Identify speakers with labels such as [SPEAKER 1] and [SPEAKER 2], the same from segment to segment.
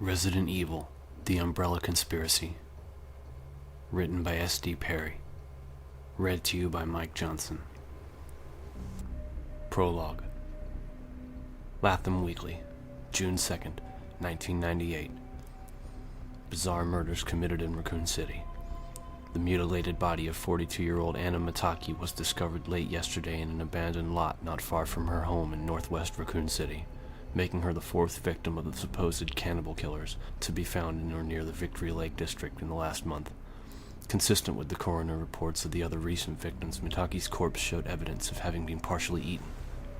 [SPEAKER 1] Resident Evil, The Umbrella Conspiracy. Written by S.D. Perry. Read to you by Mike Johnson. Prologue. Latham Weekly, June 2nd, 1998. Bizarre murders committed in Raccoon City. The mutilated body of 42-year-old Anna Mataki was discovered late yesterday in an abandoned lot not far from her home in northwest Raccoon City, making her the fourth victim of the supposed cannibal killers to be found in or near the Victory Lake district in the last month. Consistent with the coroner reports of the other recent victims, Mataki's corpse showed evidence of having been partially eaten,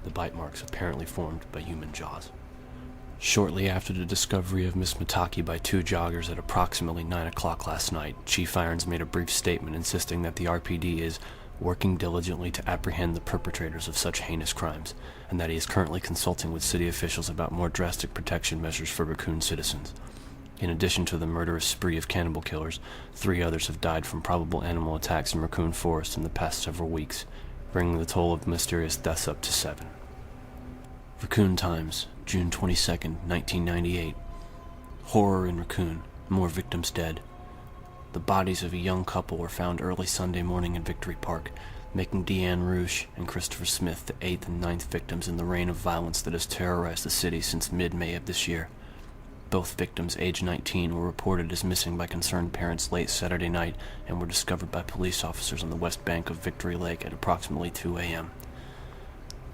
[SPEAKER 1] the bite marks apparently formed by human jaws. Shortly after the discovery of Miss Mataki by two joggers at approximately 9 o'clock last night, Chief Irons made a brief statement insisting that the RPD is working diligently to apprehend the perpetrators of such heinous crimes, and that he is currently consulting with city officials about more drastic protection measures for Raccoon citizens. In addition to the murderous spree of cannibal killers, 3 others have died from probable animal attacks in Raccoon Forest in the past several weeks, bringing the toll of mysterious deaths up to 7. Raccoon Times, June 22nd, 1998. Horror in Raccoon. More victims dead. The bodies of a young couple were found early Sunday morning in Victory Park, making Deanne Roosh and Christopher Smith the 8th and 9th victims in the reign of violence that has terrorized the city since mid-May of this year. Both victims, age 19, were reported as missing by concerned parents late Saturday night and were discovered by police officers on the west bank of Victory Lake at approximately 2 a.m.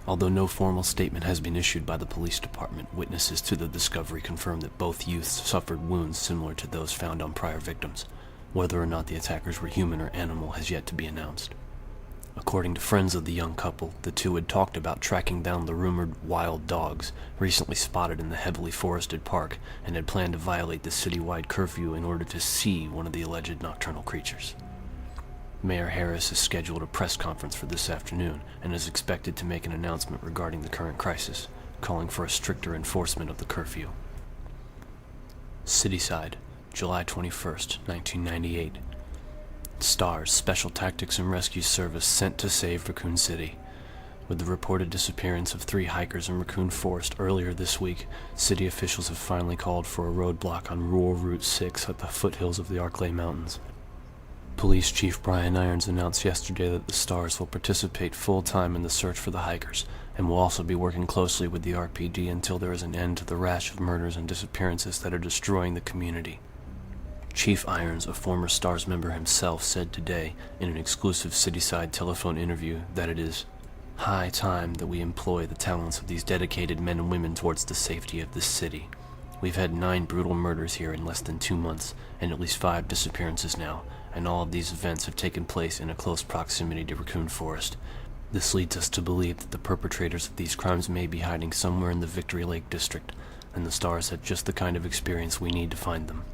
[SPEAKER 1] Although no formal statement has been issued by the police department, witnesses to the discovery confirmed that both youths suffered wounds similar to those found on prior victims. Whether or not the attackers were human or animal has yet to be announced. According to friends of the young couple, the two had talked about tracking down the rumored wild dogs recently spotted in the heavily forested park and had planned to violate the citywide curfew in order to see one of the alleged nocturnal creatures. Mayor Harris has scheduled a press conference for this afternoon and is expected to make an announcement regarding the current crisis, calling for a stricter enforcement of the curfew. Cityside, July 21st, 1998. S.T.A.R.S, Special Tactics and Rescue Service sent to save Raccoon City. With the reported disappearance of 3 hikers in Raccoon Forest earlier this week, city officials have finally called for a roadblock on rural Route 6 at the foothills of the Arklay Mountains. Police Chief Brian Irons announced yesterday that the S.T.A.R.S will participate full-time in the search for the hikers, and will also be working closely with the RPD until there is an end to the rash of murders and disappearances that are destroying the community. Chief Irons, a former S.T.A.R.S member himself, said today in an exclusive Cityside telephone interview that it is high time that we employ the talents of these dedicated men and women towards the safety of this city. We've had 9 brutal murders here in less than 2 months, and at least 5 disappearances now, and all of these events have taken place in a close proximity to Raccoon Forest. This leads us to believe that the perpetrators of these crimes may be hiding somewhere in the Victory Lake district, and the S.T.A.R.S had just the kind of experience we need to find them.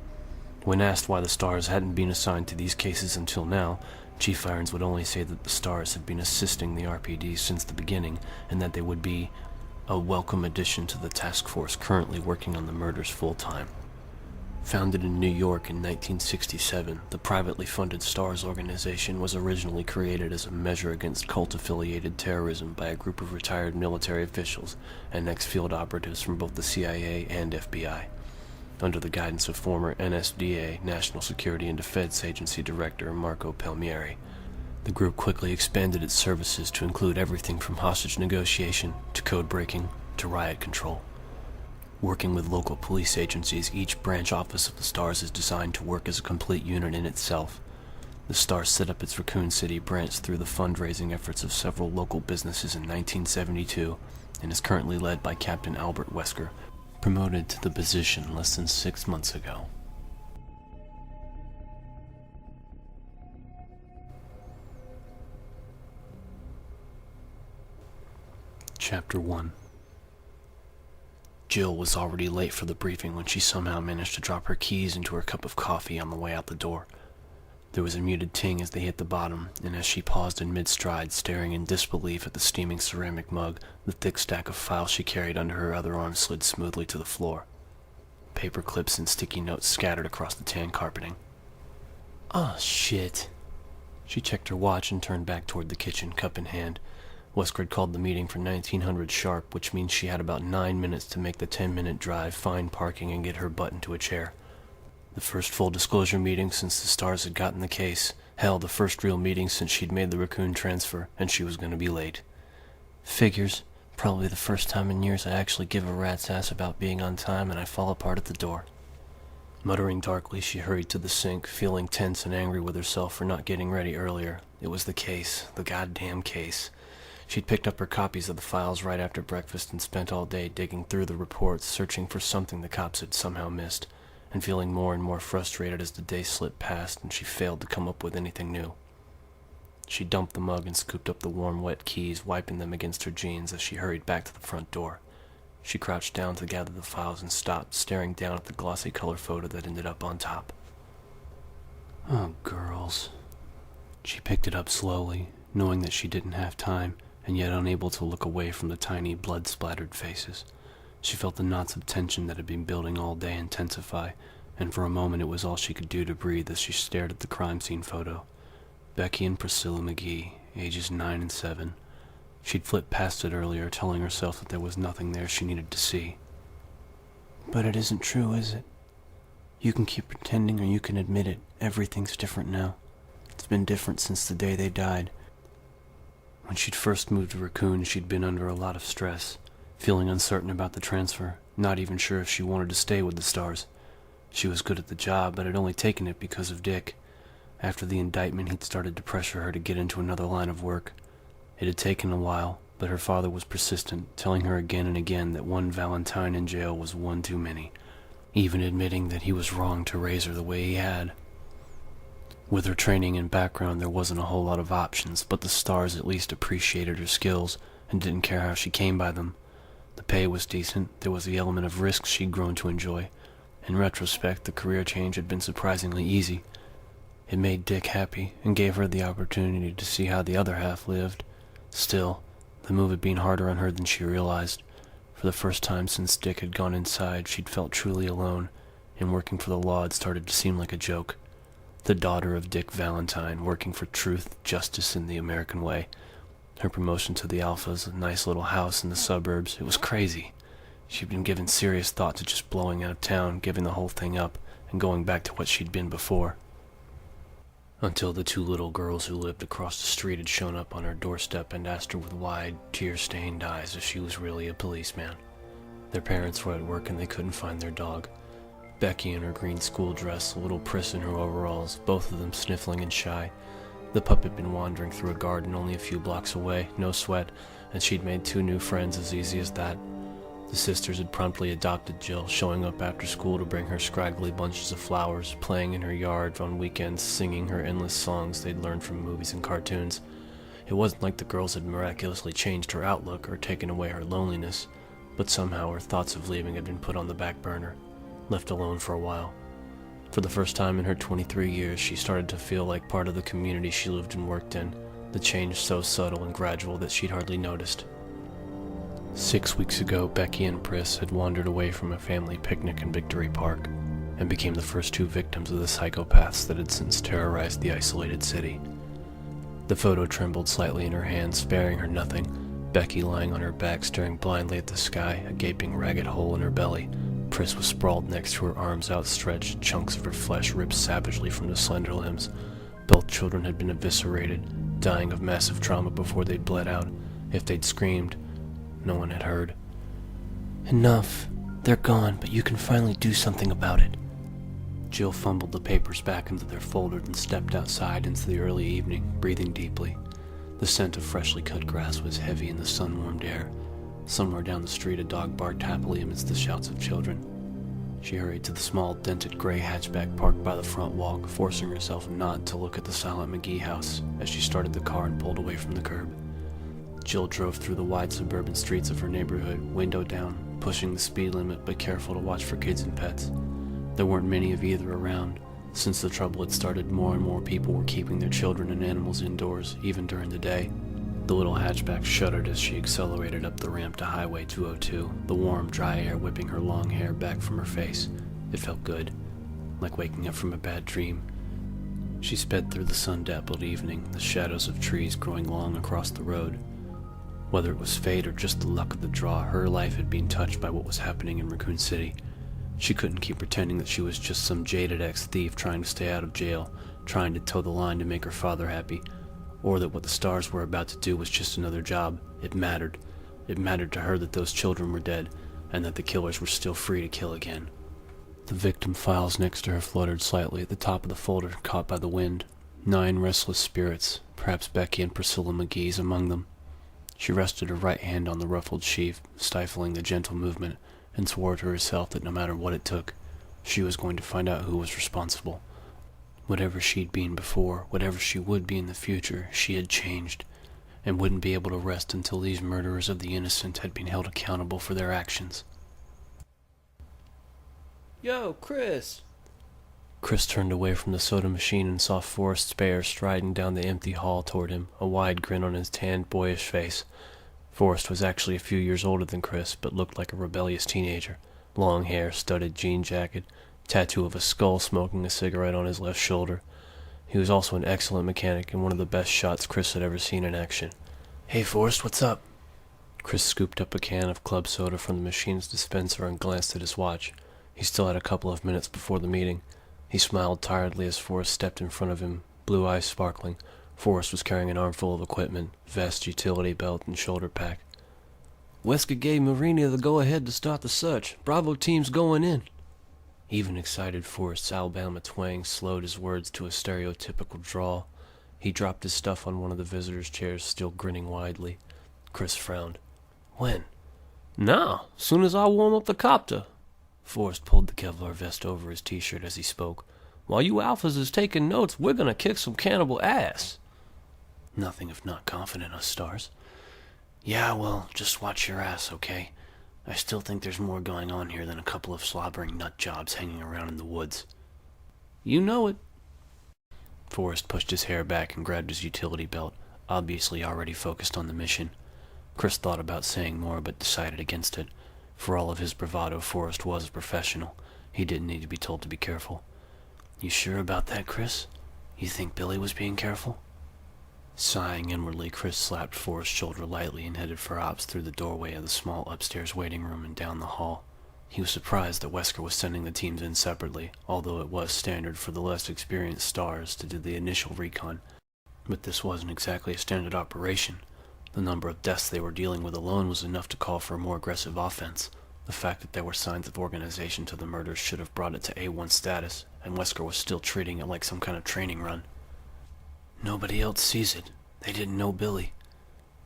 [SPEAKER 1] When asked why the S.T.A.R.S hadn't been assigned to these cases until now, Chief Irons would only say that the S.T.A.R.S had been assisting the RPD since the beginning, and that they would be a welcome addition to the task force currently working on the murders full-time. Founded in New York in 1967, the privately funded S.T.A.R.S organization was originally created as a measure against cult-affiliated terrorism by a group of retired military officials and ex-field operatives from both the CIA and FBI. Under the guidance of former NSDA National Security and Defense Agency Director Marco Palmieri, the group quickly expanded its services to include everything from hostage negotiation to code breaking to riot control. Working with local police agencies, each branch office of the S.T.A.R.S is designed to work as a complete unit in itself. The S.T.A.R.S set up its Raccoon City branch through the fundraising efforts of several local businesses in 1972 and is currently led by Captain Albert Wesker, promoted to the position less than 6 months ago. Chapter 1. Jill was already late for the briefing when she somehow managed to drop her keys into her cup of coffee on the way out the door. There was a muted ting as they hit the bottom, and as she paused in mid-stride, staring in disbelief at the steaming ceramic mug, the thick stack of files she carried under her other arm slid smoothly to the floor. Paper clips and sticky notes scattered across the tan carpeting. "Oh, shit." She checked her watch and turned back toward the kitchen, cup in hand. Wesker had called the meeting for 1900 sharp, which means she had about 9 minutes to make the 10-minute drive, find parking, and get her butt into a chair. The first full disclosure meeting since the S.T.A.R.S had gotten the case. Hell, the first real meeting since she'd made the Raccoon transfer, and she was going to be late. Figures. Probably the first time in years I actually give a rat's ass about being on time, and I fall apart at the door. Muttering darkly, she hurried to the sink, feeling tense and angry with herself for not getting ready earlier. It was the case. The goddamn case. She'd picked up her copies of the files right after breakfast and spent all day digging through the reports, searching for something the cops had somehow missed, and feeling more and more frustrated as the day slipped past and she failed to come up with anything new. She dumped the mug and scooped up the warm, wet keys, wiping them against her jeans as she hurried back to the front door. She crouched down to gather the files and stopped, staring down at the glossy color photo that ended up on top. Oh, girls. She picked it up slowly, knowing that she didn't have time, and yet unable to look away from the tiny, blood-splattered faces. She felt the knots of tension that had been building all day intensify, and for a moment it was all she could do to breathe as she stared at the crime scene photo. Becky and Priscilla McGee, ages 9 and 7. She'd flipped past it earlier, telling herself that there was nothing there she needed to see. But it isn't true, is it? You can keep pretending or you can admit it. Everything's different now. It's been different since the day they died. When she'd first moved to Raccoon, she'd been under a lot of stress, feeling uncertain about the transfer, not even sure if she wanted to stay with the S.T.A.R.S. She was good at the job, but had only taken it because of Dick. After the indictment, he'd started to pressure her to get into another line of work. It had taken a while, but her father was persistent, telling her again and again that one Valentine in jail was one too many, even admitting that he was wrong to raise her the way he had. With her training and background, there wasn't a whole lot of options, but the S.T.A.R.S at least appreciated her skills and didn't care how she came by them. The pay was decent, there was the element of risk she'd grown to enjoy. In retrospect, the career change had been surprisingly easy. It made Dick happy and gave her the opportunity to see how the other half lived. Still, the move had been harder on her than she realized. For the first time since Dick had gone inside, she'd felt truly alone, and working for the law had started to seem like a joke. The daughter of Dick Valentine, working for truth, justice, and the American way. Her promotion to the Alphas, a nice little house in the suburbs, it was crazy. She'd been given serious thought to just blowing out of town, giving the whole thing up, and going back to what she'd been before. Until the two little girls who lived across the street had shown up on her doorstep and asked her with wide, tear-stained eyes if she was really a policeman. Their parents were at work and they couldn't find their dog. Becky in her green school dress, little Pris in her overalls, both of them sniffling and shy. The pup had been wandering through a garden only a few blocks away, no sweat, and she'd made 2 new friends as easy as that. The sisters had promptly adopted Jill, showing up after school to bring her scraggly bunches of flowers, playing in her yard on weekends, singing her endless songs they'd learned from movies and cartoons. It wasn't like the girls had miraculously changed her outlook or taken away her loneliness, but somehow her thoughts of leaving had been put on the back burner, left alone for a while. For the first time in her 23 years, she started to feel like part of the community she lived and worked in, the change so subtle and gradual that she'd hardly noticed. 6 weeks ago, Becky and Pris had wandered away from a family picnic in Victory Park and became the first 2 victims of the psychopaths that had since terrorized the isolated city. The photo trembled slightly in her hand, sparing her nothing. Becky lying on her back, staring blindly at the sky, a gaping ragged hole in her belly. Pris was sprawled next to her, arms outstretched, chunks of her flesh ripped savagely from the slender limbs. Both children had been eviscerated, dying of massive trauma before they'd bled out. If they'd screamed, no one had heard. Enough. They're gone, but you can finally do something about it. Jill fumbled the papers back into their folder and stepped outside into the early evening, breathing deeply. The scent of freshly cut grass was heavy in the sun-warmed air. Somewhere down the street, a dog barked happily amidst the shouts of children. She hurried to the small, dented gray hatchback parked by the front walk, forcing herself not to look at the silent McGee house as she started the car and pulled away from the curb. Jill drove through the wide suburban streets of her neighborhood, window down, pushing the speed limit but careful to watch for kids and pets. There weren't many of either around. Since the trouble had started, more and more people were keeping their children and animals indoors, even during the day. The little hatchback shuddered as she accelerated up the ramp to Highway 202, the warm, dry air whipping her long hair back from her face. It felt good, like waking up from a bad dream. She sped through the sun-dappled evening, the shadows of trees growing long across the road. Whether it was fate or just the luck of the draw, her life had been touched by what was happening in Raccoon City. She couldn't keep pretending that she was just some jaded ex-thief trying to stay out of jail, trying to toe the line to make her father happy, or that what the S.T.A.R.S were about to do was just another job. It mattered. It mattered to her that those children were dead, and that the killers were still free to kill again. The victim files next to her fluttered slightly at the top of the folder, caught by the wind. 9 restless spirits, perhaps Becky and Priscilla McGee's among them. She rested her right hand on the ruffled sheaf, stifling the gentle movement, and swore to herself that no matter what it took, she was going to find out who was responsible. Whatever she'd been before, whatever she would be in the future, she had changed, and wouldn't be able to rest until these murderers of the innocent had been held accountable for their actions.
[SPEAKER 2] Yo, Chris!
[SPEAKER 1] Chris turned away from the soda machine and saw Forrest Speyer striding down the empty hall toward him, a wide grin on his tanned, boyish face. Forrest was actually a few years older than Chris, but looked like a rebellious teenager. Long hair, studded jean jacket, tattoo of a skull smoking a cigarette on his left shoulder. He was also an excellent mechanic and one of the best shots Chris had ever seen in action. "Hey, Forrest, what's up?" Chris scooped up a can of club soda from the machine's dispenser and glanced at his watch. He still had a couple of minutes before the meeting. He smiled tiredly as Forrest stepped in front of him, blue eyes sparkling. Forrest was carrying an armful of equipment, vest, utility belt, and shoulder pack.
[SPEAKER 2] Wesker gave Marina the go-ahead to start the search. Bravo team's going in.
[SPEAKER 1] Even excited Forrest's Alabama twang slowed his words to a stereotypical drawl. He dropped his stuff on one of the visitors' chairs, still grinning widely. Chris frowned. "When?"
[SPEAKER 2] "Now, soon as I warm up the copter."
[SPEAKER 1] Forrest pulled the Kevlar vest over his t-shirt as he spoke.
[SPEAKER 2] "While you alphas is taking notes, we're gonna kick some cannibal ass."
[SPEAKER 1] "Nothing if not confident, us S.T.A.R.S. Yeah, well, just watch your ass, okay? I still think there's more going on here than a couple of slobbering nut jobs hanging around in the woods."
[SPEAKER 2] "You know it."
[SPEAKER 1] Forrest pushed his hair back and grabbed his utility belt, obviously already focused on the mission. Chris thought about saying more, but decided against it. For all of his bravado, Forrest was a professional. He didn't need to be told to be careful. "You sure about that, Chris? You think Billy was being careful?" Sighing inwardly, Chris slapped Forrest's shoulder lightly and headed for Ops through the doorway of the small upstairs waiting room and down the hall. He was surprised that Wesker was sending the teams in separately, although it was standard for the less experienced S.T.A.R.S to do the initial recon. But this wasn't exactly a standard operation. The number of deaths they were dealing with alone was enough to call for a more aggressive offense. The fact that there were signs of organization to the murders should have brought it to A1 status, and Wesker was still treating it like some kind of training run. Nobody else sees it. They didn't know Billy.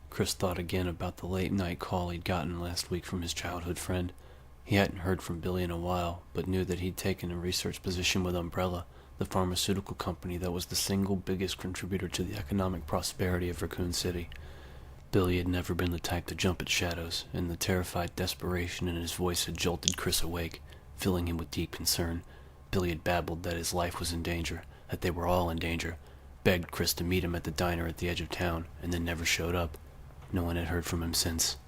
[SPEAKER 1] Chris thought again about the late-night call he'd gotten last week from his childhood friend. He hadn't heard from Billy in a while, but knew that he'd taken a research position with Umbrella, the pharmaceutical company that was the single biggest contributor to the economic prosperity of Raccoon City. Billy had never been the type to jump at shadows, and the terrified desperation in his voice had jolted Chris awake, filling him with deep concern. Billy had babbled that his life was in danger, that they were all in danger, begged Chris to meet him at the diner at the edge of town, and then never showed up. No one had heard from him since.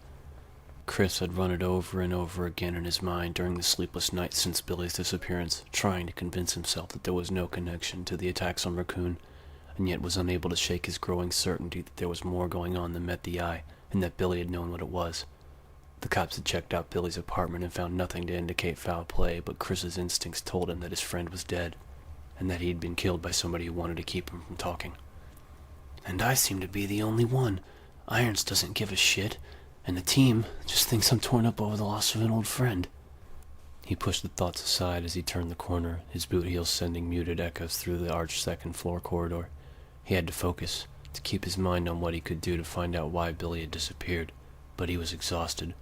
[SPEAKER 1] Chris had run it over and over again in his mind during the sleepless nights since Billy's disappearance, trying to convince himself that there was no connection to the attacks on Raccoon, and yet was unable to shake his growing certainty that there was more going on than met the eye, and that Billy had known what it was. The cops had checked out Billy's apartment and found nothing to indicate foul play, but Chris's instincts told him that his friend was dead, and that he had been killed by somebody who wanted to keep him from talking. "And I seem to be the only one. Irons doesn't give a shit, and the team just thinks I'm torn up over the loss of an old friend." He pushed the thoughts aside as he turned the corner, his boot heels sending muted echoes through the arched second-floor corridor. He had to focus, to keep his mind on what he could do to find out why Billy had disappeared, but he was exhausted,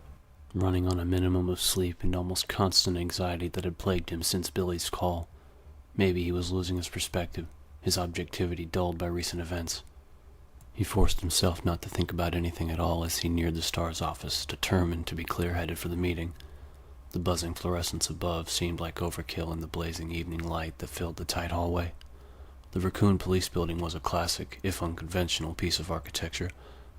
[SPEAKER 1] running on a minimum of sleep and almost constant anxiety that had plagued him since Billy's call. Maybe he was losing his perspective, his objectivity dulled by recent events. He forced himself not to think about anything at all as he neared the S.T.A.R.S office, determined to be clear-headed for the meeting. The buzzing fluorescence above seemed like overkill in the blazing evening light that filled the tight hallway. The Raccoon Police Building was a classic, if unconventional, piece of architecture,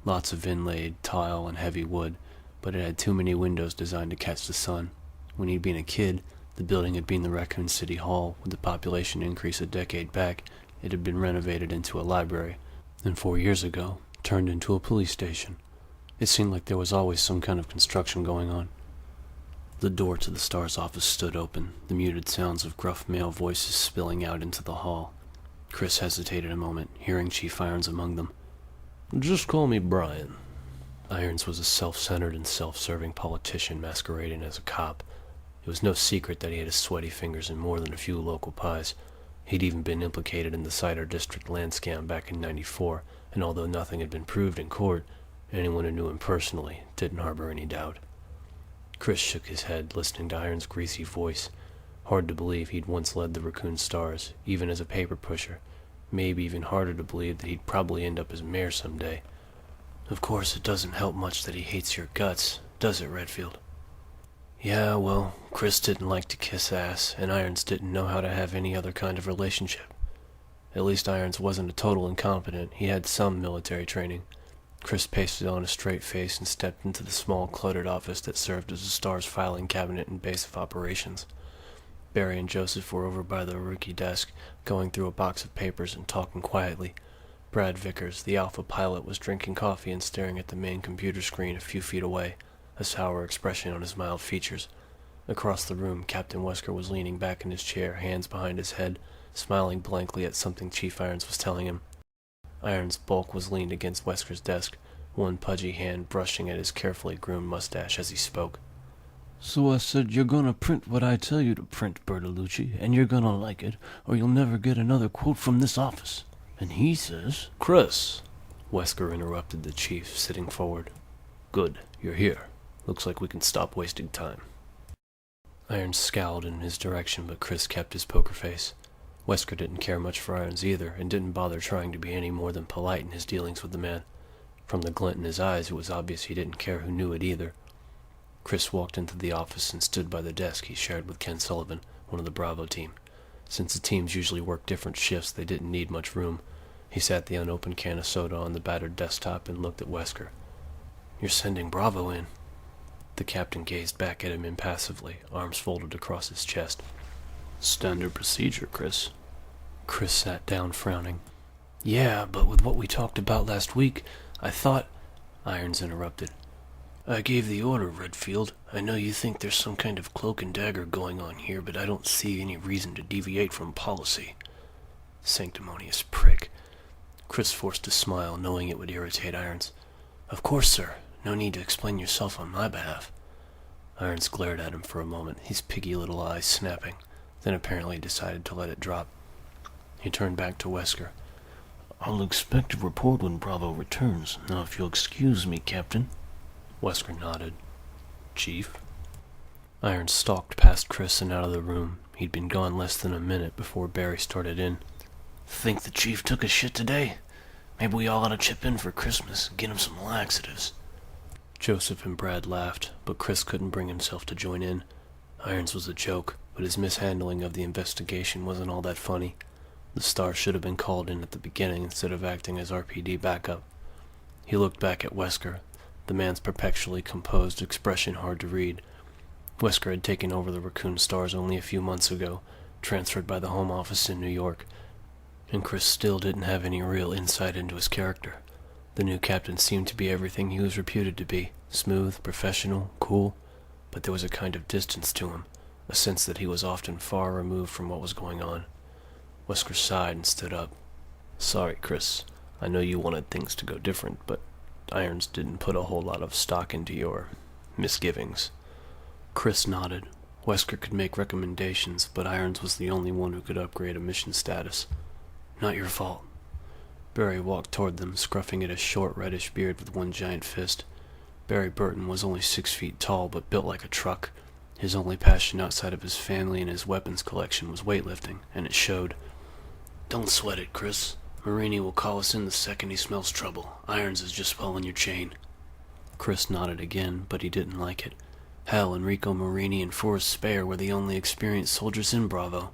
[SPEAKER 1] lots of inlaid tile and heavy wood, but it had too many windows designed to catch the sun. When he'd been a kid, the building had been the Raccoon City Hall. With the population increase a decade back, it had been renovated into a library, and 4 years ago, turned into a police station. It seemed like there was always some kind of construction going on. The door to the S.T.A.R.S office stood open, the muted sounds of gruff male voices spilling out into the hall. Chris hesitated a moment, hearing Chief Irons among them.
[SPEAKER 2] Just call me Brian.
[SPEAKER 1] Irons was a self-centered and self-serving politician masquerading as a cop. It was no secret that he had his sweaty fingers in more than a few local pies. He'd even been implicated in the Cider District land scam back in '94, and although nothing had been proved in court, anyone who knew him personally didn't harbor any doubt. Chris shook his head, listening to Irons' greasy voice. Hard to believe he'd once led the Raccoon Stars, even as a paper pusher. Maybe even harder to believe that he'd probably end up as mayor someday. Of course, it doesn't help much that he hates your guts, does it, Redfield? Yeah, well, Chris didn't like to kiss ass, and Irons didn't know how to have any other kind of relationship. At least Irons wasn't a total incompetent. He had some military training. Chris pasted on a straight face and stepped into the small, cluttered office that served as the S.T.A.R.S filing cabinet and base of operations. Barry and Joseph were over by the rookie desk, going through a box of papers and talking quietly. Brad Vickers, the Alpha pilot, was drinking coffee and staring at the main computer screen a few feet away, a sour expression on his mild features. Across the room, Captain Wesker was leaning back in his chair, hands behind his head, smiling blankly at something Chief Irons was telling him. Irons' bulk was leaned against Wesker's desk, one pudgy hand brushing at his carefully groomed mustache as he spoke.
[SPEAKER 2] So I said, you're gonna print what I tell you to print, Bertolucci, and you're gonna like it, or you'll never get another quote from this office. And he says,
[SPEAKER 1] Chris! Wesker interrupted the chief, sitting forward. Good, you're here. Looks like we can stop wasting time. Irons scowled in his direction, but Chris kept his poker face. Wesker didn't care much for Irons either, and didn't bother trying to be any more than polite in his dealings with the man. From the glint in his eyes, it was obvious he didn't care who knew it either. Chris walked into the office and stood by the desk he shared with Ken Sullivan, one of the Bravo team. Since the teams usually worked different shifts, they didn't need much room. He sat the unopened can of soda on the battered desktop and looked at Wesker. You're sending Bravo in. The captain gazed back at him impassively, arms folded across his chest. Standard procedure, Chris. Chris sat down, frowning. Yeah, but with what we talked about last week, I thought... Irons interrupted. I gave the order, Redfield. I know you think there's some kind of cloak and dagger going on here, but I don't see any reason to deviate from policy. Sanctimonious prick. Chris forced a smile, knowing it would irritate Irons. Of course, sir. No need to explain yourself on my behalf. Irons glared at him for a moment, his piggy little eyes snapping, then apparently decided to let it drop. He turned back to Wesker. I'll expect a report when Bravo returns. Now, if you'll excuse me, Captain. Wesker nodded. Chief? Irons stalked past Chris and out of the room. He'd been gone less than a minute before Barry started in. Think the chief took a shit today? Maybe we all ought to chip in for Christmas and get him some laxatives. Joseph and Brad laughed, but Chris couldn't bring himself to join in. Irons was a joke, but his mishandling of the investigation wasn't all that funny. The S.T.A.R.S should have been called in at the beginning instead of acting as RPD backup. He looked back at Wesker, the man's perpetually composed expression hard to read. Wesker had taken over the Raccoon Stars only a few months ago, transferred by the home office in New York, and Chris still didn't have any real insight into his character. The new captain seemed to be everything he was reputed to be, smooth, professional, cool, but there was a kind of distance to him, a sense that he was often far removed from what was going on. Wesker sighed and stood up. Sorry, Chris. I know you wanted things to go different, but Irons didn't put a whole lot of stock into your misgivings. Chris nodded. Wesker could make recommendations, but Irons was the only one who could upgrade a mission status. Not your fault. Barry walked toward them, scruffing at his short reddish beard with one giant fist. Barry Burton was only 6 feet tall, but built like a truck. His only passion outside of his family and his weapons collection was weightlifting, and it showed. Don't sweat it, Chris. Marini will call us in the second he smells trouble. Irons is just pulling your chain. Chris nodded again, but he didn't like it. Hell, Enrico Marini and Forrest Speyer were the only experienced soldiers in Bravo.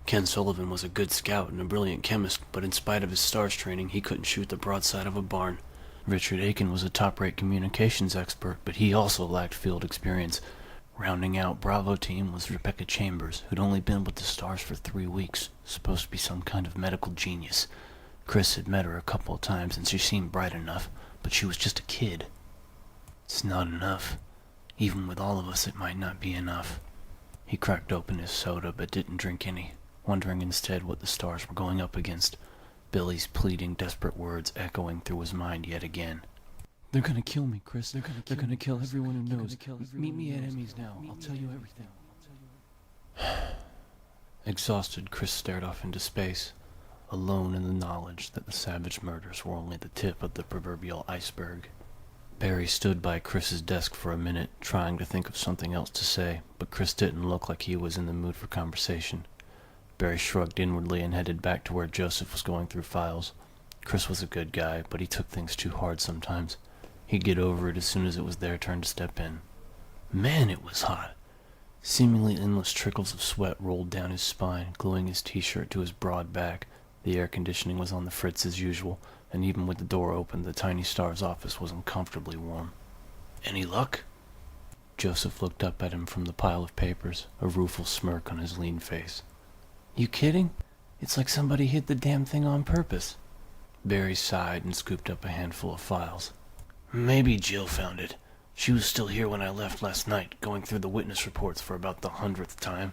[SPEAKER 1] Ken Sullivan was a good scout and a brilliant chemist, but in spite of his S.T.A.R.S training, he couldn't shoot the broadside of a barn. Richard Aiken was a top-rate communications expert, but he also lacked field experience. Rounding out Bravo team was Rebecca Chambers, who'd only been with the S.T.A.R.S for 3 weeks, supposed to be some kind of medical genius. Chris had met her a couple of times and she seemed bright enough, but she was just a kid.
[SPEAKER 2] It's not enough. Even with all of us, it might not be enough. He cracked open his soda but didn't drink any, wondering instead what the stars were going up against, Billy's pleading, desperate words echoing through his mind yet again. They're gonna kill me, Chris. They're gonna kill everyone who knows. Meet me at Emmy's now. I'll tell you everything. Exhausted, Chris stared off into space, alone in the knowledge that the savage murders were only the tip of the proverbial iceberg. Barry stood by Chris's desk for a minute, trying to think of something else to say, but Chris didn't look like he was in the mood for conversation. Barry shrugged inwardly and headed back to where Joseph was going through files. Chris was a good guy, but he took things too hard sometimes. He'd get over it as soon as it was their turn to step in. Man, it was hot. Seemingly endless trickles of sweat rolled down his spine, gluing his t-shirt to his broad back. The air conditioning was on the fritz as usual, and even with the door open, the tiny S.T.A.R.S office was uncomfortably warm. Any luck? Joseph looked up at him from the pile of papers, a rueful smirk on his lean face. You kidding? It's like somebody hid the damn thing on purpose. Barry sighed and scooped up a handful of files. Maybe Jill found it. She was still here when I left last night, going through the witness reports for about the 100th time.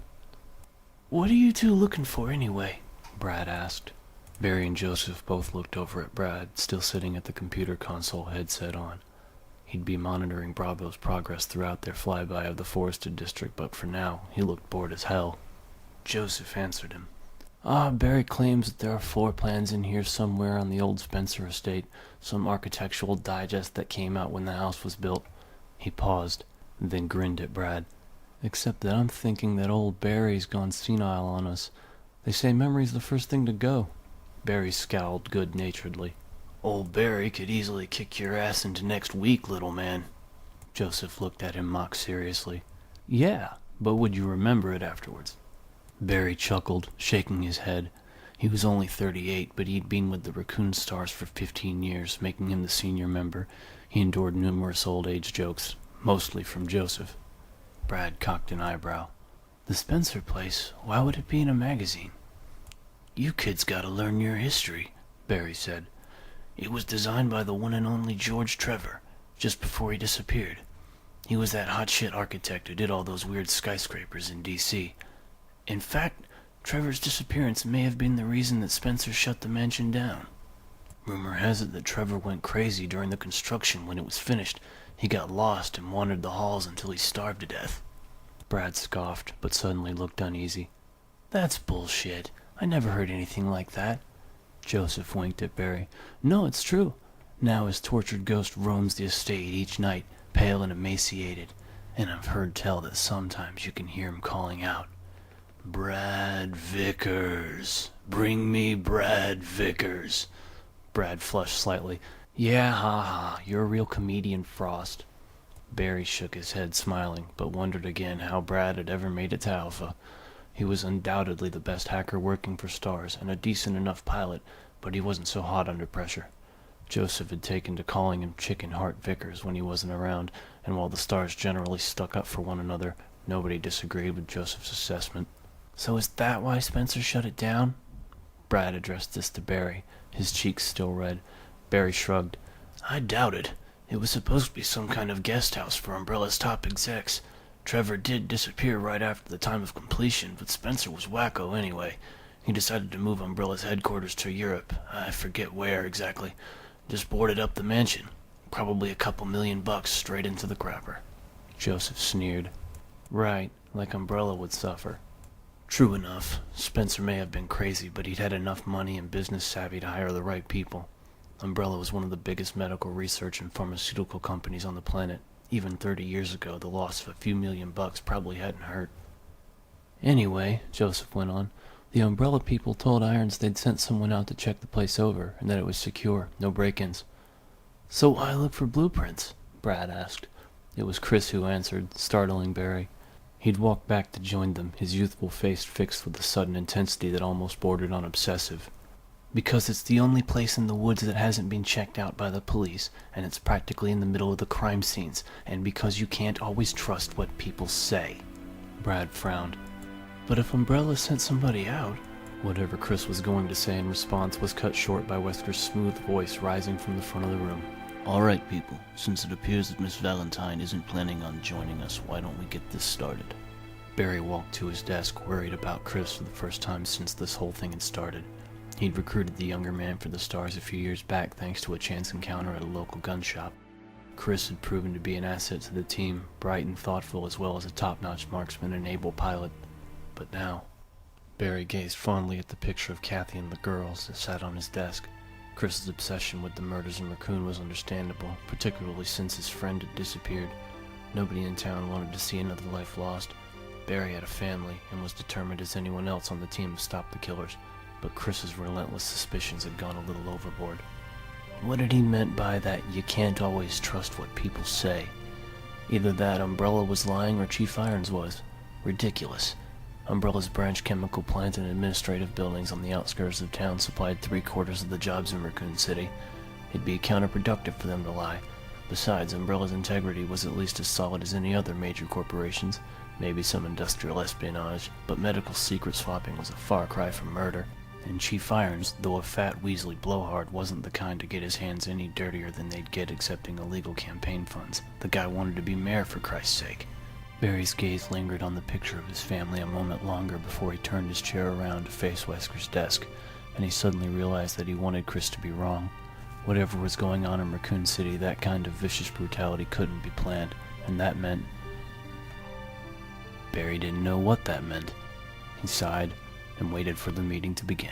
[SPEAKER 2] What are you two looking for anyway? Brad asked. Barry and Joseph both looked over at Brad, still sitting at the computer console, headset on. He'd be monitoring Bravo's progress throughout their flyby of the forested district, but for now, he looked bored as hell. Joseph answered him. Barry claims that there are floor plans in here somewhere on the old Spencer estate, some architectural digest that came out when the house was built. He paused, then grinned at Brad. Except that I'm thinking that old Barry's gone senile on us. They say memory's the first thing to go. Barry scowled good-naturedly. Old Barry could easily kick your ass into next week, little man. Joseph looked at him mock-seriously. Yeah, but would you remember it afterwards? Barry chuckled, shaking his head. He was only 38, but he'd been with the Raccoon S.T.A.R.S for 15 years, making him the senior member. He endured numerous old-age jokes, mostly from Joseph. Brad cocked an eyebrow. The Spencer place, why would it be in a magazine? You kids gotta learn your history, Barry said. It was designed by the one and only George Trevor, just before he disappeared. He was that hotshit architect who did all those weird skyscrapers in D.C. In fact, Trevor's disappearance may have been the reason that Spencer shut the mansion down. Rumor has it that Trevor went crazy during the construction when it was finished. He got lost and wandered the halls until he starved to death. Brad scoffed, but suddenly looked uneasy. That's bullshit. I never heard anything like that. Joseph winked at Barry. No, it's true. Now his tortured ghost roams the estate each night, pale and emaciated, and I've heard tell that sometimes you can hear him calling out, Brad Vickers. Bring me Brad Vickers. Brad flushed slightly. Yeah, ha, you're a real comedian, Frost. Barry shook his head, smiling, but wondered again how Brad had ever made it to Alpha. He was undoubtedly the best hacker working for S.T.A.R.S and a decent enough pilot, but he wasn't so hot under pressure. Joseph had taken to calling him Chicken Heart Vickers when he wasn't around, and while the S.T.A.R.S generally stuck up for one another, nobody disagreed with Joseph's assessment. So is that why Spencer shut it down? Brad addressed this to Barry, his cheeks still red. Barry shrugged. I doubt it. It was supposed to be some kind of guest house for Umbrella's top execs. Trevor did disappear right after the time of completion, but Spencer was wacko anyway. He decided to move Umbrella's headquarters to Europe. I forget where exactly. Just boarded up the mansion. Probably a couple $1,000,000 straight into the crapper. Joseph sneered. Right, like Umbrella would suffer. True enough. Spencer may have been crazy, but he'd had enough money and business savvy to hire the right people. Umbrella was one of the biggest medical research and pharmaceutical companies on the planet. Even 30 years ago, the loss of a few $1,000,000 probably hadn't hurt. Anyway, Joseph went on, the Umbrella people told Irons they'd sent someone out to check the place over, and that it was secure, no break-ins. So why look for blueprints? Brad asked. It was Chris who answered, startling Barry. He'd walked back to join them, his youthful face fixed with a sudden intensity that almost bordered on obsessive. Because it's the only place in the woods that hasn't been checked out by the police, and it's practically in the middle of the crime scenes, and because you can't always trust what people say. Brad frowned. But if Umbrella sent somebody out... Whatever Chris was going to say in response was cut short by Wesker's smooth voice rising from the front of the room. Alright, people, since it appears that Miss Valentine isn't planning on joining us, why don't we get this started? Barry walked to his desk, worried about Chris for the first time since this whole thing had started. He'd recruited the younger man for the S.T.A.R.S a few years back thanks to a chance encounter at a local gun shop. Chris had proven to be an asset to the team, bright and thoughtful as well as a top-notch marksman and able pilot. But now, Barry gazed fondly at the picture of Kathy and the girls that sat on his desk. Chris's obsession with the murders in Raccoon was understandable, particularly since his friend had disappeared. Nobody in town wanted to see another life lost. Barry had a family and was determined as anyone else on the team to stop the killers, but Chris's relentless suspicions had gone a little overboard. What had he meant by that you can't always trust what people say? Either that Umbrella was lying or Chief Irons was. Ridiculous. Umbrella's branch chemical plant and administrative buildings on the outskirts of town supplied 3/4 of the jobs in Raccoon City. It'd be counterproductive for them to lie. Besides, Umbrella's integrity was at least as solid as any other major corporation's. Maybe some industrial espionage, but medical secret swapping was a far cry from murder. And Chief Irons, though a fat Weasley blowhard, wasn't the kind to get his hands any dirtier than they'd get accepting illegal campaign funds. The guy wanted to be mayor, for Christ's sake. Barry's gaze lingered on the picture of his family a moment longer before he turned his chair around to face Wesker's desk, and he suddenly realized that he wanted Chris to be wrong. Whatever was going on in Raccoon City, that kind of vicious brutality couldn't be planned, and that meant... Barry didn't know what that meant. He sighed and waited for the meeting to begin.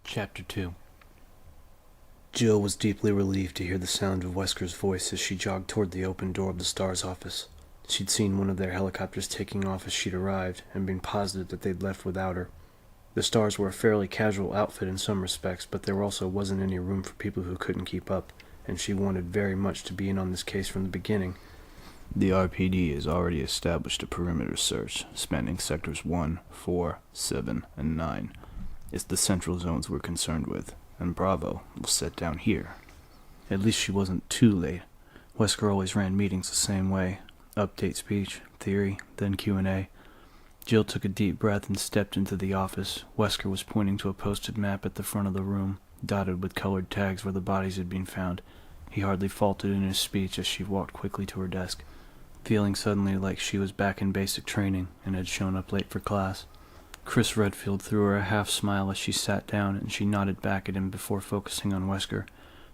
[SPEAKER 2] Chapter 2. Jill was deeply relieved to hear the sound of Wesker's voice as she jogged toward the open door of the S.T.A.R.S office. She'd seen one of their helicopters taking off as she'd arrived, and been positive that they'd left without her. The S.T.A.R.S were a fairly casual outfit in some respects, but there also wasn't any room for people who couldn't keep up, and she wanted very much to be in on this case from the beginning.
[SPEAKER 3] The RPD has already established a perimeter search, spanning sectors 1, 4, 7, and 9. It's the central zones we're concerned with, and Bravo will sit down here.
[SPEAKER 2] At least she wasn't too late. Wesker always ran meetings the same way. Update speech, theory, then Q&A. Jill took a deep breath and stepped into the office. Wesker was pointing to a posted map at the front of the room, dotted with colored tags where the bodies had been found. He hardly faltered in his speech as she walked quickly to her desk, feeling suddenly like she was back in basic training and had shown up late for class. Chris Redfield threw her a half-smile as she sat down, and she nodded back at him before focusing on Wesker.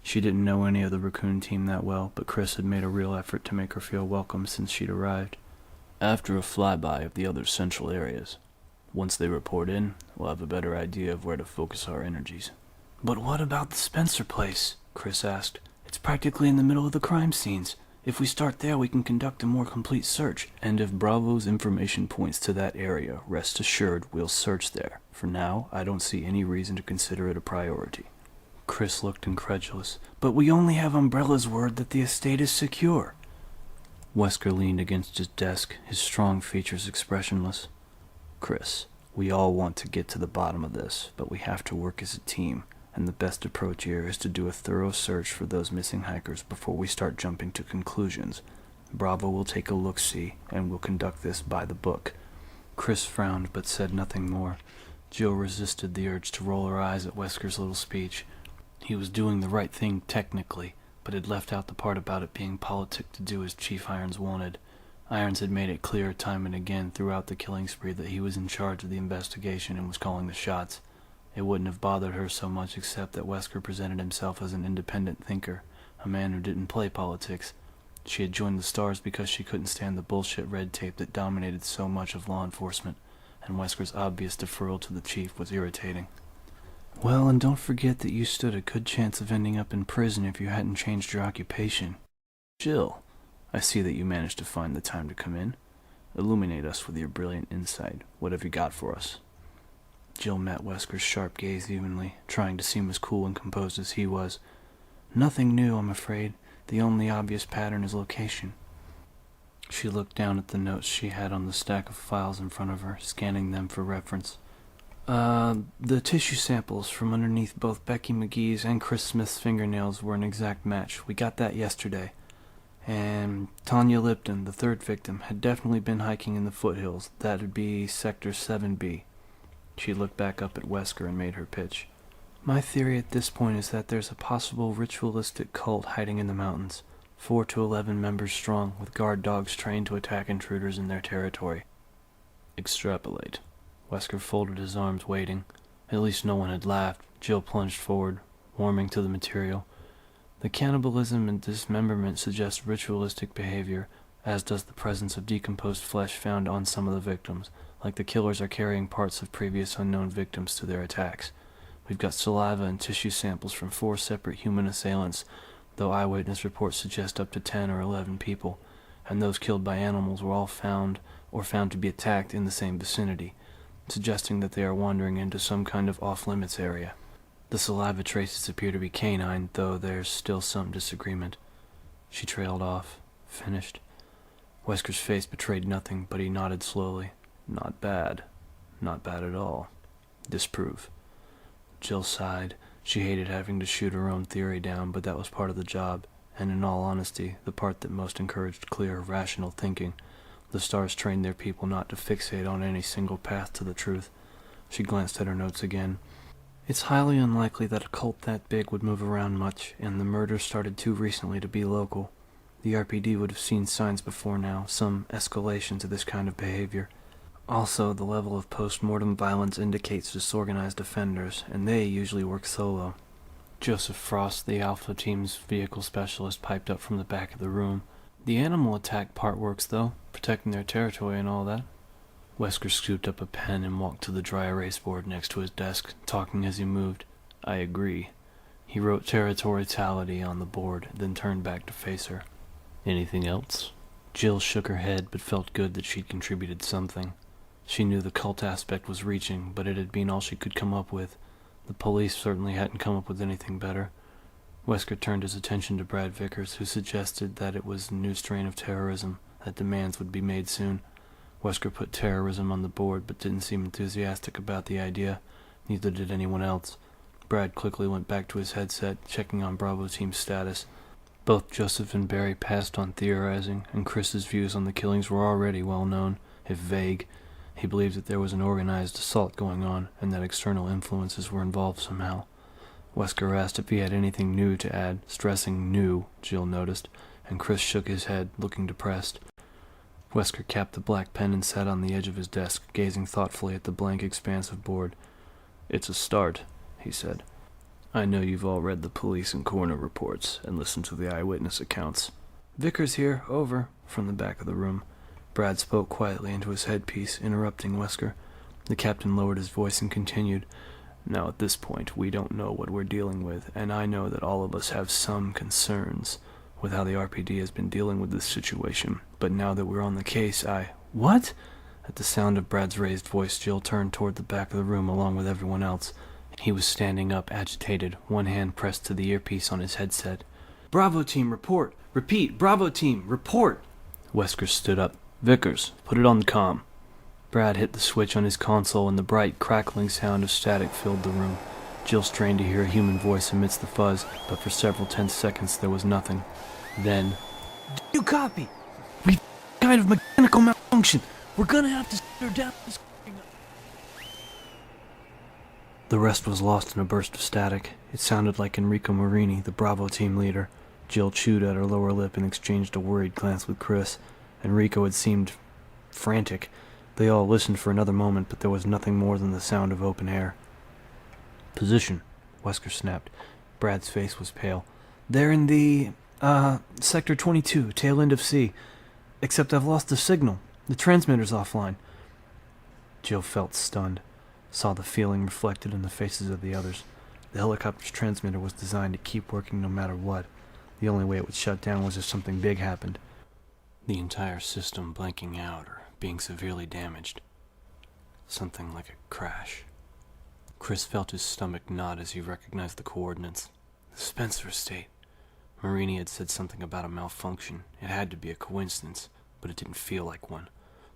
[SPEAKER 2] She didn't know any of the Raccoon team that well, but Chris had made a real effort to make her feel welcome since she'd arrived.
[SPEAKER 3] After a flyby of the other central areas, once they report in, we'll have a better idea of where to focus our energies.
[SPEAKER 2] But what about the Spencer place? Chris asked. It's practically in the middle of the crime scenes. If we start there, we can conduct a more complete search.
[SPEAKER 3] And if Bravo's information points to that area, rest assured we'll search there. For now, I don't see any reason to consider it a priority.
[SPEAKER 2] Chris looked incredulous. But we only have Umbrella's word that the estate is secure. Wesker leaned against his desk, his strong features expressionless.
[SPEAKER 3] Chris, we all want to get to the bottom of this, but we have to work as a team. And the best approach here is to do a thorough search for those missing hikers before we start jumping to conclusions. Bravo will take a look-see, and we'll conduct this by the book.
[SPEAKER 2] Chris frowned but said nothing more. Jill resisted the urge to roll her eyes at Wesker's little speech. He was doing the right thing technically, but had left out the part about it being politic to do as Chief Irons wanted. Irons had made it clear time and again throughout the killing spree that he was in charge of the investigation and was calling the shots. It wouldn't have bothered her so much except that Wesker presented himself as an independent thinker, a man who didn't play politics. She had joined the S.T.A.R.S because she couldn't stand the bullshit red tape that dominated so much of law enforcement, and Wesker's obvious deferral to the chief was irritating. Well, and don't forget that you stood a good chance of ending up in prison if you hadn't changed your occupation.
[SPEAKER 3] Jill, I see that you managed to find the time to come in. Illuminate us with your brilliant insight. What have you got for us?
[SPEAKER 2] Jill met Wesker's sharp gaze evenly, trying to seem as cool and composed as he was. Nothing new, I'm afraid. The only obvious pattern is location.
[SPEAKER 3] She looked down at the notes she had on the stack of files in front of her, scanning them for reference. The tissue samples from underneath both Becky McGee's and Chris Smith's fingernails were an exact match. We got that yesterday. And Tanya Lipton, the third victim, had definitely been hiking in the foothills. That'd be Sector 7B. She looked back up at Wesker and made her pitch. My theory at this point is that there's a possible ritualistic cult hiding in the mountains, 4 to 11 members strong, with guard dogs trained to attack intruders in their territory.
[SPEAKER 2] Extrapolate.
[SPEAKER 3] Wesker folded his arms, waiting. At least no one had laughed. Jill plunged forward, warming to the material. The cannibalism and dismemberment suggest ritualistic behavior, as does the presence of decomposed flesh found on some of the victims, like the killers are carrying parts of previous unknown victims to their attacks. We've got saliva and tissue samples from 4 separate human assailants, though eyewitness reports suggest up to 10 or 11 people, and those killed by animals were all found to be attacked in the same vicinity, suggesting that they are wandering into some kind of off-limits area. The saliva traces appear to be canine, though there's still some disagreement. She trailed off, finished. Wesker's face betrayed nothing, but he nodded slowly. Not bad. Not bad at all. Disprove. Jill sighed. She hated having to shoot her own theory down, but that was part of the job, and in all honesty, the part that most encouraged clear, rational thinking. The S.T.A.R.S trained their people not to fixate on any single path to the truth. She glanced at her notes again. It's highly unlikely that a cult that big would move around much, and the murders started too recently to be local. The RPD would have seen signs before now, some escalation to this kind of behavior. Also, the level of post-mortem violence indicates disorganized offenders, and they usually work solo. Joseph Frost, the Alpha Team's vehicle specialist, piped up from the back of the room. The animal attack part works, though, protecting their territory and all that. Wesker scooped up a pen and walked to the dry erase board next to his desk, talking as he moved. I agree. He wrote territoriality on the board, then turned back to face her. Anything else? Jill shook her head, but felt good that she'd contributed something. She knew the cult aspect was reaching, but it had been all she could come up with. The police certainly hadn't come up with anything better. Wesker turned his attention to Brad Vickers, who suggested that it was a new strain of terrorism, that demands would be made soon. Wesker put terrorism on the board, but didn't seem enthusiastic about the idea. Neither did anyone else. Brad quickly went back to his headset, checking on Bravo Team's status. Both Joseph and Barry passed on theorizing, and Chris's views on the killings were already well known, if vague. He believed that there was an organized assault going on, and that external influences were involved somehow. Wesker asked if he had anything new to add, stressing new, Jill noticed, and Chris shook his head, looking depressed. Wesker capped the black pen and sat on the edge of his desk, gazing thoughtfully at the blank expanse of board. It's a start, he said. I know you've all read the police and coroner reports, and listened to the eyewitness accounts. Vickers here, over, from the back of the room. Brad spoke quietly into his headpiece, interrupting Wesker. The captain lowered his voice and continued. Now at this point, we don't know what we're dealing with, and I know that all of us have some concerns with how the RPD has been dealing with this situation. But now that we're on the case, What? At the sound of Brad's raised voice, Jill turned toward the back of the room along with everyone else. He was standing up, agitated, one hand pressed to the earpiece on his headset. Bravo Team, report! Repeat, Bravo Team, report! Wesker stood up. Vickers, put it on the comm. Brad hit the switch on his console, and the bright, crackling sound of static filled the room. Jill strained to hear a human voice amidst the fuzz, but for several tense seconds there was nothing. Then,
[SPEAKER 4] Do you copy? We kind of mechanical malfunction. We're gonna have to sit her down.
[SPEAKER 3] the rest was lost in a burst of static. It sounded like Enrico Marini, the Bravo team leader. Jill chewed at her lower lip and exchanged a worried glance with Chris. Enrico had seemed frantic. They all listened for another moment, but there was nothing more than the sound of open air. Position, Wesker snapped. Brad's face was pale. They're in the, Sector 22, tail end of C. Except I've lost the signal. The transmitter's offline. Jill felt stunned, saw the feeling reflected in the faces of the others. The helicopter's transmitter was designed to keep working no matter what. The only way it would shut down was if something big happened.
[SPEAKER 2] The entire system blanking out or being severely damaged. Something like a crash. Chris felt his stomach knot as he recognized the coordinates. The Spencer estate. Marini had said something about a malfunction. It had to be a coincidence,
[SPEAKER 1] but it didn't feel like one.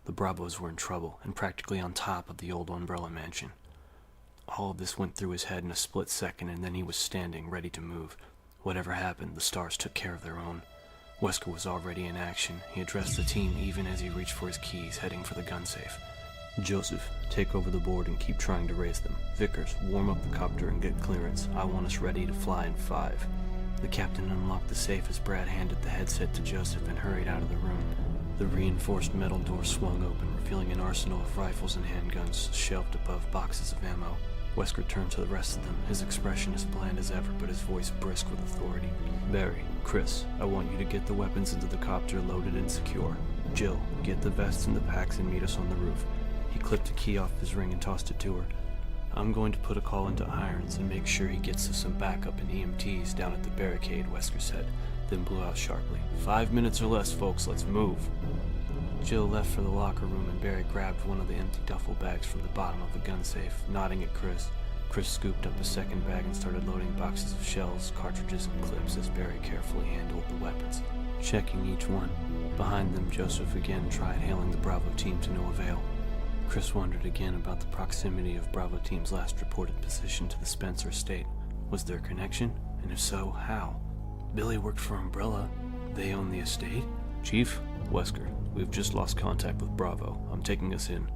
[SPEAKER 1] The Bravos were in trouble, and practically on top of the old Umbrella Mansion. All of this went through his head in a split second, and then he was standing, ready to move. Whatever happened, the S.T.A.R.S took care of their own. Wesker was already in action. He addressed the team even as he reached for his keys, heading for the gun safe. Joseph, take over the board and keep trying to raise them. Vickers, warm up the copter and get clearance. I want us ready to fly in 5. The captain unlocked the safe as Brad handed the headset to Joseph and hurried out of the room. The reinforced metal door swung open, revealing an arsenal of rifles and handguns shelved above boxes of ammo. Wesker turned to the rest of them, his expression as bland as ever, but his voice brisk with authority. Barry, Chris, I want you to get the weapons into the copter loaded and secure. Jill, get the vests and the packs and meet us on the roof. He clipped a key off his ring and tossed it to her. I'm going to put a call into Irons and make sure he gets us some backup and EMTs down at the barricade, Wesker said, then blew out sharply. 5 minutes or less, folks, let's move. Jill left for the locker room and Barry grabbed one of the empty duffel bags from the bottom of the gun safe, nodding at Chris. Chris scooped up a second bag and started loading boxes of shells, cartridges, and clips as Barry carefully handled the weapons, checking each one. Behind them, Joseph again tried hailing the Bravo team to no avail. Chris wondered again about the proximity of Bravo team's last reported position to the Spencer estate. Was there a connection? And if so, how? Billy worked for Umbrella. They own the estate? Chief, Wesker, we've just lost contact with Bravo. I'm taking us in.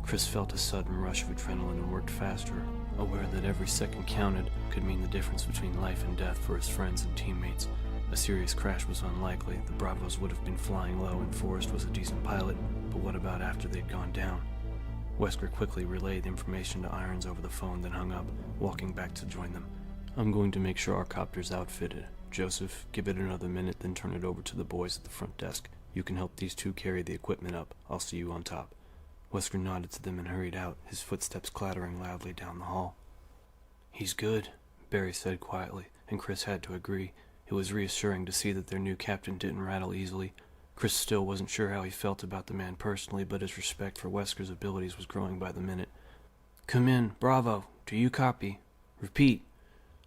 [SPEAKER 1] Chris felt a sudden rush of adrenaline and worked faster, aware that every second counted could mean the difference between life and death for his friends and teammates. A serious crash was unlikely. The Bravos would have been flying low and Forrest was a decent pilot, but what about after they'd gone down? Wesker quickly relayed the information to Irons over the phone, then hung up, walking back to join them. I'm going to make sure our copter's outfitted. Joseph, give it another minute, then turn it over to the boys at the front desk. You can help these two carry the equipment up. I'll see you on top. Wesker nodded to them and hurried out, his footsteps clattering loudly down the hall. He's good, Barry said quietly, and Chris had to agree. It was reassuring to see that their new captain didn't rattle easily. Chris still wasn't sure how he felt about the man personally, but his respect for Wesker's abilities was growing by the minute. Come in, Bravo. Do you copy? Repeat.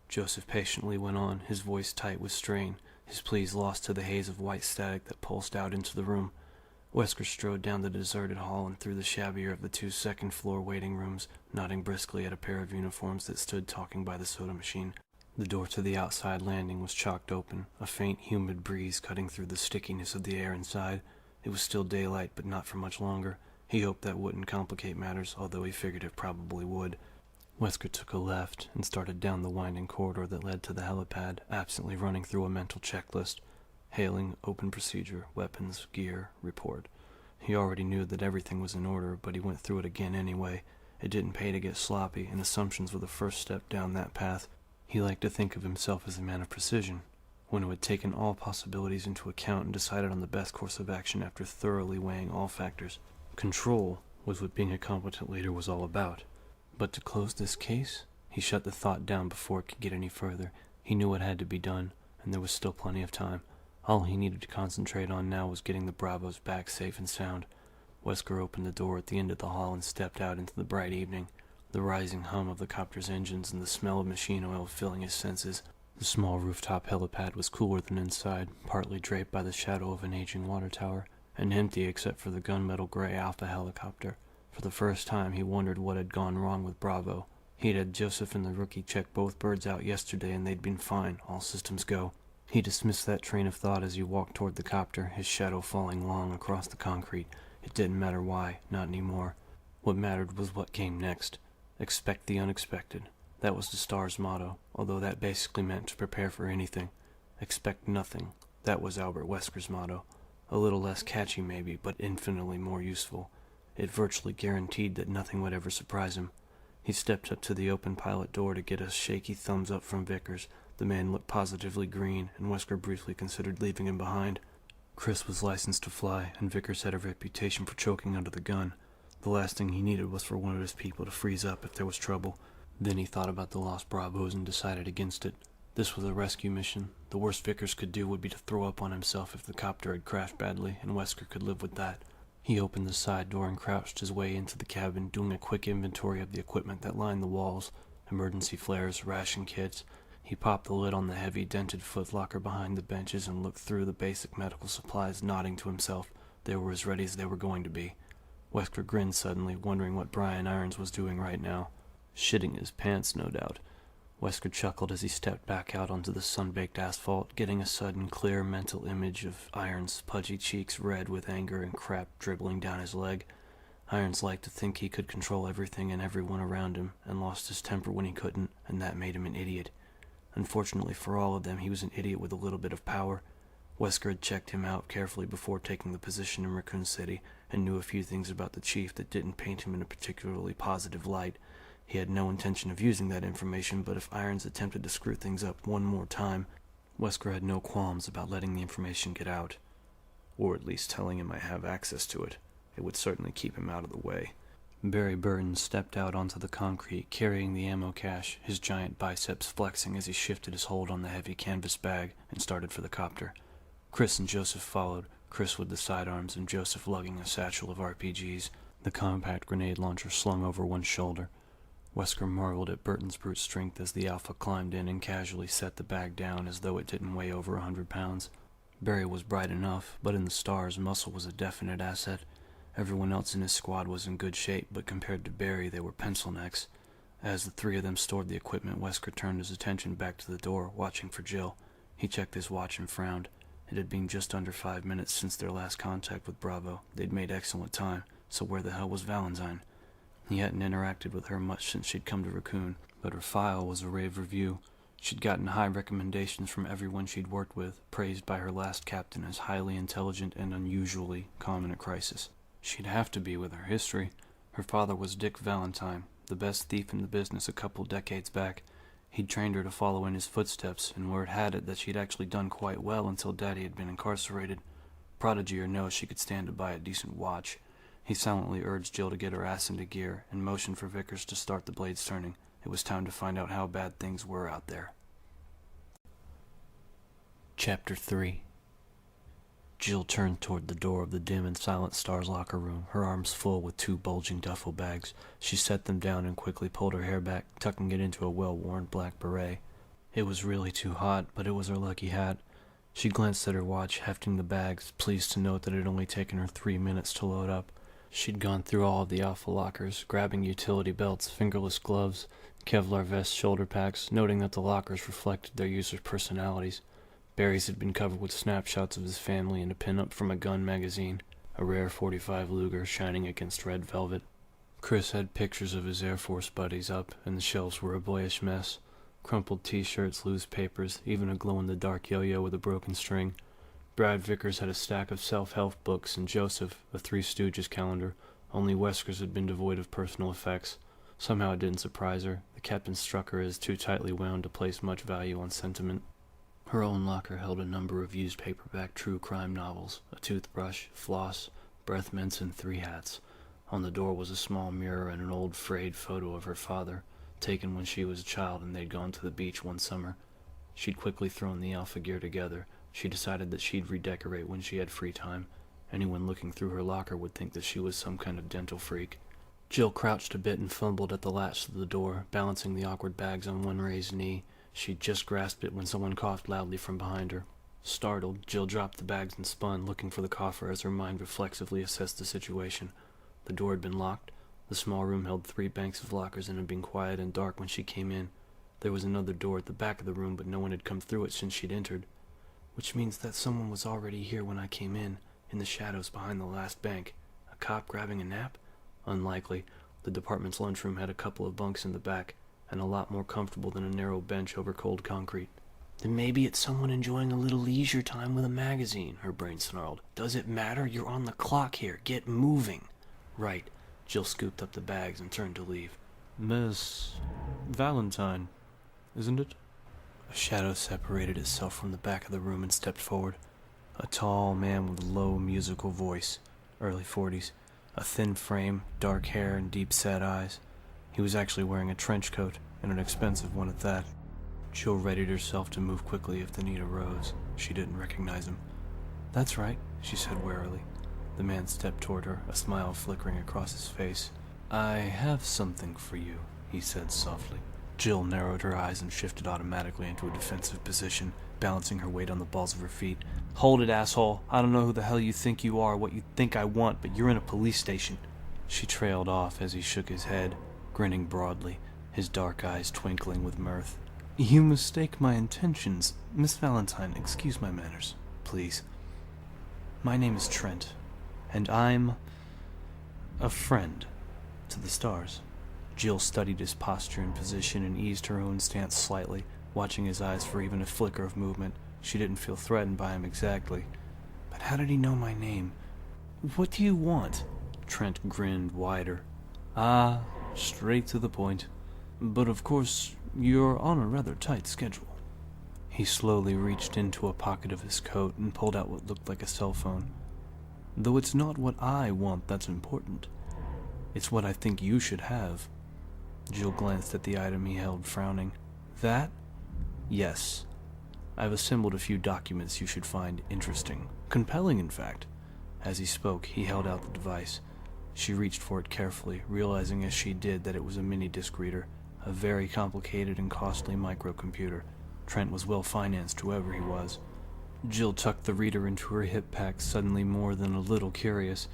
[SPEAKER 1] Joseph patiently went on, his voice tight with strain, his pleas lost to the haze of white static that pulsed out into the room. Wesker strode down the deserted hall and through the shabbier of the 2 second-floor waiting rooms, nodding briskly at a pair of uniforms that stood talking by the soda machine. The door to the outside landing was chalked open, a faint, humid breeze cutting through the stickiness of the air inside. It was still daylight, but not for much longer. He hoped that wouldn't complicate matters, although he figured it probably would. Wesker took a left and started down the winding corridor that led to the helipad, absently running through a mental checklist. Hailing, open procedure, weapons, gear, report. He already knew that everything was in order, but he went through it again anyway. It didn't pay to get sloppy, and assumptions were the first step down that path. He liked to think of himself as a man of precision, one who had taken all possibilities into account and decided on the best course of action after thoroughly weighing all factors. Control was what being a competent leader was all about. But to close this case, he shut the thought down before it could get any further. He knew what had to be done, and there was still plenty of time. All he needed to concentrate on now was getting the Bravos back safe and sound. Wesker opened the door at the end of the hall and stepped out into the bright evening, the rising hum of the copter's engines and the smell of machine oil filling his senses. The small rooftop helipad was cooler than inside, partly draped by the shadow of an aging water tower, and empty except for the gunmetal gray Alpha helicopter. For the first time, he wondered what had gone wrong with Bravo. He'd had Joseph and the rookie check both birds out yesterday, and they'd been fine, all systems go. He dismissed that train of thought as he walked toward the copter, his shadow falling long across the concrete. It didn't matter why, not anymore. What mattered was what came next. Expect the unexpected. That was the S.T.A.R.S motto, although that basically meant to prepare for anything. Expect nothing. That was Albert Wesker's motto. A little less catchy maybe, but infinitely more useful. It virtually guaranteed that nothing would ever surprise him. He stepped up to the open pilot door to get a shaky thumbs up from Vickers. The man looked positively green, and Wesker briefly considered leaving him behind. Chris was licensed to fly, and Vickers had a reputation for choking under the gun. The last thing he needed was for one of his people to freeze up if there was trouble. Then he thought about the lost Bravos and decided against it. This was a rescue mission. The worst Vickers could do would be to throw up on himself if the copter had crashed badly, and Wesker could live with that. He opened the side door and crouched his way into the cabin, doing a quick inventory of the equipment that lined the walls. Emergency flares, ration kits. He popped the lid on the heavy, dented footlocker behind the benches and looked through the basic medical supplies, nodding to himself.
[SPEAKER 2] they were as ready as they were going to be. Wesker grinned suddenly, wondering what Brian Irons was doing right now. Shitting his pants, no doubt. Wesker chuckled as he stepped back out onto the sun-baked asphalt, getting a sudden clear mental image of Irons' pudgy cheeks red with anger and crap dribbling down his leg. Irons liked to think he could control everything and everyone around him, and lost his temper when he couldn't, and that made him an idiot. Unfortunately for all of them, he was an idiot with a little bit of power. Wesker had checked him out carefully before taking the position in Raccoon City, and knew a few things about the chief that didn't paint him in a particularly positive light. He had no intention of using that information, but if Irons attempted to screw things up one more time, Wesker had no qualms about letting the information get out. Or at least telling him I have access to it. It would certainly keep him out of the way. Barry Burton stepped out onto the concrete, carrying the ammo cache, his giant biceps flexing as he shifted his hold on the heavy canvas bag and started for the copter. Chris and Joseph followed, Chris with the sidearms and Joseph lugging a satchel of RPGs, the compact grenade launcher slung over one shoulder. Wesker marveled at Burton's brute strength as the Alpha climbed in and casually set the bag down as though it didn't weigh over 100 pounds. Barry was bright enough, but in the S.T.A.R.S, muscle was a definite asset. Everyone else in his squad was in good shape, but compared to Barry, they were pencil necks. As the three of them stored the equipment, Wesker turned his attention back to the door, watching for Jill. He checked his watch and frowned. It had been just under 5 minutes since their last contact with Bravo. They'd made excellent time, so where the hell was Valentine? He hadn't interacted with her much since she'd come to Raccoon, but her file was a rave review. She'd gotten high recommendations from everyone she'd worked with, praised by her last captain as highly intelligent and unusually calm in a crisis. She'd have to be with her history. Her father was Dick Valentine, the best thief in the business a couple decades back. He'd trained her to follow in his footsteps, and word had it that she'd actually done quite well until Daddy had been incarcerated. Prodigy or no, she could stand to buy a decent watch. He silently urged Jill to get her ass into gear, and motioned for Vickers to start the blades turning. It was time to find out how bad things were out there. Chapter 3. Jill turned toward the door of the dim and silent S.T.A.R.S locker room, her arms full with 2 bulging duffel bags. She set them down and quickly pulled her hair back, tucking it into a well-worn black beret. It was really too hot, but it was her lucky hat. She glanced at her watch, hefting the bags, pleased to note that it had only taken her 3 minutes to load up. She'd gone through all of the Alpha lockers, grabbing utility belts, fingerless gloves, Kevlar vest shoulder packs, noting that the lockers reflected their users' personalities. Barry's had been covered with snapshots of his family and a pin-up from a gun magazine, a rare .45 Luger shining against red velvet. Chris had pictures of his Air Force buddies up, and the shelves were a boyish mess. Crumpled t-shirts, loose papers, even a glow-in-the-dark yo-yo with a broken string. Brad Vickers had a stack of self-help books, and Joseph, a Three Stooges calendar. Only Wesker's had been devoid of personal effects. Somehow it didn't surprise her. The captain struck her as too tightly wound to place much value on sentiment. Her own locker held a number of used paperback true crime novels, a toothbrush, floss, breath mints, and 3 hats. On the door was a small mirror and an old frayed photo of her father, taken when she was a child and they'd gone to the beach one summer. She'd quickly thrown the Alpha gear together. She decided that she'd redecorate when she had free time. Anyone looking through her locker would think that she was some kind of dental freak. Jill crouched a bit and fumbled at the latch to the door, balancing the awkward bags on one raised knee. She'd just grasped it when someone coughed loudly from behind her. Startled, Jill dropped the bags and spun, looking for the cougher as her mind reflexively assessed the situation. The door had been locked. The small room held 3 banks of lockers and had been quiet and dark when she came in. There was another door at the back of the room, but no one had come through it since she'd entered. Which means that someone was already here when I came in the shadows behind the last bank. A cop grabbing a nap? Unlikely. The department's lunchroom had a couple of bunks in the back, and a lot more comfortable than a narrow bench over cold concrete. Then maybe it's someone enjoying a little leisure time with a magazine, her brain snarled. Does it matter? You're on the clock here. Get moving. Right. Jill scooped up the bags and turned to leave. Miss Valentine, isn't it? A shadow separated itself from the back of the room and stepped forward. A tall man with a low musical voice, early 40s, a thin frame, dark hair, and deep-set eyes. He was actually wearing a trench coat, and an expensive one at that. Jill readied herself to move quickly if the need arose. She didn't recognize him. That's right, she said warily. The man stepped toward her, a smile flickering across his face. I have something for you, he said softly.
[SPEAKER 3] Jill narrowed her eyes and shifted automatically into a defensive position, balancing her weight on the balls of her feet.
[SPEAKER 4] Hold it, asshole. I don't know who the hell you think you are, what you think I want, but you're in a police station.
[SPEAKER 2] She trailed off as he shook his head, grinning broadly, his dark eyes twinkling with mirth.
[SPEAKER 3] You mistake my intentions. Miss Valentine, excuse my manners, please. My name is Trent, and I'm a friend to the stars. Jill studied his posture and position and eased her own stance slightly, watching his eyes for even a flicker of movement. She didn't feel threatened by him exactly. But how did he know my name? What do you want?
[SPEAKER 2] Trent grinned wider.
[SPEAKER 3] Ah, straight to the point. But of course, you're on a rather tight schedule. He slowly reached into a pocket of his coat and pulled out what looked like a cell phone. Though it's not what I want that's important. It's what I think you should have. Jill glanced at the item he held, frowning. That? Yes. I've assembled a few documents you should find interesting. Compelling, in fact. As he spoke, he held out the device. She reached for it carefully, realizing as she did that it was a mini-disc reader, a very complicated and costly microcomputer. Trent was well-financed, whoever he was. Jill tucked the reader into her hip pack, suddenly more than a little curious.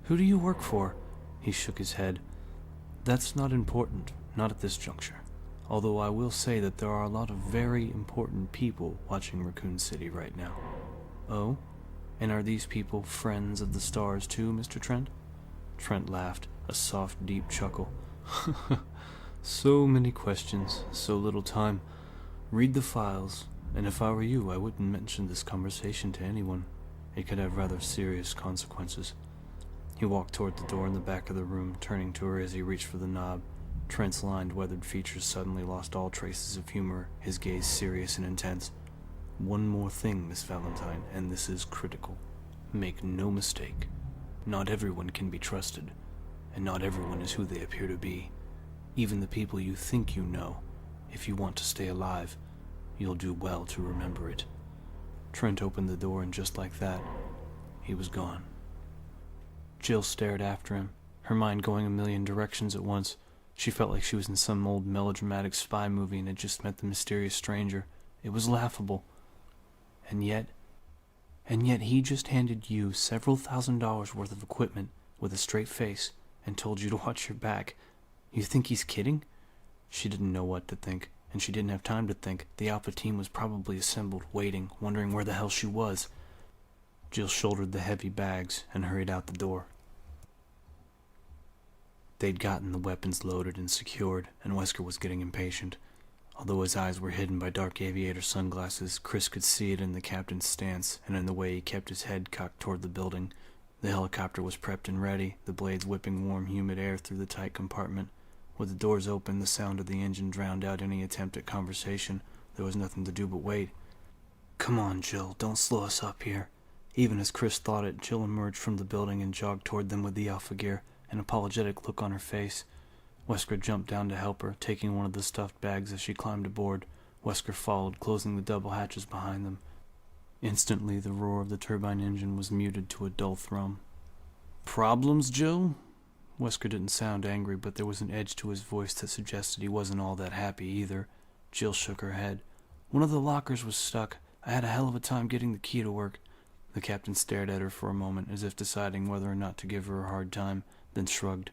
[SPEAKER 3] Who do you work for? He shook his head. That's not important, not at this juncture. Although I will say that there are a lot of very important people watching Raccoon City right now. Oh? And are these people friends of the stars too, Mr. Trent? Trent laughed, a soft, deep chuckle. So many questions, so little time. Read the files, and if I were you, I wouldn't mention this conversation to anyone. It could have rather serious consequences. He walked toward the door in the back of the room, turning to her as he reached for the knob. Trent's lined, weathered features suddenly lost all traces of humor, his gaze serious and intense. One more thing, Miss Valentine, and this is critical. Make no mistake. Not everyone can be trusted, and not everyone is who they appear to be. Even the people you think you know. If you want to stay alive, you'll do well to remember it. Trent opened the door, and just like that, he was gone. Jill stared after him, her mind going a million directions at once. She felt like she was in some old melodramatic spy movie and had just met the mysterious stranger. It was laughable. And yet he just handed you several $1,000s worth of equipment with a straight face and told you to watch your back. You think he's kidding? She didn't know what to think, and she didn't have time to think. The Alpha team was probably assembled, waiting, wondering where the hell she was. Jill shouldered the heavy bags and hurried out the door. They'd gotten the weapons loaded and secured, and Wesker was getting impatient. Although his eyes were hidden by dark aviator sunglasses, Chris could see it in the captain's stance and in the way he kept his head cocked toward the building. The helicopter was prepped and ready, the blades whipping warm, humid air through the tight compartment. With the doors open, the sound of the engine drowned out any attempt at conversation. There was nothing to do but wait. Come on, Jill, don't slow us up here. Even as Chris thought it, Jill emerged from the building and jogged toward them with the Alpha gear, an apologetic look on her face. Wesker jumped down to help her, taking one of the stuffed bags as she climbed aboard. Wesker followed, closing the double hatches behind them. Instantly, the roar of the turbine engine was muted to a dull thrum. Problems, Jill? Wesker didn't sound angry, but there was an edge to his voice that suggested he wasn't all that happy either. Jill shook her head. One of the lockers was stuck. I had a hell of a time getting the key to work. The captain stared at her for a moment, as if deciding whether or not to give her a hard time, then shrugged.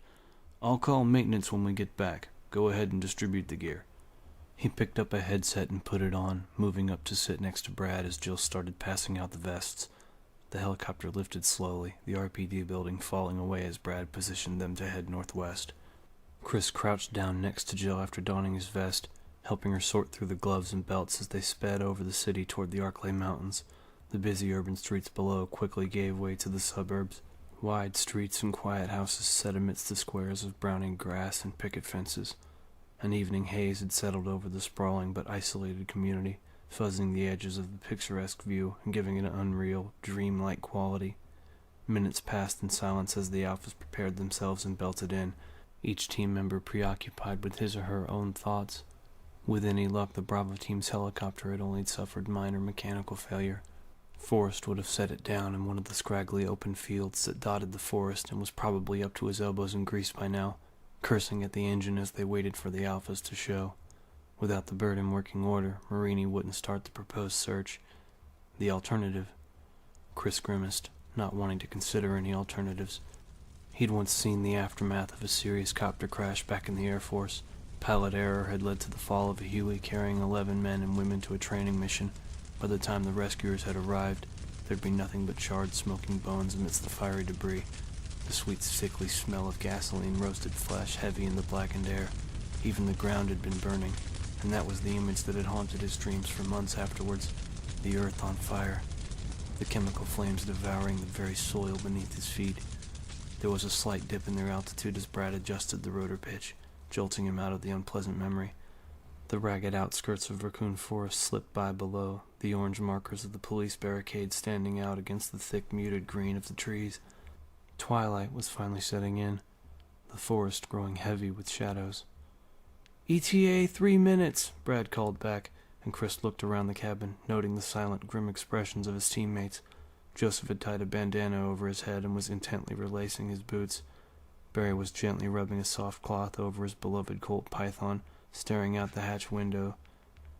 [SPEAKER 3] I'll call maintenance when we get back. Go ahead and distribute the gear. He picked up a headset and put it on, moving up to sit next to Brad as Jill started passing out the vests. The helicopter lifted slowly, the RPD building falling away as Brad positioned them to head northwest. Chris crouched down next to Jill after donning his vest, helping her sort through the gloves and belts as they sped over the city toward the Arklay Mountains. The busy urban streets below quickly gave way to the suburbs. Wide streets and quiet houses set amidst the squares of browning grass and picket fences. An evening haze had settled over the sprawling but isolated community, fuzzing the edges of the picturesque view and giving it an unreal, dreamlike quality. Minutes passed in silence as the Alphas prepared themselves and belted in, each team member preoccupied with his or her own thoughts. With any luck, the Bravo team's helicopter had only suffered minor mechanical failure. Forrest would have set it down in one of the scraggly open fields that dotted the forest and was probably up to his elbows in grease by now, cursing at the engine as they waited for the Alphas to show.
[SPEAKER 2] Without the bird in working order, Marini wouldn't start the proposed search. The alternative? Chris grimaced, not wanting to consider any alternatives. He'd once seen the aftermath of a serious copter crash back in the Air Force. Pilot error had led to the fall of a Huey carrying 11 men and women to a training mission. By the time the rescuers had arrived, there'd be nothing but charred, smoking bones amidst the fiery debris. The sweet, sickly smell of gasoline, roasted flesh, heavy in the blackened air. Even the ground had been burning, and that was the image that had haunted his dreams for months afterwards. The earth on fire, the chemical flames devouring the very soil beneath his feet. There was a slight dip in their altitude as Brad adjusted the rotor pitch, jolting him out of the unpleasant memory. The ragged outskirts of Raccoon Forest slipped by below, the orange markers of the police barricade standing out against the thick, muted green of the trees. Twilight was finally setting in, the forest growing heavy with shadows. "ETA 3 minutes," Brad called back, and Chris looked around the cabin, noting the silent, grim expressions of his teammates. Joseph had tied a bandana over his head and was intently relacing his boots. Barry was gently rubbing a soft cloth over his beloved Colt Python, staring out the hatch window.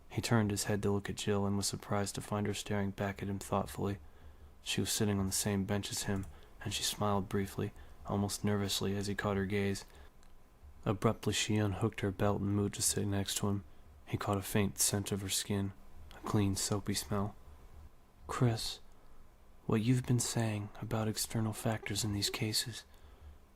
[SPEAKER 2] He turned his head to look at Jill and was surprised to find her staring back at him thoughtfully. She was sitting on the same bench as him, and she smiled briefly, almost nervously, as he caught her gaze. Abruptly she unhooked her belt and moved to sit next to him. He caught a faint scent of her skin, a clean, soapy smell. "Chris, what you've been saying about external factors in these cases."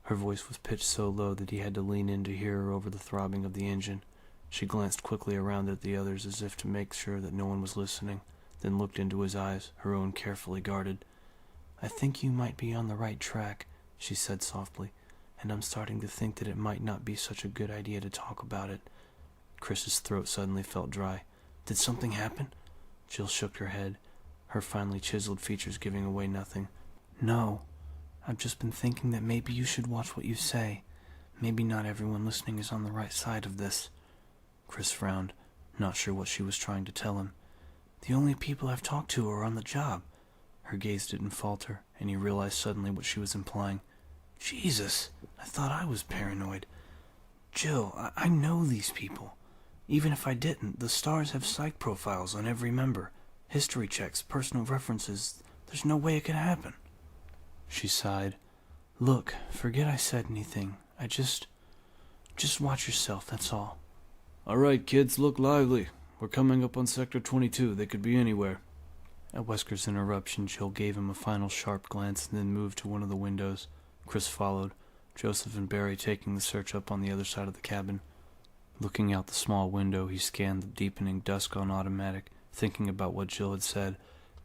[SPEAKER 2] Her voice was pitched so low that he had to lean in to hear her over the throbbing of the engine. She glanced quickly around at the others as if to make sure that no one was listening, then looked into his eyes, her own carefully guarded. "I think you might be on the right track," she said softly, "and I'm starting to think that it might not be such a good idea to talk about it." Chris's throat suddenly felt dry. "Did something happen?" Jill shook her head, her finely chiseled features giving away nothing. "No. I've just been thinking that maybe you should watch what you say. Maybe not everyone listening is on the right side of this." Chris frowned, not sure what she was trying to tell him. "The only people I've talked to are on the job." Her gaze didn't falter, and he realized suddenly what she was implying. "Jesus, I thought I was paranoid. Jill, I know these people. Even if I didn't, the S.T.A.R.S have psych profiles on every member. History checks, personal references. There's no way it could happen." She sighed. "Look, forget I said anything. I just watch yourself, that's all."
[SPEAKER 4] All right, kids, look lively. We're coming up on Sector 22. They could be anywhere."
[SPEAKER 2] At Wesker's interruption, Jill gave him a final sharp glance and then moved to one of the windows. Chris followed, Joseph and Barry taking the search up on the other side of the cabin. Looking out the small window, he scanned the deepening dusk on automatic, thinking about what Jill had said.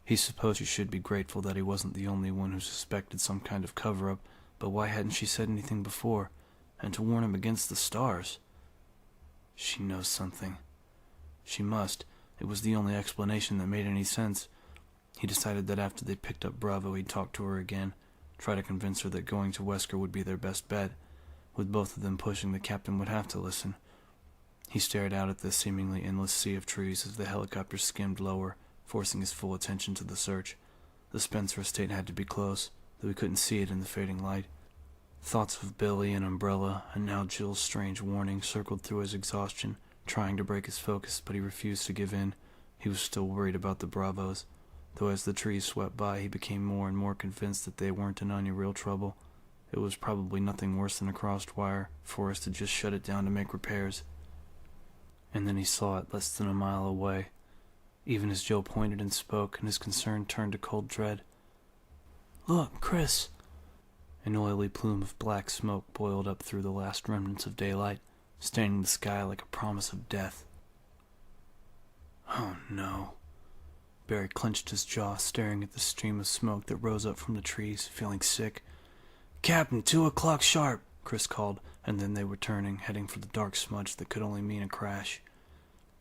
[SPEAKER 2] He supposed he should be grateful that he wasn't the only one who suspected some kind of cover-up, but why hadn't she said anything before? And to warn him against the S.T.A.R.S. She knows something. She must. It was the only explanation that made any sense. He decided that after they picked up Bravo, he'd talk to her again, try to convince her that going to Wesker would be their best bet. With both of them pushing, the captain would have to listen. He stared out at the seemingly endless sea of trees as the helicopter skimmed lower, forcing his full attention to the search. The Spencer estate had to be close, though he couldn't see it in the fading light. Thoughts of Billy and Umbrella, and now Jill's strange warning, circled through his exhaustion, trying to break his focus, but he refused to give in. He was still worried about the Bravos, though as the trees swept by, he became more and more convinced that they weren't in any real trouble. It was probably nothing worse than a crossed wire. Forrest had just shut it down to make repairs. And then he saw it less than a mile away. Even as Joe pointed and spoke, and his concern turned to cold dread. "Look, Chris!" An oily plume of black smoke boiled up through the last remnants of daylight, staining the sky like a promise of death. Oh no. Barry clenched his jaw, staring at the stream of smoke that rose up from the trees, feeling sick. "Captain, 2 o'clock sharp," Chris called, and then they were turning, heading for the dark smudge that could only mean a crash.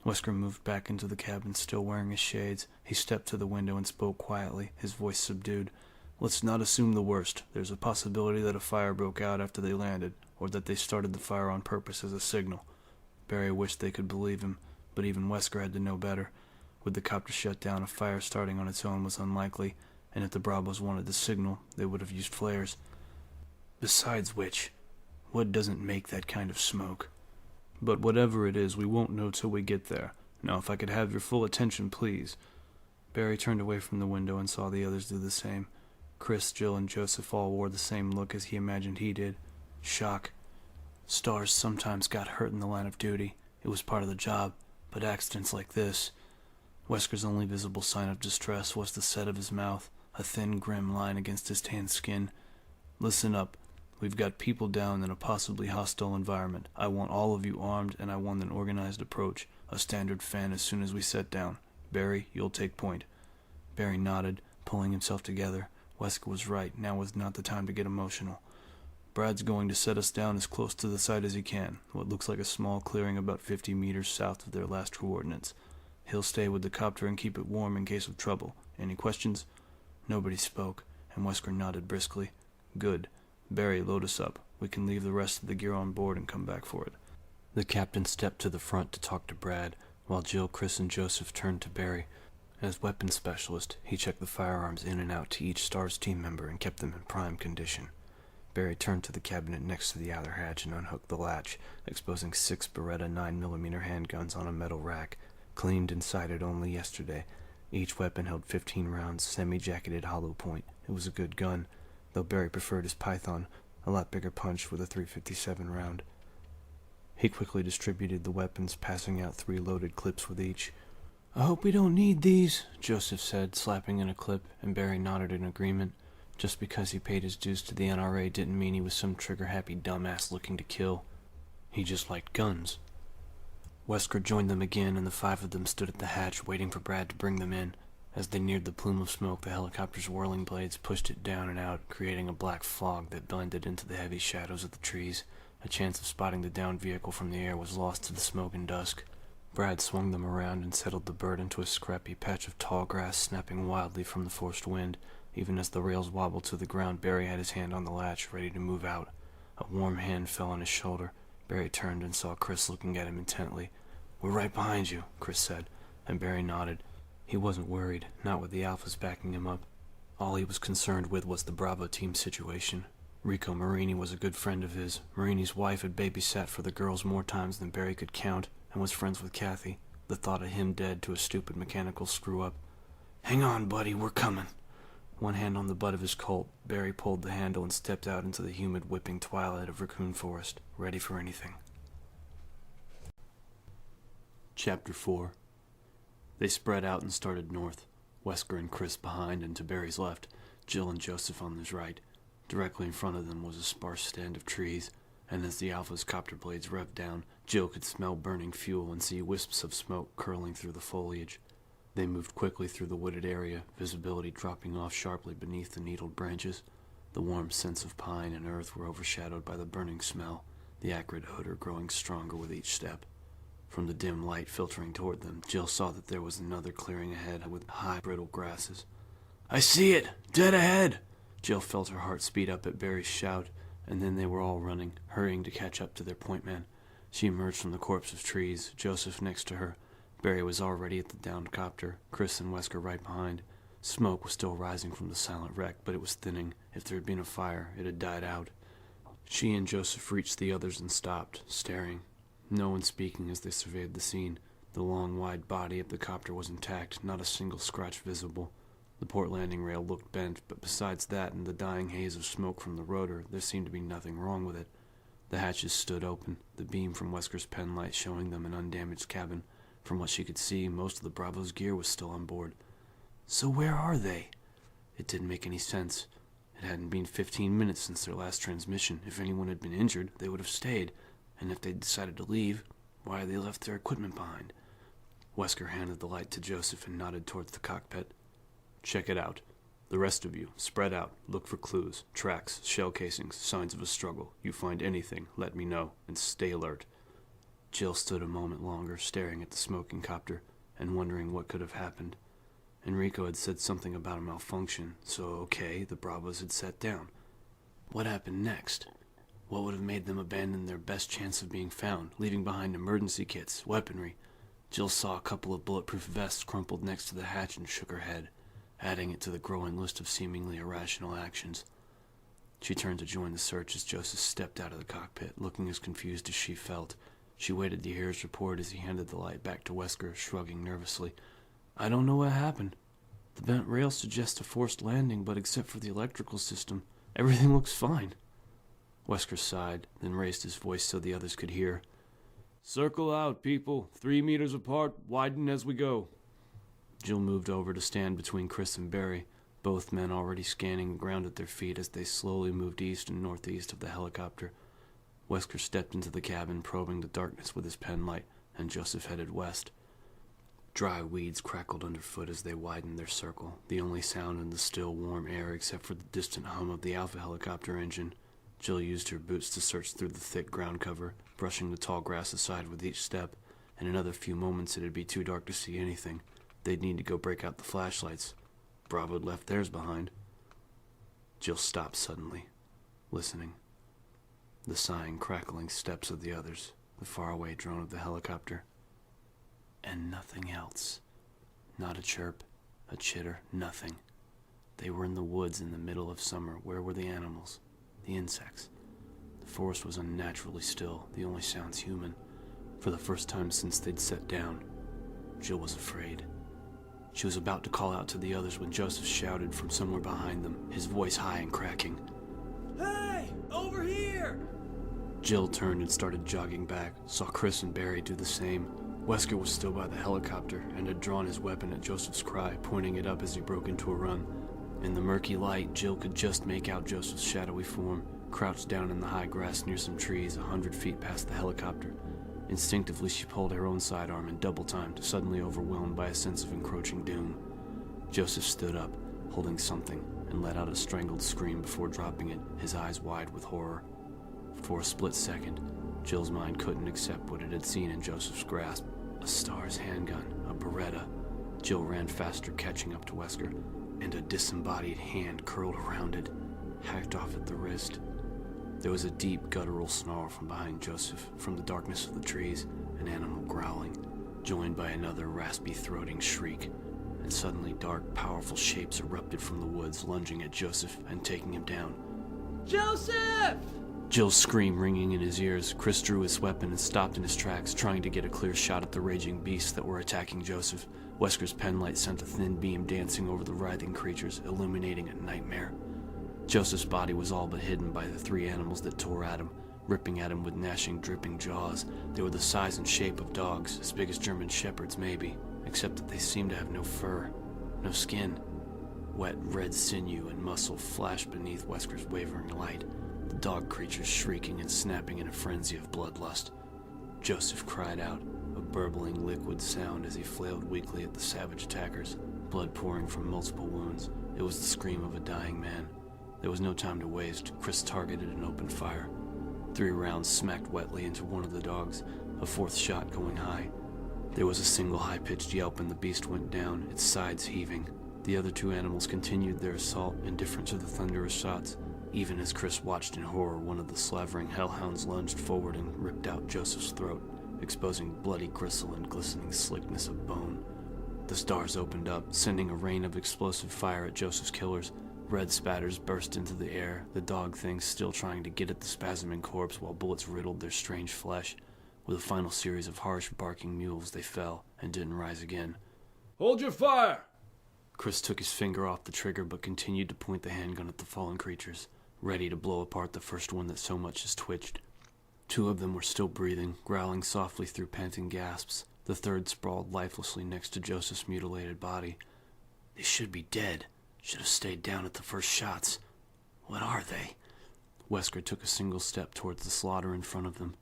[SPEAKER 2] Wesker moved back into the cabin, still wearing his shades. He stepped to the window and spoke quietly, his voice subdued.
[SPEAKER 4] Let's not assume the worst. There's a possibility that a fire broke out after they landed, or that they started the fire on purpose as a signal. Barry wished they could believe him, but even Wesker had to know better. With the copter shut down, a fire starting on its own was unlikely, and if the Bravos wanted to signal, they would have used flares. Besides which, wood doesn't make that kind of smoke. But whatever it is, we won't know till we get there. Now, if I could have your full attention, please." Barry turned away from the window and saw the others do the same. Chris, Jill, and Joseph all wore the same look as he imagined he did. Shock. S.T.A.R.S sometimes got hurt in the line of duty. It was part of the job, but accidents like this... Wesker's only visible sign of distress was the set of his mouth, a thin, grim line against his tanned skin. "Listen up. We've got people down in a possibly hostile environment. I want all of you armed, and I want an organized approach. A standard fan as soon as we set down. Barry, you'll take point." Barry nodded, pulling himself together. Wesker was right. Now was not the time to get emotional. "Brad's going to set us down as close to the site as he can, what looks like a small clearing about 50 meters south of their last coordinates. He'll stay with the copter and keep it warm in case of trouble. Any questions?" Nobody spoke, and Wesker nodded briskly. "Good. Barry, load us up. We can leave the rest of the gear on board and come back for it."
[SPEAKER 2] The captain stepped to the front to talk to Brad, while Jill, Chris, and Joseph turned to Barry. As weapons specialist, he checked the firearms in and out to each S.T.A.R.S team member and kept them in prime condition. Barry turned to the cabinet next to the outer hatch and unhooked the latch, exposing 6 Beretta 9mm handguns on a metal rack, cleaned and sighted only yesterday. Each weapon held 15 rounds, semi-jacketed hollow point. It was a good gun, though Barry preferred his Python, a lot bigger punch with a .357 round. He quickly distributed the weapons, passing out 3 loaded clips with each. "I hope we don't need these," Joseph said, slapping in a clip, and Barry nodded in agreement. Just because he paid his dues to the NRA didn't mean he was some trigger-happy dumbass looking to kill. He just liked guns. Wesker joined them again, and the 5 of them stood at the hatch, waiting for Brad to bring them in. As they neared the plume of smoke, the helicopter's whirling blades pushed it down and out, creating a black fog that blended into the heavy shadows of the trees. A chance of spotting the downed vehicle from the air was lost to the smoke and dusk. Brad swung them around and settled the bird into a scrappy patch of tall grass snapping wildly from the forced wind. Even as the rails wobbled to the ground, Barry had his hand on the latch, ready to move out. A warm hand fell on his shoulder. Barry turned and saw Chris looking at him intently. "We're right behind you," Chris said, and Barry nodded. He wasn't worried, not with the Alphas backing him up. All he was concerned with was the Bravo team situation. Rico Marini was a good friend of his. Marini's wife had babysat for the girls more times than Barry could count, and was friends with Kathy. The thought of him dead to a stupid mechanical screw-up. "Hang on, buddy, we're coming." One hand on the butt of his Colt, Barry pulled the handle and stepped out into the humid, whipping twilight of Raccoon Forest, ready for anything. Chapter 4. They spread out and started north, Wesker and Chris behind and to Barry's left, Jill and Joseph on his right. Directly in front of them was a sparse stand of trees, and as the Alpha's copter blades revved down, Jill could smell burning fuel and see wisps of smoke curling through the foliage. They moved quickly through the wooded area, visibility dropping off sharply beneath the needled branches. The warm scents of pine and earth were overshadowed by the burning smell, the acrid odor growing stronger with each step. From the dim light filtering toward them, Jill saw that there was another clearing ahead with high, brittle grasses. "I see it! Dead ahead!" Jill felt her heart speed up at Barry's shout, and then they were all running, hurrying to catch up to their point man. She emerged from the corpse of trees, Joseph next to her. Barry was already at the downed copter, Chris and Wesker right behind. Smoke was still rising from the silent wreck, but it was thinning. If there had been a fire, it had died out. She and Joseph reached the others and stopped, staring. No one speaking as they surveyed the scene. The long, wide body of the copter was intact, not a single scratch visible. The port landing rail looked bent, but besides that and the dying haze of smoke from the rotor, there seemed to be nothing wrong with it. The hatches stood open, the beam from Wesker's pen light showing them an undamaged cabin. From what she could see, most of the Bravo's gear was still on board. So where are they? It didn't make any sense. It hadn't been 15 minutes since their last transmission. If anyone had been injured, they would have stayed. And if they decided to leave, why had they left their equipment behind? Wesker handed the light to Joseph and nodded towards the cockpit. "Check it out. The rest of you, spread out. Look for clues, tracks, shell casings, signs of a struggle. You find anything, let me know, and stay alert." Jill stood a moment longer, staring at the smoking copter, and wondering what could have happened. Enrico had said something about a malfunction, so okay, the Bravos had sat down. What happened next? What would have made them abandon their best chance of being found, leaving behind emergency kits, weaponry? Jill saw a couple of bulletproof vests crumpled next to the hatch and shook her head, adding it to the growing list of seemingly irrational actions. She turned to join the search as Joseph stepped out of the cockpit, looking as confused as she felt.
[SPEAKER 1] She waited to hear his report as he handed the light back to Wesker, shrugging nervously. I don't know what happened. The bent rail suggests a forced landing, but except for the electrical system, everything looks fine. Wesker sighed, then raised his voice so the others could hear. Circle out, people. 3 meters apart, widen as we go. Jill moved over to stand between Chris and Barry, both men already scanning the ground at their feet as they slowly moved east and northeast of the helicopter. Wesker stepped into the cabin, probing the darkness with his penlight, and Joseph headed west. Dry weeds crackled underfoot as they widened their circle, the only sound in the still, warm air except for the distant hum of the Alpha helicopter engine. Jill used her boots to search through the thick ground cover, brushing the tall grass aside with each step. In another few moments it'd be too dark to see anything. They'd need to go break out the flashlights. Bravo had left theirs behind. Jill stopped suddenly, listening. The sighing, crackling steps of the others, the faraway drone of the helicopter. And nothing else. Not a chirp, a chitter, nothing. They were in the woods in the middle of summer. Where were the animals? The insects? The forest was unnaturally still, the only sounds human. For the first time since they'd sat down, Jill was afraid. She was about to call out to the others when Joseph shouted from somewhere behind them, his voice high and cracking. Hey! Over here! Jill turned and started jogging back, saw Chris and Barry do the same. Wesker was still by the helicopter and had drawn his weapon at Joseph's cry, pointing it up as he broke into a run. In the murky light, Jill could just make out Joseph's shadowy form, crouched down in the high grass near some trees 100 feet past the helicopter. Instinctively, she pulled her own sidearm and double-timed, suddenly overwhelmed by a sense of encroaching doom. Joseph stood up, holding something, and let out a strangled scream before dropping it, his eyes wide with horror. For a split second, Jill's mind couldn't accept what it had seen in Joseph's grasp. A S.T.A.R.S handgun, a Beretta. Jill ran faster, catching up to Wesker, and a disembodied hand curled around it, hacked off at the wrist. There was a deep, guttural snarl from behind Joseph, from the darkness of the trees, an animal growling, joined by another raspy, throating shriek. And suddenly dark, powerful shapes erupted from the woods, lunging at Joseph and taking him down. Joseph! Jill's scream ringing in his ears. Chris drew his weapon and stopped in his tracks, trying to get a clear shot at the raging beasts that were attacking Joseph. Wesker's penlight sent a thin beam dancing over the writhing creatures, illuminating a nightmare. Joseph's body was all but hidden by the 3 animals that tore at him, ripping at him with gnashing, dripping jaws. They were the size and shape of dogs, as big as German shepherds maybe, except that they seemed to have no fur, no skin. Wet, red sinew and muscle flashed beneath Wesker's wavering light, the dog creatures shrieking and snapping in a frenzy of bloodlust. Joseph cried out, a burbling liquid sound as he flailed weakly at the savage attackers, blood pouring from multiple wounds. It was the scream of a dying man. There was no time to waste. Chris targeted and opened fire. 3 rounds smacked wetly into one of the dogs, a 4th shot going high. There was a single high-pitched yelp and the beast went down, its sides heaving. The other 2 animals continued their assault, indifferent to the thunderous shots. Even as Chris watched in horror, one of the slavering hellhounds lunged forward and ripped out Joseph's throat, exposing bloody gristle and glistening slickness of bone. The stars opened up, sending a rain of explosive fire at Joseph's killers. Red spatters burst into the air, the dog things still trying to get at the spasming corpse while bullets riddled their strange flesh. With a final series of harsh, barking mules, they fell and didn't rise again. Hold your fire! Chris took his finger off the trigger but continued to point the handgun at the fallen creatures, ready to blow apart the first one that so much as twitched. 2 of them were still breathing, growling softly through panting gasps. The 3rd sprawled lifelessly next to Joseph's mutilated body. They should be dead. Should have stayed down at the first shots. What are they? Wesker took a single step towards the slaughter in front of them,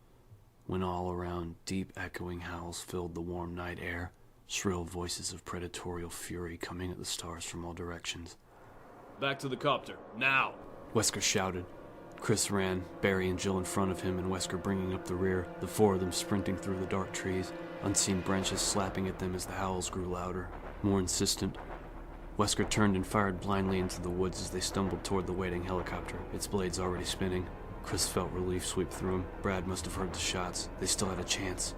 [SPEAKER 1] when all around deep echoing howls filled the warm night air, shrill voices of predatorial fury coming at the stars from all directions. Back to the copter, now! Wesker shouted. Chris ran, Barry and Jill in front of him and Wesker bringing up the rear, the 4 of them sprinting through the dark trees, unseen branches slapping at them as the howls grew louder, more insistent. Wesker turned and fired blindly into the woods as they stumbled toward the waiting helicopter, its blades already spinning. Chris felt relief sweep through him. Brad must have heard the shots. They still had a chance.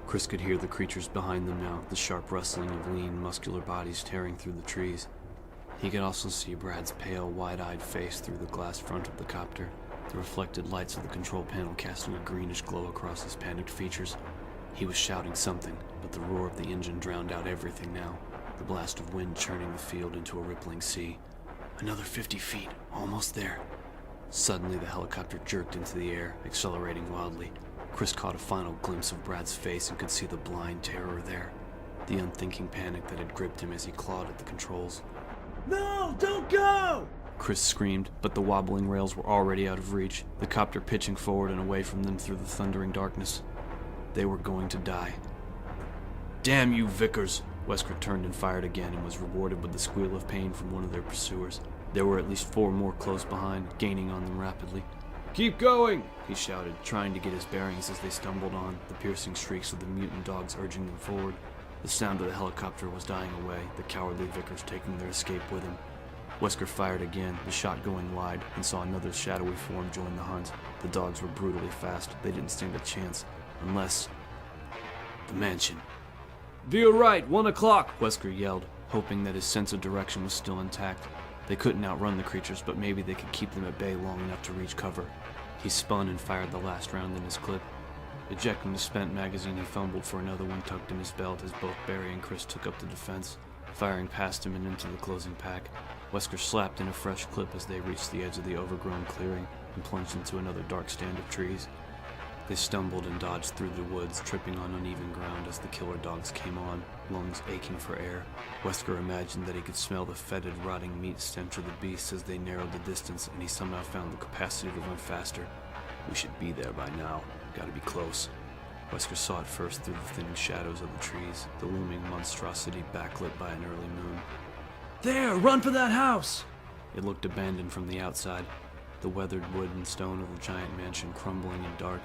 [SPEAKER 1] Chris could hear the creatures behind them now, the sharp rustling of lean, muscular bodies tearing through the trees. He could also see Brad's pale, wide-eyed face through the glass front of the copter,
[SPEAKER 2] the reflected lights of the control panel casting a greenish glow across his panicked features. He was shouting something, but the roar of the engine drowned out everything now, the blast of wind churning the field into a rippling sea. Another 50 feet, almost there. Suddenly the helicopter jerked into the air, accelerating wildly. Chris caught a final glimpse of Brad's face and could see the blind terror there, the unthinking panic that had gripped him as he clawed at the controls.
[SPEAKER 4] No, don't go!
[SPEAKER 2] Chris screamed, but the wobbling rails were already out of reach, the copter pitching forward and away from them through the thundering darkness. They were going to die.
[SPEAKER 1] Damn you, Vickers! Wesker turned and fired again and was rewarded with the squeal of pain from one of their pursuers. There were at least 4 more close behind, gaining on them rapidly. Keep going! He shouted, trying to get his bearings as they stumbled on, the piercing shrieks of the mutant dogs urging them forward. The sound of the helicopter was dying away, the cowardly Vickers taking their escape with him. Wesker fired again, the shot going wide, and saw another shadowy form join the hunt. The dogs were brutally fast. They didn't stand a chance, unless... the mansion. Veer right, 1 o'clock, Wesker yelled, hoping that his sense of direction was still intact. They couldn't outrun the creatures, but maybe they could keep them at bay long enough to reach cover. He spun and fired the last round in his clip. Ejecting the spent magazine, he fumbled for another one tucked in his belt as both Barry and Chris took up the defense, firing past him and into the closing pack. Wesker slapped in a fresh clip as they reached the edge of the overgrown clearing and plunged into another dark stand of trees. They stumbled and dodged through the woods, tripping on uneven ground as the killer dogs came on, lungs aching for air. Wesker imagined that he could smell the fetid, rotting meat stench of the beasts as they narrowed the distance, and he somehow found the capacity to run faster. We should be there by now. Gotta be close. Wesker saw it first through the thinning shadows of the trees, the looming monstrosity backlit by an early moon.
[SPEAKER 4] There! Run for that house!
[SPEAKER 2] It looked abandoned from the outside, the weathered wood and stone of the giant mansion crumbling and dark.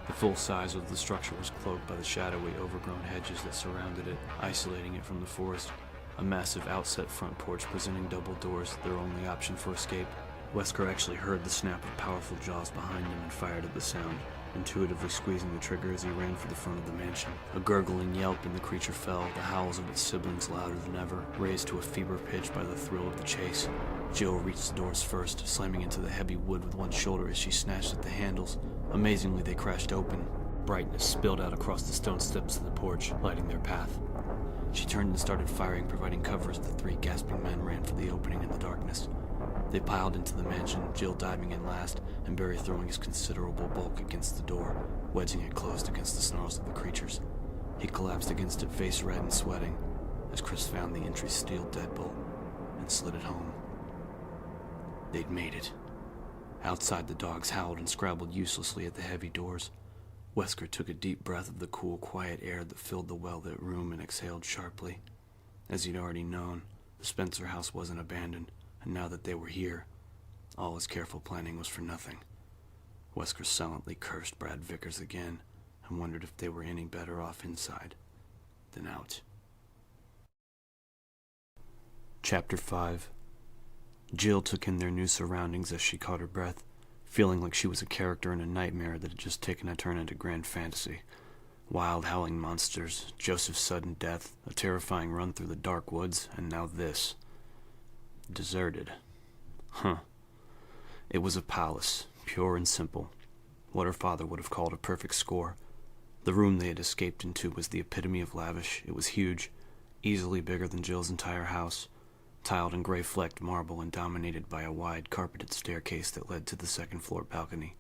[SPEAKER 2] The full size of the structure was cloaked by the shadowy, overgrown hedges that surrounded it, isolating it from the forest. A massive outset front porch presenting double doors, their only option for escape. Wesker actually heard the snap of powerful jaws behind him and fired at the sound, intuitively squeezing the trigger as he ran for the front of the mansion. A gurgling yelp and the creature fell, the howls of its siblings louder than ever, raised to a fever pitch by the thrill of the chase. Jill reached the doors first, slamming into the heavy wood with one shoulder as she snatched at the handles. Amazingly, they crashed open. Brightness spilled out across the stone steps of the porch, lighting their path. She turned and started firing, providing cover as the 3 gasping men ran for the opening in the darkness. They piled into the mansion, Jill diving in last, and Barry throwing his considerable bulk against the door, wedging it closed against the snarls of the creatures. He collapsed against it, face red and sweating, as Chris found the entry's steel deadbolt and slid it home. They'd made it. Outside, the dogs howled and scrabbled uselessly at the heavy doors. Wesker took a deep breath of the cool, quiet air that filled the well-lit room and exhaled sharply. As he'd already known, the Spencer house wasn't abandoned, and now that they were here, all his careful planning was for nothing. Wesker silently cursed Brad Vickers again and wondered if they were any better off inside than out. Chapter 5. Jill took in their new surroundings as she caught her breath, feeling like she was a character in a nightmare that had just taken a turn into grand fantasy. Wild howling monsters, Joseph's sudden death, a terrifying run through the dark woods, and now this. Deserted. It was a palace, pure and simple, what her father would have called a perfect score. The room they had escaped into was the epitome of lavish. It was huge, easily bigger than Jill's entire house, tiled in gray-flecked marble and dominated by a wide, carpeted staircase that led to the second-floor balcony.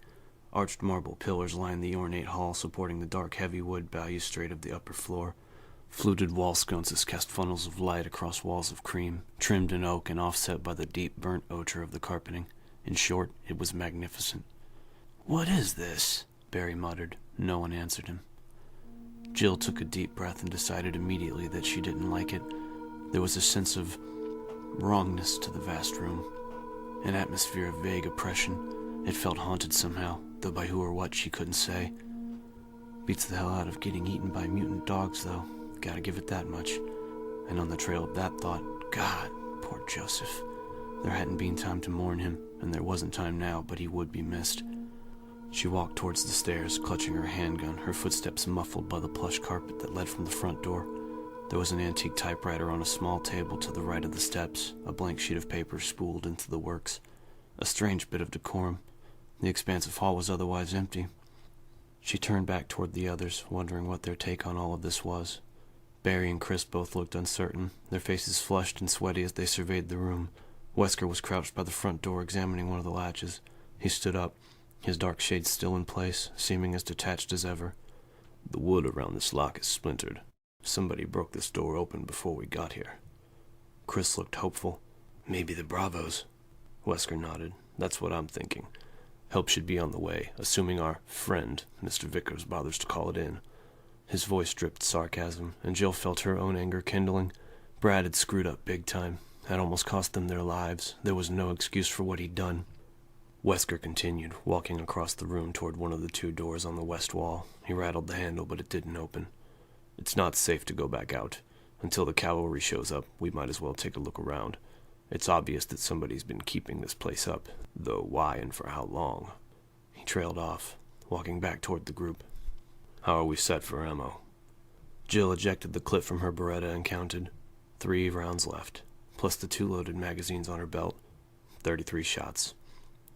[SPEAKER 2] Arched marble pillars lined the ornate hall, supporting the dark, heavy wood balustrade of the upper floor. Fluted wall sconces cast funnels of light across walls of cream, trimmed in oak and offset by the deep, burnt ochre of the carpeting. In short, it was magnificent. "What is this?" Barry muttered. No one answered him. Jill took a deep breath and decided immediately that she didn't like it. There was a sense of wrongness to the vast room, an atmosphere of vague oppression. It felt haunted somehow, though by who or what she couldn't say. Beats the hell out of getting eaten by mutant dogs, though. Gotta give it that much. And on the trail of that thought, God, poor Joseph. There hadn't been time to mourn him, and there wasn't time now, but he would be missed. She walked towards the stairs, clutching her handgun, her footsteps muffled by the plush carpet that led from the front door. There was an antique typewriter on a small table to the right of the steps, a blank sheet of paper spooled into the works. A strange bit of decorum. The expansive hall was otherwise empty. She turned back toward the others, wondering what their take on all of this was. Barry and Chris both looked uncertain, their faces flushed and sweaty as they surveyed the room. Wesker was crouched by the front door, examining one of the latches. He stood up, his dark shades still in place, seeming as detached as ever.
[SPEAKER 1] The wood around this lock is splintered. Somebody broke this door open before we got here.
[SPEAKER 2] Chris looked hopeful.
[SPEAKER 1] Maybe the Bravos. Wesker nodded. That's what I'm thinking. Help should be on the way, assuming our friend, Mr. Vickers, bothers to call it in.
[SPEAKER 2] His voice dripped sarcasm, and Jill felt her own anger kindling. Brad had screwed up big time. Had almost cost them their lives. There was no excuse for what he'd done. Wesker continued, walking across the room toward one of the two doors on the west wall. He rattled the handle, but it didn't open.
[SPEAKER 1] It's not safe to go back out. Until the cavalry shows up, we might as well take a look around. It's obvious that somebody's been keeping this place up, though why and for how long?
[SPEAKER 2] He trailed off, walking back toward the group.
[SPEAKER 1] How are we set for ammo?
[SPEAKER 2] Jill ejected the clip from her Beretta and counted. 3 rounds left, plus the 2 loaded magazines on her belt. 33 shots.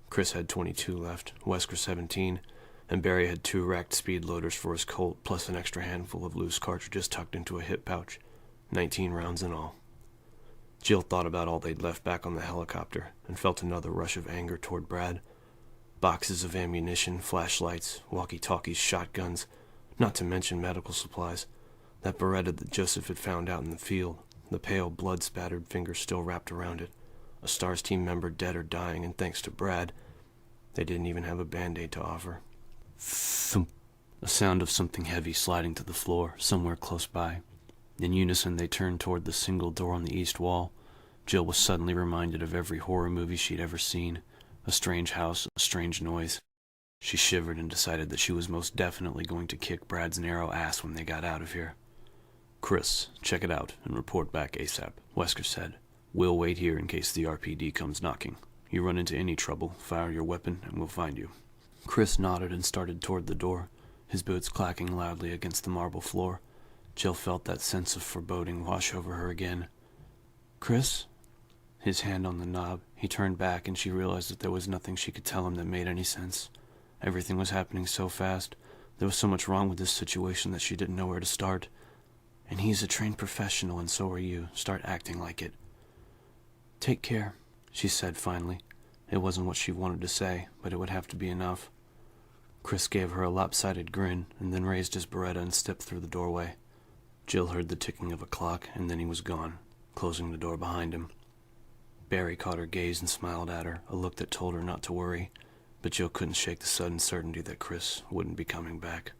[SPEAKER 2] Chris had 22 left, Wesker 17, and Barry had 2 racked speed loaders for his Colt, plus an extra handful of loose cartridges tucked into a hip pouch. 19 rounds in all. Jill thought about all they'd left back on the helicopter and felt another rush of anger toward Brad. Boxes of ammunition, flashlights, walkie-talkies, shotguns, not to mention medical supplies. That Beretta that Joseph had found out in the field, the pale, blood-spattered fingers still wrapped around it. A S.T.A.R.S team member dead or dying, and thanks to Brad, they didn't even have a Band-Aid to offer. Thump! A sound of something heavy sliding to the floor, somewhere close by. In unison, they turned toward the single door on the east wall. Jill was suddenly reminded of every horror movie she'd ever seen. A strange house, a strange noise. She shivered and decided that she was most definitely going to kick Brad's narrow ass when they got out of here.
[SPEAKER 1] Chris, check it out and report back ASAP, Wesker said. We'll wait here in case the RPD comes knocking. You run into any trouble, fire your weapon, and we'll find you.
[SPEAKER 2] Chris nodded and started toward the door, his boots clacking loudly against the marble floor. Jill felt that sense of foreboding wash over her again. Chris? His hand on the knob, he turned back and she realized that there was nothing she could tell him that made any sense. Everything was happening so fast. There was so much wrong with this situation that she didn't know where to start. And he's a trained professional, and so are you. Start acting like it. Take care, she said finally. It wasn't what she wanted to say, but it would have to be enough. Chris gave her a lopsided grin, and then raised his Beretta and stepped through the doorway. Jill heard the ticking of a clock, and then he was gone, closing the door behind him. Barry caught her gaze and smiled at her, a look that told her not to worry, but Jill couldn't shake the sudden certainty that Chris wouldn't be coming back.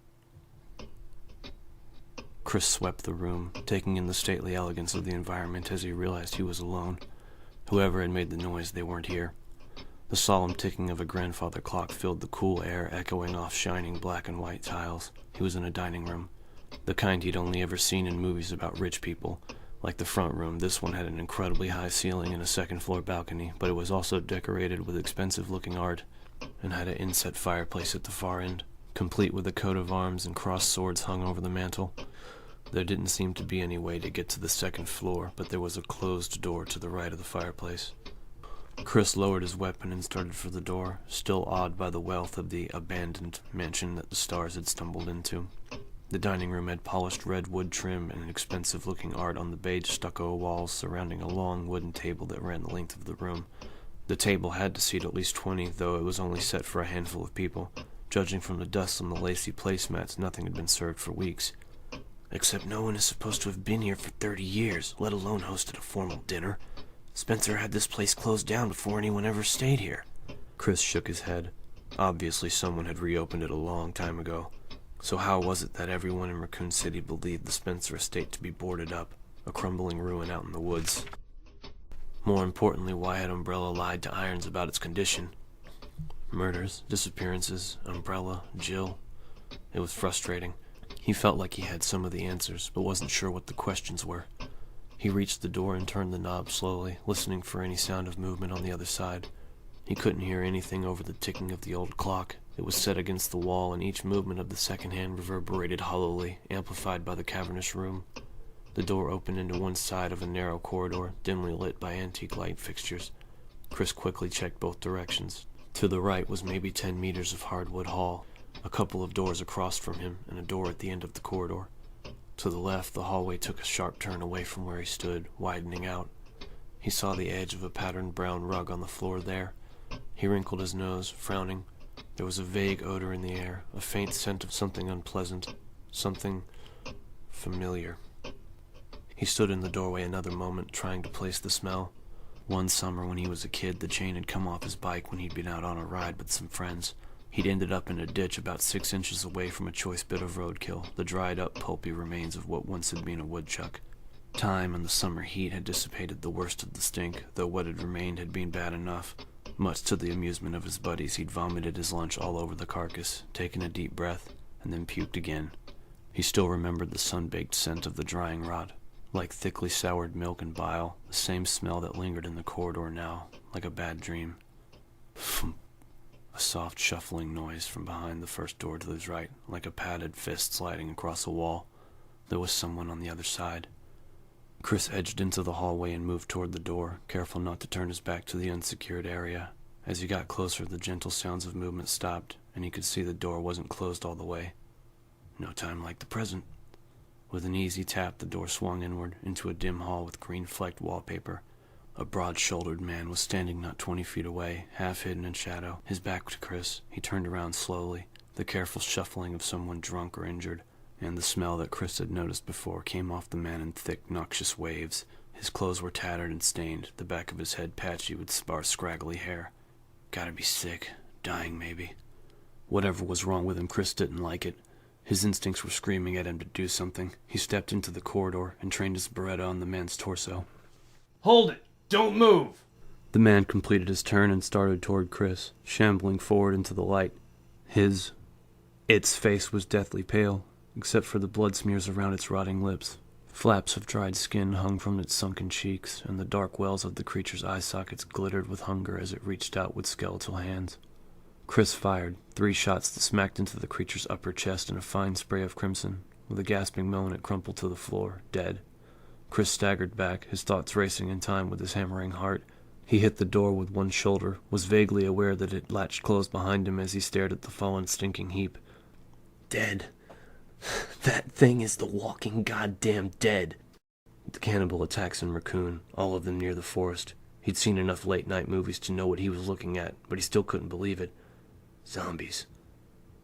[SPEAKER 2] Chris swept the room, taking in the stately elegance of the environment as he realized he was alone. Whoever had made the noise, they weren't here. The solemn ticking of a grandfather clock filled the cool air, echoing off shining black and white tiles. He was in a dining room, the kind he'd only ever seen in movies about rich people. Like the front room, this one had an incredibly high ceiling and a second-floor balcony, but it was also decorated with expensive-looking art and had an inset fireplace at the far end, complete with a coat of arms and crossed swords hung over the mantel. There didn't seem to be any way to get to the second floor, but there was a closed door to the right of the fireplace. Chris lowered his weapon and started for the door, still awed by the wealth of the abandoned mansion that the S.T.A.R.S had stumbled into. The dining room had polished red wood trim and expensive-looking art on the beige stucco walls surrounding a long wooden table that ran the length of the room. The table had to seat at least 20, though it was only set for a handful of people. Judging from the dust on the lacy placemats, nothing had been served for weeks. Except no one is supposed to have been here for 30 years, let alone hosted a formal dinner. Spencer had this place closed down before anyone ever stayed here. Chris shook his head. Obviously someone had reopened it a long time ago. So how was it that everyone in Raccoon City believed the Spencer estate to be boarded up, a crumbling ruin out in the woods? More importantly, why had Umbrella lied to Irons about its condition? Murders, disappearances, Umbrella, Jill. It was frustrating. He felt like he had some of the answers, but wasn't sure what the questions were. He reached the door and turned the knob slowly, listening for any sound of movement on the other side. He couldn't hear anything over the ticking of the old clock. It was set against the wall, and each movement of the second hand reverberated hollowly, amplified by the cavernous room. The door opened into one side of a narrow corridor, dimly lit by antique light fixtures. Chris quickly checked both directions.
[SPEAKER 1] To the right was maybe 10 meters of hardwood hall, a couple of doors across from him, and a door at the end of the corridor. To the left, the hallway took a sharp turn away from where he stood, widening out. He saw the edge of a patterned brown rug on the floor there. He wrinkled his nose, frowning. There was a vague odor in the air, a faint scent of something unpleasant, something familiar. He stood in the doorway another moment, trying to place the smell. One summer when he was a kid, the chain had come off his bike when he'd been out on a ride with some friends. He'd ended up in a ditch about 6 inches away from a choice bit of roadkill, the dried-up, pulpy remains of what once had been a woodchuck. Time and the summer heat had dissipated the worst of the stink, though what had remained had been bad enough. Much to the amusement of his buddies, he'd vomited his lunch all over the carcass, taken a deep breath, and then puked again. He still remembered the sun-baked scent of the drying rot. Like thickly soured milk and bile, the same smell that lingered in the corridor now, like a bad dream. Thump. A soft shuffling noise from behind the first door to his right, like a padded fist sliding across a wall. There was someone on the other side. Chris edged into the hallway and moved toward the door, careful not to turn his back to the unsecured area. As he got closer, the gentle sounds of movement stopped, and he could see the door wasn't closed all the way. No time like the present. With an easy tap, the door swung inward, into a dim hall with green-flecked wallpaper. A broad-shouldered man was standing not 20 feet away, half hidden in shadow, his back to Chris. He turned around slowly. The careful shuffling of someone drunk or injured, and the smell that Chris had noticed before came off the man in thick, noxious waves. His clothes were tattered and stained, the back of his head patchy with sparse, scraggly hair. Gotta be sick. Dying, maybe. Whatever was wrong with him, Chris didn't like it. His instincts were screaming at him to do something. He stepped into the corridor and trained his Beretta on the man's torso.
[SPEAKER 5] Hold it! Don't move!
[SPEAKER 1] The man completed his turn and started toward Chris, shambling forward into the light. Its face was deathly pale, except for the blood smears around its rotting lips. Flaps of dried skin hung from its sunken cheeks, and the dark wells of the creature's eye sockets glittered with hunger as it reached out with skeletal hands. Chris fired, 3 shots that smacked into the creature's upper chest in a fine spray of crimson. With a gasping moan, it crumpled to the floor, dead. Chris staggered back, his thoughts racing in time with his hammering heart. He hit the door with one shoulder, was vaguely aware that it latched closed behind him as he stared at the fallen, stinking heap. Dead. That thing is the walking goddamn dead. The cannibal attacks in Raccoon, all of them near the forest. He'd seen enough late-night movies to know what he was looking at, but he still couldn't believe it. Zombies.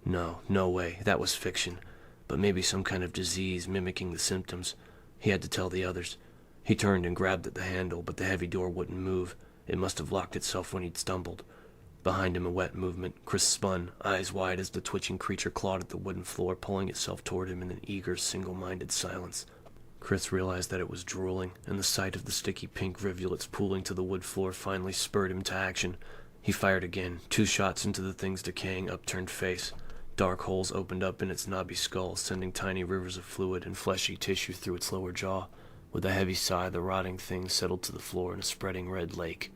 [SPEAKER 1] No way, that was fiction. But maybe some kind of disease mimicking the symptoms. He had to tell the others. He turned and grabbed at the handle, but the heavy door wouldn't move. It must have locked itself when he'd stumbled. Behind him, a wet movement. Chris spun, eyes wide as the twitching creature clawed at the wooden floor, pulling itself toward him in an eager, single-minded silence. Chris realized that it was drooling, and the sight of the sticky pink rivulets pooling to the wood floor finally spurred him to action. He fired again, 2 shots into the thing's decaying, upturned face. Dark holes opened up in its knobby skull, sending tiny rivers of fluid and fleshy tissue through its lower jaw. With a heavy sigh, the rotting thing settled to the floor in a spreading red lake.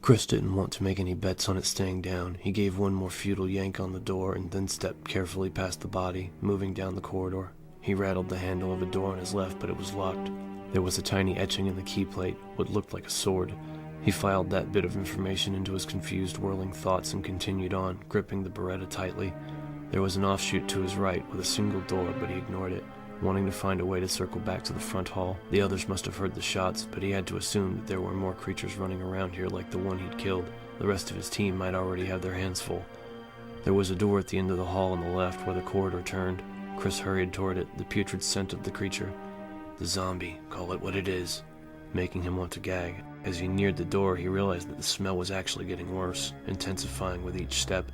[SPEAKER 1] Chris didn't want to make any bets on it staying down. He gave one more futile yank on the door and then stepped carefully past the body, moving down the corridor. He rattled the handle of a door on his left, but it was locked. There was a tiny etching in the key plate, what looked like a sword. He filed that bit of information into his confused, whirling thoughts and continued on, gripping the Beretta tightly. There was an offshoot to his right with a single door, but he ignored it, wanting to find a way to circle back to the front hall. The others must have heard the shots, but he had to assume that there were more creatures running around here like the one he'd killed. The rest of his team might already have their hands full. There was a door at the end of the hall on the left where the corridor turned. Chris hurried toward it, the putrid scent of the creature. The zombie, call it what it is, making him want to gag. As he neared the door, he realized that the smell was actually getting worse, intensifying with each step.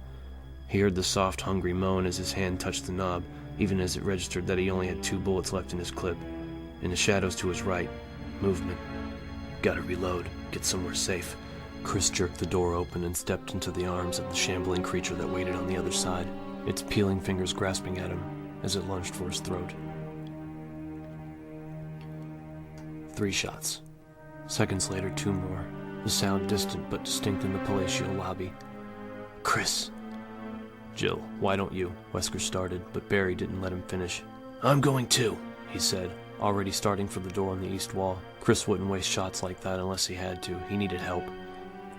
[SPEAKER 1] He heard the soft, hungry moan as his hand touched the knob, even as it registered that he only had 2 bullets left in his clip. In the shadows to his right, movement. Gotta reload, get somewhere safe. Chris jerked the door open and stepped into the arms of the shambling creature that waited on the other side, its peeling fingers grasping at him as it lunged for his throat. 3 shots. Seconds later, 2 more. The sound distant but distinct in the palatial lobby. Chris. Jill, why don't you? Wesker started, but Barry didn't let him finish. I'm going too, he said, already starting for the door on the east wall. Chris wouldn't waste shots like that unless he had to. He needed help.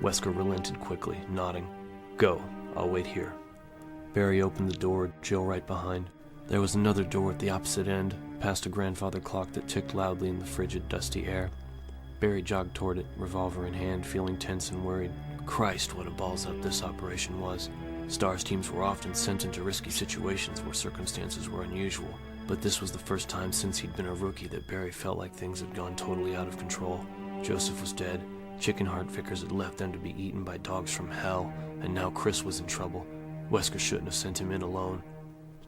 [SPEAKER 1] Wesker relented quickly, nodding. Go. I'll wait here. Barry opened the door, Jill right behind. There was another door at the opposite end, past a grandfather clock that ticked loudly in the frigid, dusty air. Barry jogged toward it, revolver in hand, feeling tense and worried. Christ, what a balls-up this operation was. S.T.A.R.S teams were often sent into risky situations where circumstances were unusual, but this was the first time since he'd been a rookie that Barry felt like things had gone totally out of control. Joseph was dead, Chicken Heart Vickers had left them to be eaten by dogs from hell, and now Chris was in trouble. Wesker shouldn't have sent him in alone.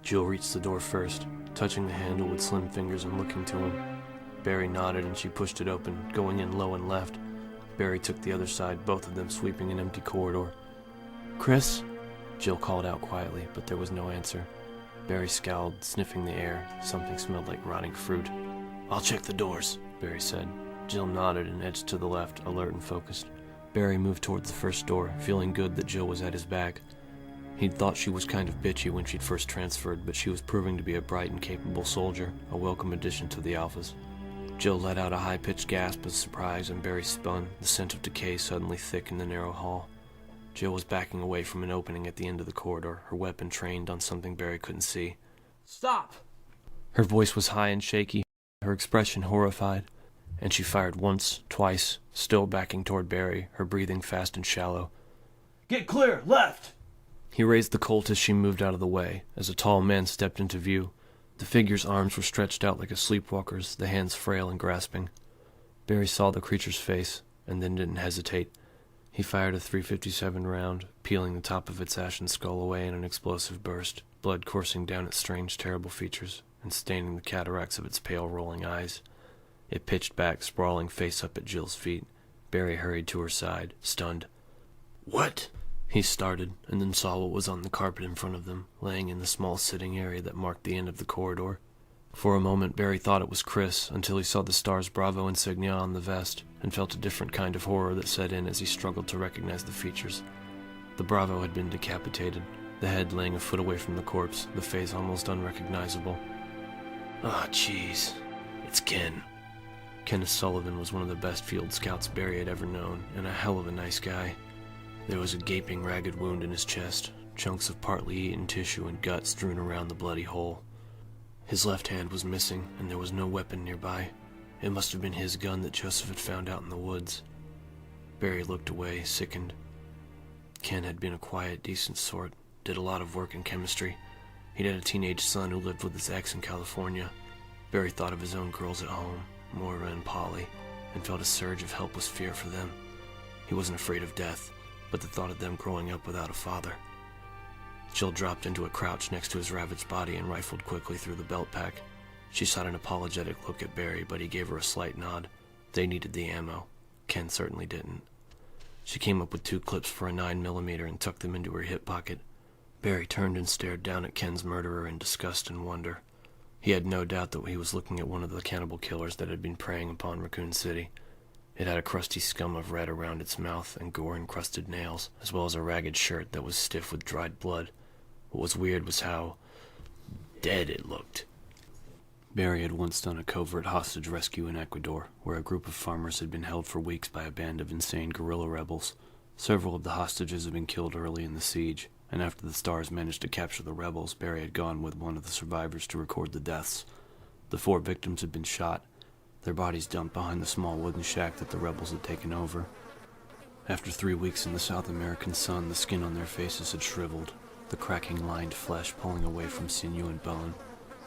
[SPEAKER 1] Jill reached the door first, touching the handle with slim fingers and looking to him. Barry nodded and she pushed it open, going in low and left. Barry took the other side, both of them sweeping an empty corridor. "Chris?" Jill called out quietly, but there was no answer. Barry scowled, sniffing the air. Something smelled like rotting fruit. "I'll check the doors," Barry said. Jill nodded and edged to the left, alert and focused. Barry moved towards the first door, feeling good that Jill was at his back. He'd thought she was kind of bitchy when she'd first transferred, but she was proving to be a bright and capable soldier, a welcome addition to the Alphas. Jill let out a high-pitched gasp of surprise, and Barry spun, the scent of decay suddenly thick in the narrow hall. Jill was backing away from an opening at the end of the corridor, her weapon trained on something Barry couldn't see.
[SPEAKER 5] Stop!
[SPEAKER 1] Her voice was high and shaky, her expression horrified, and she fired once, twice, still backing toward Barry, her breathing fast and shallow.
[SPEAKER 5] Get clear! Left!
[SPEAKER 1] He raised the Colt as she moved out of the way, as a tall man stepped into view. The figure's arms were stretched out like a sleepwalker's, the hands frail and grasping. Barry saw the creature's face, and then didn't hesitate. He fired a .357 round, peeling the top of its ashen skull away in an explosive burst, blood coursing down its strange, terrible features, and staining the cataracts of its pale, rolling eyes. It pitched back, sprawling face up at Jill's feet. Barry hurried to her side, stunned. "What?" He started, and then saw what was on the carpet in front of them, laying in the small sitting area that marked the end of the corridor. For a moment, Barry thought it was Chris, until he saw the S.T.A.R.S Bravo insignia on the vest, and felt a different kind of horror that set in as he struggled to recognize the features. The Bravo had been decapitated, the head laying a foot away from the corpse, the face almost unrecognizable. "Ah, jeez. It's Ken." Kenneth Sullivan was one of the best field scouts Barry had ever known, and a hell of a nice guy. There was a gaping, ragged wound in his chest, chunks of partly eaten tissue and gut strewn around the bloody hole. His left hand was missing, and there was no weapon nearby. It must have been his gun that Joseph had found out in the woods. Barry looked away, sickened. Ken had been a quiet, decent sort, did a lot of work in chemistry. He'd had a teenage son who lived with his ex in California. Barry thought of his own girls at home, Moira and Polly, and felt a surge of helpless fear for them. He wasn't afraid of death, but the thought of them growing up without a father. Jill dropped into a crouch next to his ravaged body and rifled quickly through the belt pack. She shot an apologetic look at Barry, but he gave her a slight nod. They needed the ammo. Ken certainly didn't. She came up with 2 clips for a 9mm and tucked them into her hip pocket. Barry turned and stared down at Ken's murderer in disgust and wonder. He had no doubt that he was looking at one of the cannibal killers that had been preying upon Raccoon City. It had a crusty scum of red around its mouth and gore-encrusted nails, as well as a ragged shirt that was stiff with dried blood. What was weird was how dead it looked. Barry had once done a covert hostage rescue in Ecuador, where a group of farmers had been held for weeks by a band of insane guerrilla rebels. Several of the hostages had been killed early in the siege, and after the S.T.A.R.S managed to capture the rebels, Barry had gone with one of the survivors to record the deaths. The 4 victims had been shot, their bodies dumped behind the small wooden shack that the rebels had taken over. After 3 weeks in the South American sun, the skin on their faces had shriveled, the cracking lined flesh pulling away from sinew and bone.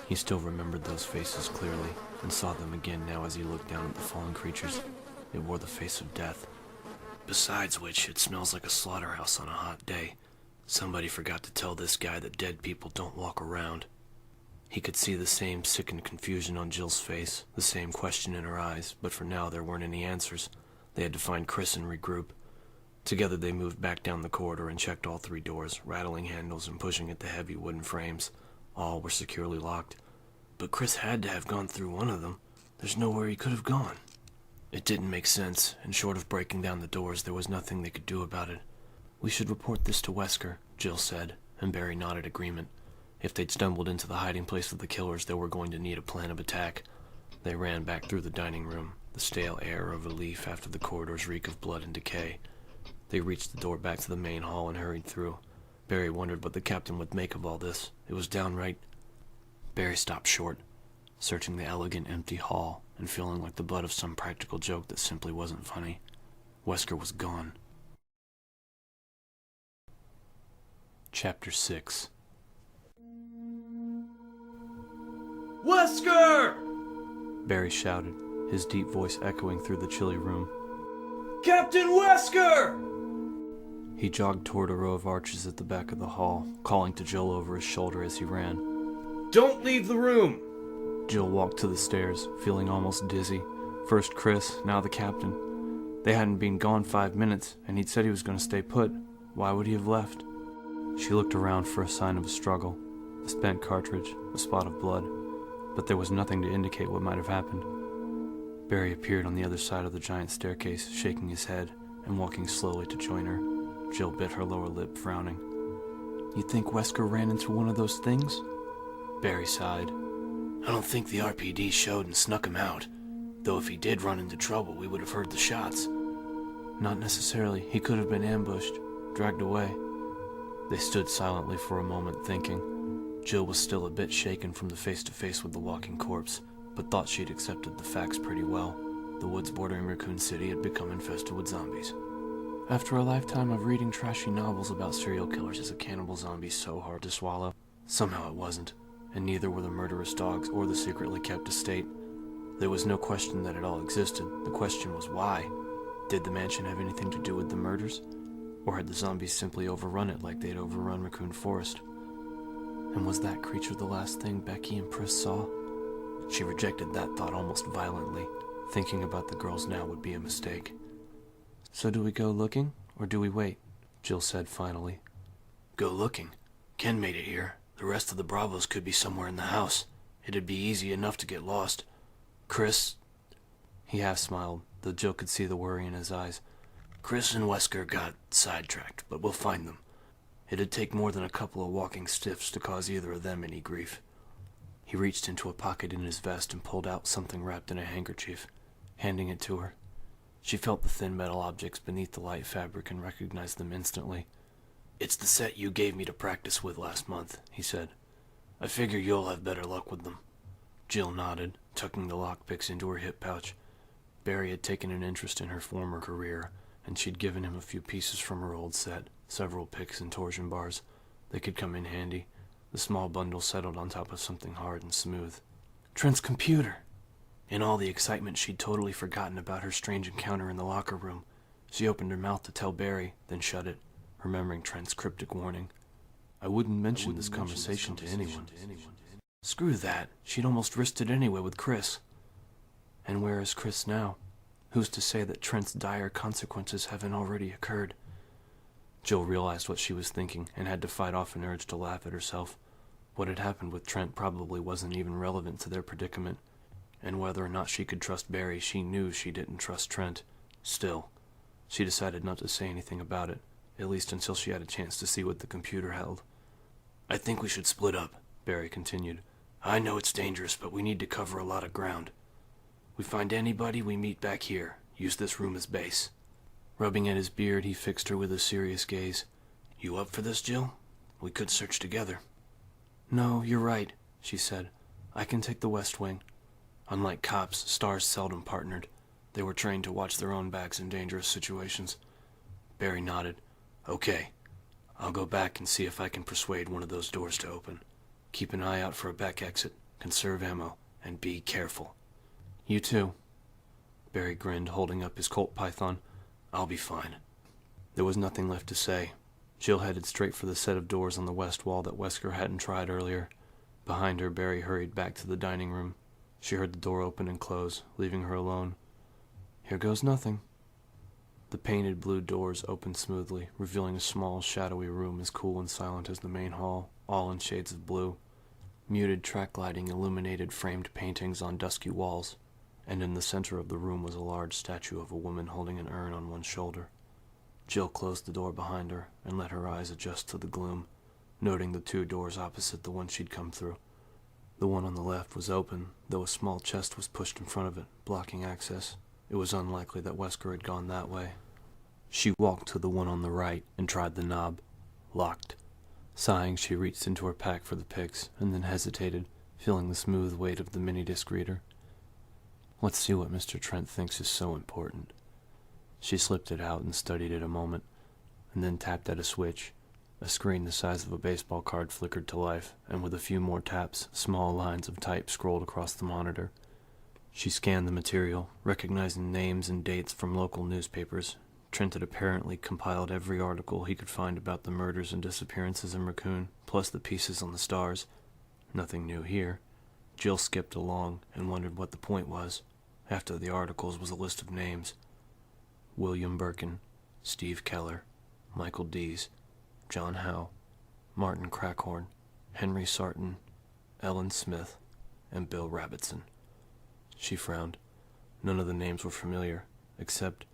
[SPEAKER 1] He still remembered those faces clearly, and saw them again now as he looked down at the fallen creatures. It wore the face of death. Besides which, it smells like a slaughterhouse on a hot day. Somebody forgot to tell this guy that dead people don't walk around. He could see the same sickened confusion on Jill's face, the same question in her eyes, but for now there weren't any answers. They had to find Chris and regroup. Together they moved back down the corridor and checked all 3 doors, rattling handles and pushing at the heavy wooden frames. All were securely locked. But Chris had to have gone through one of them. There's nowhere he could have gone. It didn't make sense, and short of breaking down the doors, there was nothing they could do about it. "We should report this to Wesker," Jill said, and Barry nodded agreement. If they'd stumbled into the hiding place of the killers, they were going to need a plan of attack. They ran back through the dining room, the stale air of relief after the corridor's reek of blood and decay. They reached the door back to the main hall and hurried through. Barry wondered what the captain would make of all this. It was downright... Barry stopped short, searching the elegant, empty hall and feeling like the butt of some practical joke that simply wasn't funny. Wesker was gone. Chapter 6.
[SPEAKER 5] Wesker!
[SPEAKER 1] Barry shouted, his deep voice echoing through the chilly room.
[SPEAKER 5] Captain Wesker!
[SPEAKER 1] He jogged toward a row of arches at the back of the hall, calling to Jill over his shoulder as he ran.
[SPEAKER 5] Don't leave the room!
[SPEAKER 1] Jill walked to the stairs, feeling almost dizzy. First Chris, now the captain. They hadn't been gone 5 minutes, and he'd said he was going to stay put. Why would he have left? She looked around for a sign of a struggle. A spent cartridge, a spot of blood. But there was nothing to indicate what might have happened. Barry appeared on the other side of the giant staircase, shaking his head and walking slowly to join her. Jill bit her lower lip, frowning. You think Wesker ran into one of those things? Barry sighed. I don't think the RPD showed and snuck him out. Though if he did run into trouble, we would have heard the shots. Not necessarily. He could have been ambushed, dragged away. They stood silently for a moment, thinking. Jill was still a bit shaken from the face-to-face with the walking corpse, but thought she'd accepted the facts pretty well. The woods bordering Raccoon City had become infested with zombies. After a lifetime of reading trashy novels about serial killers, is a cannibal zombie so hard to swallow? Somehow it wasn't, and neither were the murderous dogs or the secretly kept estate. There was no question that it all existed. The question was why. Did the mansion have anything to do with the murders? Or had the zombies simply overrun it like they'd overrun Raccoon Forest? And was that creature the last thing Becky and Pris saw? She rejected that thought almost violently. Thinking about the girls now would be a mistake. So do we go looking, or do we wait? Jill said finally. Go looking. Ken made it here. The rest of the Bravos could be somewhere in the house. It'd be easy enough to get lost. Chris... He half smiled, though Jill could see the worry in his eyes. Chris and Wesker got sidetracked, but we'll find them. It'd take more than a couple of walking stiffs to cause either of them any grief. He reached into a pocket in his vest and pulled out something wrapped in a handkerchief, handing it to her. She felt the thin metal objects beneath the light fabric and recognized them instantly. It's the set you gave me to practice with last month, he said. I figure you'll have better luck with them. Jill nodded, tucking the lockpicks into her hip pouch. Barry had taken an interest in her former career, and she'd given him a few pieces from her old set, several picks and torsion bars. They could come in handy. The small bundle settled on top of something hard and smooth. Trent's computer! In all the excitement, she'd totally forgotten about her strange encounter in the locker room. She opened her mouth to tell Barry, then shut it, remembering Trent's cryptic warning. I wouldn't mention this conversation to anyone. Screw that. She'd almost risked it anyway with Chris. And where is Chris now? Who's to say that Trent's dire consequences haven't already occurred? Jill realized what she was thinking and had to fight off an urge to laugh at herself. What had happened with Trent probably wasn't even relevant to their predicament. And whether or not she could trust Barry, she knew she didn't trust Trent. Still, she decided not to say anything about it, at least until she had a chance to see what the computer held. I think we should split up, Barry continued. I know it's dangerous, but we need to cover a lot of ground. We find anybody, we meet back here. Use this room as base. Rubbing at his beard, he fixed her with a serious gaze. You up for this, Jill? We could search together. No, you're right, she said. I can take the West Wing. Unlike cops, S.T.A.R.S seldom partnered. They were trained to watch their own backs in dangerous situations. Barry nodded. Okay. I'll go back and see if I can persuade one of those doors to open. Keep an eye out for a back exit, conserve ammo, and be careful. You too. Barry grinned, holding up his Colt Python. I'll be fine. There was nothing left to say. Jill headed straight for the set of doors on the west wall that Wesker hadn't tried earlier. Behind her, Barry hurried back to the dining room. She heard the door open and close, leaving her alone. Here goes nothing. The painted blue doors opened smoothly, revealing a small, shadowy room as cool and silent as the main hall, all in shades of blue. Muted track lighting illuminated framed paintings on dusky walls, and in the center of the room was a large statue of a woman holding an urn on one shoulder. Jill closed the door behind her and let her eyes adjust to the gloom, noting the two doors opposite the one she'd come through. The one on the left was open, though a small chest was pushed in front of it, blocking access. It was unlikely that Wesker had gone that way. She walked to the one on the right and tried the knob. Locked. Sighing, she reached into her pack for the picks, and then hesitated, feeling the smooth weight of the mini-disc reader. Let's see what Mr. Trent thinks is so important. She slipped it out and studied it a moment, and then tapped at a switch. A screen the size of a baseball card flickered to life, and with a few more taps, small lines of type scrolled across the monitor. She scanned the material, recognizing names and dates from local newspapers. Trent had apparently compiled every article he could find about the murders and disappearances in Raccoon, plus the pieces on the stars. Nothing new here. Jill skipped along and wondered what the point was. After the articles was a list of names. William Birkin, Steve Keller, Michael Dees, John Howe, Martin Crackhorn, Henry Sarton, Ellen Smith, and Bill Rabbitson. She frowned. None of the names were familiar, except,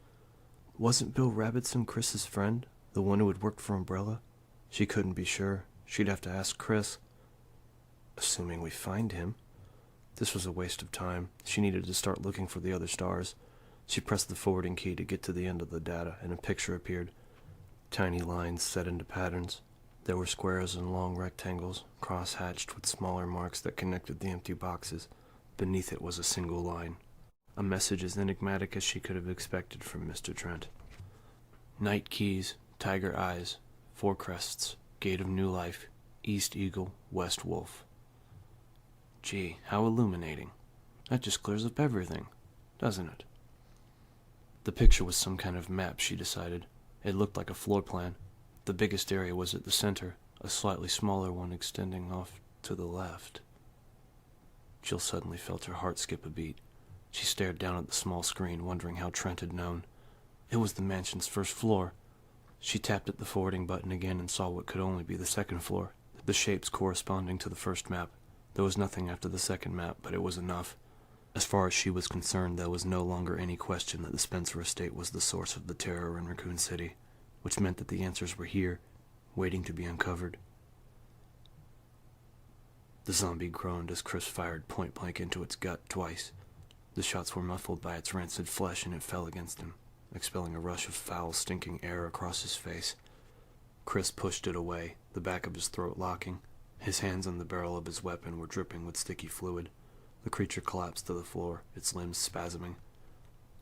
[SPEAKER 1] wasn't Bill Rabbitson Chris's friend, the one who had worked for Umbrella? She couldn't be sure. She'd have to ask Chris. Assuming we find him. This was a waste of time. She needed to start looking for the other stars. She pressed the forwarding key to get to the end of the data, and a picture appeared. Tiny lines set into patterns. There were squares and long rectangles, cross-hatched with smaller marks that connected the empty boxes. Beneath it was a single line. A message as enigmatic as she could have expected from Mr. Trent. Night Keys, Tiger Eyes, Four Crests, Gate of New Life, East Eagle, West Wolf. Gee, how illuminating. That just clears up everything, doesn't it? The picture was some kind of map, she decided. It looked like a floor plan. The biggest area was at the center, a slightly smaller one extending off to the left. Jill suddenly felt her heart skip a beat. She stared down at the small screen, wondering how Trent had known. It was the mansion's first floor. She tapped at the forwarding button again and saw what could only be the second floor, the shapes corresponding to the first map. There was nothing after the second map, but it was enough. As far as she was concerned, there was no longer any question that the Spencer estate was the source of the terror in Raccoon City, which meant that the answers were here, waiting to be uncovered. The zombie groaned as Chris fired point-blank into its gut twice. The shots were muffled by its rancid flesh, and it fell against him, expelling a rush of foul, stinking air across his face. Chris pushed it away, the back of his throat locking. His hands on the barrel of his weapon were dripping with sticky fluid. The creature collapsed to the floor, its limbs spasming.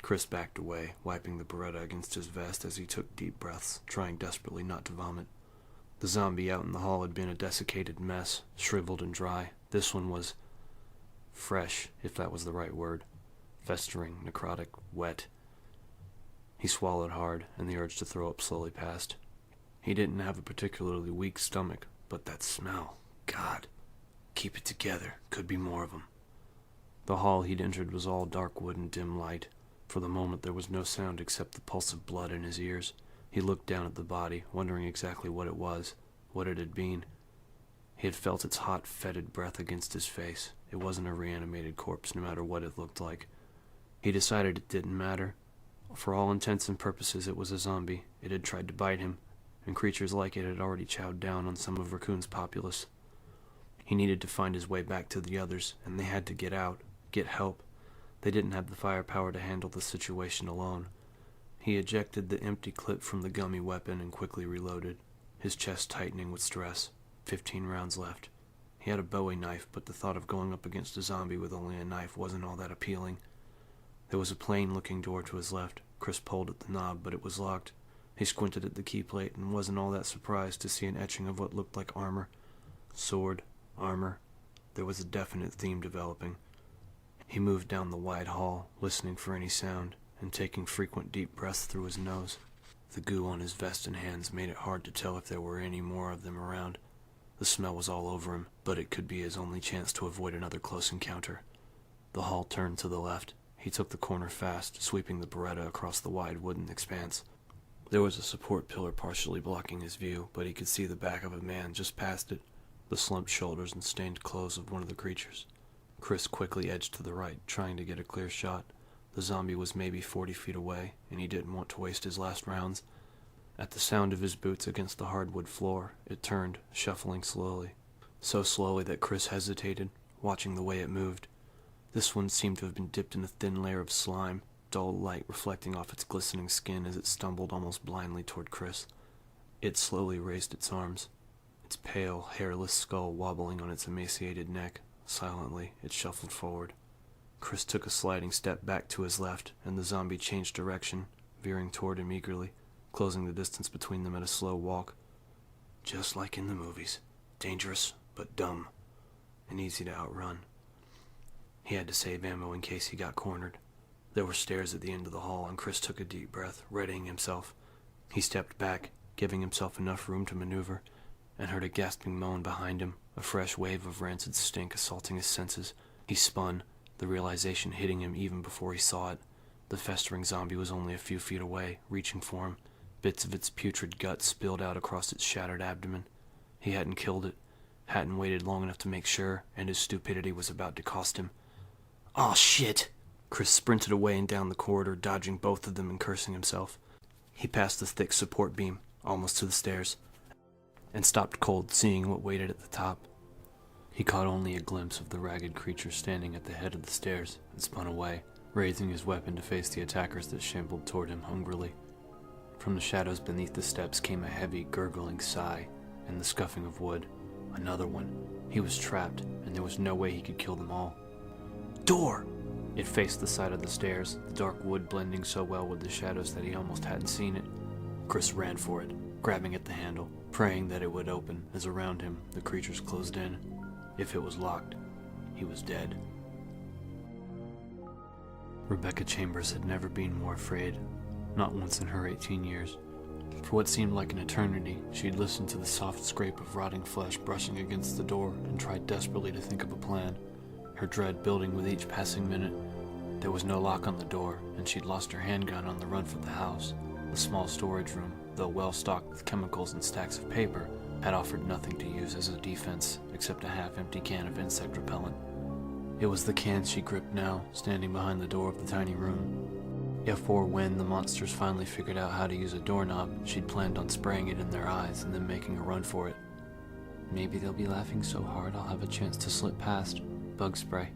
[SPEAKER 1] Chris backed away, wiping the Beretta against his vest as he took deep breaths, trying desperately not to vomit. The zombie out in the hall had been a desiccated mess, shriveled and dry. This one was fresh, if that was the right word. Festering, necrotic, wet. He swallowed hard, and the urge to throw up slowly passed. He didn't have a particularly weak stomach, but that smell, God. Keep it together, could be more of them. The hall he'd entered was all dark wood and dim light. For the moment there was no sound except the pulse of blood in his ears. He looked down at the body, wondering exactly what it was, what it had been. He had felt its hot, fetid breath against his face. It wasn't a reanimated corpse, no matter what it looked like. He decided it didn't matter. For all intents and purposes, it was a zombie. It had tried to bite him, and creatures like it had already chowed down on some of Raccoon's populace. He needed to find his way back to the others, and they had to get out, get help. They didn't have the firepower to handle the situation alone. He ejected the empty clip from the gummy weapon and quickly reloaded, his chest tightening with stress. 15 rounds left. He had a Bowie knife, but the thought of going up against a zombie with only a knife wasn't all that appealing. There was a plain-looking door to his left. Chris pulled at the knob, but it was locked. He squinted at the key plate and wasn't all that surprised to see an etching of what looked like armor. Sword, armor. There was a definite theme developing. He moved down the wide hall, listening for any sound, and taking frequent deep breaths through his nose. The goo on his vest and hands made it hard to tell if there were any more of them around. The smell was all over him, but it could be his only chance to avoid another close encounter. The hall turned to the left. He took the corner fast, sweeping the Beretta across the wide wooden expanse. There was a support pillar partially blocking his view, but he could see the back of a man just past it, the slumped shoulders and stained clothes of one of the creatures. Chris quickly edged to the right, trying to get a clear shot. The zombie was maybe 40 feet away, and he didn't want to waste his last rounds. At the sound of his boots against the hardwood floor, it turned, shuffling slowly. So slowly that Chris hesitated, watching the way it moved. This one seemed to have been dipped in a thin layer of slime, dull light reflecting off its glistening skin as it stumbled almost blindly toward Chris. It slowly raised its arms, its pale, hairless skull wobbling on its emaciated neck. Silently, it shuffled forward. Chris took a sliding step back to his left, and the zombie changed direction, veering toward him eagerly, closing the distance between them at a slow walk. Just like in the movies. Dangerous, but dumb, and easy to outrun. He had to save ammo in case he got cornered. There were stairs at the end of the hall, and Chris took a deep breath, readying himself. He stepped back, giving himself enough room to maneuver, and heard a gasping moan behind him, a fresh wave of rancid stink assaulting his senses. He spun, the realization hitting him even before he saw it. The festering zombie was only a few feet away, reaching for him. Bits of its putrid gut spilled out across its shattered abdomen. He hadn't killed it, hadn't waited long enough to make sure, and his stupidity was about to cost him. "Aw, shit!" Chris sprinted away and down the corridor, dodging both of them and cursing himself. He passed the thick support beam, almost to the stairs, and stopped cold, seeing what waited at the top. He caught only a glimpse of the ragged creature standing at the head of the stairs, and spun away, raising his weapon to face the attackers that shambled toward him hungrily. From the shadows beneath the steps came a heavy, gurgling sigh, and the scuffing of wood. Another one. He was trapped, and there was no way he could kill them all. Door! It faced the side of the stairs, the dark wood blending so well with the shadows that he almost hadn't seen it. Chris ran for it, grabbing at the handle, praying that it would open as around him the creatures closed in. If it was locked, he was dead. Rebecca Chambers had never been more afraid, not once in her 18 years. For what seemed like an eternity, she'd listened to the soft scrape of rotting flesh brushing against the door and tried desperately to think of a plan, her dread building with each passing minute. There was no lock on the door, and she'd lost her handgun on the run for the house. The small storage room, though well stocked with chemicals and stacks of paper, had offered nothing to use as a defense except a half-empty can of insect repellent. It was the can she gripped now, standing behind the door of the tiny room. If or when the monsters finally figured out how to use a doorknob, she'd planned on spraying it in their eyes and then making a run for it. Maybe they'll be laughing so hard I'll have a chance to slip past. Bug spray.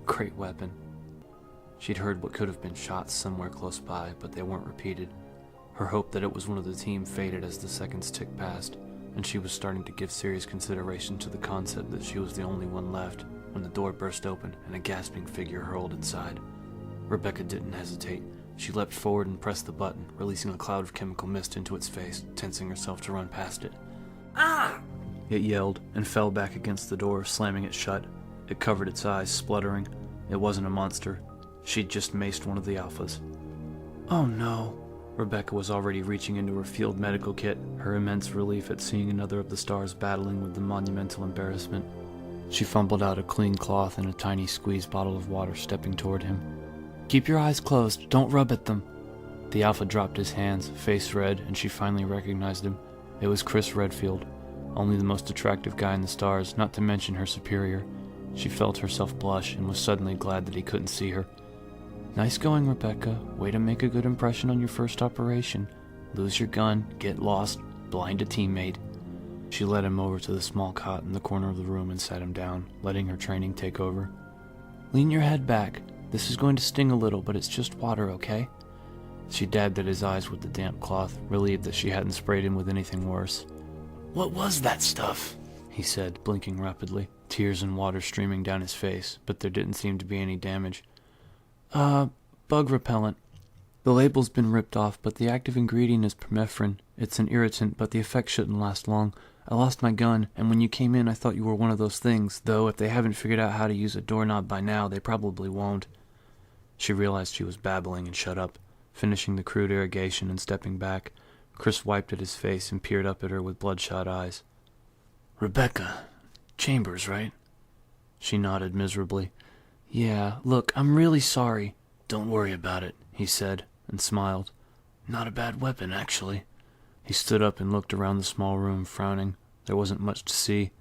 [SPEAKER 1] Great weapon. She'd heard what could have been shots somewhere close by, but they weren't repeated. Her hope that it was one of the team faded as the seconds ticked past, and she was starting to give serious consideration to the concept that she was the only one left when the door burst open and a gasping figure hurled inside. Rebecca didn't hesitate. She leapt forward and pressed the button, releasing a cloud of chemical mist into its face, tensing herself to run past it. "Ah!" It yelled, and fell back against the door, slamming it shut. It covered its eyes, spluttering. It wasn't a monster. She'd just maced one of the alphas. Oh no. Rebecca was already reaching into her field medical kit, her immense relief at seeing another of the stars battling with the monumental embarrassment. She fumbled out a clean cloth and a tiny squeezed bottle of water, stepping toward him. "Keep your eyes closed. Don't rub at them." The alpha dropped his hands, face red, and she finally recognized him. It was Chris Redfield, only the most attractive guy in the stars, not to mention her superior. She felt herself blush and was suddenly glad that he couldn't see her. "Nice going, Rebecca. Way to make a good impression on your first operation. Lose your gun, get lost, blind a teammate." She led him over to the small cot in the corner of the room and sat him down, letting her training take over. "Lean your head back. This is going to sting a little, but it's just water, okay?" She dabbed at his eyes with the damp cloth, relieved that she hadn't sprayed him with anything worse. "What was that stuff?" he said, blinking rapidly, tears and water streaming down his face, but there didn't seem to be any damage. Bug repellent. The label's been ripped off, but the active ingredient is permethrin. It's an irritant, but the effect shouldn't last long. I lost my gun, and when you came in I thought you were one of those things, though if they haven't figured out how to use a doorknob by now, they probably won't." She realized she was babbling and shut up, finishing the crude irrigation and stepping back. Chris wiped at his face and peered up at her with bloodshot eyes. "Rebecca Chambers, right?" She nodded miserably. "Yeah, look, I'm really sorry." "Don't worry about it," he said, and smiled. "Not a bad weapon, actually." He stood up and looked around the small room, frowning. There wasn't much to see.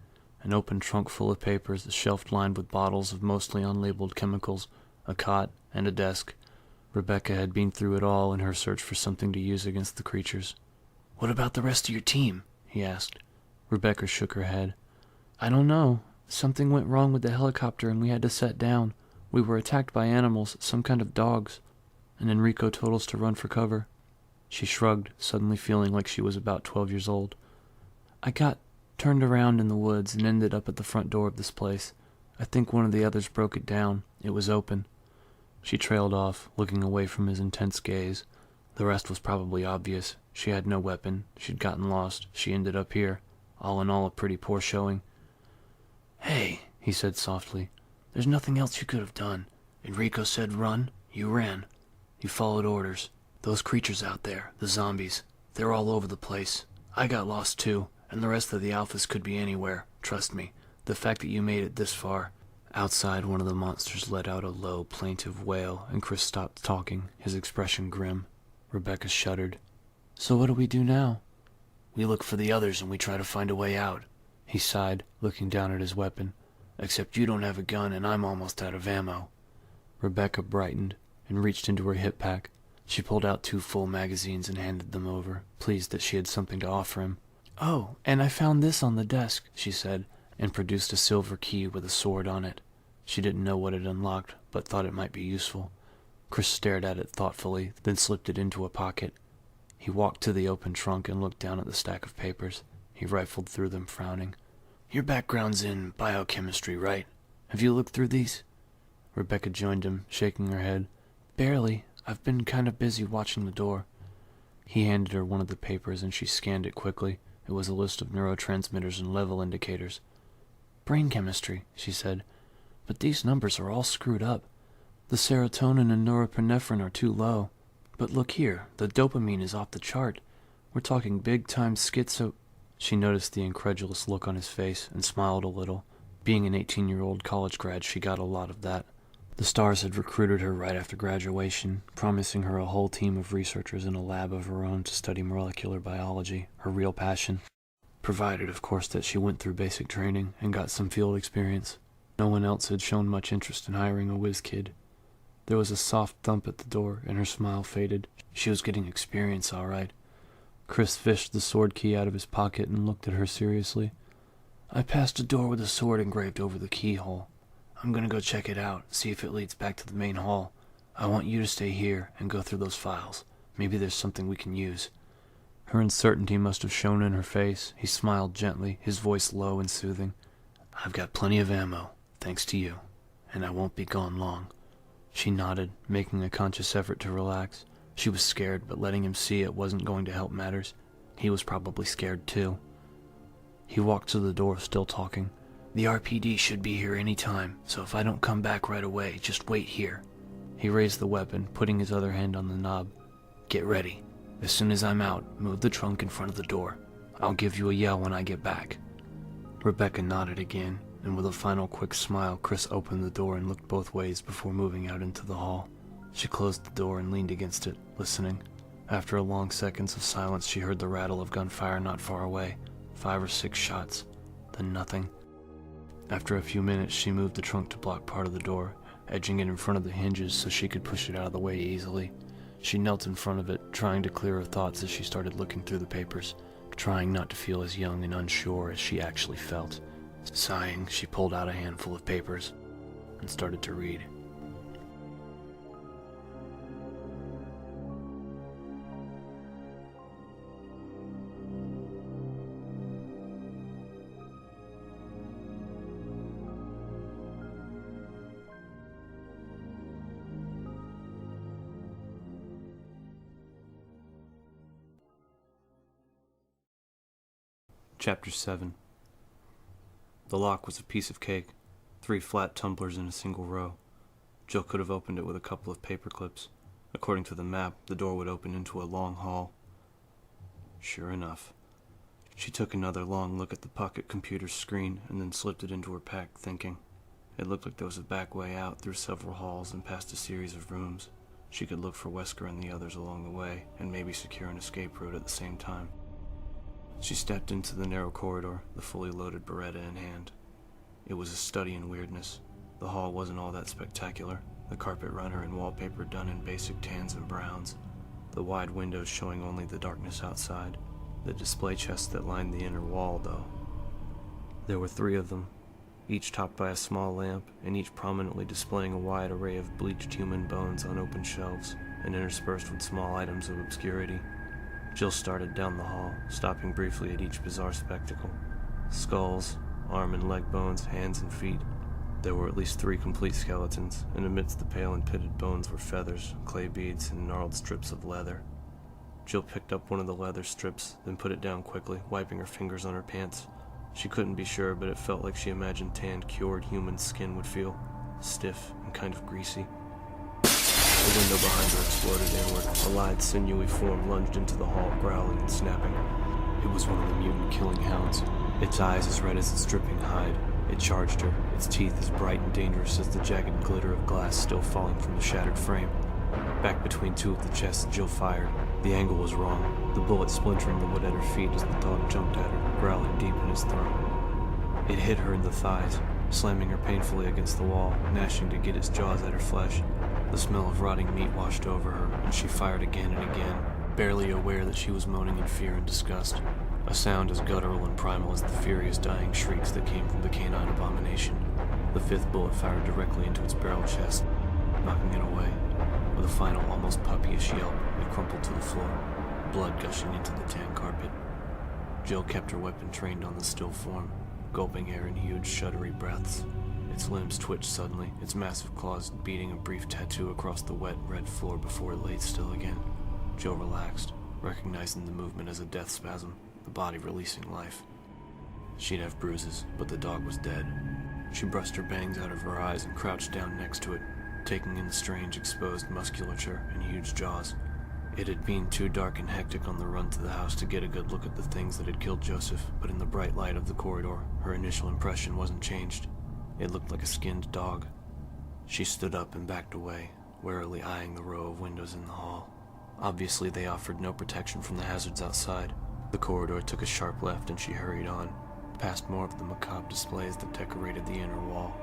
[SPEAKER 1] An open trunk full of papers, a shelf lined with bottles of mostly unlabeled chemicals, a cot, and a desk. Rebecca had been through it all in her search for something to use against the creatures. "What about the rest of your team?" he asked. Rebecca shook her head. "I don't know. Something went wrong with the helicopter and we had to set down. We were attacked by animals, some kind of dogs."
[SPEAKER 2] and Enrico told us to run for cover. She shrugged, suddenly feeling like she was about 12 years old. I got turned around in the woods and ended up at the front door of this place. I think one of the others broke it down. It was open. She trailed off, looking away from his intense gaze. The rest was probably obvious. She had no weapon. She'd gotten lost. She ended up here. All in all, a pretty poor showing. "Hey," he said softly. "There's nothing else you could have done. Enrico said run. You ran. You followed orders. Those creatures out there, the zombies, they're all over the place. I got lost too, and the rest of the alphas could be anywhere. Trust me. The fact that you made it this far." Outside, one of the monsters let out a low, plaintive wail, and Chris stopped talking, his expression grim. Rebecca shuddered. "So what do we do now?" "We look for the others and we try to find a way out," he sighed, looking down at his weapon. "Except you don't have a gun and I'm almost out of ammo." Rebecca brightened and reached into her hip pack. She pulled out 2 full magazines and handed them over, pleased that she had something to offer him. "Oh, and I found this on the desk," she said, and produced a silver key with a sword on it. She didn't know what it unlocked, but thought it might be useful. Chris stared at it thoughtfully, then slipped it into a pocket. He walked to the open trunk and looked down at the stack of papers. He rifled through them, frowning. "Your background's in biochemistry, right? Have you looked through these?" Rebecca joined him, shaking her head. "Barely. I've been kind of busy watching the door." He handed her one of the papers and she scanned it quickly. It was a list of neurotransmitters and level indicators. "Brain chemistry," she said. "But these numbers are all screwed up. The serotonin and norepinephrine are too low. But look here, the dopamine is off the chart. We're talking big-time schizo—" She noticed the incredulous look on his face and smiled a little. Being an 18-year-old college grad, she got a lot of that. The S.T.A.R.S had recruited her right after graduation, promising her a whole team of researchers in a lab of her own to study molecular biology, her real passion. Provided, of course, that she went through basic training and got some field experience. No one else had shown much interest in hiring a whiz kid. There was a soft thump at the door, and her smile faded. She was getting experience, all right. Chris fished the sword key out of his pocket and looked at her seriously. "I passed a door with a sword engraved over the keyhole. I'm gonna go check it out, see if it leads back to the main hall. I want you to stay here and go through those files. Maybe there's something we can use." Her uncertainty must have shown in her face. He smiled gently, his voice low and soothing. "I've got plenty of ammo, thanks to you, and I won't be gone long." She nodded, making a conscious effort to relax. She was scared, but letting him see it wasn't going to help matters. He was probably scared too. He walked to the door, still talking. "The RPD should be here any time, so if I don't come back right away, just wait here." He raised the weapon, putting his other hand on the knob. "Get ready. As soon as I'm out, move the trunk in front of the door. I'll give you a yell when I get back." Rebecca nodded again, and with a final quick smile, Chris opened the door and looked both ways before moving out into the hall. She closed the door and leaned against it, listening. After a long seconds of silence, she heard the rattle of gunfire not far away. 5 or 6 shots, then nothing. After a few minutes, she moved the trunk to block part of the door, edging it in front of the hinges so she could push it out of the way easily. She knelt in front of it, trying to clear her thoughts as she started looking through the papers, trying not to feel as young and unsure as she actually felt. Sighing, she pulled out a handful of papers and started to read.
[SPEAKER 4] Chapter 7. The lock was a piece of cake, 3 flat tumblers in a single row. Jill could have opened it with a couple of paper clips. According to the map, the door would open into a long hall. Sure enough. She took another long look at the pocket computer's screen and then slipped it into her pack, thinking. It looked like there was a back way out through several halls and past a series of rooms. She could look for Wesker and the others along the way, and maybe secure an escape route at the same time. She stepped into the narrow corridor, the fully loaded Beretta in hand. It was a study in weirdness. The hall wasn't all that spectacular, the carpet runner and wallpaper done in basic tans and browns, the wide windows showing only the darkness outside, the display chests that lined the inner wall, though. There were 3 of them, each topped by a small lamp, and each prominently displaying a wide array of bleached human bones on open shelves.
[SPEAKER 1] and interspersed with small items of obscurity. Jill started down the hall, stopping briefly at each bizarre spectacle. Skulls, arm and leg bones, hands and feet. There were at least 3 complete skeletons, and amidst the pale and pitted bones were feathers, clay beads, and gnarled strips of leather. Jill picked up one of the leather strips, then put it down quickly, wiping her fingers on her pants. She couldn't be sure, but it felt like she imagined tanned, cured human skin would feel, stiff and kind of greasy. The window behind her exploded inward. A lithe, sinewy form lunged into the hall, growling and snapping. It was one of the mutant killing hounds, its eyes as red as its dripping hide. It charged her, its teeth as bright and dangerous as the jagged glitter of glass still falling from the shattered frame. Back between 2 of the chests, Jill fired. The angle was wrong, the bullet splintering the wood at her feet as the dog jumped at her, growling deep in his throat. It hit her in the thighs, slamming her painfully against the wall, gnashing to get its jaws at her flesh. The smell of rotting meat washed over her, and she fired again and again, barely aware that she was moaning in fear and disgust. A sound as guttural and primal as the furious dying shrieks that came from the canine abomination. The 5th bullet fired directly into its barrel chest, knocking it away. With a final, almost puppyish yelp, it crumpled to the floor, blood gushing into the tan carpet. Jill kept her weapon trained on the still form, gulping air in huge, shuddery breaths. Its limbs twitched suddenly, its massive claws beating a brief tattoo across the wet, red floor before it laid still again. Jill relaxed, recognizing the movement as a death spasm, the body releasing life. She'd have bruises, but the dog was dead. She brushed her bangs out of her eyes and crouched down next to it, taking in the strange, exposed musculature and huge jaws. It had been too dark and hectic on the run to the house to get a good look at the things that had killed Joseph, but in the bright light of the corridor, her initial impression wasn't changed. It looked like a skinned dog. She stood up and backed away, warily eyeing the row of windows in the hall. Obviously, they offered no protection from the hazards outside. The corridor took a sharp left and she hurried on, past more of the macabre displays that decorated the inner wall.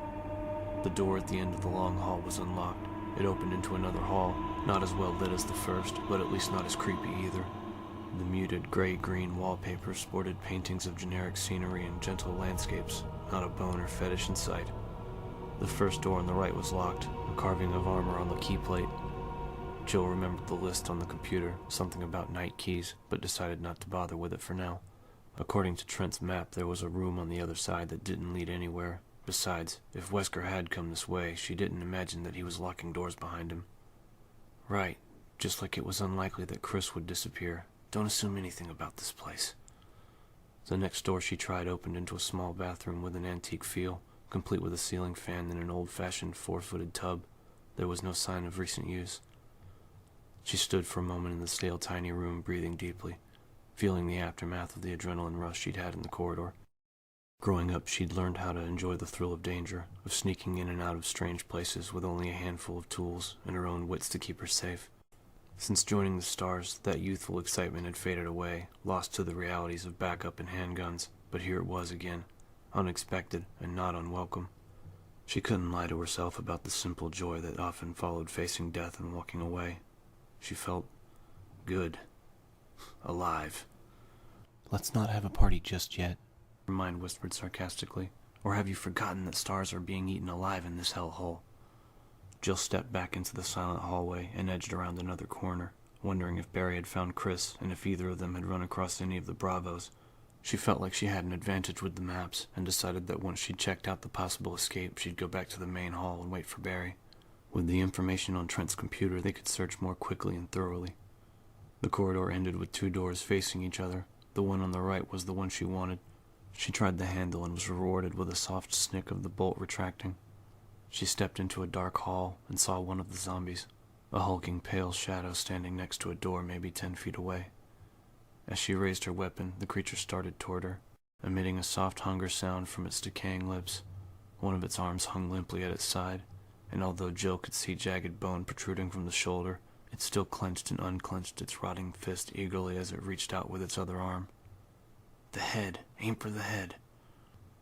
[SPEAKER 1] The door at the end of the long hall was unlocked. It opened into another hall, not as well lit as the first, but at least not as creepy either. The muted gray-green wallpaper sported paintings of generic scenery and gentle landscapes, not a bone or fetish in sight. The first door on the right was locked, a carving of armor on the key plate. Jill remembered the list on the computer, something about night keys, but decided not to bother with it for now. According to Trent's map, there was a room on the other side that didn't lead anywhere. Besides, if Wesker had come this way, she didn't imagine that he was locking doors behind him. Right, just like it was unlikely that Chris would disappear. Don't assume anything about this place. The next door she tried opened into a small bathroom with an antique feel, complete with a ceiling fan and an old-fashioned 4-footed tub. There was no sign of recent use. She stood for a moment in the stale tiny room, breathing deeply, feeling the aftermath of the adrenaline rush she'd had in the corridor. Growing up, she'd learned how to enjoy the thrill of danger, of sneaking in and out of strange places with only a handful of tools and her own wits to keep her safe. Since joining the S.T.A.R.S, that youthful excitement had faded away, lost to the realities of backup and handguns, but here it was again, unexpected and not unwelcome. She couldn't lie to herself about the simple joy that often followed facing death and walking away. She felt good, alive.
[SPEAKER 2] Let's not have a party just yet,
[SPEAKER 1] her mind whispered sarcastically. Or have you forgotten that stars are being eaten alive in this hellhole? Jill stepped back into the silent hallway and edged around another corner, wondering if Barry had found Chris and if either of them had run across any of the Bravos. She felt like she had an advantage with the maps and decided that once she'd checked out the possible escape, she'd go back to the main hall and wait for Barry. With the information on Trent's computer, they could search more quickly and thoroughly. The corridor ended with 2 doors facing each other. The one on the right was the one she wanted. She tried the handle and was rewarded with a soft snick of the bolt retracting. She stepped into a dark hall and saw one of the zombies, a hulking pale shadow standing next to a door maybe 10 feet away. As she raised her weapon, the creature started toward her, emitting a soft hunger sound from its decaying lips. One of its arms hung limply at its side, and although Jill could see jagged bone protruding from the shoulder, it still clenched and unclenched its rotting fist eagerly as it reached out with its other arm. The head! Aim for the head!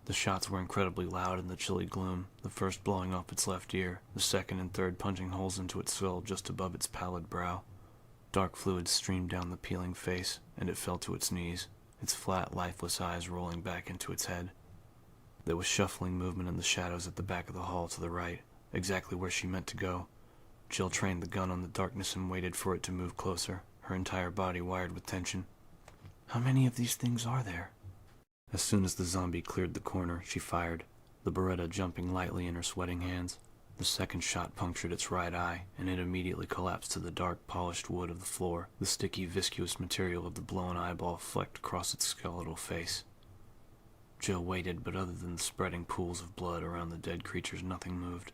[SPEAKER 1] The shots were incredibly loud in the chilly gloom, the first blowing off its left ear, the second and third punching holes into its skull just above its pallid brow. Dark fluid streamed down the peeling face, and it fell to its knees, its flat, lifeless eyes rolling back into its head. There was shuffling movement in the shadows at the back of the hall to the right, exactly where she meant to go.
[SPEAKER 4] Jill trained the gun on the darkness and waited for it to move closer, her entire body wired with tension.
[SPEAKER 3] How many of these things are there?
[SPEAKER 4] As soon as the zombie cleared the corner, she fired, the Beretta jumping lightly in her sweating hands. The second shot punctured its right eye, and it immediately collapsed to the dark, polished wood of the floor. The sticky, viscous material of the blown eyeball flecked across its skeletal face. Jill waited, but other than the spreading pools of blood around the dead creatures, nothing moved.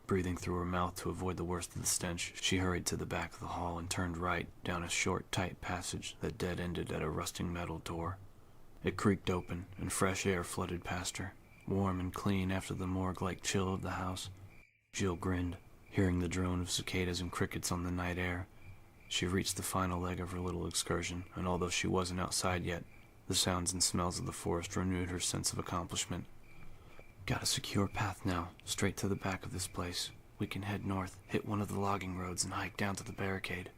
[SPEAKER 4] Breathing through her mouth to avoid the worst of the stench, she hurried to the back of the hall and turned right down a short, tight passage that dead-ended at a rusting metal door. It creaked open, and fresh air flooded past her, warm and clean after the morgue-like chill of the house. Jill grinned, hearing the drone of cicadas and crickets on the night air. She reached the final leg of her little excursion, and although she wasn't outside yet, the sounds and smells of the forest renewed her sense of accomplishment. Got a secure path now, straight to the back of this place. We can head north, hit one of the logging roads, and hike down to the barricade.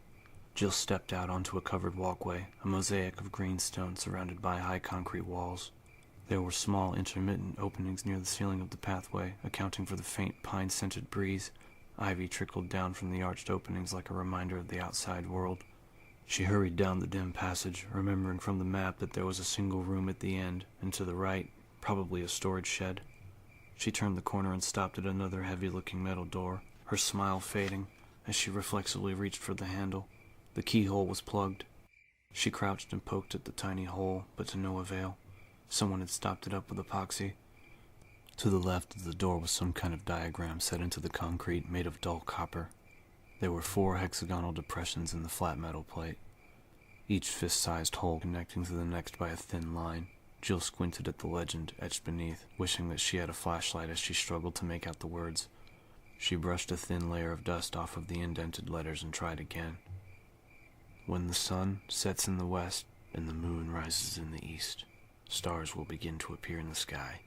[SPEAKER 4] Jill stepped out onto a covered walkway, a mosaic of green stone surrounded by high concrete walls. There were small, intermittent openings near the ceiling of the pathway, accounting for the faint pine-scented breeze. Ivy trickled down from the arched openings like a reminder of the outside world. She hurried down the dim passage, remembering from the map that there was a single room at the end, and to the right, probably a storage shed. She turned the corner and stopped at another heavy-looking metal door, her smile fading as she reflexively reached for the handle. The keyhole was plugged. She crouched and poked at the tiny hole, but to no avail. Someone had stopped it up with epoxy. To the left of the door was some kind of diagram set into the concrete made of dull copper. There were 4 hexagonal depressions in the flat metal plate, each fist-sized hole connecting to the next by a thin line. Jill squinted at the legend etched beneath, wishing that she had a flashlight as she struggled to make out the words. She brushed a thin layer of dust off of the indented letters and tried again. When the sun sets in the west and the moon rises in the east, stars will begin to appear in the sky,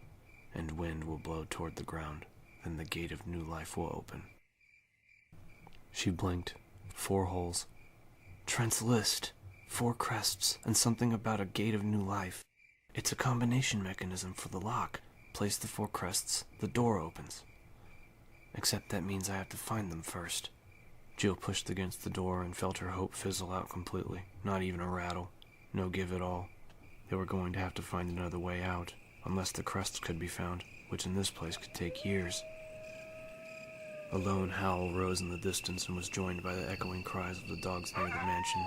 [SPEAKER 4] and wind will blow toward the ground. Then the gate of new life will open. She blinked. 4 holes. Trent's list. 4 crests, and something about a gate of new life. It's a combination mechanism for the lock. Place the 4 crests, the door opens. Except that means I have to find them first. Jill pushed against the door and felt her hope fizzle out completely. Not even a rattle. No give at all. They were going to have to find another way out, unless the crests could be found, which in this place could take years. A lone howl rose in the distance and was joined by the echoing cries of the dogs near the mansion,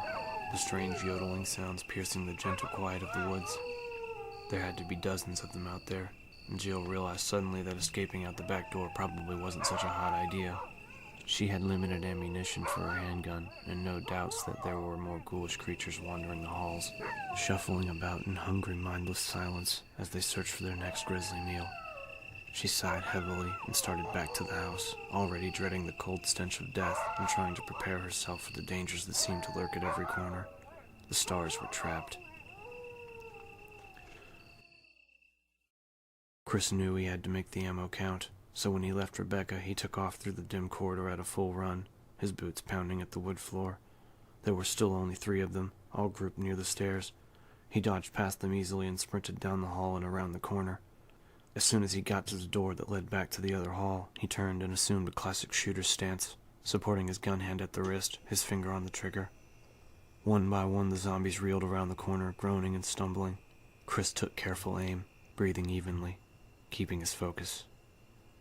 [SPEAKER 4] the strange yodeling sounds piercing the gentle quiet of the woods. There had to be dozens of them out there, and Jill realized suddenly that escaping out the back door probably wasn't such a hot idea. She had limited ammunition for her handgun, and no doubts that there were more ghoulish creatures wandering the halls, shuffling about in hungry, mindless silence as they searched for their next grisly meal. She sighed heavily and started back to the house, already dreading the cold stench of death and trying to prepare herself for the dangers that seemed to lurk at every corner. The stars were trapped. Chris knew he had to make the ammo count, so when he left Rebecca, he took off through the dim corridor at a full run, his boots pounding at the wood floor. There were still only 3 of them, all grouped near the stairs. He dodged past them easily and sprinted down the hall and around the corner. As soon as he got to the door that led back to the other hall, he turned and assumed a classic shooter's stance, supporting his gun hand at the wrist, his finger on the trigger. One by one, the zombies reeled around the corner, groaning and stumbling. Chris took careful aim, breathing evenly, keeping his focus.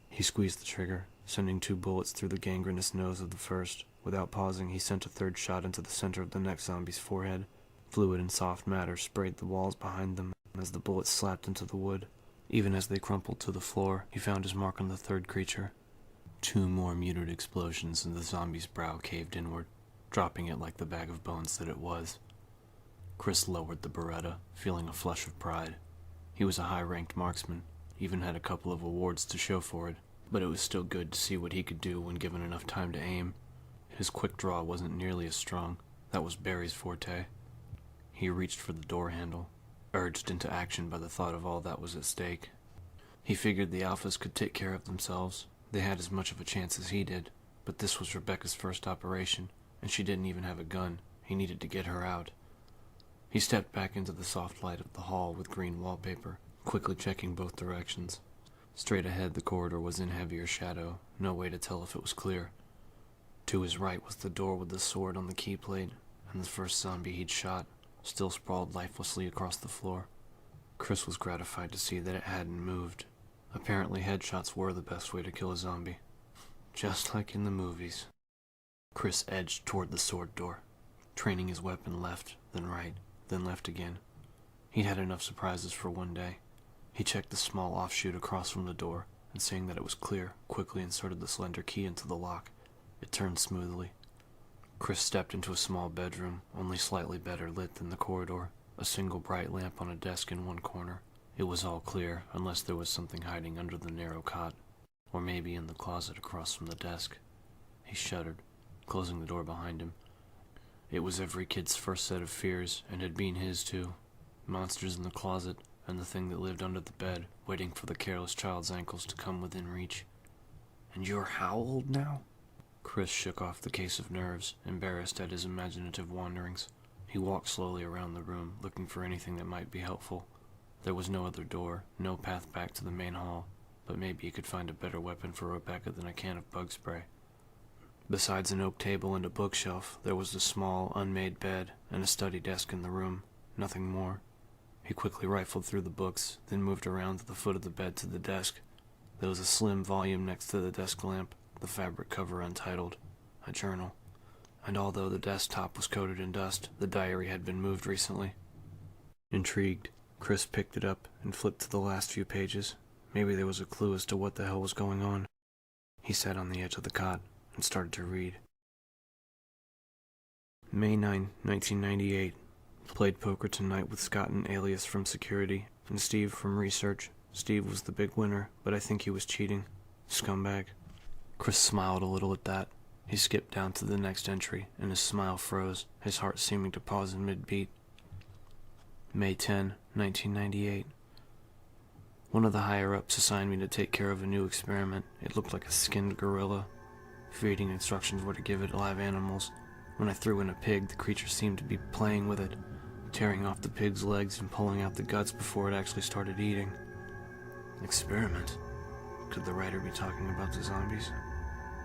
[SPEAKER 4] He squeezed the trigger, sending 2 bullets through the gangrenous nose of the first. Without pausing, he sent a 3rd shot into the center of the next zombie's forehead. Fluid and soft matter sprayed the walls behind them as the bullets slapped into the wood. Even as they crumpled to the floor, he found his mark on the 3rd creature. 2 more muted explosions and the zombie's brow caved inward, dropping it like the bag of bones that it was. Chris lowered the Beretta, feeling a flush of pride. He was a high-ranked marksman, even had a couple of awards to show for it, but it was still good to see what he could do when given enough time to aim. His quick draw wasn't nearly as strong. That was Barry's forte. He reached for the door handle, urged into action by the thought of all that was at stake. He figured the Alphas could take care of themselves. They had as much of a chance as he did, but this was Rebecca's first operation, and she didn't even have a gun. He needed to get her out. He stepped back into the soft light of the hall with green wallpaper, quickly checking both directions. Straight ahead, the corridor was in heavier shadow, no way to tell if it was clear.
[SPEAKER 1] To his right was the door with the sword on the key plate, and the first zombie he'd shot, still sprawled lifelessly across the floor. Chris was gratified to see that it hadn't moved. Apparently headshots were the best way to kill a zombie. Just like in the movies. Chris edged toward the sword door, training his weapon left, then right, then left again. He'd had enough surprises for one day. He checked the small offshoot across from the door, and seeing that it was clear, quickly inserted the slender key into the lock. It turned smoothly. Chris stepped into a small bedroom, only slightly better lit than the corridor, a single bright lamp on a desk in one corner. It was all clear, unless there was something hiding under the narrow cot, or maybe in the closet across from the desk. He shuddered, closing the door behind him. It was every kid's first set of fears, and had been his too. Monsters in the closet, and the thing that lived under the bed, waiting for the careless child's ankles to come within reach. "And you're how old now?" Chris shook off the case of nerves, embarrassed at his imaginative wanderings. He walked slowly around the room, looking for anything that might be helpful. There was no other door, no path back to the main hall, but maybe he could find a better weapon for Rebecca than a can of bug spray. Besides an oak table and a bookshelf, there was a small, unmade bed and a study desk in the room. Nothing more. He quickly rifled through the books, then moved around to the foot of the bed to the desk. There was a slim volume next to the desk lamp, the fabric cover untitled, a journal. And although the desktop was coated in dust, the diary had been moved recently. Intrigued, Chris picked it up and flipped to the last few pages. Maybe there was a clue as to what the hell was going on. He sat on the edge of the cot and started to read. May 9, 1998. Played poker tonight with Scott and Alias from security, and Steve from research. Steve was the big winner, but I think he was cheating. Scumbag. Chris smiled a little at that. He skipped down to the next entry, and his smile froze, his heart seeming to pause in mid-beat. May 10, 1998. One of the higher-ups assigned me to take care of a new experiment. It looked like a skinned gorilla. Feeding instructions were to give it live animals. When I threw in a pig, the creature seemed to be playing with it, tearing off the pig's legs and pulling out the guts before it actually started eating. Experiment? Could the writer be talking about the zombies?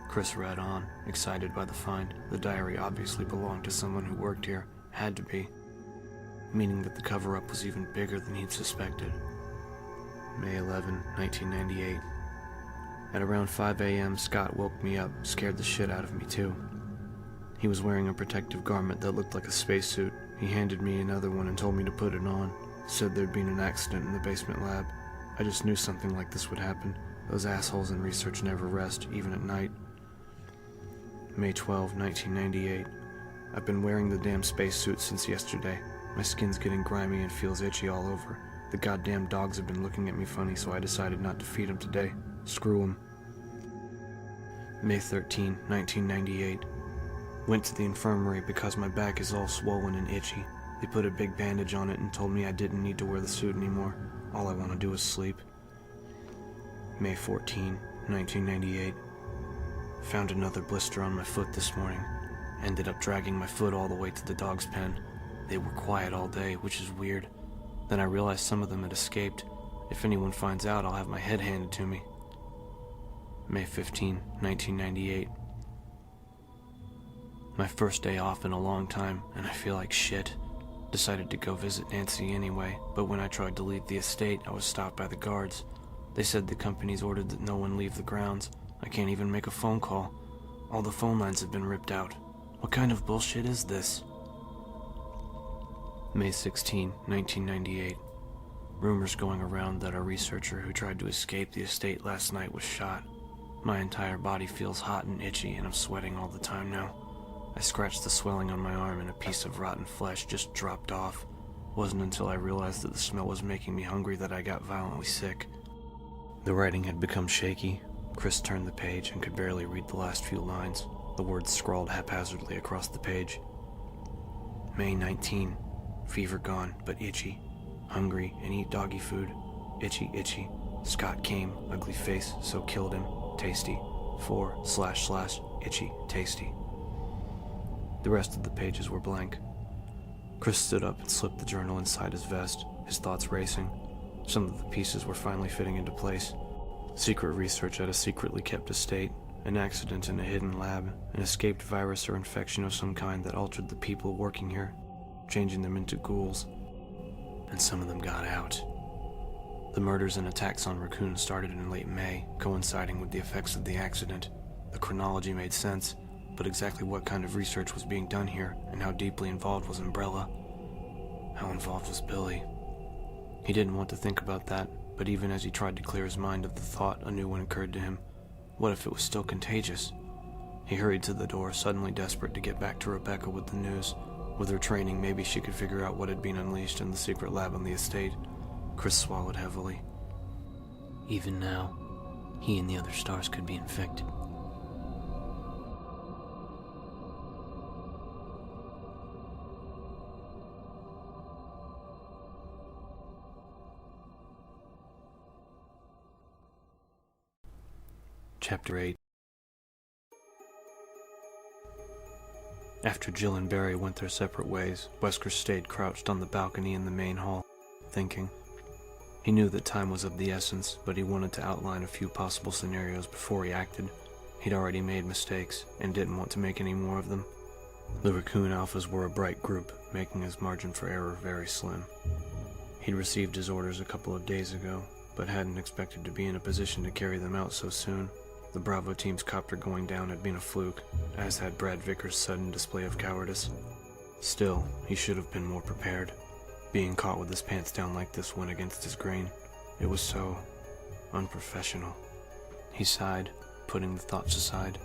[SPEAKER 1] Chris read on, excited by the find. The diary obviously belonged to someone who worked here. Had to be. Meaning that the cover-up was even bigger than he'd suspected. May 11, 1998. At around 5 a.m., Scott woke me up, scared the shit out of me too. He was wearing a protective garment that looked like a spacesuit. He handed me another one and told me to put it on. Said there'd been an accident in the basement lab. I just knew something like this would happen. Those assholes in research never rest, even at night. May 12, 1998. I've been wearing the damn spacesuit since yesterday. My skin's getting grimy and feels itchy all over. The goddamn dogs have been looking at me funny, so I decided not to feed them today. Screw them. May 13, 1998. Went to the infirmary because my back is all swollen and itchy. They put a big bandage on it and told me I didn't need to wear the suit anymore. All I want to do is sleep. May 14, 1998. Found another blister on my foot this morning. Ended up dragging my foot all the way to the dog's pen. They were quiet all day, which is weird. Then I realized some of them had escaped. If anyone finds out, I'll have my head handed to me. May 15, 1998. My first day off in a long time, and I feel like shit. Decided to go visit Nancy anyway, but when I tried to leave the estate, I was stopped by the guards. They said the company's ordered that no one leave the grounds. I can't even make a phone call. All the phone lines have been ripped out. What kind of bullshit is this? May 16, 1998. Rumors going around that a researcher who tried to escape the estate last night was shot. My entire body feels hot and itchy, and I'm sweating all the time now. I scratched the swelling on my arm and a piece of rotten flesh just dropped off. Wasn't until I realized that the smell was making me hungry that I got violently sick. The writing had become shaky. Chris turned the page and could barely read the last few lines, the words scrawled haphazardly across the page. May 19. Fever gone, but itchy. Hungry and eat doggy food. Itchy, itchy. Scott came, ugly face, so killed him. Tasty. / itchy, tasty. The rest of the pages were blank. Chris stood up and slipped the journal inside his vest, his thoughts racing. Some of the pieces were finally fitting into place. Secret research at a secretly kept estate,
[SPEAKER 4] An accident in a hidden lab, an escaped virus or infection of some kind that altered the people working here, changing them into ghouls. And some of them got out. The murders and attacks on Raccoon started in late May, coinciding with the effects of the accident. The chronology made sense, but exactly what kind of research was being done here, and how deeply involved was Umbrella? How involved was Billy? He didn't want to think about that, but even as he tried to clear his mind of the thought, a new one occurred to him. What if it was still contagious? He hurried to the door, suddenly desperate to get back to Rebecca with the news. With her training, maybe she could figure out what had been unleashed in the secret lab on the estate. Chris swallowed heavily.
[SPEAKER 2] Even now, he and the other stars could be infected.
[SPEAKER 4] Chapter 8. After Jill and Barry went their separate ways, Wesker stayed crouched on the balcony in the main hall, thinking. He knew that time was of the essence, but he wanted to outline a few possible scenarios before he acted. He'd already made mistakes, and didn't want to make any more of them. The Raccoon Alphas were a bright group, making his margin for error very slim. He'd received his orders a couple of days ago, but hadn't expected to be in a position to carry them out so soon. The Bravo team's copter going down had been a fluke, as had Brad Vickers' sudden display of cowardice. Still, he should have been more prepared. Being caught with his pants down like this went against his grain. It was so unprofessional. He sighed, putting the thoughts aside.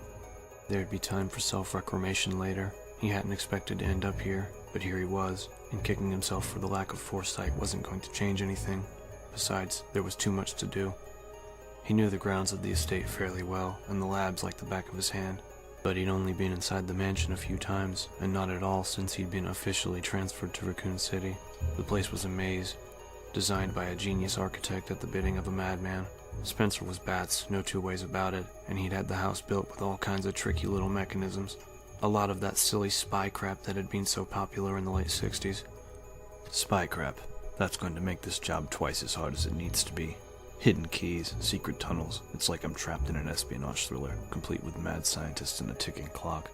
[SPEAKER 4] There'd be time for self-reclamation later. He hadn't expected to end up here, but here he was, and kicking himself for the lack of foresight wasn't going to change anything. Besides, there was too much to do. He knew the grounds of the estate fairly well, and the labs like the back of his hand, but he'd only been inside the mansion a few times, and not at all since he'd been officially transferred to Raccoon City. The place was a maze, designed by a genius architect at the bidding of a madman. Spencer was bats, no two ways about it, and he'd had the house built with all kinds of tricky little mechanisms. A lot of that silly spy crap that had been so popular in the late 60s.
[SPEAKER 3] Spy crap. That's going to make this job twice as hard as it needs to be. Hidden keys, secret tunnels. It's like I'm trapped in an espionage thriller, complete with mad scientists and a ticking clock.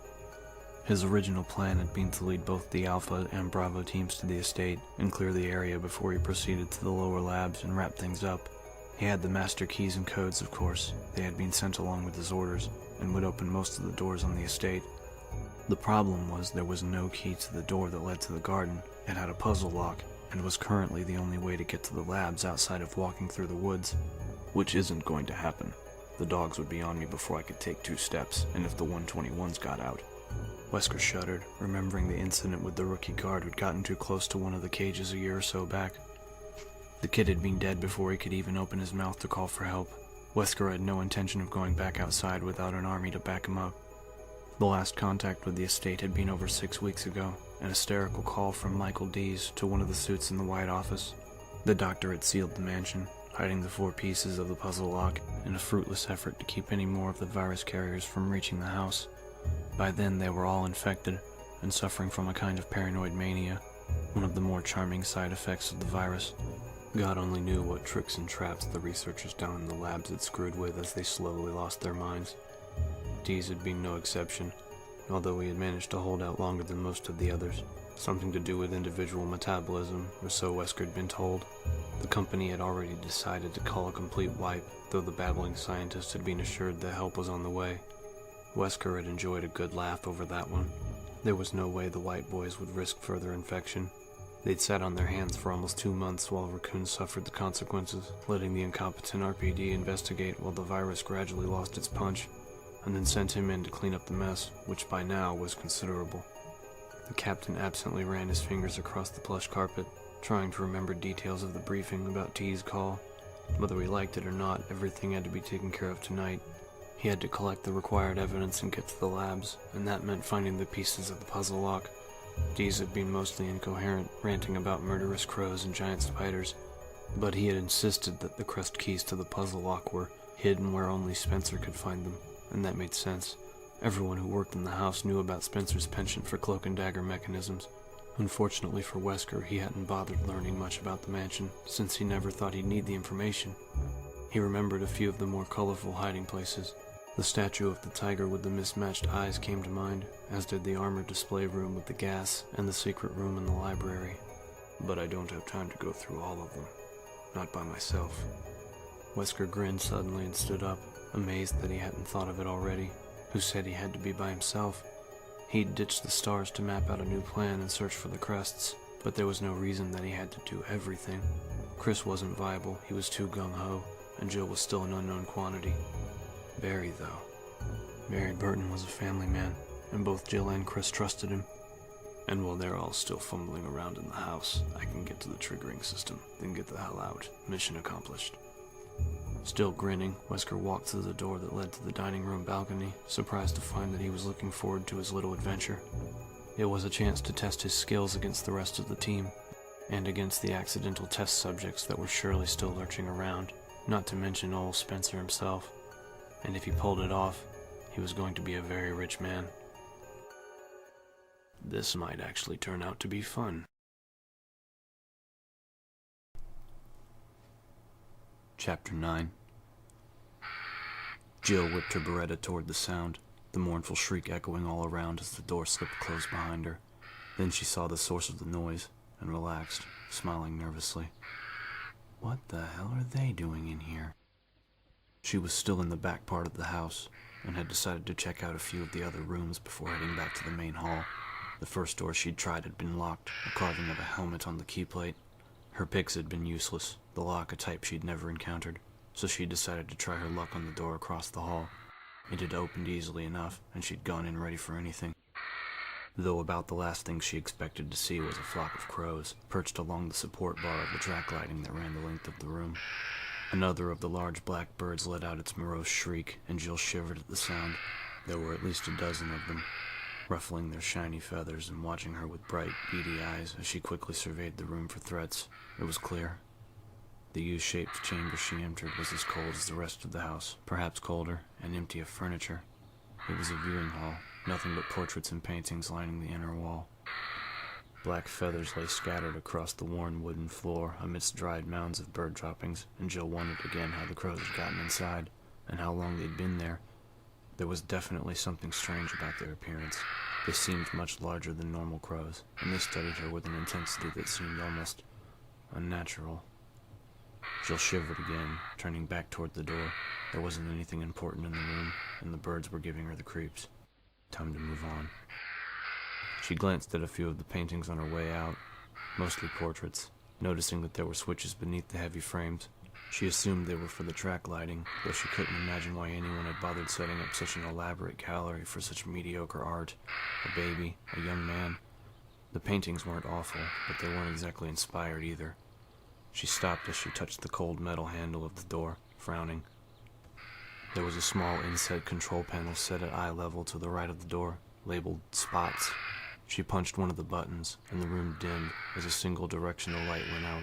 [SPEAKER 3] His original plan had been to lead both the Alpha and Bravo teams to the estate and clear the area before he proceeded to the lower labs and wrap things up. He had the master keys and codes, of course. They had been sent along with his orders and would open most of the doors on the estate. The problem was there was no key to the door that led to the garden. It had a puzzle lock, and was currently the only way to get to the labs outside of walking through the woods. Which isn't going to happen. The dogs would be on me before I could take 2 steps, and if the 121s got out. Wesker shuddered, remembering the incident with the rookie guard who'd gotten too close to one of the cages a year or so back. The kid had been dead before he could even open his mouth to call for help. Wesker had no intention of going back outside without an army to back him up. The last contact with the estate had been over 6 weeks ago, an hysterical call from Michael Dees to one of the suits in the White Office. The doctor had sealed the mansion, hiding the 4 pieces of the puzzle lock in a fruitless effort to keep any more of the virus carriers from reaching the house. By then they were all infected and suffering from a kind of paranoid mania, one of the more charming side effects of the virus. God only knew what tricks and traps the researchers down in the labs had screwed with as they slowly lost their minds. Dees had been no exception, although he had managed to hold out longer than most of the others. Something to do with individual metabolism, or so Wesker had been told. The company had already decided to call a complete wipe, though the babbling scientist had been assured that help was on the way. Wesker had enjoyed a good laugh over that one. There was no way the White Boys would risk further infection. They'd sat on their hands for almost 2 months while Raccoon suffered the consequences, letting the incompetent RPD investigate while the virus gradually lost its punch, and then sent him in to clean up the mess, which by now was considerable. The captain absently ran his fingers across the plush carpet, trying to remember details of the briefing about T's call. Whether he liked it or not, everything had to be taken care of tonight. He had to collect the required evidence and get to the labs, and that meant finding the pieces of the puzzle lock. Dees had been mostly incoherent, ranting about murderous crows and giant spiders, but he had insisted that the crust keys to the puzzle lock were hidden where only Spencer could find them, and that made sense. Everyone who worked in the house knew about Spencer's penchant for cloak and dagger mechanisms. Unfortunately for Wesker, he hadn't bothered learning much about the mansion, since he never thought he'd need the information. He remembered a few of the more colorful hiding places,
[SPEAKER 2] The statue of the tiger with the mismatched eyes came to mind, as did the armored display room with the gas and the secret room in the library. But I don't have time to go through all of them. Not by myself. Wesker grinned suddenly and stood up, amazed that he hadn't thought of it already. Who said he had to be by himself? He'd ditched the stars to map out a new plan and search for the crests, but there was no reason that he had to do everything. Chris wasn't viable, he was too gung-ho, and Jill was still an unknown quantity. Barry, though. Barry Burton was a family man, and both Jill and Chris trusted him. And while they're all still fumbling around in the house, I can get to the triggering system, then get the hell out. Mission accomplished. Still grinning, Wesker walked through the door that led to the dining room balcony, surprised to find that he was looking forward to his little adventure. It was a chance to test his skills against the rest of the team, and against the accidental test subjects that were surely still lurching around, not to mention old Spencer himself. And if he pulled it off, he was going to be a very rich man. This might actually turn out to be fun.
[SPEAKER 3] Chapter 9. Jill whipped her Beretta toward the sound, the mournful shriek echoing all around as the door slipped closed behind her. Then she saw the source of the noise and relaxed, smiling nervously. What the hell are they doing in here? She was still in the back part of the house and had decided to check out a few of the other rooms before heading back to the main hall. The first door she'd tried had been locked, a carving of a helmet on the key plate. Her picks had been useless, the lock a type she'd never encountered, so she decided to try her luck on the door across the hall. It had opened easily enough, and she'd gone in ready for anything. Though about the last thing she expected to see was a flock of crows, perched along the support bar of the track lighting that ran the length of the room. Another of the large black birds let out its morose shriek, and Jill shivered at the sound. There were at least a dozen of them, ruffling their shiny feathers and watching her with bright, beady eyes as she quickly surveyed the room for threats. It was clear. The U-shaped chamber she entered was as cold as the rest of the house, perhaps colder, and empty of furniture. It was a viewing hall, nothing but portraits and paintings lining the inner wall. Black feathers lay scattered across the worn wooden floor amidst dried mounds of bird droppings, and Jill wondered again how the crows had gotten inside, and how long they'd been there. There was definitely something strange about their appearance. They seemed much larger than normal crows, and they studied her with an intensity that seemed almost unnatural. Jill shivered again, turning back toward the door. There wasn't anything important in the room, and the birds were giving her the creeps. Time to move on. She glanced at a few of the paintings on her way out, mostly portraits, noticing that there were switches beneath the heavy frames. She assumed they were for the track lighting, though she couldn't imagine why anyone had bothered setting up such an elaborate gallery for such mediocre art. A baby, a young man. The paintings weren't awful, but they weren't exactly inspired either. She stopped as she touched the cold metal handle of the door, frowning. There was a small inset control panel set at eye level to the right of the door, labeled Spots. She punched one of the buttons, and the room dimmed as a single directional light went out.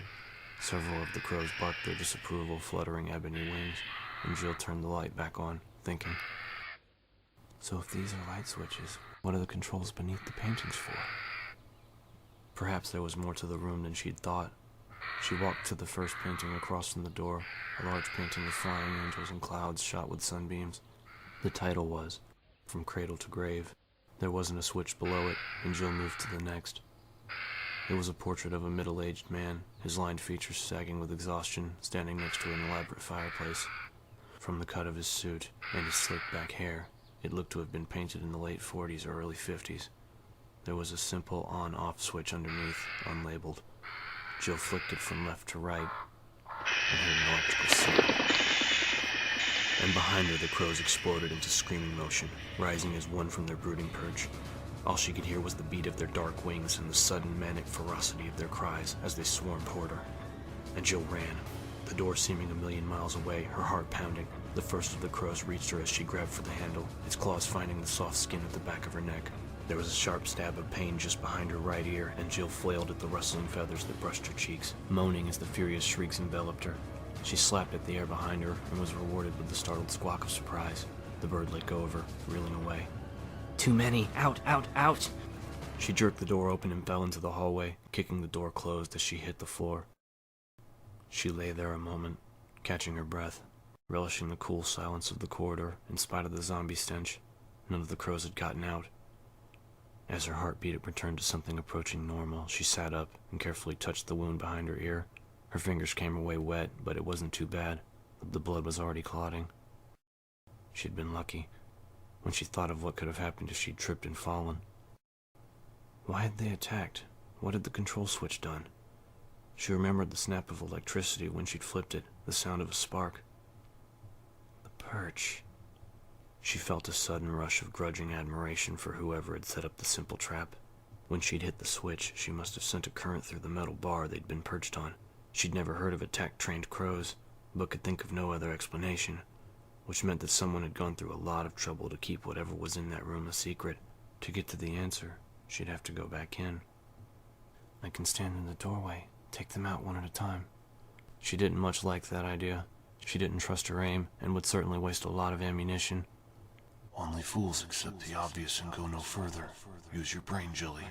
[SPEAKER 3] Several of the crows barked their disapproval, fluttering ebony wings, and Jill turned the light back on, thinking, so if these are light switches, what are the controls beneath the paintings for? Perhaps there was more to the room than she'd thought. She walked to the first painting across from the door, a large painting of flying angels and clouds shot with sunbeams. The title was, From Cradle to Grave. There wasn't a switch below it, and Jill moved to the next. It was a portrait of a middle-aged man, his lined features sagging with exhaustion, standing next to an elaborate fireplace. From the cut of his suit and his slick-back hair, it looked to have been painted in the late 40s or early 50s. There was a simple on-off switch underneath, unlabeled. Jill flicked it from left to right, and heard an electrical snap. And behind her the crows exploded into screaming motion, rising as one from their brooding perch. All she could hear was the beat of their dark wings and the sudden manic ferocity of their cries as they swarmed toward her. And Jill ran, the door seeming a million miles away, her heart pounding. The first of the crows reached her as she grabbed for the handle, its claws finding the soft skin at the back of her neck. There was a sharp stab of pain just behind her right ear, and Jill flailed at the rustling feathers that brushed her cheeks, moaning as the furious shrieks enveloped her. She slapped at the air behind her and was rewarded with the startled squawk of surprise. The bird let go of her, reeling away.
[SPEAKER 1] Too many! Out! Out! Out!
[SPEAKER 3] She jerked the door open and fell into the hallway, kicking the door closed as she hit the floor. She lay there a moment, catching her breath.
[SPEAKER 1] relishing the cool silence of the corridor in spite of the zombie stench. None of the crows had gotten out. As her heartbeat returned to something approaching normal, she sat up and carefully touched the wound behind her ear. Her fingers came away wet, but it wasn't too bad. The blood was already clotting. She had been lucky when she thought of what could have happened if she'd tripped and fallen. Why had they attacked? What had the control switch done? She remembered the snap of electricity when she'd flipped it, the sound of a spark. The perch. She felt a sudden rush of grudging admiration for whoever had set up the simple trap. When she'd hit the switch, she must have sent a current through the metal bar they'd been perched on. She'd never heard of attack-trained crows, but could think of no other explanation, which meant that someone had gone through a lot of trouble to keep whatever was in that room a secret. To get to the answer, she'd have to go back in. I can stand in the doorway, take them out one at a time. She didn't much like that idea. She didn't trust her aim, and would certainly waste a lot of ammunition.
[SPEAKER 6] Only fools accept the obvious and go no further. Use your brain, Jilly.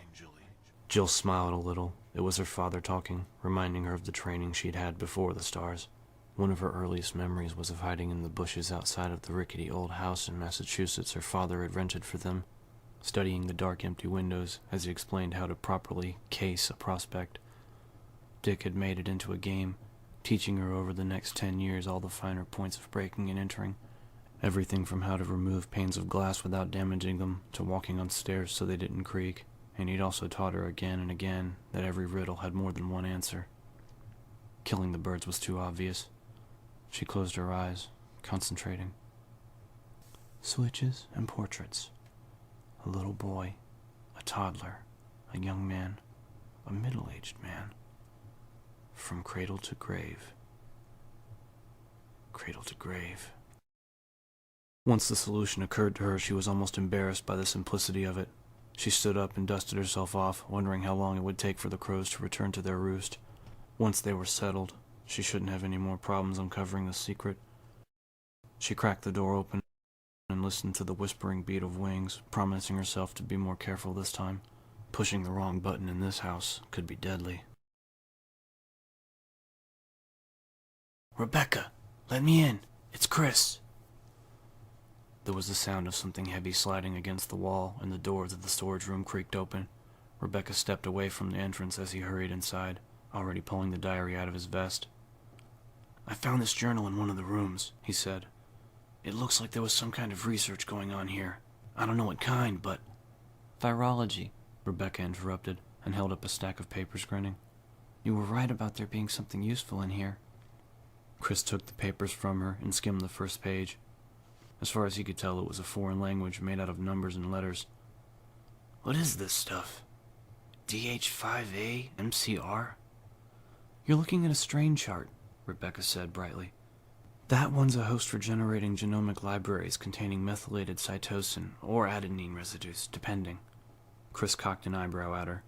[SPEAKER 1] Jill smiled a little. It was her father talking, reminding her of the training she'd had before the S.T.A.R.S. One of her earliest memories was of hiding in the bushes outside of the rickety old house in Massachusetts her father had rented for them, studying the dark, empty windows as he explained how to properly case a prospect. Dick had made it into a game, teaching her over the next 10 years all the finer points of breaking and entering. Everything from how to remove panes of glass without damaging them to walking on stairs so they didn't creak, and he'd also taught her again and again that every riddle had more than one answer. Killing the birds was too obvious. She closed her eyes, concentrating. Switches and portraits. A little boy, a toddler, a young man, a middle-aged man. From cradle to grave. Cradle to grave. Once the solution occurred to her, she was almost embarrassed by the simplicity of it. She stood up and dusted herself off, wondering how long it would take for the crows to return to their roost. Once they were settled, she shouldn't have any more problems uncovering the secret. She cracked the door open and listened to the whispering beat of wings, promising herself to be more careful this time. Pushing the wrong button in this house could be deadly. Rebecca, let me in. It's Chris. There was the sound of something heavy sliding against the wall, and the doors of the storage room creaked open. Rebecca stepped away from the entrance as he hurried inside, already pulling the diary out of his vest. I found this journal in one of the rooms, he said. It looks like there was some kind of research going on here. I don't know what kind, but... Virology, Rebecca interrupted, and held up a stack of papers, grinning. You were right about there being something useful in here. Chris took the papers from her and skimmed the first page. As far as he could tell, it was a foreign language made out of numbers and letters. What is this stuff? DH5A MCR? You're looking at a strain chart, Rebecca said brightly. That one's a host for generating genomic libraries containing methylated cytosine or adenine residues, depending. Chris cocked an eyebrow at her.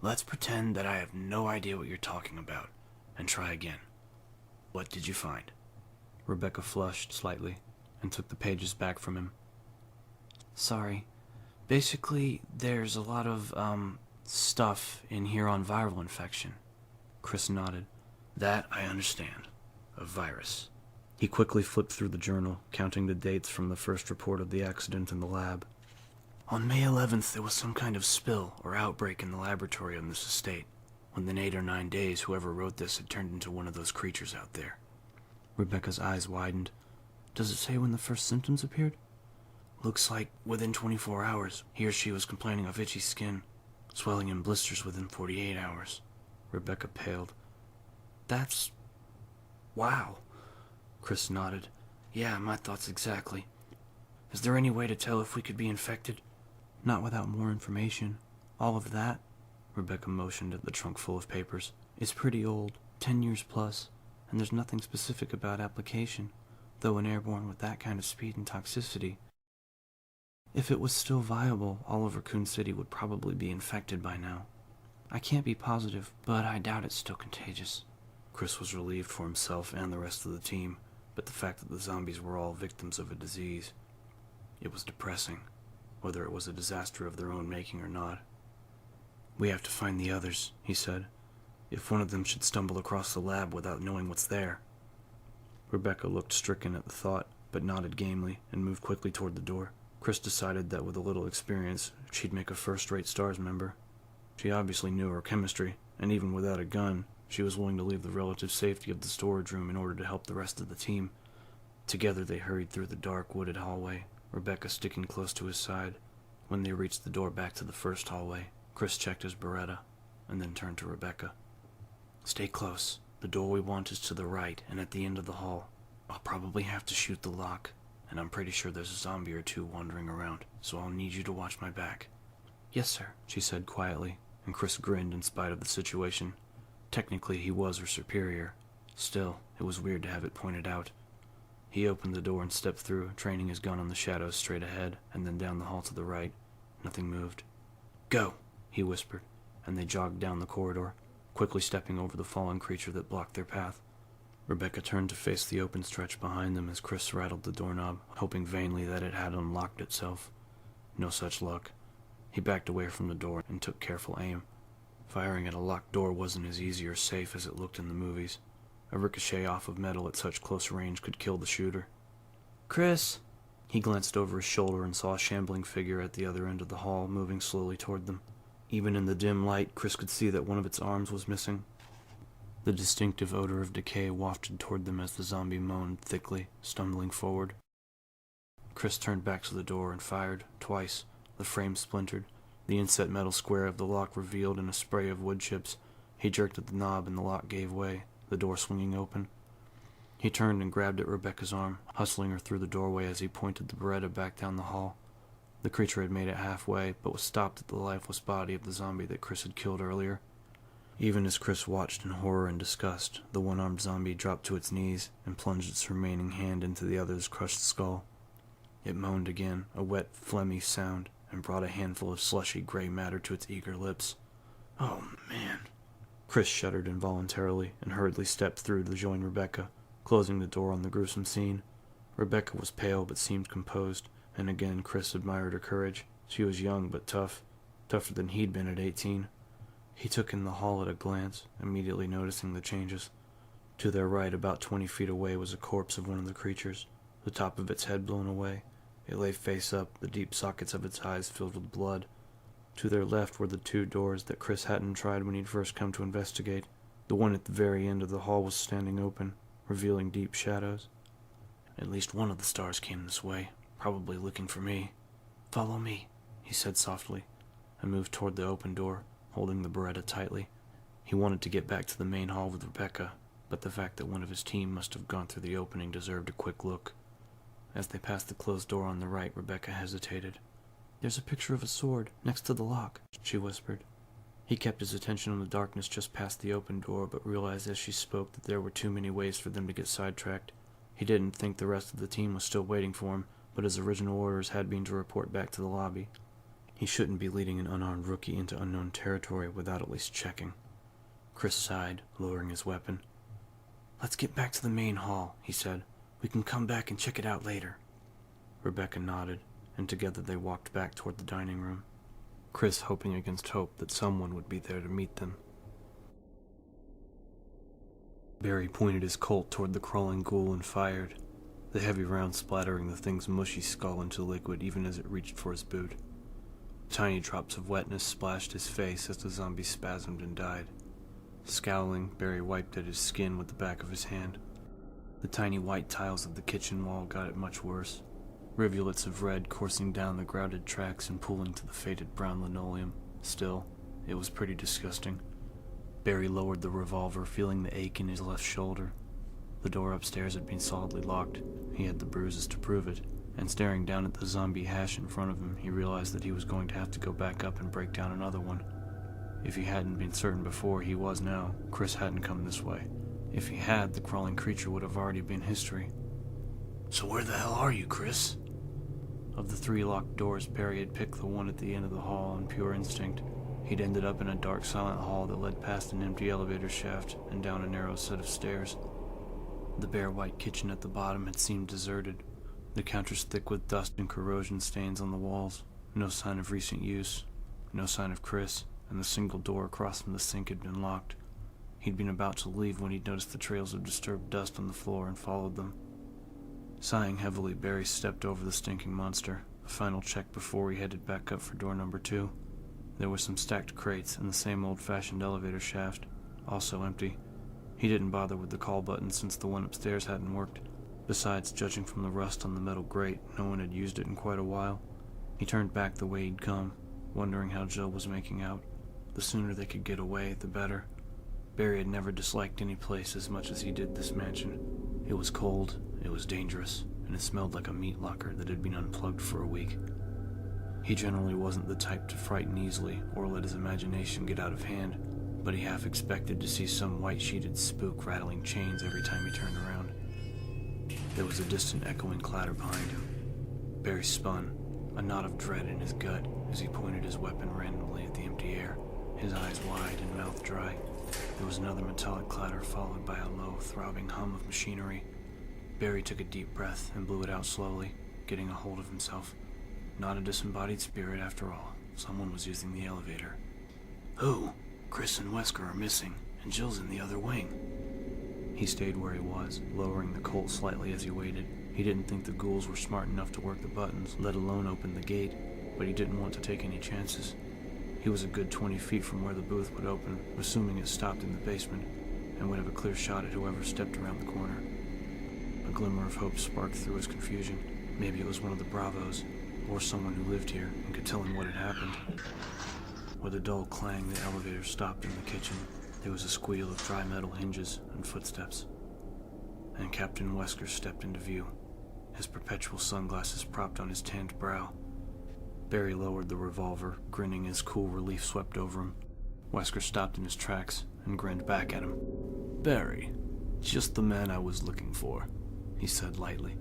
[SPEAKER 1] Let's pretend that I have no idea what you're talking about, and try again. What did you find? Rebecca flushed slightly and took the pages back from him. Sorry. Basically, there's a lot of, stuff in here on viral infection. Chris nodded. That I understand. A virus. He quickly flipped through the journal, counting the dates from the first report of the accident in the lab. On May 11th, there was some kind of spill or outbreak in the laboratory on this estate. Within 8 or 9 days, whoever wrote this had turned into one of those creatures out there. Rebecca's eyes widened. Does it say when the first symptoms appeared? Looks like within 24 hours, he or she was complaining of itchy skin, swelling and blisters within 48 hours. Rebecca paled. That's... wow. Chris nodded. Yeah, my thoughts exactly. Is there any way to tell if we could be infected? Not without more information. All of that, Rebecca motioned at the trunk full of papers, is pretty old, 10 years plus, and there's nothing specific about application, though an airborne with that kind of speed and toxicity. If it was still viable, all of Raccoon City would probably be infected by now. I can't be positive, but I doubt it's still contagious. Chris was relieved for himself and the rest of the team, but the fact that the zombies were all victims of a disease. It was depressing, whether it was a disaster of their own making or not. We have to find the others, he said. If one of them should stumble across the lab without knowing what's there.
[SPEAKER 4] Rebecca looked stricken at the thought, but nodded gamely and moved quickly toward the door. Chris decided that with a little experience, she'd make a first-rate S.T.A.R.S member. She obviously knew her chemistry, and even without a gun, she was willing to leave the relative safety of the storage room in order to help the rest of the team. Together they hurried through the dark, wooded hallway, Rebecca sticking close to his side. When they reached the door back to the first hallway, Chris checked his Beretta, and then turned to Rebecca. "Stay close. The door we want is to the right and at the end of the hall. I'll probably have to shoot the lock, and I'm pretty sure there's a zombie or two wandering around, so I'll need you to watch my back." "Yes, sir," she said quietly, and Chris grinned in spite of the situation. Technically, he was her superior. Still, it was weird to have it pointed out. He opened the door and stepped through, training his gun on the shadows straight ahead, and then down the hall to the right. Nothing moved. "Go," he whispered, and they jogged down the corridor, quickly stepping over the fallen creature that blocked their path. Rebecca turned to face the open stretch behind them as Chris rattled the doorknob, hoping vainly that it had unlocked itself. No such luck. He backed away from the door and took careful aim. Firing at a locked door wasn't as easy or safe as it looked in the movies. A ricochet off of metal at such close range could kill the shooter. "Chris!" He glanced over his shoulder and saw a shambling figure at the other end of the hall moving slowly toward them. Even in the dim light, Chris could see that one of its arms was missing. The distinctive odor of decay wafted toward them as the zombie moaned thickly, stumbling forward. Chris turned back to the door and fired, twice. The frame splintered. The inset metal square of the lock revealed in a spray of wood chips. He jerked at the knob and the lock gave way, the door swinging open. He turned and grabbed at Rebecca's arm, hustling her through the doorway as he pointed the Beretta back down the hall. The creature had made it halfway, but was stopped at the lifeless body of the zombie that Chris had killed earlier. Even as Chris watched in horror and disgust, the one-armed zombie dropped to its knees and plunged its remaining hand into the other's crushed skull. It moaned again, a wet, phlegmy sound, and brought a handful of slushy gray matter to its eager lips. "Oh, man." Chris shuddered involuntarily and hurriedly stepped through to join Rebecca, closing the door on the gruesome scene. Rebecca was pale but seemed composed, and again Chris admired her courage. She was young but tough, tougher than he'd been at 18. He took in the hall at a glance, immediately noticing the changes. To their right, about 20 feet away, was a corpse of one of the creatures, the top of its head blown away. It lay face up, the deep sockets of its eyes filled with blood. To their left were the two doors that Chris hadn't tried when he'd first come to investigate. The one at the very end of the hall was standing open, revealing deep shadows. "At least one of the stars came this way, probably looking for me." "Follow me," he said softly, and moved toward the open door, holding the Beretta tightly. He wanted to get back to the main hall with Rebecca, but the fact that one of his team must have gone through the opening deserved a quick look. As they passed the closed door on the right, Rebecca hesitated. "There's a picture of a sword next to the lock," she whispered. He kept his attention on the darkness just past the open door, but realized as she spoke that there were too many ways for them to get sidetracked. He didn't think the rest of the team was still waiting for him, but his original orders had been to report back to the lobby. He shouldn't be leading an unarmed rookie into unknown territory without at least checking. Chris sighed, lowering his weapon. "Let's get back to the main hall," he said. "We can come back and check it out later." Rebecca nodded, and together they walked back toward the dining room, Chris hoping against hope that someone would be there to meet them. Barry pointed his Colt toward the crawling ghoul and fired, the heavy round splattering the thing's mushy skull into liquid even as it reached for his boot. Tiny drops of wetness splashed his face as the zombie spasmed and died. Scowling, Barry wiped at his skin with the back of his hand. The tiny white tiles of the kitchen wall got it much worse, rivulets of red coursing down the grouted tracks and pooling to the faded brown linoleum. Still, it was pretty disgusting. Barry lowered the revolver, feeling the ache in his left shoulder. The door upstairs had been solidly locked. He had the bruises to prove it, and staring down at the zombie hash in front of him, he realized that he was going to have to go back up and break down another one. If he hadn't been certain before, he was now. Chris hadn't come this way. If he had, the crawling creature would have already been history. "So where the hell are you, Chris?" Of the 3 locked doors, Barry had picked the one at the end of the hall on pure instinct. He'd ended up in a dark, silent hall that led past an empty elevator shaft and down a narrow set of stairs. The bare white kitchen at the bottom had seemed deserted, the counters thick with dust and corrosion stains on the walls. No sign of recent use, no sign of Chris, and the single door across from the sink had been locked. He'd been about to leave when he'd noticed the trails of disturbed dust on the floor and followed them. Sighing heavily, Barry stepped over the stinking monster, a final check before he headed back up for door number 2. There were some stacked crates and the same old-fashioned elevator shaft, also empty. He didn't bother with the call button since the one upstairs hadn't worked. Besides, judging from the rust on the metal grate, no one had used it in quite a while. He turned back the way he'd come, wondering how Jill was making out. The sooner they could get away, the better. Barry had never disliked any place as much as he did this mansion. It was cold, it was dangerous, and it smelled like a meat locker that had been unplugged for a week. He generally wasn't the type to frighten easily or let his imagination get out of hand, but he half expected to see some white-sheeted spook rattling chains every time he turned around. There was a distant echoing clatter behind him. Barry spun, a knot of dread in his gut as he pointed his weapon randomly at the empty air, his eyes wide and mouth dry. There was another metallic clatter followed by a low, throbbing hum of machinery. Barry took a deep breath and blew it out slowly, getting a hold of himself. Not a disembodied spirit after all. Someone was using the elevator. Who? Chris and Wesker are missing, and Jill's in the other wing. He stayed where he was, lowering the Colt slightly as he waited. He didn't think the ghouls were smart enough to work the buttons, let alone open the gate, but he didn't want to take any chances. He was a good 20 feet from where the booth would open, assuming it stopped in the basement, and would have a clear shot at whoever stepped around the corner. A glimmer of hope sparked through his confusion. Maybe it was one of the Bravos, or someone who lived here and could tell him what had happened. With a dull clang, the elevator stopped in the kitchen. There was a squeal of dry metal hinges and footsteps. And Captain Wesker stepped into view, his perpetual sunglasses propped on his tanned brow. Barry lowered the revolver, grinning as cool relief swept over him. Wesker stopped in his tracks and grinned back at him. "Barry, just the man I was looking for," he said lightly.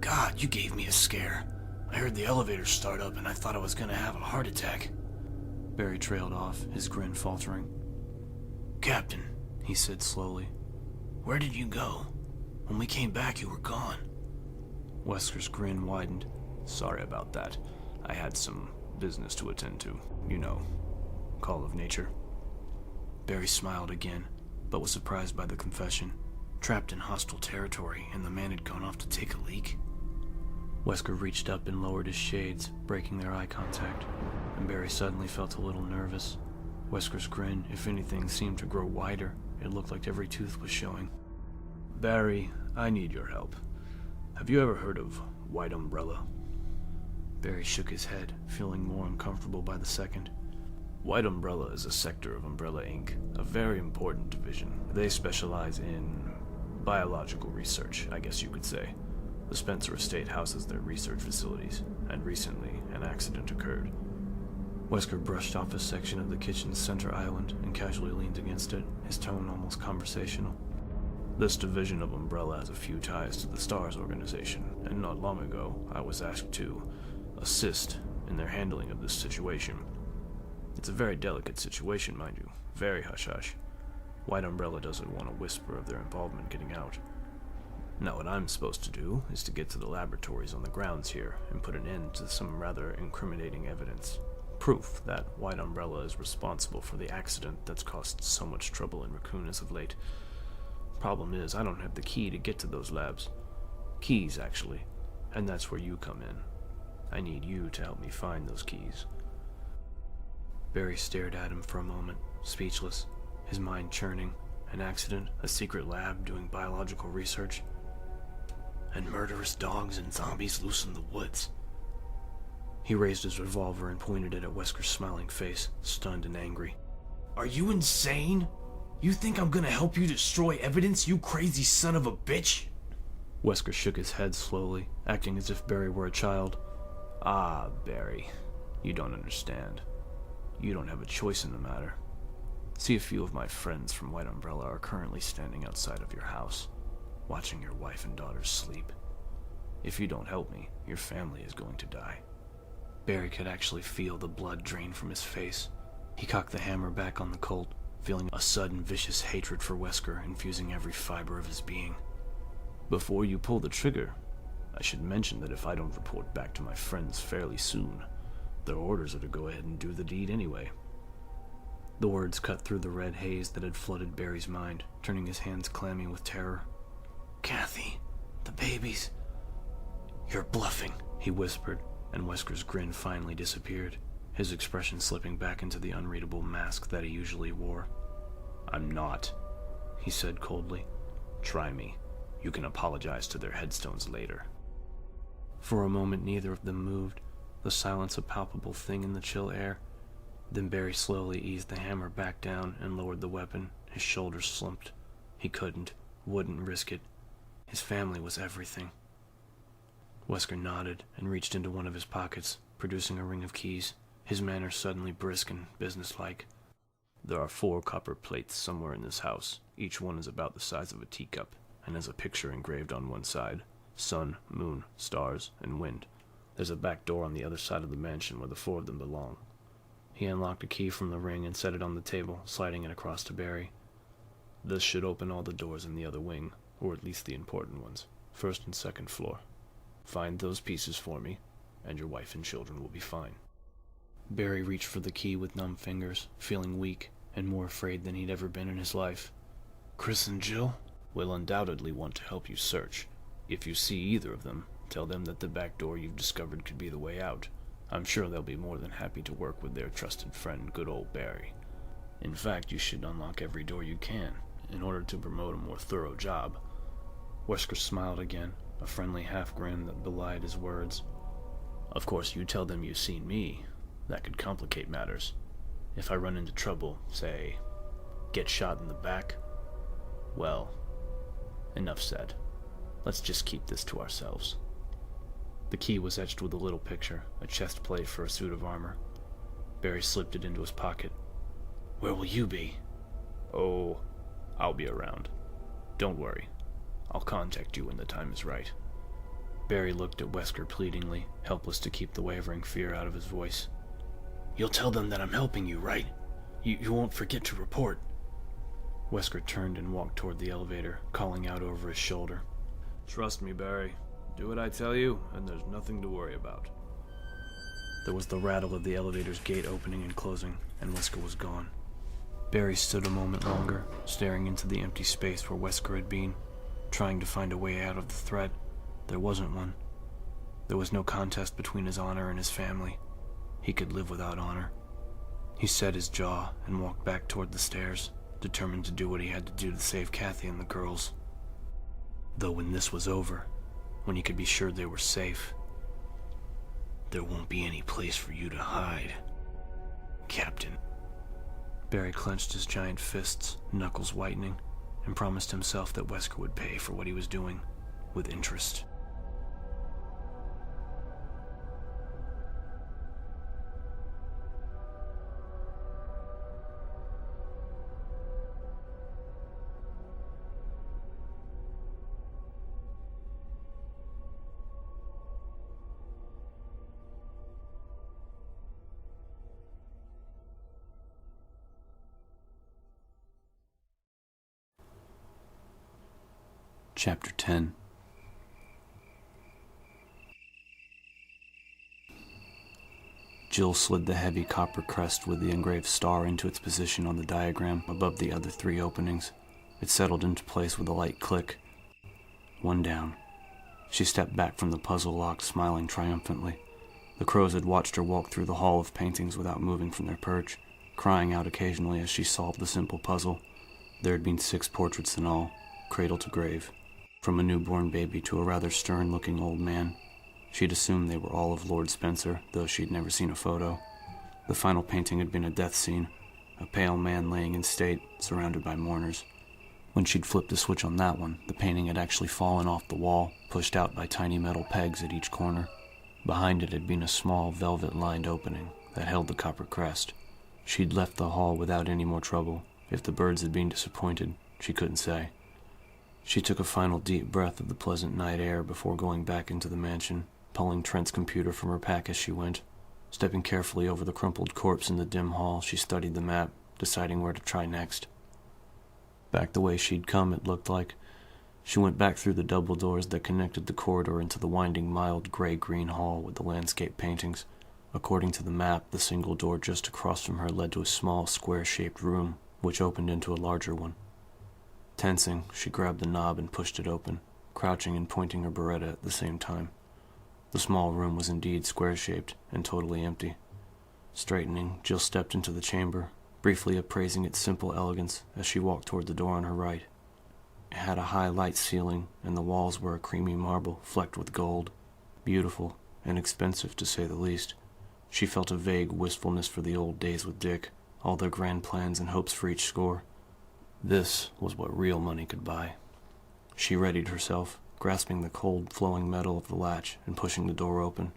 [SPEAKER 4] "God, you gave me a scare. I heard the elevator start up and I thought I was gonna have a heart attack." Barry trailed off, his grin faltering. "Captain," he said slowly, "where did you go? When we came back, you were gone." Wesker's grin widened. "Sorry about that. I had some business to attend to. You know, call of nature." Barry smiled again, but was surprised by the confession. Trapped in hostile territory, and the man had gone off to take a leak? Wesker reached up and lowered his shades, breaking their eye contact, and Barry suddenly felt a little nervous. Wesker's grin, if anything, seemed to grow wider. It looked like every tooth was showing. "Barry, I need your help. Have you ever heard of White Umbrella?" Barry shook his head, feeling more uncomfortable by the second. White Umbrella is a sector of Umbrella Inc., a very important division. They specialize in biological research, I guess you could say. The Spencer estate houses their research facilities, and recently an accident occurred. Wesker brushed off a section of the kitchen's center island and casually leaned against it, his tone almost conversational. This division of Umbrella has a few ties to the S.T.A.R.S organization, and not long ago I was asked to assist in their handling of this situation. It's a very delicate situation, mind you, very hush-hush. White Umbrella doesn't want a whisper of their involvement getting out. Now what I'm supposed to do is to get to the laboratories on the grounds here and put an end to some rather incriminating evidence. Proof that White Umbrella is responsible for the accident that's caused so much trouble in Raccoon as of late. Problem is, I don't have the key to get to those labs. Keys, actually, and that's where you come in. I need you to help me find those keys." Barry stared at him for a moment, speechless, his mind churning. An accident, a secret lab doing biological research, and murderous dogs and zombies loose in the woods. He raised his revolver and pointed it at Wesker's smiling face, stunned and angry.
[SPEAKER 5] Are you insane? You think I'm gonna help you destroy evidence, you crazy son of a bitch?
[SPEAKER 4] Wesker shook his head slowly, acting as if Barry were a child. "Ah, Barry, you don't understand. You don't have a choice in the matter. See, a few of my friends from White Umbrella are currently standing outside of your house, watching your wife and daughters sleep. If you don't help me, your family is going to die." Barry could actually feel the blood drain from his face. He cocked the hammer back on the Colt, feeling a sudden vicious hatred for Wesker infusing every fiber of his being. "Before you pull the trigger, I should mention that if I don't report back to my friends fairly soon, their orders are to go ahead and do the deed anyway." The words cut through the red haze that had flooded Barry's mind, turning his hands clammy with terror.
[SPEAKER 2] Kathy, the babies. You're bluffing,
[SPEAKER 4] he whispered, and Wesker's grin finally disappeared, his expression slipping back into the unreadable mask that he usually wore.
[SPEAKER 1] I'm not, he said coldly. Try me. You can apologize to their headstones later.
[SPEAKER 4] For a moment, neither of them moved, the silence a palpable thing in the chill air. Then Barry slowly eased the hammer back down and lowered the weapon. His shoulders slumped. He wouldn't risk it. His family was everything. Wesker nodded and reached into one of his pockets, producing a ring of keys, his manner suddenly brisk and businesslike.
[SPEAKER 1] There are 4 copper plates somewhere in this house. Each one is about the size of a teacup, and has a picture engraved on one side. Sun, moon, stars, and wind. There's a back door on the other side of the mansion where the 4 of them belong.
[SPEAKER 4] He unlocked a key from the ring and set it on the table, sliding it across to Barry.
[SPEAKER 1] This should open all the doors in the other wing, or at least the important ones, 1st and 2nd floor. Find those pieces for me, and your wife and children will be fine.
[SPEAKER 4] Barry reached for the key with numb fingers, feeling weak and more afraid than he'd ever been in his life.
[SPEAKER 1] Chris and Jill will undoubtedly want to help you search. If you see either of them, tell them that the back door you've discovered could be the way out. I'm sure they'll be more than happy to work with their trusted friend, good old Barry. In fact, you should unlock every door you can, in order to promote a more thorough job.
[SPEAKER 4] Wesker smiled again, a friendly half-grin that belied his words.
[SPEAKER 1] Of course, you tell them you've seen me. That could complicate matters. If I run into trouble, say, get shot in the back, well, enough said. Let's just keep this to ourselves.
[SPEAKER 4] The key was etched with a little picture, a chest plate for a suit of armor. Barry slipped it into his pocket.
[SPEAKER 1] Where will you be? Oh, I'll be around. Don't worry. I'll contact you when the time is right.
[SPEAKER 4] Barry looked at Wesker pleadingly, helpless to keep the wavering fear out of his voice.
[SPEAKER 1] You'll tell them that I'm helping you, right? You won't forget to report.
[SPEAKER 4] Wesker turned and walked toward the elevator, calling out over his shoulder.
[SPEAKER 1] Trust me, Barry. Do what I tell you, and there's nothing to worry about.
[SPEAKER 4] There was the rattle of the elevator's gate opening and closing, and Wesker was gone. Barry stood a moment longer, staring into the empty space where Wesker had been, trying to find a way out of the threat. There wasn't one. There was no contest between his honor and his family. He could live without honor. He set his jaw and walked back toward the stairs, determined to do what he had to do to save Kathy and the girls. Though when this was over, when he could be sure they were safe, there won't be any place for you to hide, Captain. Barry clenched his giant fists, knuckles whitening, and promised himself that Wesker would pay for what he was doing, with interest. Chapter 10. Jill slid the heavy copper crest with the engraved star into its position on the diagram above the other 3 openings. It settled into place with a light click. 1 down. She stepped back from the puzzle lock, smiling triumphantly. The crows had watched her walk through the hall of paintings without moving from their perch, crying out occasionally as she solved the simple puzzle. There had been 6 portraits in all, cradle to grave. From a newborn baby to a rather stern-looking old man. She'd assumed they were all of Lord Spencer, though she'd never seen a photo. The final painting had been a death scene, a pale man laying in state, surrounded by mourners. When she'd flipped the switch on that one, the painting had actually fallen off the wall, pushed out by tiny metal pegs at each corner. Behind it had been a small, velvet-lined opening that held the copper crest. She'd left the hall without any more trouble. If the birds had been disappointed, she couldn't say. She took a final deep breath of the pleasant night air before going back into the mansion, pulling Trent's computer from her pack as she went. Stepping carefully over the crumpled corpse in the dim hall, she studied the map, deciding where to try next. Back the way she'd come, it looked like. She went back through the double doors that connected the corridor into the winding, mild gray-green hall with the landscape paintings.
[SPEAKER 1] According to the map, the single door just across from her led to a small, square-shaped room, which opened into a larger one. Tensing, she grabbed the knob and pushed it open, crouching and pointing her Beretta at the same time. The small room was indeed square-shaped and totally empty. Straightening, Jill stepped into the chamber, briefly appraising its simple elegance as she walked toward the door on her right. It had a high light ceiling, and the walls were a creamy marble flecked with gold. Beautiful and expensive, to say the least. She felt a vague wistfulness for the old days with Dick, all their grand plans and hopes for each score. This was what real money could buy. She readied herself, grasping the cold, flowing metal of the latch and pushing the door open.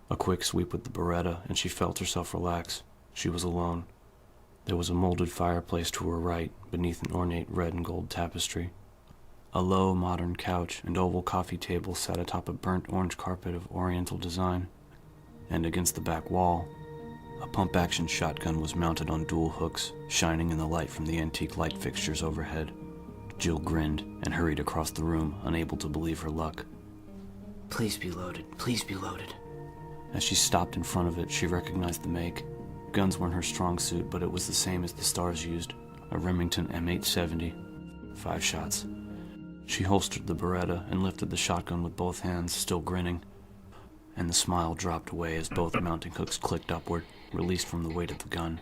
[SPEAKER 1] A quick sweep with the Beretta, and she felt herself relax. She was alone. There was a molded fireplace to her right, beneath an ornate red and gold tapestry. A low, modern couch and oval coffee table sat atop a burnt orange carpet of oriental design. And against the back wall, a pump-action shotgun was mounted on dual hooks, shining in the light from the antique light fixtures overhead. Jill grinned and hurried across the room, unable to believe her luck.
[SPEAKER 2] Please be loaded. Please be loaded.
[SPEAKER 1] As she stopped in front of it, she recognized the make. Guns weren't her strong suit, but it was the same as the S.T.A.R.S used, a Remington M870. 5 shots. She holstered the Beretta and lifted the shotgun with both hands, still grinning. And the smile dropped away as both mounting hooks clicked upward, released from the weight of the gun.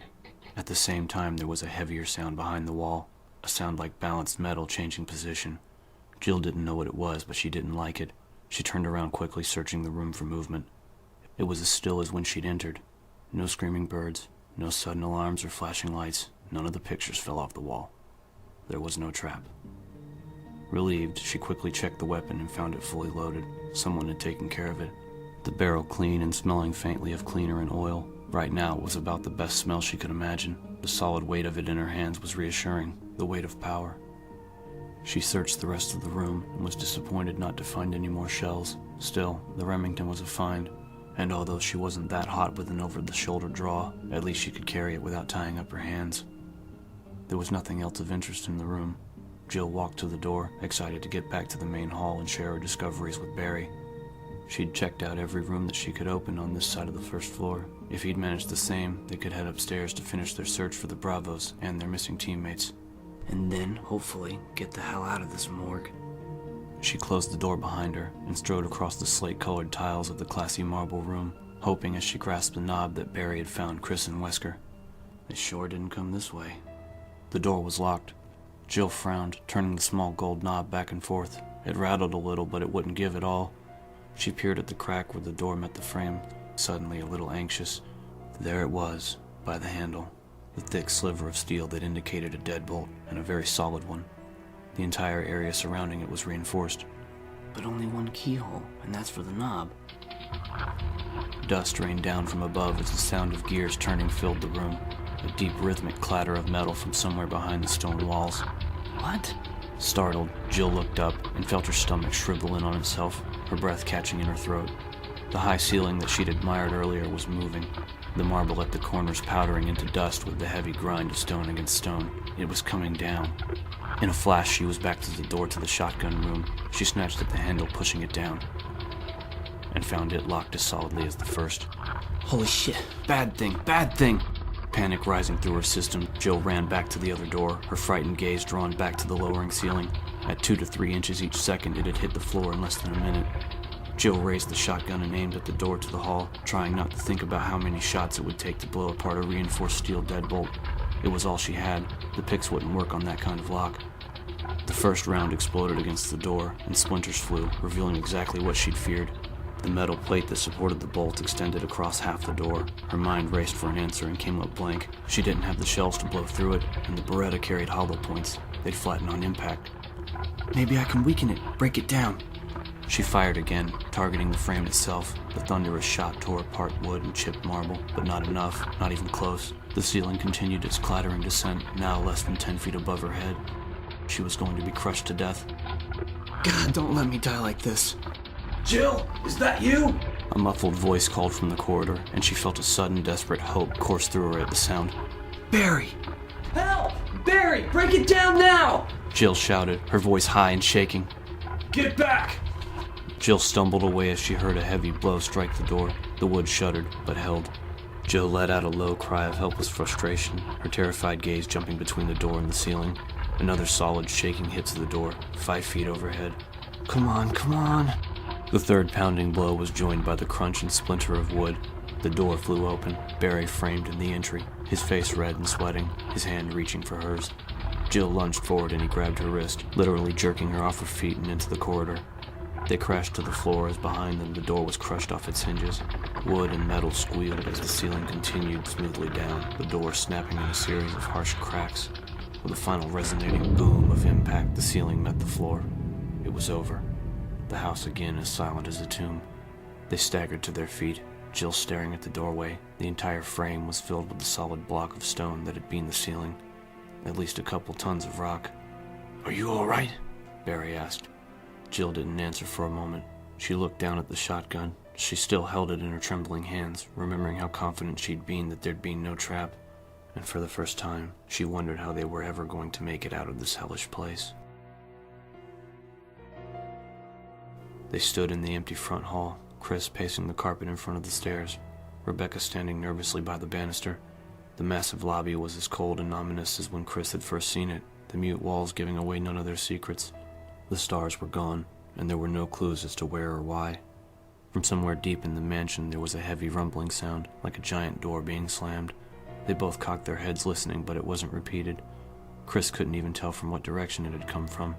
[SPEAKER 1] At the same time, there was a heavier sound behind the wall, a sound like balanced metal changing position. Jill didn't know what it was, but she didn't like it. She turned around quickly, searching the room for movement. It was as still as when she'd entered. No screaming birds, no sudden alarms or flashing lights. None of the pictures fell off the wall. There was no trap. Relieved, she quickly checked the weapon and found it fully loaded. Someone had taken care of it. The barrel clean and smelling faintly of cleaner and oil. Right now, it was about the best smell she could imagine. The solid weight of it in her hands was reassuring, the weight of power. She searched the rest of the room and was disappointed not to find any more shells. Still, the Remington was a find, and although she wasn't that hot with an over-the-shoulder draw, at least she could carry it without tying up her hands. There was nothing else of interest in the room. Jill walked to the door, excited to get back to the main hall and share her discoveries with Barry. She'd checked out every room that she could open on this side of the first floor. If he'd managed the same, they could head upstairs to finish their search for the Bravos and their missing teammates.
[SPEAKER 2] And then, hopefully, get the hell out of this morgue.
[SPEAKER 1] She closed the door behind her and strode across the slate-colored tiles of the classy marble room, hoping as she grasped the knob that Barry had found Chris and Wesker. They sure didn't come this way. The door was locked. Jill frowned, turning the small gold knob back and forth. It rattled a little, but it wouldn't give at all. She peered at the crack where the door met the frame, suddenly a little anxious. There it was, by the handle, the thick sliver of steel that indicated a deadbolt, and a very solid one. The entire area surrounding it was reinforced.
[SPEAKER 2] But only one keyhole, and that's for the knob.
[SPEAKER 1] Dust rained down from above as the sound of gears turning filled the room, a deep rhythmic clatter of metal from somewhere behind the stone walls.
[SPEAKER 2] What?
[SPEAKER 1] Startled, Jill looked up and felt her stomach shrivel in on itself, her breath catching in her throat. The high ceiling that she'd admired earlier was moving, the marble at the corners powdering into dust with the heavy grind of stone against stone. It was coming down. In a flash, she was back to the door to the shotgun room. She snatched at the handle, pushing it down, and found it locked as solidly as the first.
[SPEAKER 2] Holy shit.
[SPEAKER 1] Bad thing! Bad thing! Panic rising through her system, Jill ran back to the other door, her frightened gaze drawn back to the lowering ceiling. At 2 to 3 inches each second, it had hit the floor in less than a minute. Jill raised the shotgun and aimed at the door to the hall, trying not to think about how many shots it would take to blow apart a reinforced steel deadbolt. It was all she had. The picks wouldn't work on that kind of lock. The first round exploded against the door, and splinters flew, revealing exactly what she'd feared. The metal plate that supported the bolt extended across half the door. Her mind raced for an answer and came up blank. She didn't have the shells to blow through it, and the Beretta carried hollow points. They'd flatten on impact. Maybe I can weaken it, break it down. She fired again, targeting the frame itself. The thunderous shot tore apart wood and chipped marble, but not enough, not even close. The ceiling continued its clattering descent, now less than 10 feet above her head. She was going to be crushed to death. God, don't let me die like this.
[SPEAKER 5] Jill, is that you?
[SPEAKER 1] A muffled voice called from the corridor, and she felt a sudden, desperate hope course through her at the sound.
[SPEAKER 5] Barry! Help! Barry, break it down now!
[SPEAKER 1] Jill shouted, her voice high and shaking.
[SPEAKER 5] Get back!
[SPEAKER 1] Jill stumbled away as she heard a heavy blow strike the door. The wood shuddered, but held. Jill let out a low cry of helpless frustration, her terrified gaze jumping between the door and the ceiling. Another solid shaking hit to the door, 5 feet overhead. Come on, come on! The third pounding blow was joined by the crunch and splinter of wood. The door flew open, Barry framed in the entry, his face red and sweating, his hand reaching for hers. Jill lunged forward and he grabbed her wrist, literally jerking her off her feet and into the corridor. They crashed to the floor as behind them the door was crushed off its hinges. Wood and metal squealed as the ceiling continued smoothly down, the door snapping in a series of harsh cracks. With a final resonating boom of impact, the ceiling met the floor. It was over. The house again as silent as a tomb. They staggered to their feet, Jill staring at the doorway. The entire frame was filled with the solid block of stone that had been the ceiling. At least a couple tons of rock.
[SPEAKER 5] Are you all right?
[SPEAKER 1] Barry asked. Jill didn't answer for a moment. She looked down at the shotgun. She still held it in her trembling hands, remembering how confident she'd been that there'd been no trap. And for the first time, she wondered how they were ever going to make it out of this hellish place. They stood in the empty front hall, Chris pacing the carpet in front of the stairs, Rebecca standing nervously by the banister. The massive lobby was as cold and ominous as when Chris had first seen it, the mute walls giving away none of their secrets. The stars were gone, and there were no clues as to where or why. From somewhere deep in the mansion there was a heavy rumbling sound, like a giant door being slammed. They both cocked their heads listening, but it wasn't repeated. Chris couldn't even tell from what direction it had come from.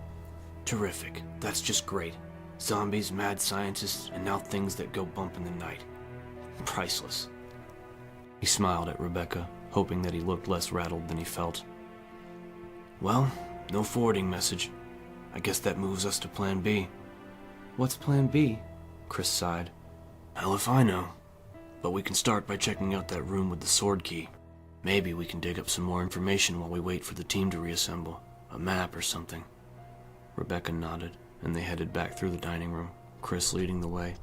[SPEAKER 5] Terrific. That's just great. Zombies, mad scientists, and now things that go bump in the night. Priceless.
[SPEAKER 1] He smiled at Rebecca, hoping that he looked less rattled than he felt.
[SPEAKER 5] Well, no forwarding message. I guess that moves us to Plan B.
[SPEAKER 1] What's Plan B? Chris sighed.
[SPEAKER 5] Hell if I know. But we can start by checking out that room with the sword key. Maybe we can dig up some more information while we wait for the team to reassemble. A map or something.
[SPEAKER 1] Rebecca nodded, and they headed back through the dining room, Chris leading the way.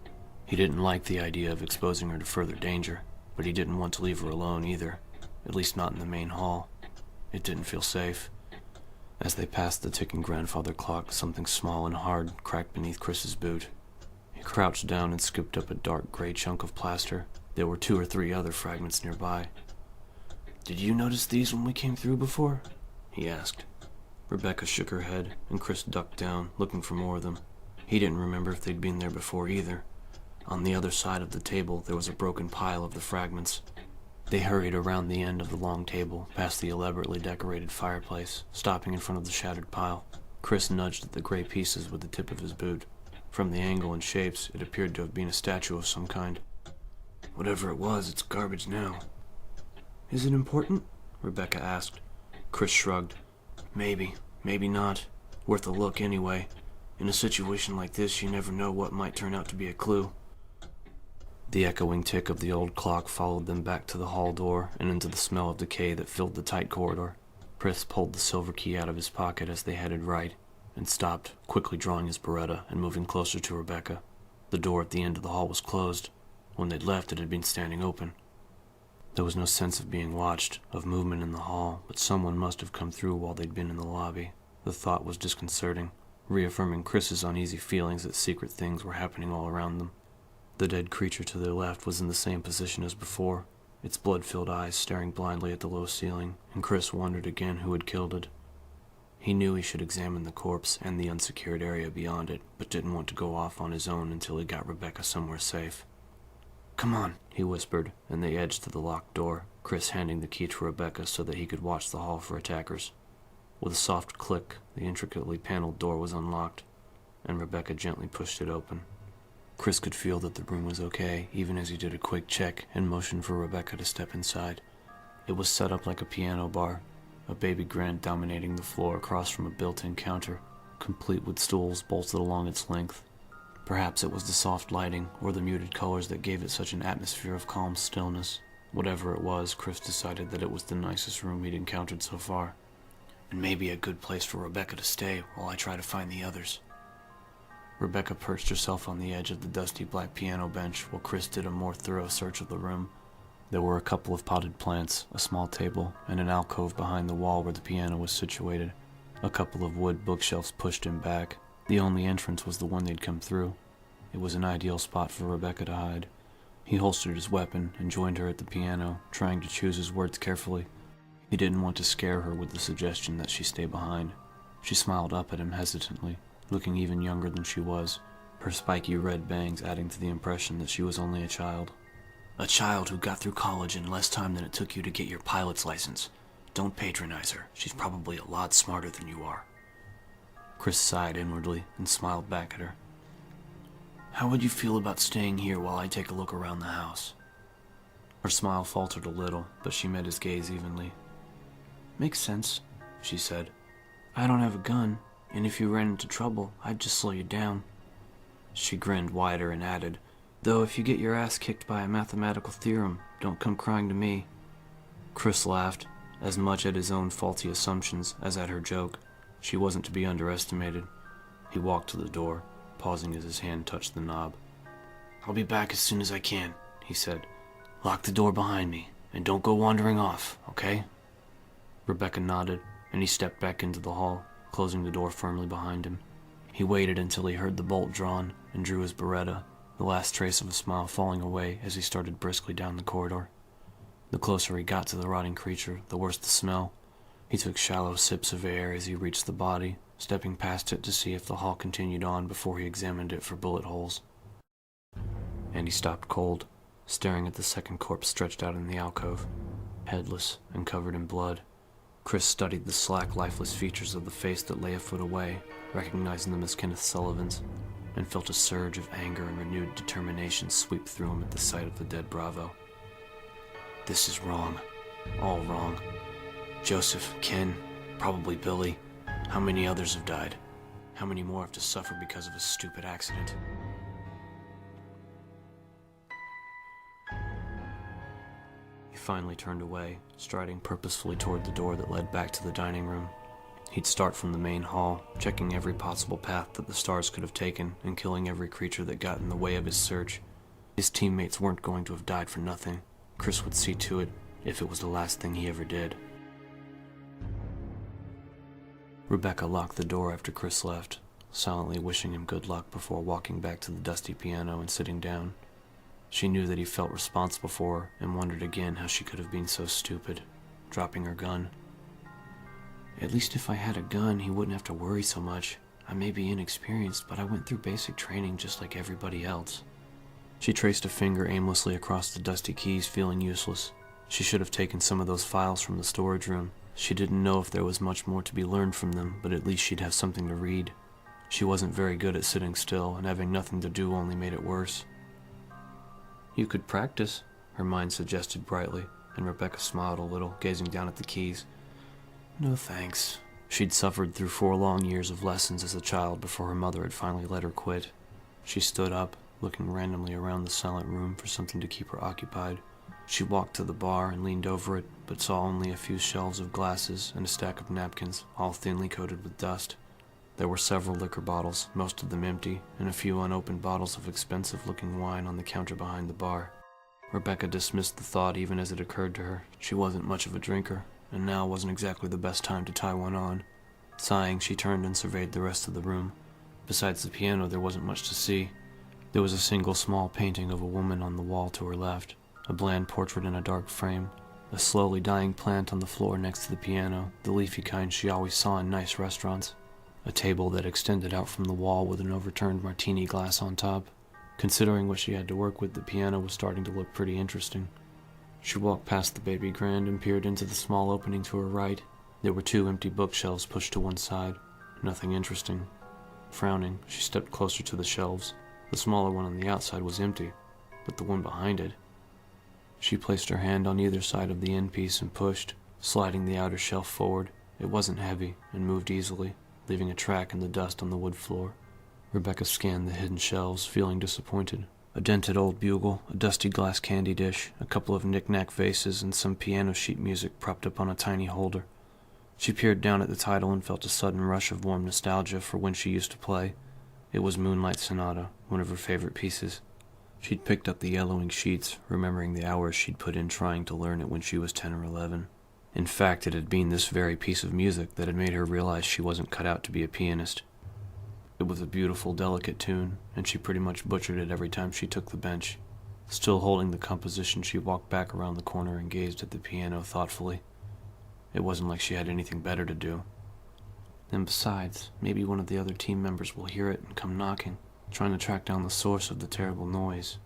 [SPEAKER 1] He didn't like the idea of exposing her to further danger, but he didn't want to leave her alone either, at least not in the main hall. It didn't feel safe. As they passed the ticking grandfather clock, something small and hard cracked beneath Chris's boot. He crouched down and scooped up a dark gray chunk of plaster. There were 2 or 3 other fragments nearby.
[SPEAKER 5] Did you notice these when we came through before?
[SPEAKER 1] He asked. Rebecca shook her head, and Chris ducked down, looking for more of them. He didn't remember if they'd been there before either. On the other side of the table, there was a broken pile of the fragments. They hurried around the end of the long table, past the elaborately decorated fireplace, stopping in front of the shattered pile. Chris nudged at the gray pieces with the tip of his boot. From the angle and shapes, it appeared to have been a statue of some kind.
[SPEAKER 5] Whatever it was, it's garbage now.
[SPEAKER 1] Is it important? Rebecca asked. Chris shrugged.
[SPEAKER 5] Maybe, maybe not. Worth a look anyway. In a situation like this, you never know what might turn out to be a clue.
[SPEAKER 1] The echoing tick of the old clock followed them back to the hall door and into the smell of decay that filled the tight corridor. Chris pulled the silver key out of his pocket as they headed right, and stopped, quickly drawing his Beretta and moving closer to Rebecca. The door at the end of the hall was closed. When they'd left, it had been standing open. There was no sense of being watched, of movement in the hall, but someone must have come through while they'd been in the lobby. The thought was disconcerting, reaffirming Chris's uneasy feelings that secret things were happening all around them. The dead creature to their left was in the same position as before, its blood-filled eyes staring blindly at the low ceiling, and Chris wondered again who had killed it. He knew he should examine the corpse and the unsecured area beyond it, but didn't want to go off on his own until he got Rebecca somewhere safe.
[SPEAKER 5] Come on,
[SPEAKER 1] he whispered, and they edged to the locked door, Chris handing the key to Rebecca so that he could watch the hall for attackers. With a soft click, the intricately paneled door was unlocked, and Rebecca gently pushed it open. Chris could feel that the room was okay, even as he did a quick check and motioned for Rebecca to step inside. It was set up like a piano bar, a baby grand dominating the floor across from a built-in counter, complete with stools bolted along its length. Perhaps it was the soft lighting or the muted colors that gave it such an atmosphere of calm stillness. Whatever it was, Chris decided that it was the nicest room he'd encountered so far.
[SPEAKER 5] And maybe a good place for Rebecca to stay while I try to find the others.
[SPEAKER 1] Rebecca perched herself on the edge of the dusty black piano bench while Chris did a more thorough search of the room. There were a couple of potted plants, a small table, and an alcove behind the wall where the piano was situated. A couple of wood bookshelves pushed him back. The only entrance was the one they'd come through.
[SPEAKER 2] It was an ideal spot for Rebecca to hide. He holstered his weapon and joined her at the piano, trying to choose his words carefully. He didn't want to scare her with the suggestion that she stay behind. She smiled up at him hesitantly, looking even younger than she was, her spiky red bangs adding to the impression that she was only a child.
[SPEAKER 5] A child who got through college in less time than it took you to get your pilot's license. Don't patronize her. She's probably a lot smarter than you are.
[SPEAKER 2] Chris sighed inwardly and smiled back at her.
[SPEAKER 5] How would you feel about staying here while I take a look around the house?
[SPEAKER 2] Her smile faltered a little, but she met his gaze evenly.
[SPEAKER 1] Makes sense, she said. I don't have a gun, and if you ran into trouble, I'd just slow you down. She grinned wider and added, though if you get your ass kicked by a mathematical theorem, don't come crying to me.
[SPEAKER 2] Chris laughed, as much at his own faulty assumptions as at her joke. She wasn't to be underestimated. He walked to the door, pausing as his hand touched the knob.
[SPEAKER 5] I'll be back as soon as I can, he said. Lock the door behind me, and don't go wandering off, okay?
[SPEAKER 2] Rebecca nodded, and he stepped back into the hall, closing the door firmly behind him. He waited until he heard the bolt drawn and drew his Beretta, the last trace of a smile falling away as he started briskly down the corridor. The closer he got to the rotting creature, the worse the smell. He took shallow sips of air as he reached the body, stepping past it to see if the hall continued on before he examined it for bullet holes. And he stopped cold, staring at the second corpse stretched out in the alcove, headless and covered in blood. Chris studied the slack, lifeless features of the face that lay a foot away, recognizing them as Kenneth Sullivan's, and felt a surge of anger and renewed determination sweep through him at the sight of the dead Bravo.
[SPEAKER 5] This is wrong. All wrong. Joseph, Ken, probably Billy. How many others have died? How many more have to suffer because of a stupid accident?
[SPEAKER 2] He finally turned away, striding purposefully toward the door that led back to the dining room. He'd start from the main hall, checking every possible path that the S.T.A.R.S could have taken and killing every creature that got in the way of his search. His teammates weren't going to have died for nothing. Chris would see to it if it was the last thing he ever did. Rebecca locked the door after Chris left, silently wishing him good luck before walking back to the dusty piano and sitting down. She knew that he felt responsible for her and wondered again how she could have been so stupid, dropping her gun. At least if I had a gun, he wouldn't have to worry so much. I may be inexperienced, but I went through basic training just like everybody else. She traced a finger aimlessly across the dusty keys, feeling useless. She should have taken some of those files from the storage room. She didn't know if there was much more to be learned from them, but at least she'd have something to read. She wasn't very good at sitting still, and having nothing to do only made it worse. You could practice, her mind suggested brightly, and Rebecca smiled a little, gazing down at the keys. No thanks. She'd suffered through 4 long years of lessons as a child before her mother had finally let her quit. She stood up, looking randomly around the silent room for something to keep her occupied. She walked to the bar and leaned over it, but saw only a few shelves of glasses and a stack of napkins, all thinly coated with dust. There were several liquor bottles, most of them empty, and a few unopened bottles of expensive-looking wine on the counter behind the bar. Rebecca dismissed the thought even as it occurred to her. She wasn't much of a drinker, and now wasn't exactly the best time to tie one on. Sighing, she turned and surveyed the rest of the room. Besides the piano, there wasn't much to see. There was a single small painting of a woman on the wall to her left, a bland portrait in a dark frame, a slowly dying plant on the floor next to the piano, the leafy kind she always saw in nice restaurants, a table that extended out from the wall with an overturned martini glass on top. Considering what she had to work with, the piano was starting to look pretty interesting. She walked past the baby grand and peered into the small opening to her right. There were 2 empty bookshelves pushed to one side. Nothing interesting. Frowning, she stepped closer to the shelves. The smaller one on the outside was empty, but the one behind it... She placed her hand on either side of the end piece and pushed, sliding the outer shelf forward. It wasn't heavy and moved easily, leaving a track in the dust on the wood floor. Rebecca scanned the hidden shelves, feeling disappointed. A dented old bugle, a dusty glass candy dish, a couple of knick-knack vases, and some piano sheet music propped up on a tiny holder. She peered down at the title and felt a sudden rush of warm nostalgia for when she used to play. It was Moonlight Sonata, one of her favorite pieces. She'd picked up the yellowing sheets, remembering the hours she'd put in trying to learn it when she was 10 or 11. In fact, it had been this very piece of music that had made her realize she wasn't cut out to be a pianist.
[SPEAKER 1] It was a beautiful, delicate tune, and she pretty much butchered it every time she took the bench. Still holding the composition, she walked back around the corner and gazed at the piano thoughtfully. It wasn't like she had anything better to do. And besides, maybe one of the other team members will hear it and come knocking, trying to track down the source of the terrible noise.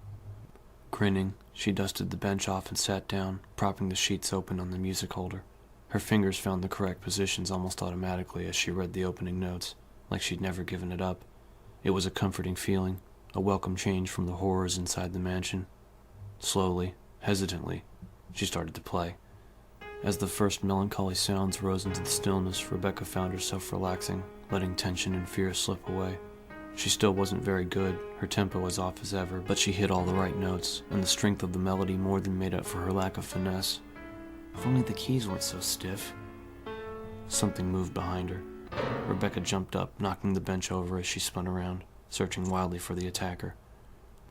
[SPEAKER 1] Grinning, she dusted the bench off and sat down, propping the sheets open on the music holder. Her fingers found the correct positions almost automatically as she read the opening notes, like she'd never given it up. It was a comforting feeling, a welcome change from the horrors inside the mansion. Slowly, hesitantly, she started to play. As the first melancholy sounds rose into the stillness, Rebecca found herself relaxing, letting tension and fear slip away. She still wasn't very good, her tempo was off as ever, but she hit all the right notes, and the strength of the melody more than made up for her lack of finesse. If only the keys weren't so stiff. Something moved behind her. Rebecca jumped up, knocking the bench over as she spun around, searching wildly for the attacker.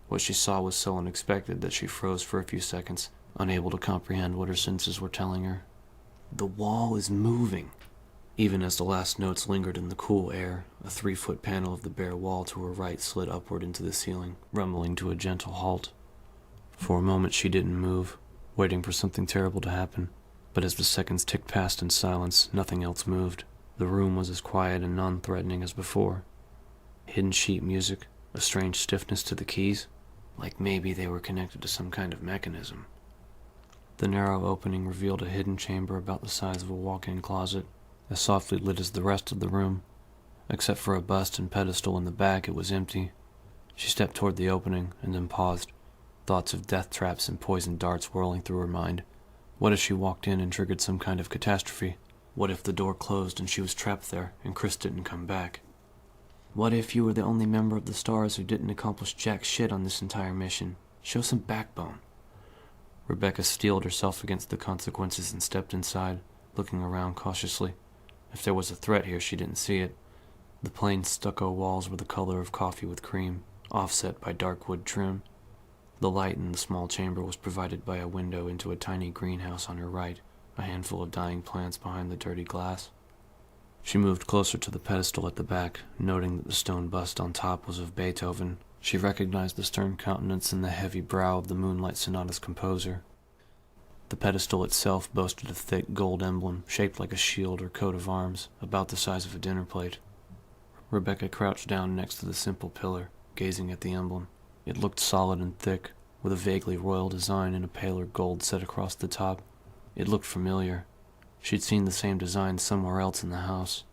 [SPEAKER 1] What she saw was so unexpected that she froze for a few seconds, unable to comprehend what her senses were telling her. The wall is moving. Even as the last notes lingered in the cool air, a 3-foot panel of the bare wall to her right slid upward into the ceiling, rumbling to a gentle halt. For a moment she didn't move, waiting for something terrible to happen. But as the seconds ticked past in silence, nothing else moved. The room was as quiet and non-threatening as before. Hidden sheet music, a strange stiffness to the keys, like maybe they were connected to some kind of mechanism. The narrow opening revealed a hidden chamber about the size of a walk-in closet, as softly lit as the rest of the room. Except for a bust and pedestal in the back, it was empty. She stepped toward the opening, and then paused, thoughts of death traps and poisoned darts whirling through her mind. What if she walked in and triggered some kind of catastrophe? What if the door closed and she was trapped there, and Chris didn't come back? What if you were the only member of the S.T.A.R.S who didn't accomplish jack shit on this entire mission? Show some backbone. Rebecca steeled herself against the consequences and stepped inside, looking around cautiously. If there was a threat here, she didn't see it. The plain stucco walls were the color of coffee with cream, offset by dark wood trim. The light in the small chamber was provided by a window into a tiny greenhouse on her right, a handful of dying plants behind the dirty glass. She moved closer to the pedestal at the back, noting that the stone bust on top was of Beethoven. She recognized the stern countenance and the heavy brow of the Moonlight Sonata's composer. The pedestal itself boasted a thick gold emblem, shaped like a shield or coat of arms, about the size of a dinner plate. Rebecca crouched down next to the simple pillar, gazing at the emblem. It looked solid and thick, with a vaguely royal design in a paler gold set across the top. It looked familiar. She'd seen the same design somewhere else in the house.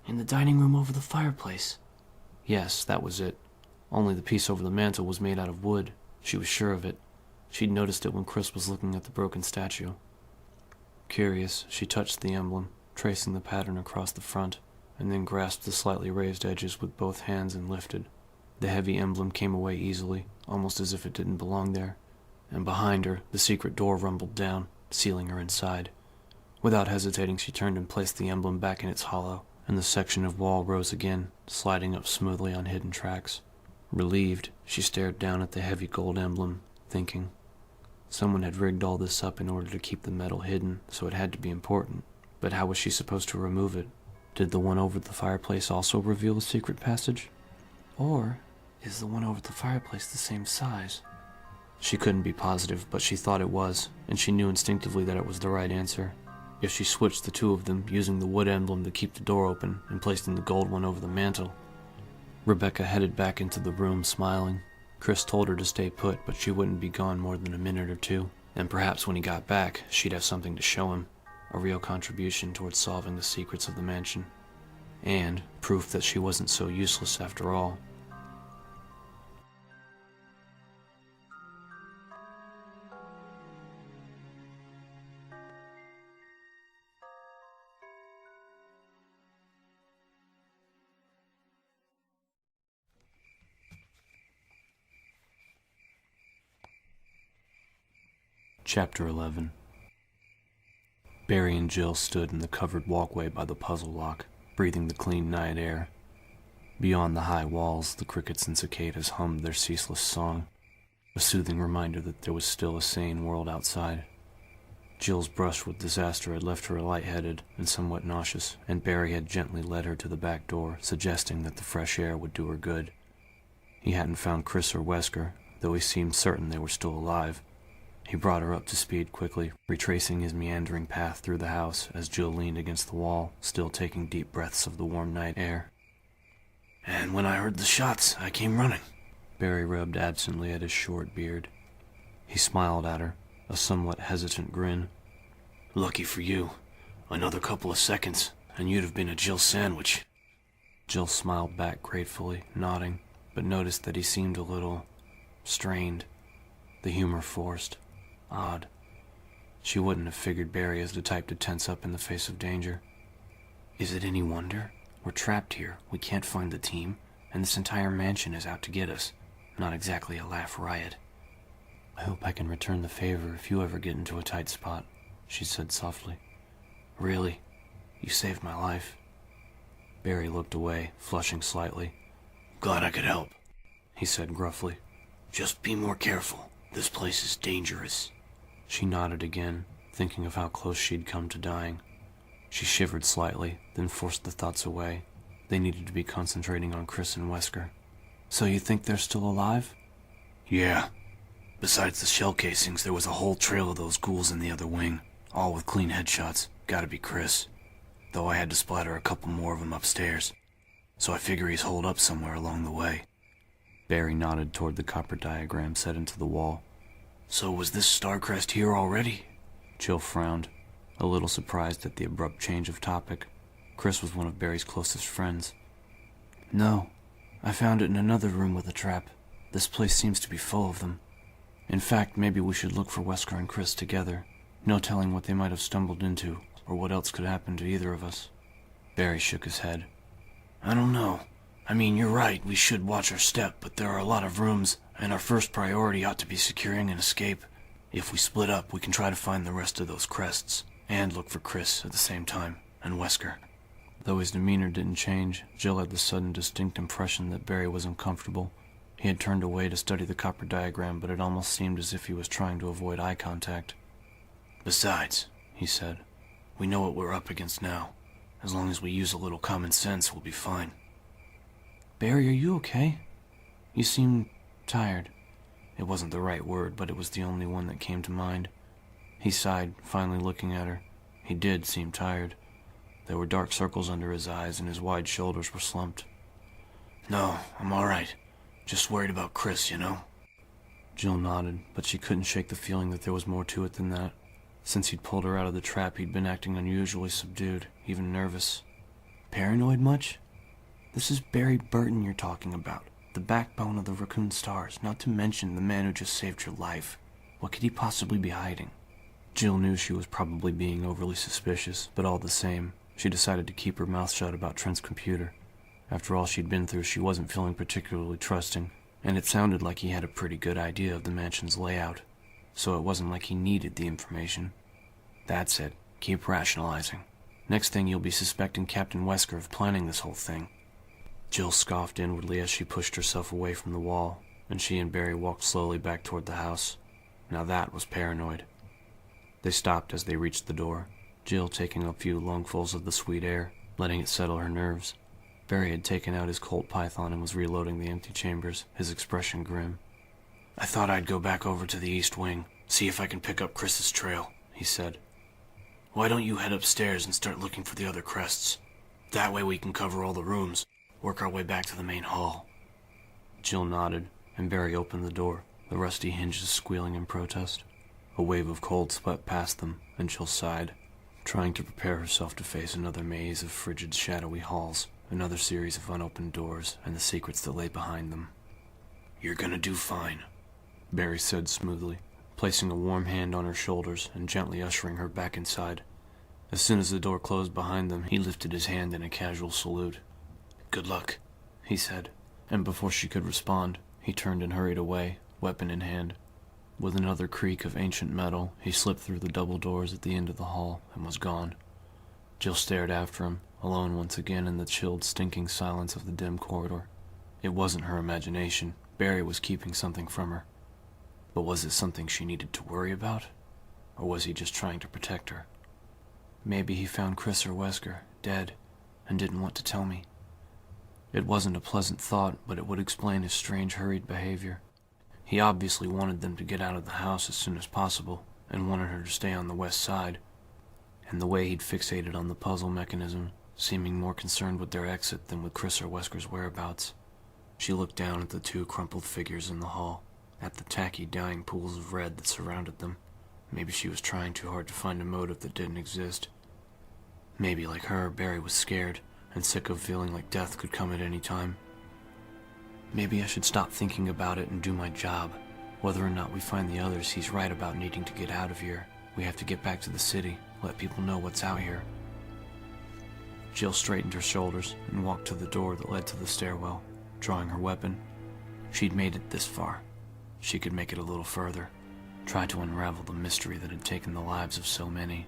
[SPEAKER 1] In the dining room over the fireplace. Yes, that was it. Only the piece over the mantel was made out of wood. She was sure of it. She'd noticed it when Chris was looking at the broken statue. Curious, she touched the emblem, tracing the pattern across the front, and then grasped the slightly raised edges with both hands and lifted. The heavy emblem came away easily, almost as if it didn't belong there, and behind her, the secret door rumbled down, sealing her inside. Without hesitating, she turned and placed the emblem back in its hollow, and the section of wall rose again, sliding up smoothly on hidden tracks. Relieved, she stared down at the heavy gold emblem, thinking. Someone had rigged all this up in order to keep the metal hidden, so it had to be important. But how was she supposed to remove it? Did the one over the fireplace also reveal a secret passage? Or is the one over the fireplace the same size? She couldn't be positive, but she thought it was, and she knew instinctively that it was the right answer. If she switched the two of them, using the wood emblem to keep the door open, and placing the gold one over the mantel. Rebecca headed back into the room, smiling. Chris told her to stay put, but she wouldn't be gone more than a minute or two, and perhaps when he got back, she'd have something to show him, a real contribution towards solving the secrets of the mansion, and proof that she wasn't so useless after all. Chapter 11. Barry and Jill stood in the covered walkway by the puzzle lock, breathing the clean night air. Beyond the high walls, the crickets and cicadas hummed their ceaseless song, a soothing reminder that there was still a sane world outside. Jill's brush with disaster had left her lightheaded and somewhat nauseous, and Barry had gently led her to the back door, suggesting that the fresh air would do her good. He hadn't found Chris or Wesker, though he seemed certain they were still alive. He brought her up to speed quickly, retracing his meandering path through the house as Jill leaned against the wall, still taking deep breaths of the warm night air.
[SPEAKER 5] And when I heard the shots, I came running.
[SPEAKER 1] Barry rubbed absently at his short beard. He smiled at her, a somewhat hesitant grin.
[SPEAKER 5] Lucky for you. Another couple of seconds, and you'd have been a Jill sandwich.
[SPEAKER 1] Jill smiled back gratefully, nodding, but noticed that he seemed a little strained, the humor forced, odd. She wouldn't have figured Barry as the type to tense up in the face of danger.
[SPEAKER 5] Is it any wonder? We're trapped here, we can't find the team, and this entire mansion is out to get us. Not exactly a laugh riot.
[SPEAKER 1] I hope I can return the favor if you ever get into a tight spot, she said softly.
[SPEAKER 5] Really? You saved my life.
[SPEAKER 1] Barry looked away, flushing slightly.
[SPEAKER 5] Glad I could help, he said gruffly. Just be more careful. This place is dangerous.
[SPEAKER 1] She nodded again, thinking of how close she'd come to dying. She shivered slightly, then forced the thoughts away. They needed to be concentrating on Chris and Wesker. So you think they're still alive?
[SPEAKER 5] Yeah. Besides the shell casings, there was a whole trail of those ghouls in the other wing, all with clean headshots. Gotta be Chris. Though I had to splatter a couple more of them upstairs. So I figure he's holed up somewhere along the way.
[SPEAKER 1] Barry nodded toward the copper diagram set into the wall.
[SPEAKER 5] So was this star crest here already?
[SPEAKER 1] Jill frowned, a little surprised at the abrupt change of topic. Chris was one of Barry's closest friends.
[SPEAKER 5] No, I found it in another room with a trap. This place seems to be full of them.
[SPEAKER 1] In fact, maybe we should look for Wesker and Chris together. No telling what they might have stumbled into, or what else could happen to either of us. Barry shook his head.
[SPEAKER 5] I don't know. I mean, you're right, we should watch our step, but there are a lot of rooms, and our first priority ought to be securing an escape. If we split up, we can try to find the rest of those crests, and look for Chris at the same time, and Wesker.
[SPEAKER 1] Though his demeanor didn't change, Jill had the sudden distinct impression that Barry was uncomfortable. He had turned away to study the copper diagram, but it almost seemed as if he was trying to avoid eye contact.
[SPEAKER 5] Besides, he said, we know what we're up against now. As long as we use a little common sense, we'll be fine.
[SPEAKER 1] Barry, are you okay? You seem tired. It wasn't the right word, but it was the only one that came to mind. He sighed, finally looking at her. He did seem tired. There were dark circles under his eyes, and his wide shoulders were slumped.
[SPEAKER 5] No, I'm all right. Just worried about Chris, you know?
[SPEAKER 1] Jill nodded, but she couldn't shake the feeling that there was more to it than that. Since he'd pulled her out of the trap, he'd been acting unusually subdued, even nervous. Paranoid much? This is Barry Burton you're talking about, the backbone of the Raccoon Stars, not to mention the man who just saved your life. What could he possibly be hiding? Jill knew she was probably being overly suspicious, but all the same, she decided to keep her mouth shut about Trent's computer. After all she'd been through, she wasn't feeling particularly trusting, and it sounded like he had a pretty good idea of the mansion's layout, so it wasn't like he needed the information. That's it. Keep rationalizing. Next thing you'll be suspecting Captain Wesker of planning this whole thing. Jill scoffed inwardly as she pushed herself away from the wall, and she and Barry walked slowly back toward the house. Now that was paranoid. They stopped as they reached the door, Jill taking a few lungfuls of the sweet air, letting it settle her nerves. Barry had taken out his Colt Python and was reloading the empty chambers, his expression grim.
[SPEAKER 5] I thought I'd go back over to the east wing, see if I can pick up Chris's trail, he said. Why don't you head upstairs and start looking for the other crests? That way we can cover all the rooms, work our way back to the main hall.
[SPEAKER 1] Jill nodded, and Barry opened the door, the rusty hinges squealing in protest. A wave of cold swept past them, and Jill sighed, trying to prepare herself to face another maze of frigid, shadowy halls, another series of unopened doors, and the secrets that lay behind them.
[SPEAKER 5] You're gonna do fine,
[SPEAKER 1] Barry said smoothly, placing a warm hand on her shoulders and gently ushering her back inside. As soon as the door closed behind them, he lifted his hand in a casual salute.
[SPEAKER 5] Good luck, he said,
[SPEAKER 1] and before she could respond, he turned and hurried away, weapon in hand. With another creak of ancient metal, he slipped through the double doors at the end of the hall and was gone. Jill stared after him, alone once again in the chilled, stinking silence of the dim corridor. It wasn't her imagination. Barry was keeping something from her. But was it something she needed to worry about?
[SPEAKER 2] or was he just trying to protect her? Maybe he found Chris or Wesker dead and didn't want to tell me. It wasn't a pleasant thought, but it would explain his strange, hurried behavior. He obviously wanted them to get out of the house as soon as possible, and wanted her to stay on the west side. And the way he'd fixated on the puzzle mechanism, seeming more concerned with their exit than with Chris or Wesker's whereabouts. She looked down at the two crumpled figures in the hall, at the tacky, dying pools of red that surrounded them. Maybe she was trying too hard to find a motive that didn't exist. Maybe, like her, Barry was scared and sick of feeling like death could come at any time. Maybe I should stop thinking about it and do my job. Whether or not we find the others, he's right about needing to get out of here. We have to get back to the city, let people know what's out here. Jill straightened her shoulders and walked to the door that led to the stairwell, drawing her weapon. She'd made it this far. She could make it a little further, try to unravel the mystery that had taken the lives of so many.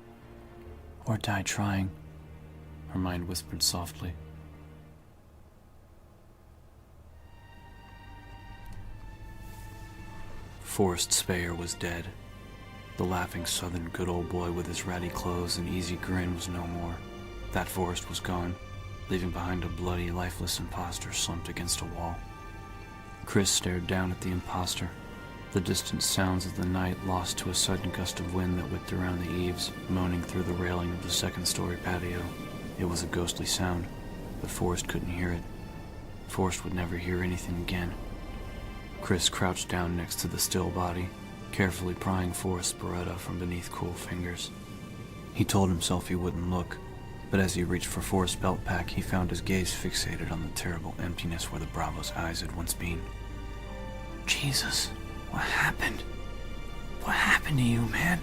[SPEAKER 2] Or die trying, her mind whispered softly. Forrest Speyer was dead. The laughing southern good old boy with his ratty clothes and easy grin was no more. That Forrest was gone, leaving behind a bloody, lifeless imposter slumped against a wall. Chris stared down at the imposter, the distant sounds of the night lost to a sudden gust of wind that whipped around the eaves, moaning through the railing of the second-story patio. It was a ghostly sound, but Forrest couldn't hear it. Forrest would never hear anything again. Chris crouched down next to the still body, carefully prying Forrest's Beretta from beneath cool fingers. He told himself he wouldn't look, but as he reached for Forrest's belt pack, he found his gaze fixated on the terrible emptiness where the Bravo's eyes had once been. Jesus, what happened? What happened to you, man?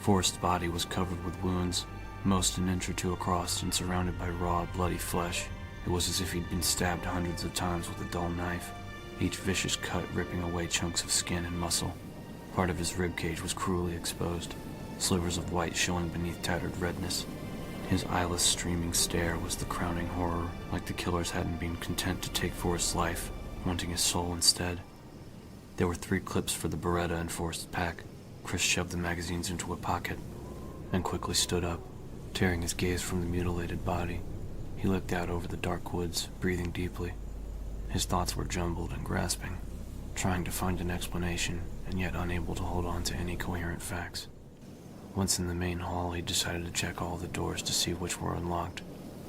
[SPEAKER 2] Forrest's body was covered with wounds, most an inch or two across and surrounded by raw, bloody flesh. It was as if he'd been stabbed hundreds of times with a dull knife, each vicious cut ripping away chunks of skin and muscle. Part of his ribcage was cruelly exposed, slivers of white showing beneath tattered redness. His eyeless, streaming stare was the crowning horror, like the killers hadn't been content to take Forrest's life, wanting his soul instead. There were 3 clips for the Beretta in Forrest's pack. Chris shoved the magazines into a pocket and quickly stood up, tearing his gaze from the mutilated body. He looked out over the dark woods, breathing deeply. His thoughts were jumbled and grasping, trying to find an explanation and yet unable to hold on to any coherent facts. Once in the main hall, he decided to check all the doors to see which were unlocked,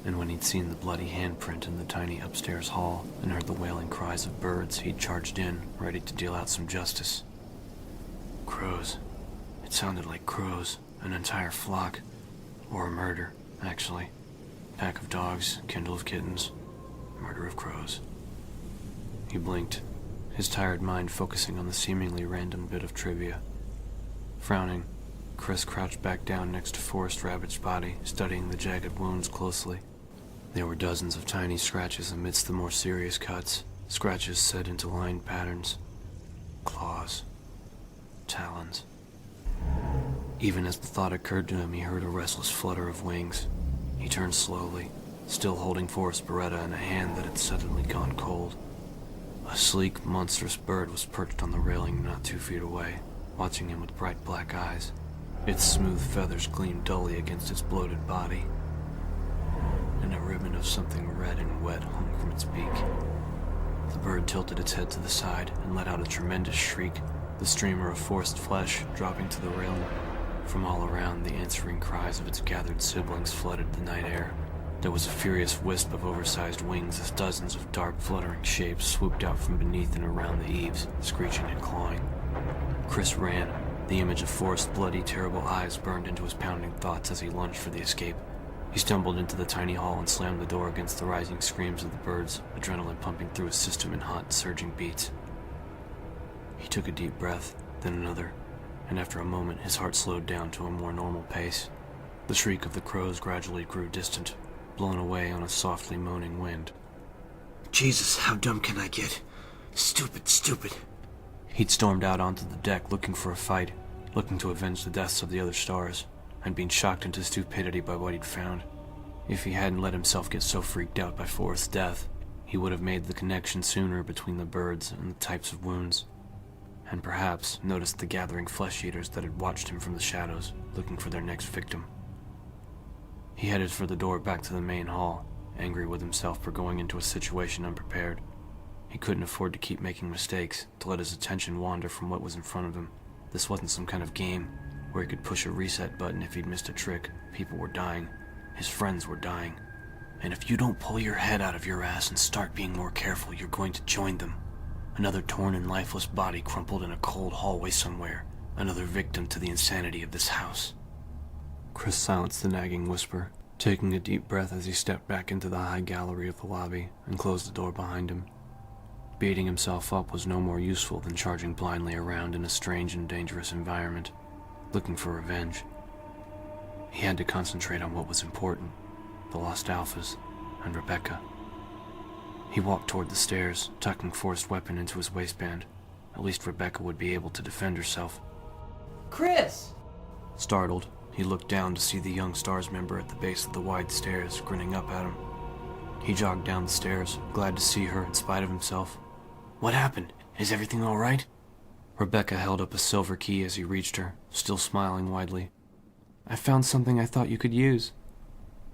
[SPEAKER 2] and when he'd seen the bloody handprint in the tiny upstairs hall and heard the wailing cries of birds, he'd charged in, ready to deal out some justice. Crows. It sounded like crows, an entire flock, or a murder, actually. Pack of dogs, kindle of kittens, murder of crows. He blinked, his tired mind focusing on the seemingly random bit of trivia. Frowning, Chris crouched back down next to Forrest Ravaged body, studying the jagged wounds closely. There were dozens of tiny scratches amidst the more serious cuts, scratches set into lined patterns. Claws. Talons. Even as the thought occurred to him, he heard a restless flutter of wings. He turned slowly, still holding Forrest's Beretta in a hand that had suddenly gone cold. A sleek, monstrous bird was perched on the railing not 2 feet away, watching him with bright black eyes. Its smooth feathers gleamed dully against its bloated body, and a ribbon of something red and wet hung from its beak. The bird tilted its head to the side and let out a tremendous shriek, the streamer of forced flesh dropping to the railing. From all around, the answering cries of its gathered siblings flooded the night air. There was a furious wisp of oversized wings as dozens of dark, fluttering shapes swooped out from beneath and around the eaves, screeching and clawing. Chris ran. The image of Forrest's bloody, terrible eyes burned into his pounding thoughts as he lunged for the escape. He stumbled into the tiny hall and slammed the door against the rising screams of the birds, adrenaline pumping through his system in hot, surging beats. He took a deep breath, then another, and after a moment his heart slowed down to a more normal pace. The shriek of the crows gradually grew distant, blown away on a softly moaning wind.
[SPEAKER 5] Jesus, how dumb can I get? Stupid, stupid.
[SPEAKER 2] He'd stormed out onto the deck looking for a fight, looking to avenge the deaths of the other stars, and been shocked into stupidity by what he'd found. If he hadn't let himself get so freaked out by Forrest's death, he would have made the connection sooner between the birds and the types of wounds.
[SPEAKER 1] and perhaps noticed the gathering flesh-eaters that had watched him from the shadows, looking for their next victim. He headed for the door back to the main hall, angry with himself for going into a situation unprepared. He couldn't afford to keep making mistakes, to let his attention wander from what was in front of him. This wasn't some kind of game where he could push a reset button if he'd missed a trick. People were dying. His friends were dying. And if you don't pull your head out of your ass and start being more careful, you're going to join them. Another torn and lifeless body crumpled in a cold hallway somewhere. Another victim to the insanity of this house.
[SPEAKER 2] Chris silenced the nagging whisper, taking a deep breath as he stepped back into the high gallery of the lobby and closed the door behind him. Beating himself up was no more useful than charging blindly around in a strange and dangerous environment, looking for revenge. He had to concentrate on what was important, the lost alphas, and Rebecca. He walked toward the stairs, tucking forced weapon into his waistband. At least Rebecca would be able to defend herself.
[SPEAKER 7] Chris!
[SPEAKER 1] Startled, he looked down to see the young S.T.A.R.S member at the base of the wide stairs, grinning up at him. He jogged down the stairs, glad to see her in spite of himself.
[SPEAKER 5] What happened? Is everything all right?
[SPEAKER 1] Rebecca held up a silver key as he reached her, still smiling widely. I found something I thought you could use.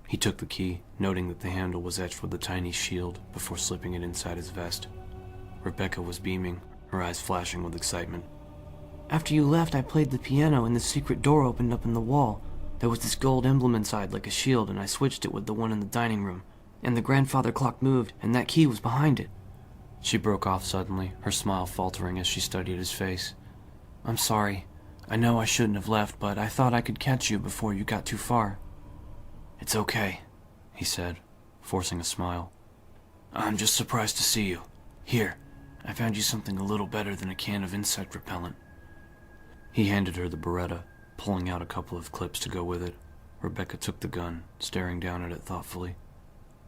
[SPEAKER 1] He took the key, noting that the handle was etched with a tiny shield, before slipping it inside his vest. Rebecca was beaming, her eyes flashing with excitement.
[SPEAKER 7] After you left, I played the piano and the secret door opened up in the wall. There was this gold emblem inside like a shield, and I switched it with the one in the dining room. And the grandfather clock moved, and that key was behind it.
[SPEAKER 1] She broke off suddenly, her smile faltering as she studied his face. I'm sorry. I know I shouldn't have left, but I thought I could catch you before you got too far.
[SPEAKER 5] It's okay,
[SPEAKER 1] he said, forcing a smile.
[SPEAKER 5] I'm just surprised to see you. Here, I found you something a little better than a can of insect repellent.
[SPEAKER 1] He handed her the Beretta, pulling out a couple of clips to go with it. Rebecca took the gun, staring down at it thoughtfully.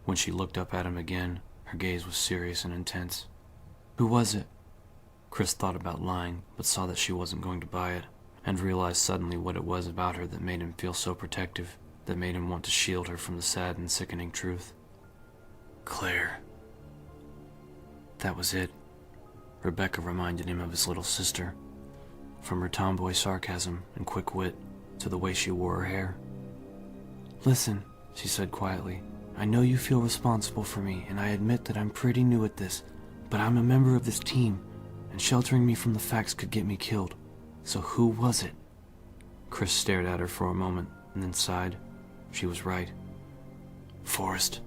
[SPEAKER 1] When she looked up at him again, her gaze was serious and intense. Who was it? Chris thought about lying, but saw that she wasn't going to buy it, and realized suddenly what it was about her that made him feel so protective, that made him want to shield her from the sad and sickening truth.
[SPEAKER 5] Claire.
[SPEAKER 1] That was it. Rebecca reminded him of his little sister. From her tomboy sarcasm and quick wit to the way she wore her hair. Listen, she said quietly, I know you feel responsible for me, and I admit that I'm pretty new at this, but I'm a member of this team, and sheltering me from the facts could get me killed. So who was it? Chris stared at her for a moment, and then sighed. She was right. Forrest.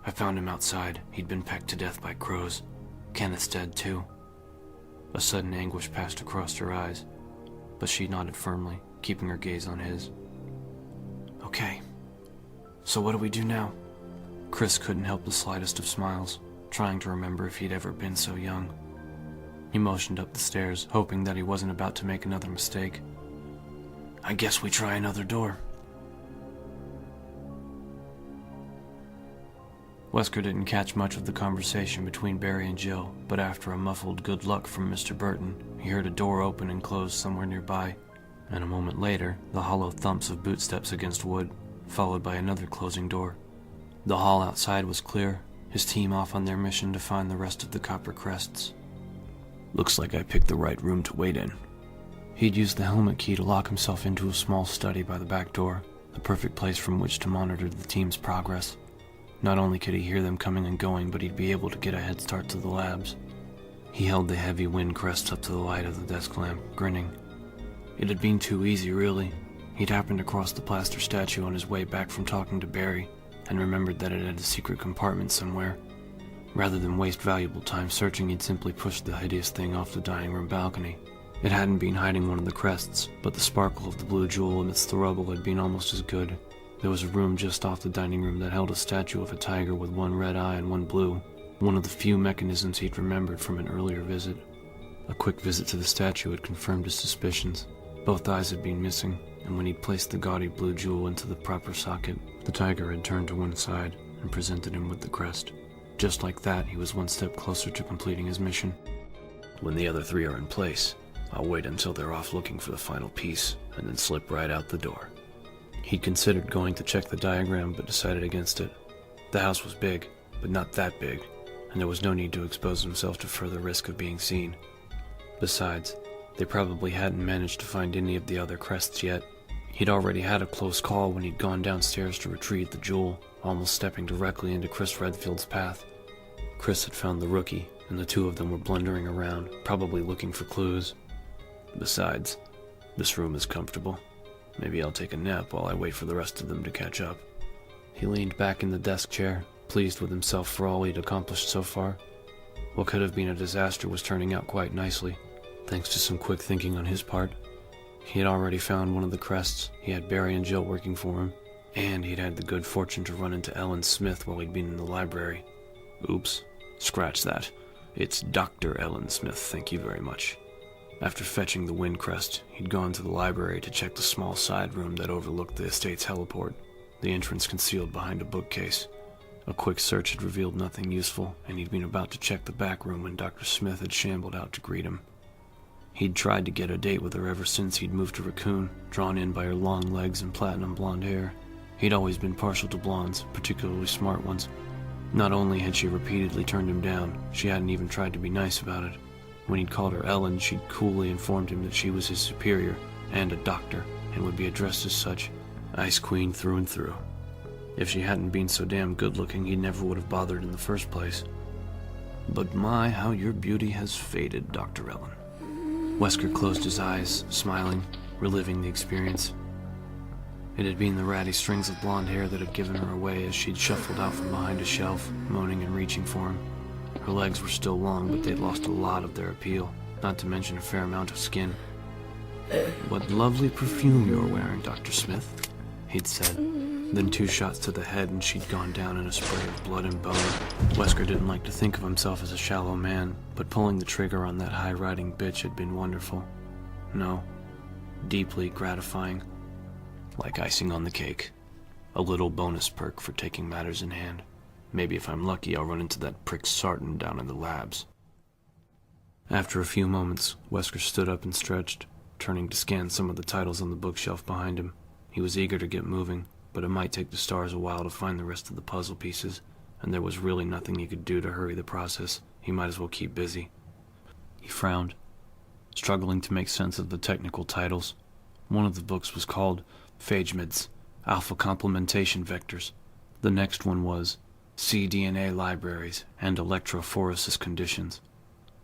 [SPEAKER 1] I found him outside. He'd been pecked to death by crows. Kenneth's dead too. A sudden anguish passed across her eyes, but she nodded firmly, keeping her gaze on his. Okay. So what do we do now? Chris couldn't help the slightest of smiles, trying to remember if he'd ever been so young. He motioned up the stairs, hoping that he wasn't about to make another mistake.
[SPEAKER 5] I guess we try another door.
[SPEAKER 1] Wesker didn't catch much of the conversation between Barry and Jill, but after a muffled good luck from Mr. Burton, he heard a door open and close somewhere nearby, and a moment later, the hollow thumps of bootsteps against wood, followed by another closing door. The hall outside was clear, his team off on their mission to find the rest of the Copper Crests.
[SPEAKER 2] Looks like I picked the right room to wait in. He'd used the helmet key to lock himself into a small study by the back door, the perfect place from which to monitor the team's progress. Not only could he hear them coming and going, but he'd be able to get a head start to the labs. He held the heavy wind crest up to the light of the desk lamp, grinning. It had been too easy, really. He'd happened across the plaster statue on his way back from talking to Barry, and remembered that it had a secret compartment somewhere. Rather than waste valuable time searching, he'd simply pushed the hideous thing off the dining room balcony. It hadn't been hiding one of the crests, but the sparkle of the blue jewel amidst the rubble had been almost as good. There was a room just off the dining room that held a statue of a tiger with one red eye and one blue, one of the few mechanisms he'd remembered from an earlier visit. A quick visit to the statue had confirmed his suspicions. Both eyes had been missing, and when he'd placed the gaudy blue jewel into the proper socket, the tiger had turned to one side and presented him with the crest. Just like that, he was one step closer to completing his mission. When the other three are in place, I'll wait until they're off looking for the final piece, and then slip right out the door.
[SPEAKER 1] He'd considered going to check the diagram, but decided against it. The house was big, but not that big, and there was no need to expose himself to further risk of being seen. Besides,
[SPEAKER 2] They probably hadn't managed to find any of the other crests yet. He'd already had a close call when he'd gone downstairs to retrieve the jewel, almost stepping directly into Chris Redfield's path. Chris had found the rookie, and the two of them were blundering around, probably looking for clues. Besides, this room is comfortable. Maybe I'll take a nap while I wait for the rest of them to catch up. He leaned back in the desk chair, pleased with himself for all he'd accomplished so far. What could have been a disaster was turning out quite nicely, thanks to some quick thinking on his part. He had already found one of the crests, he had Barry and Jill working for him, and he'd had the good fortune to run into Ellen Smith while he'd been in the library. Oops, scratch that. It's Dr. Ellen Smith, thank you very much. After fetching the wind crest, he'd gone to the library to check the small side room that overlooked the estate's heliport, the entrance concealed behind a bookcase. A quick search had revealed nothing useful, and he'd been about to check the back room when Dr. Smith had shambled out to greet him. He'd tried to get a date with her ever since he'd moved to Raccoon, drawn in by her long legs and platinum blonde hair. He'd always been partial to blondes, particularly smart ones. Not only had she repeatedly turned him down, she hadn't even tried to be nice about it. When he'd called her Ellen, she'd coolly informed him that she was his superior, and a doctor, and would be addressed as such. Ice Queen through and through. If she hadn't been so damn good-looking, he never would have bothered in the first place. But my, how your beauty has faded, Dr. Ellen. Wesker closed his eyes, smiling, reliving the experience. It had been the ratty strings of blonde hair that had given her away as she'd shuffled out from behind a shelf, moaning and reaching for him. Her legs were still long, but they'd lost a lot of their appeal, not to mention a fair amount of skin. "What lovely perfume you're wearing, Dr. Smith," he'd said. Then 2 shots to the head and she'd gone down in a spray of blood and bone. Wesker didn't like to think of himself as a shallow man, but pulling the trigger on that high-riding bitch had been wonderful. No, deeply gratifying. Like icing on the cake. A little bonus perk for taking matters in hand. Maybe if I'm lucky, I'll run into that prick Sarton down in the labs. After a few moments, Wesker stood up and stretched, turning to scan some of the titles on the bookshelf behind him. He was eager to get moving, but it might take the S.T.A.R.S a while to find the rest of the puzzle pieces, and there was really nothing he could do to hurry the process. He might as well keep busy. He frowned, struggling to make sense of the technical titles. One of the books was called Phagemids, Alpha Complementation Vectors. The next one was cDNA Libraries and Electrophoresis Conditions.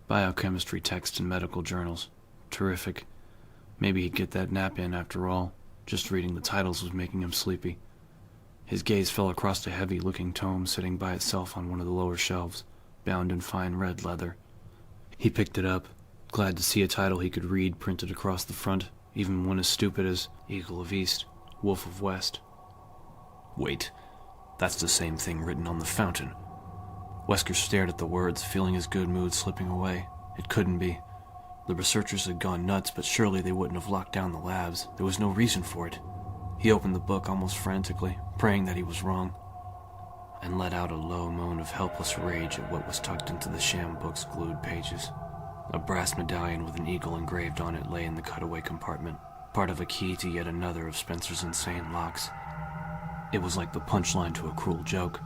[SPEAKER 2] Biochemistry text and medical journals. Terrific. Maybe he'd get that nap in after all. Just reading the titles was making him sleepy. His gaze fell across a heavy-looking tome sitting by itself on one of the lower shelves, bound in fine red leather. He picked it up, glad to see a title he could read printed across the front, even one as stupid as Eagle of East, Wolf of West. Wait, that's the same thing written on the fountain. Wesker stared at the words, feeling his good mood slipping away. It couldn't be. The researchers had gone nuts, but surely they wouldn't have locked down the labs. There was no reason for it. He opened the book almost frantically, praying that he was wrong, and let out a low moan of helpless rage at what was tucked into the sham book's glued pages. A brass medallion with an eagle engraved on it lay in the cutaway compartment, part of a key to yet another of Spencer's insane locks. It was like the punchline to a cruel joke.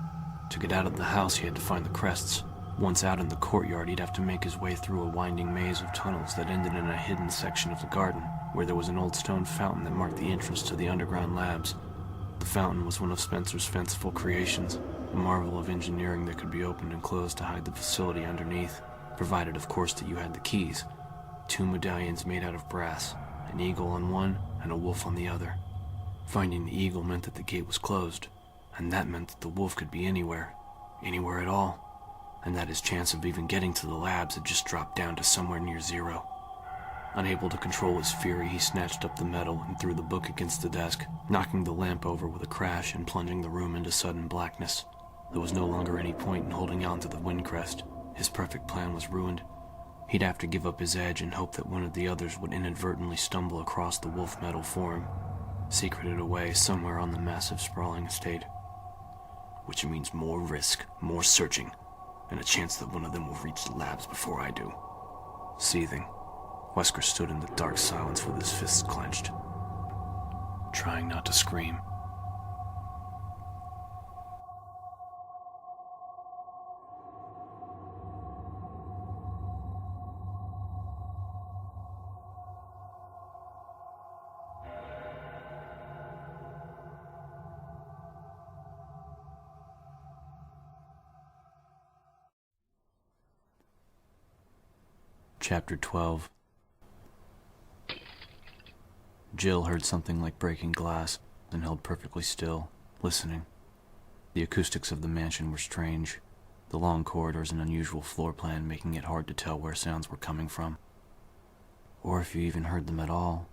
[SPEAKER 2] To get out of the house, he had to find the crests. Once out in the courtyard, he'd have to make his way through a winding maze of tunnels that ended in a hidden section of the garden, where there was an old stone fountain that marked the entrance to the underground labs. The fountain was one of Spencer's fanciful creations, a marvel of engineering that could be opened and closed to hide the facility underneath, provided, of course, that you had the keys. 2 medallions made out of brass, an eagle on one and a wolf on the other. Finding the eagle meant that the gate was closed, and that meant that the wolf could be anywhere at all, and that his chance of even getting to the labs had just dropped down to somewhere near 0. Unable to control his fury, he snatched up the metal and threw the book against the desk, knocking the lamp over with a crash and plunging the room into sudden blackness. There was no longer any point in holding on to the wind crest. His perfect plan was ruined. He'd have to give up his edge and hope that one of the others would inadvertently stumble across the wolf metal form, secreted away somewhere on the massive sprawling estate. Which means more risk, more searching, and a chance that one of them will reach the labs before I do. Seething, Wesker stood in the dark silence with his fists clenched, trying not to scream. Chapter 12. Jill heard something like breaking glass and held perfectly still, listening. The acoustics of the mansion were strange, the long corridors and unusual floor plan making it hard to tell where sounds were coming from. Or if you even heard them at all.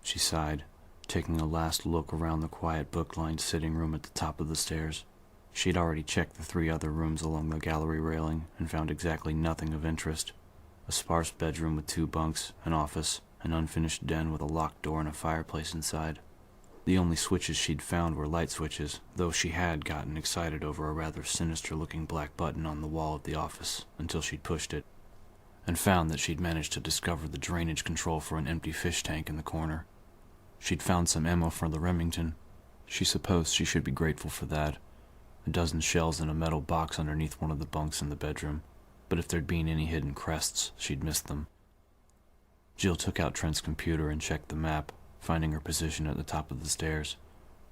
[SPEAKER 2] She sighed, taking a last look around the quiet book-lined sitting room at the top of the stairs. She'd already checked the 3 other rooms along the gallery railing and found exactly nothing of interest. A sparse bedroom with 2 bunks, an office, an unfinished den with a locked door and a fireplace inside. The only switches she'd found were light switches, though she had gotten excited over a rather sinister-looking black button on the wall of the office until she'd pushed it, and found that she'd managed to discover the drainage control for an empty fish tank in the corner. She'd found some ammo for the Remington. She supposed she should be grateful for that. A dozen shells in a metal box underneath one of the bunks in the bedroom, but if there'd been any hidden crests, she'd missed them. Jill took out Trent's computer and checked the map, finding her position at the top of the stairs.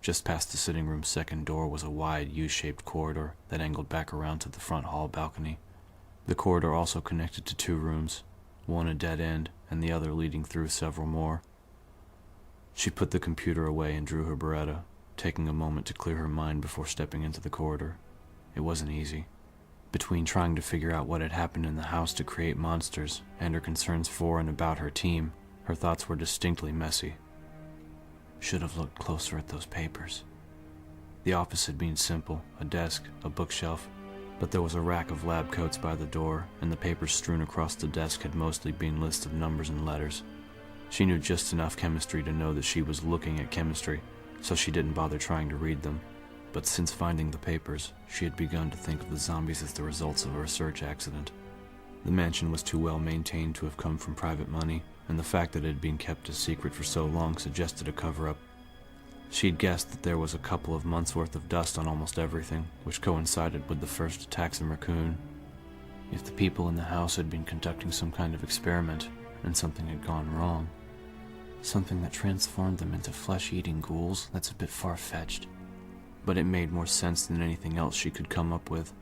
[SPEAKER 2] Just past the sitting room's second door was a wide U-shaped corridor that angled back around to the front hall balcony. The corridor also connected to 2 rooms, one a dead end and the other leading through several more. She put the computer away and drew her Beretta, taking a moment to clear her mind before stepping into the corridor. It wasn't easy. Between trying to figure out what had happened in the house to create monsters and her concerns for and about her team, her thoughts were distinctly messy. Should have looked closer at those papers. The office had been simple, a desk, a bookshelf, but there was a rack of lab coats by the door, and the papers strewn across the desk had mostly been lists of numbers and letters. She knew just enough chemistry to know that she was looking at chemistry, so she didn't bother trying to read them. But since finding the papers, she had begun to think of the zombies as the results of a research accident. The mansion was too well maintained to have come from private money, and the fact that it had been kept a secret for so long suggested a cover-up. She'd guessed that there was a couple of months' worth of dust on almost everything, which coincided with the first attacks in Raccoon. If the people in the house had been conducting some kind of experiment, and something had gone wrong, something that transformed them into flesh-eating ghouls, that's a bit far-fetched. But it made more sense than anything else she could come up with,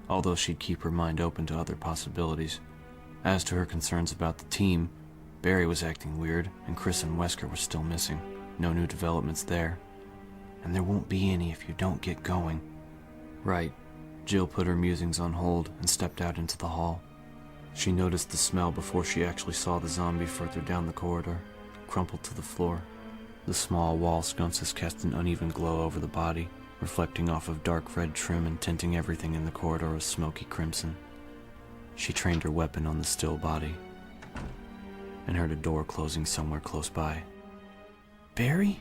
[SPEAKER 2] although she'd keep her mind open to other possibilities. As to her concerns about the team, Barry was acting weird, and Chris and Wesker were still missing. No new developments there. And there won't be any if you don't get going. Right. Jill put her musings on hold and stepped out into the hall. She noticed the smell before she actually saw the zombie further down the corridor, crumpled to the floor. The small wall sconces cast an uneven glow over the body, reflecting off of dark red trim and tinting everything in the corridor a smoky crimson. She trained her weapon on the still body, and heard a door closing somewhere close by. Barry?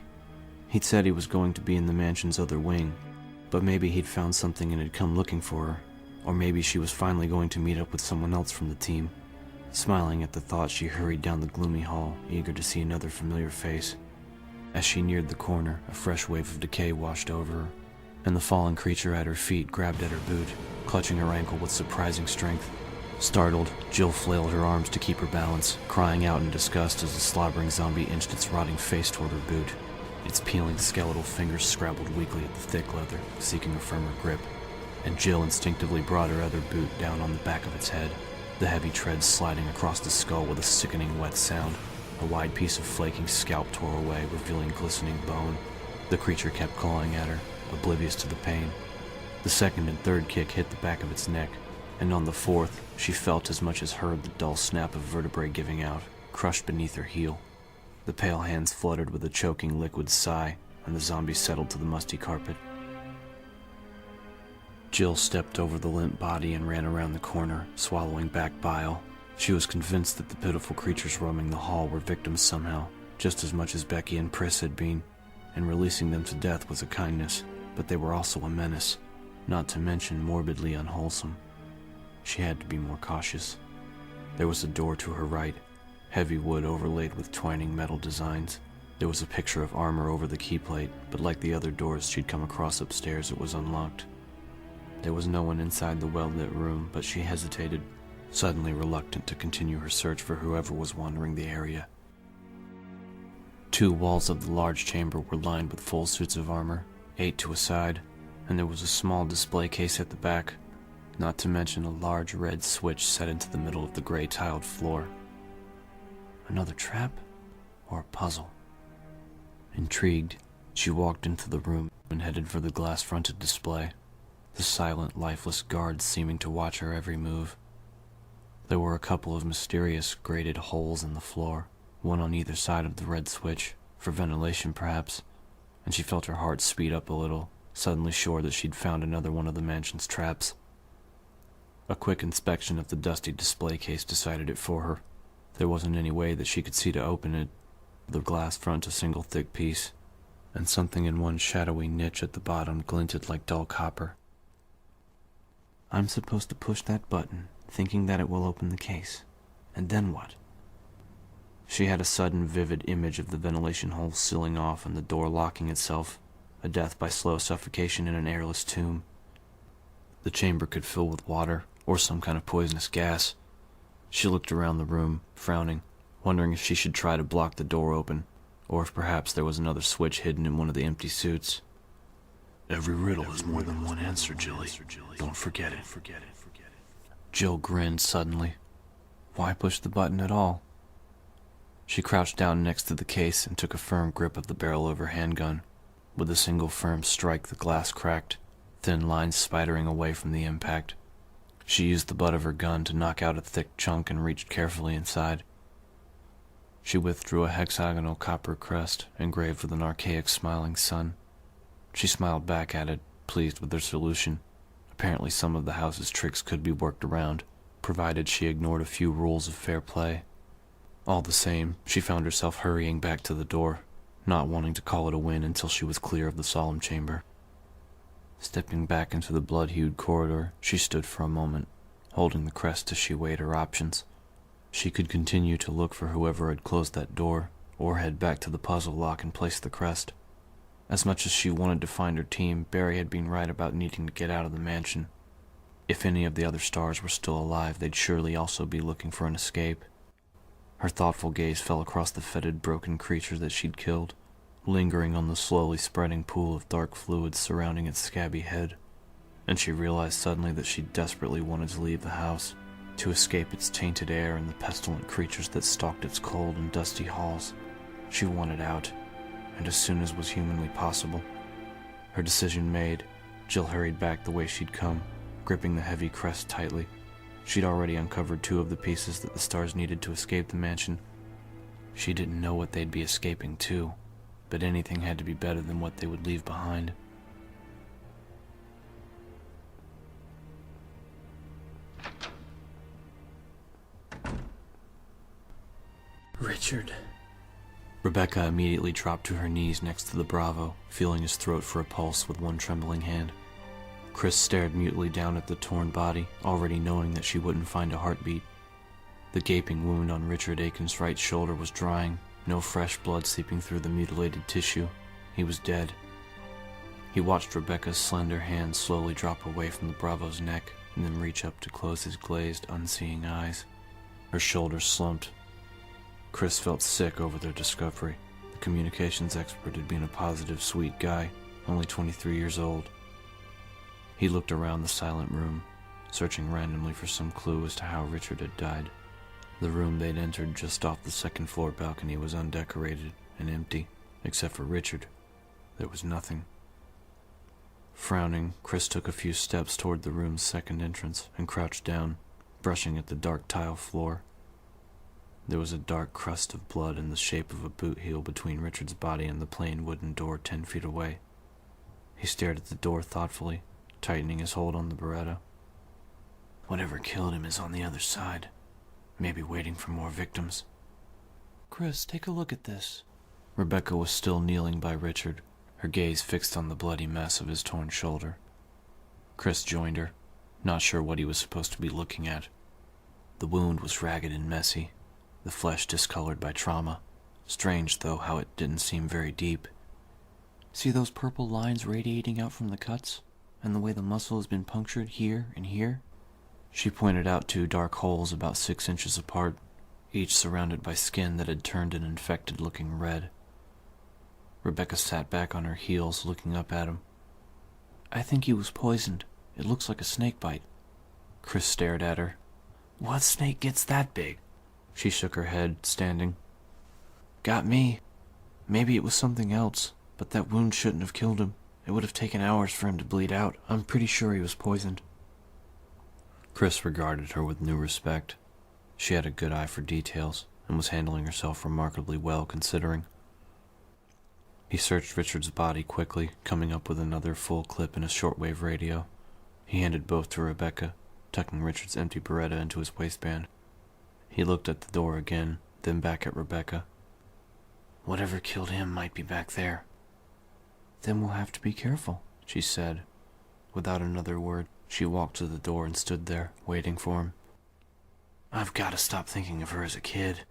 [SPEAKER 2] He'd said he was going to be in the mansion's other wing, but maybe he'd found something and had come looking for her, or maybe she was finally going to meet up with someone else from the team. Smiling at the thought, she hurried down the gloomy hall, eager to see another familiar face. As she neared the corner, a fresh wave of decay washed over her, and the fallen creature at her feet grabbed at her boot, clutching her ankle with surprising strength. Startled, Jill flailed her arms to keep her balance, crying out in disgust as the slobbering zombie inched its rotting face toward her boot. Its peeling skeletal fingers scrabbled weakly at the thick leather, seeking a firmer grip, and Jill instinctively brought her other boot down on the back of its head, the heavy treads sliding across the skull with a sickening wet sound. A wide piece of flaking scalp tore away, revealing glistening bone. The creature kept clawing at her, oblivious to the pain. The second and third kick hit the back of its neck, and on the fourth, she felt as much as heard the dull snap of vertebrae giving out, crushed beneath her heel. The pale hands fluttered with a choking liquid sigh, and the zombie settled to the musty carpet. Jill stepped over the limp body and ran around the corner, swallowing back bile. She was convinced that the pitiful creatures roaming the hall were victims somehow, just as much as Becky and Pris had been, and releasing them to death was a kindness, but they were also a menace, not to mention morbidly unwholesome. She had to be more cautious. There was a door to her right, heavy wood overlaid with twining metal designs. There was a picture of armor over the keyplate, but like the other doors she'd come across upstairs, it was unlocked. There was no one inside the well-lit room, but she hesitated, suddenly reluctant to continue her search for whoever was wandering the area. 2 walls of the large chamber were lined with full suits of armor, 8 to a side, and there was a small display case at the back.
[SPEAKER 1] not to mention a large red switch set into the middle of the gray tiled floor. Another trap? Or a puzzle? Intrigued, she walked into the room and headed for the glass-fronted display, the silent, lifeless guards seeming to watch her every move. There were a couple of mysterious, grated holes in the floor, one on either side of the red switch, for ventilation perhaps, and she felt her heart speed up a little, suddenly sure that she'd found another one of the mansion's traps. A quick inspection of the dusty display case decided it for her. There wasn't any way that she could see to open it, the glass front a single thick piece, and something in one shadowy niche at the bottom glinted like dull copper. I'm supposed to push that button, thinking that it will open the case. And then what? She had a sudden vivid image of the ventilation hole sealing off and the door locking itself, a death by slow suffocation in an airless tomb. The chamber could fill with water, or some kind of poisonous gas. She looked around the room, frowning, wondering if she should try to block the door open, or if perhaps there was another switch hidden in one of the empty suits.
[SPEAKER 6] Every riddle has more than one answer, Jilly. Don't forget it.
[SPEAKER 1] Jill grinned suddenly. Why push the button at all? She crouched down next to the case and took a firm grip of the barrel of her handgun. With a single firm strike, the glass cracked, thin lines spidering away from the impact. She used the butt of her gun to knock out a thick chunk and reached carefully inside. She withdrew a hexagonal copper crest engraved with an archaic smiling sun. She smiled back at it, pleased with her solution. Apparently some of the house's tricks could be worked around, provided she ignored a few rules of fair play. All the same, she found herself hurrying back to the door, not wanting to call it a win until she was clear of the solemn chamber. Stepping back into the blood-hued corridor, she stood for a moment, holding the crest as she weighed her options. She could continue to look for whoever had closed that door, or head back to the puzzle lock and place the crest. As much as she wanted to find her team, Barry had been right about needing to get out of the mansion. If any of the other stars were still alive, they'd surely also be looking for an escape. Her thoughtful gaze fell across the fetid, broken creature that she'd killed, lingering on the slowly spreading pool of dark fluids surrounding its scabby head, and she realized suddenly that she desperately wanted to leave the house, to escape its tainted air and the pestilent creatures that stalked its cold and dusty halls. She wanted out, and as soon as was humanly possible. Her decision made, Jill hurried back the way she'd come, gripping the heavy crest tightly. She'd already uncovered 2 of the pieces that the stars needed to escape the mansion. She didn't know what they'd be escaping to, but anything had to be better than what they would leave behind.
[SPEAKER 7] Richard.
[SPEAKER 1] Rebecca immediately dropped to her knees next to the Bravo, feeling his throat for a pulse with one trembling hand. Chris stared mutely down at the torn body, already knowing that she wouldn't find a heartbeat. The gaping wound on Richard Aiken's right shoulder was drying, no fresh blood seeping through the mutilated tissue. He was dead. He watched Rebecca's slender hand slowly drop away from the Bravo's neck and then reach up to close his glazed, unseeing eyes. Her shoulders slumped. Chris felt sick over their discovery. The communications expert had been a positive, sweet guy, only 23 years old. He looked around the silent room, searching randomly for some clue as to how Richard had died. The room they'd entered just off the second-floor balcony was undecorated and empty, except for Richard. There was nothing. Frowning, Chris took a few steps toward the room's second entrance and crouched down, brushing at the dark tile floor. There was a dark crust of blood in the shape of a boot heel between Richard's body and the plain wooden door 10 feet away. He stared at the door thoughtfully, tightening his hold on the Beretta. Whatever killed him is on the other side, maybe waiting for more victims.
[SPEAKER 7] Chris, take a look at this.
[SPEAKER 1] Rebecca was still kneeling by Richard, her gaze fixed on the bloody mess of his torn shoulder. Chris joined her, not sure what he was supposed to be looking at. The wound was ragged and messy, the flesh discolored by trauma. Strange, though, how it didn't seem very deep.
[SPEAKER 7] See those purple lines radiating out from the cuts? And the way the muscle has been punctured here and here?
[SPEAKER 1] She pointed out 2 dark holes about 6 inches apart, each surrounded by skin that had turned an infected-looking red. Rebecca sat back on her heels, looking up at him.
[SPEAKER 7] I think he was poisoned. It looks like a snake bite.
[SPEAKER 2] Chris stared at her. What snake gets that big? She shook her head, standing. Got me. Maybe it was something else, but that wound shouldn't have killed him. It would have taken hours for him to bleed out. I'm pretty sure he was poisoned. Chris regarded her with new respect. She had a good eye for details and was handling herself remarkably well, considering. He searched Richard's body quickly, coming up with another full clip in a shortwave radio. He handed both to Rebecca, tucking Richard's empty Beretta into his waistband. He looked at the door again, then back at Rebecca. Whatever killed him might be back there. Then we'll have to be careful, she said. Without another word, she walked to the door and stood there, waiting for him. I've got to stop thinking of her as a kid.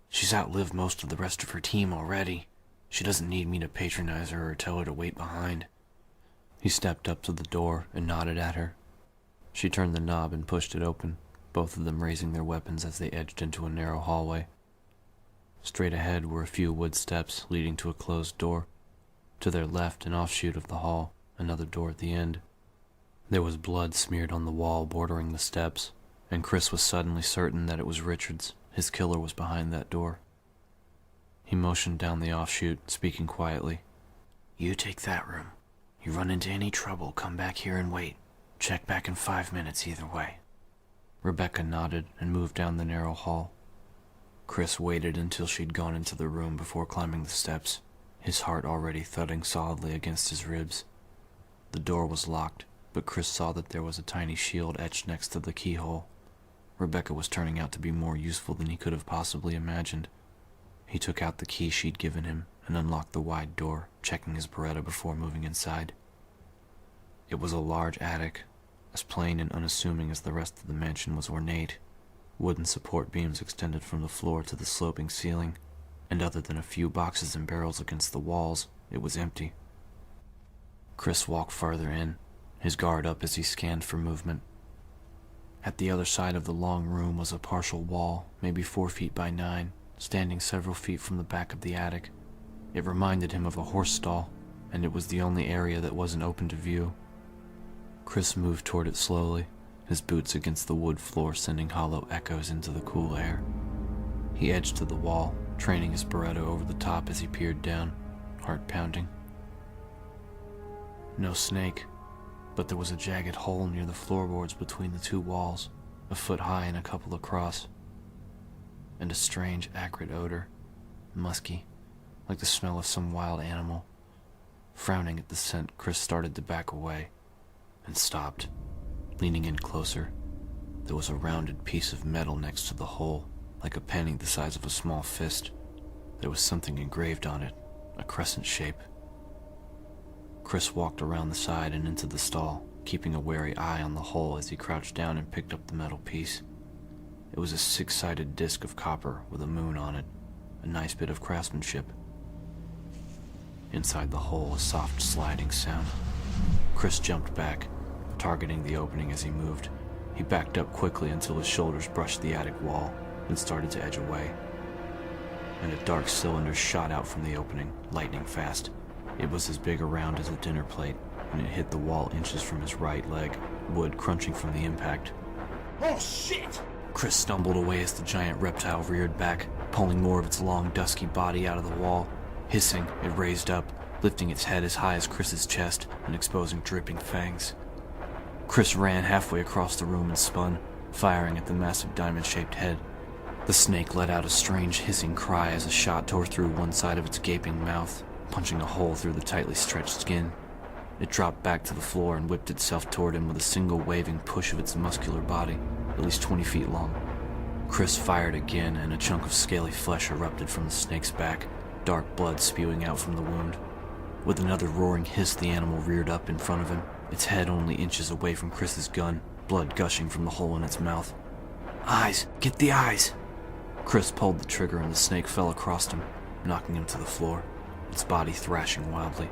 [SPEAKER 2] She's outlived most of the rest of her team already. She doesn't need me to patronize her or tell her to wait behind. He stepped up to the door and nodded at her. She turned the knob and pushed it open, both of them raising their weapons as they edged into a narrow hallway. Straight ahead were a few wood steps leading to a closed door. To their left, an offshoot of the hall, another door at the end. There was blood smeared on the wall bordering the steps, and Chris was suddenly certain that it was Richard's. His killer was behind that door. He motioned down the offshoot, speaking quietly. You take that room. You run into any trouble, come back here and wait. Check back in 5 minutes either way. Rebecca nodded and moved down the narrow hall. Chris waited until she'd gone into the room before climbing the steps, his heart already thudding solidly against his ribs. The door was locked, but Chris saw that there was a tiny shield etched next to the keyhole. Rebecca was turning out to be more useful than he could have possibly imagined. He took out the key she'd given him and unlocked the wide door, checking his Beretta before moving inside. It was a large attic, as plain and unassuming as the rest of the mansion was ornate. Wooden support beams extended from the floor to the sloping ceiling, and other than a few boxes and barrels against the walls, it was empty. Chris walked farther in, his guard up as he scanned for movement. At the other side of the long room was a partial wall, maybe 4 feet by 9, standing several feet from the back of the attic. It reminded him of a horse stall, and it was the only area that wasn't open to view. Chris moved toward it slowly, his boots against the wood floor sending hollow echoes into the cool air. He edged to the wall, training his Beretta over the top as he peered down, heart pounding. No snake, but there was a jagged hole near the floorboards between the 2 walls, a foot high and a couple across. And a strange, acrid odor, musky, like the smell of some wild animal. Frowning at the scent, Chris started to back away, and stopped, leaning in closer. There was a rounded piece of metal next to the hole, like a penny the size of a small fist. There was something engraved on it, a crescent shape. Chris walked around the side and into the stall, keeping a wary eye on the hole as he crouched down and picked up the metal piece. It was a 6-sided disc of copper with a moon on it, a nice bit of craftsmanship. Inside the hole, a soft sliding sound. Chris jumped back, targeting the opening as he moved. He backed up quickly until his shoulders brushed the attic wall, and started to edge away. And a dark cylinder shot out from the opening, lightning fast. It was as big around as a dinner plate, and it hit the wall inches from his right leg, wood crunching from the impact.
[SPEAKER 6] Oh, shit!
[SPEAKER 2] Chris stumbled away as the giant reptile reared back, pulling more of its long, dusky body out of the wall. Hissing, it raised up, lifting its head as high as Chris's chest and exposing dripping fangs. Chris ran halfway across the room and spun, firing at the massive diamond-shaped head. The snake let out a strange hissing cry as a shot tore through one side of its gaping mouth, punching a hole through the tightly stretched skin. It dropped back to the floor and whipped itself toward him with a single waving push of its muscular body, at least 20 feet long. Chris fired again, and a chunk of scaly flesh erupted from the snake's back, dark blood spewing out from the wound. With another roaring hiss, the animal reared up in front of him, its head only inches away from Chris's gun, blood gushing from the hole in its mouth. Eyes! Get the eyes! Chris pulled the trigger and the snake fell across him, knocking him to the floor, its body thrashing wildly.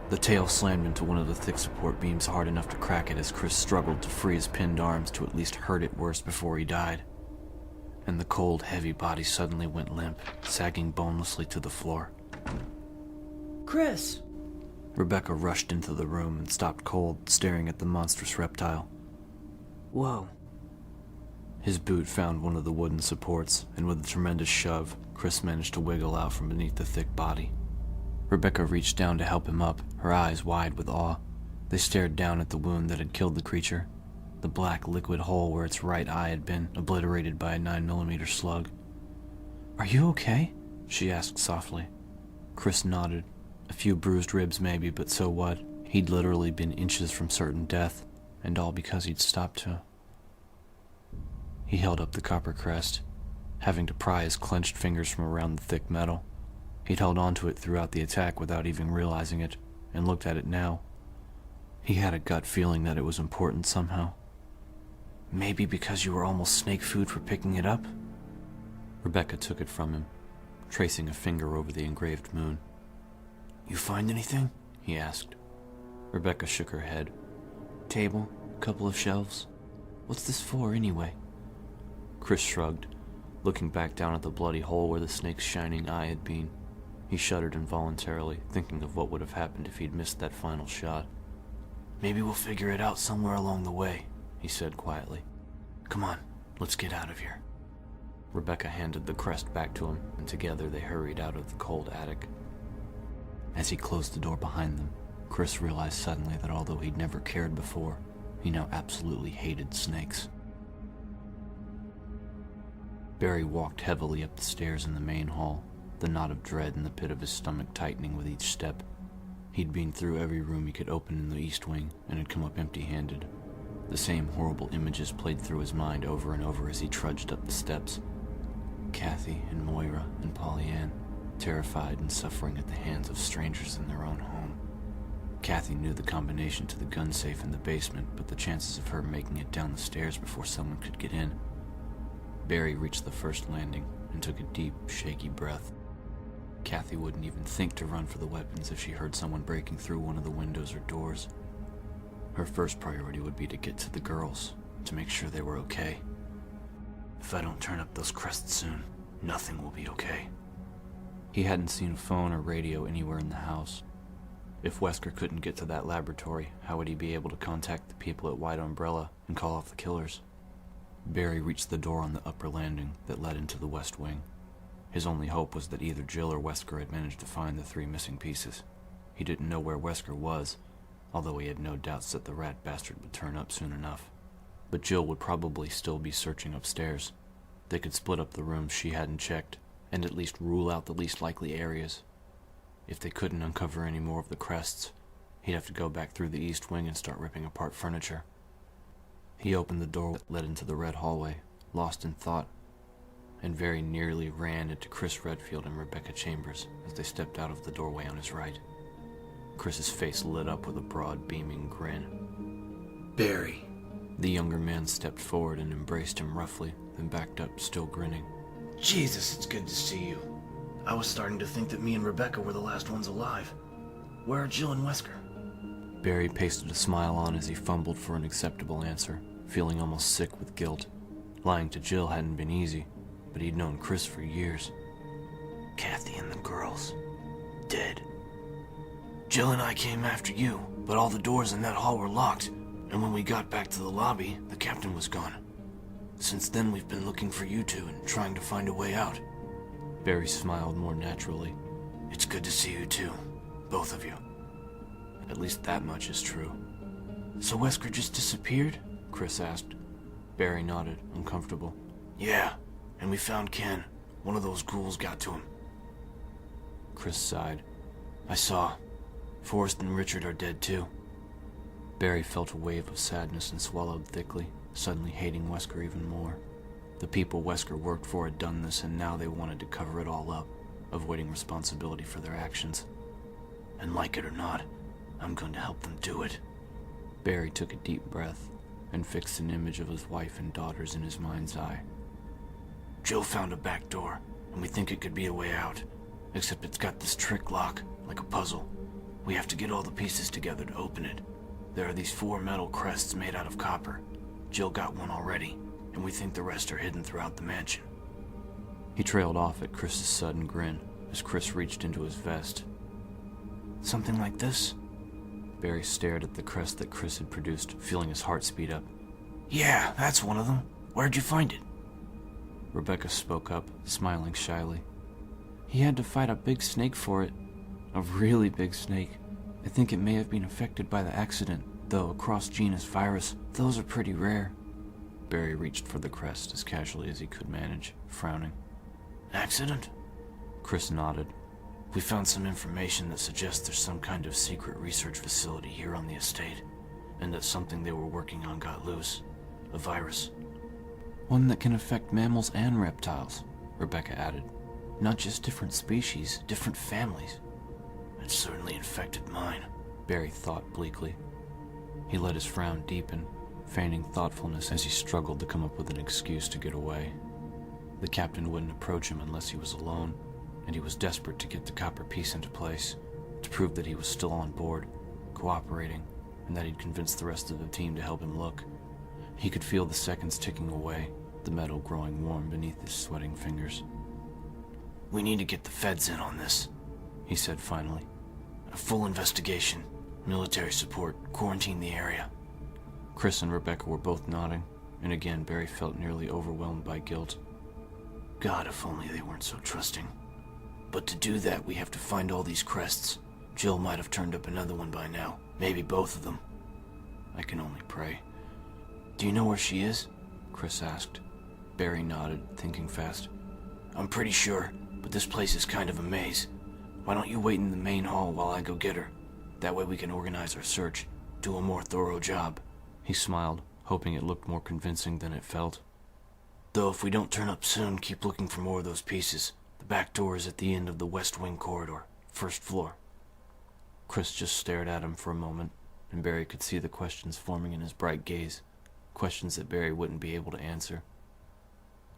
[SPEAKER 2] The tail slammed into one of the thick support beams hard enough to crack it as Chris struggled to free his pinned arms to at least hurt it worse before he died. And the cold, heavy body suddenly went limp, sagging bonelessly to the floor.
[SPEAKER 7] Chris!
[SPEAKER 2] Rebecca rushed into the room and stopped cold, staring at the monstrous reptile.
[SPEAKER 7] Whoa.
[SPEAKER 1] His boot found one of the wooden supports, and with a tremendous shove, Chris managed to wiggle out from beneath the thick body. Rebecca reached down to help him up, her eyes wide with awe. They stared down at the wound that had killed the creature, the black liquid hole where its right eye had been obliterated by a 9mm slug. "Are you okay?" she asked softly. Chris nodded. A few bruised ribs maybe, but so what? He'd literally been inches from certain death, and all because he'd stopped to... He held up the copper crest, having to pry his clenched fingers from around the thick metal. He'd held onto it throughout the attack without even realizing it, and looked at it now. He had a gut feeling that it was important somehow. "Maybe because you were almost snake food for picking it up?" Rebecca took it from him, tracing a finger over the engraved moon. "You find anything?" he asked. Rebecca shook her head. "Table, couple of shelves. What's this for, anyway?" Chris shrugged, looking back down at the bloody hole where the snake's shining eye had been. He shuddered involuntarily, thinking of what would have happened if he'd missed that final shot. "Maybe we'll figure it out somewhere along the way," he said quietly. "Come on, let's get out of here." Rebecca handed the crest back to him, and together they hurried out of the cold attic. As he closed the door behind them, Chris realized suddenly that although he'd never cared before, he now absolutely hated snakes. Barry walked heavily up the stairs in the main hall, the knot of dread in the pit of his stomach tightening with each step. He'd been through every room he could open in the East Wing and had come up empty-handed. The same horrible images played through his mind over and over as he trudged up the steps. Kathy and Moira and Pollyann, terrified and suffering at the hands of strangers in their own home. Kathy knew the combination to the gun safe in the basement, but the chances of her making it down the stairs before someone could get in. Barry reached the first landing and took a deep, shaky breath. Kathy wouldn't even think to run for the weapons if she heard someone breaking through one of the windows or doors. Her first priority would be to get to the girls, to make sure they were okay. "If I don't turn up those crests soon, nothing will be okay." He hadn't seen a phone or radio anywhere in the house. If Wesker couldn't get to that laboratory, how would he be able to contact the people at White Umbrella and call off the killers? Barry reached the door on the upper landing that led into the West Wing. His only hope was that either Jill or Wesker had managed to find the 3 missing pieces. He didn't know where Wesker was, although he had no doubts that the rat bastard would turn up soon enough. But Jill would probably still be searching upstairs. They could split up the rooms she hadn't checked, and at least rule out the least likely areas. If they couldn't uncover any more of the crests, he'd have to go back through the East Wing and start ripping apart furniture. He opened the door that led into the red hallway, lost in thought, and very nearly ran into Chris Redfield and Rebecca Chambers as they stepped out of the doorway on his right. Chris's face lit up with a broad, beaming grin.
[SPEAKER 5] "Barry."
[SPEAKER 1] The younger man stepped forward and embraced him roughly, then backed up, still grinning.
[SPEAKER 5] "Jesus, it's good to see you. I was starting to think that me and Rebecca were the last ones alive. Where are Jill and Wesker?"
[SPEAKER 1] Barry pasted a smile on as he fumbled for an acceptable answer, feeling almost sick with guilt. Lying to Jill hadn't been easy, but he'd known Chris for years.
[SPEAKER 5] "Kathy and the girls. Dead. Jill and I came after you, but all the doors in that hall were locked, and when we got back to the lobby, the captain was gone. Since then, we've been looking for you two and trying to find a way out."
[SPEAKER 1] Barry smiled more naturally.
[SPEAKER 5] "It's good to see you too, both of you."
[SPEAKER 1] At least that much is true.
[SPEAKER 5] "So Wesker just disappeared?"
[SPEAKER 1] Chris asked. Barry nodded, uncomfortable.
[SPEAKER 5] "Yeah, and we found Ken. One of those ghouls got to him."
[SPEAKER 1] Chris sighed.
[SPEAKER 5] "I saw. Forrest and Richard are dead too."
[SPEAKER 1] Barry felt a wave of sadness and swallowed thickly, suddenly hating Wesker even more. The people Wesker worked for had done this, and now they wanted to cover it all up, avoiding responsibility for their actions.
[SPEAKER 5] "And like it or not, I'm going to help them do it."
[SPEAKER 1] Barry took a deep breath and fixed an image of his wife and daughters in his mind's eye.
[SPEAKER 5] "Jill found a back door, and we think it could be a way out, except it's got this trick lock, like a puzzle. We have to get all the pieces together to open it. There are these 4 metal crests made out of copper. Jill got one already, and we think the rest are hidden throughout the mansion."
[SPEAKER 1] He trailed off at Chris's sudden grin as Chris reached into his vest.
[SPEAKER 5] "Something like this?"
[SPEAKER 1] Barry stared at the crest that Chris had produced, feeling his heart speed up.
[SPEAKER 5] "Yeah, that's one of them. Where'd you find it?
[SPEAKER 2] Rebecca spoke up, smiling shyly. He had to fight a big snake for it. A really big snake. I think it may have been affected by the accident, though a cross-genus virus, those are pretty rare. Barry reached for the crest as casually as he could manage, frowning.
[SPEAKER 5] Accident?
[SPEAKER 2] Chris nodded.
[SPEAKER 5] We found some information that suggests there's some kind of secret research facility here on the estate, and that something they were working on got loose. A virus.
[SPEAKER 2] One that can affect mammals and reptiles, Rebecca added. Not just different species, different families.
[SPEAKER 5] It certainly infected mine,
[SPEAKER 2] Barry thought bleakly. He let his frown deepen, feigning thoughtfulness as he struggled to come up with an excuse to get away. The captain wouldn't approach him unless he was alone, and he was desperate to get the copper piece into place, to prove that he was still on board, cooperating, and that he'd convinced the rest of the team to help him look. He could feel the seconds ticking away, the metal growing warm beneath his sweating fingers.
[SPEAKER 5] We need to get the feds in on this,
[SPEAKER 2] he said finally.
[SPEAKER 5] A full investigation, military support, quarantine the area.
[SPEAKER 2] Chris and Rebecca were both nodding, and again Barry felt nearly overwhelmed by guilt.
[SPEAKER 5] God, if only they weren't so trusting. But to do that, we have to find all these crests. Jill might have turned up another one by now, maybe both of them.
[SPEAKER 2] I can only pray.
[SPEAKER 5] Do you know where she is?
[SPEAKER 2] Chris asked. Barry nodded, thinking fast.
[SPEAKER 5] I'm pretty sure, but this place is kind of a maze. Why don't you wait in the main hall while I go get her? That way we can organize our search, do a more thorough job.
[SPEAKER 2] He smiled, hoping it looked more convincing than it felt.
[SPEAKER 5] Though if we don't turn up soon, keep looking for more of those pieces. The back door is at the end of the west wing corridor, first floor.
[SPEAKER 2] Chris just stared at him for a moment, and Barry could see the questions forming in his bright gaze. Questions that Barry wouldn't be able to answer.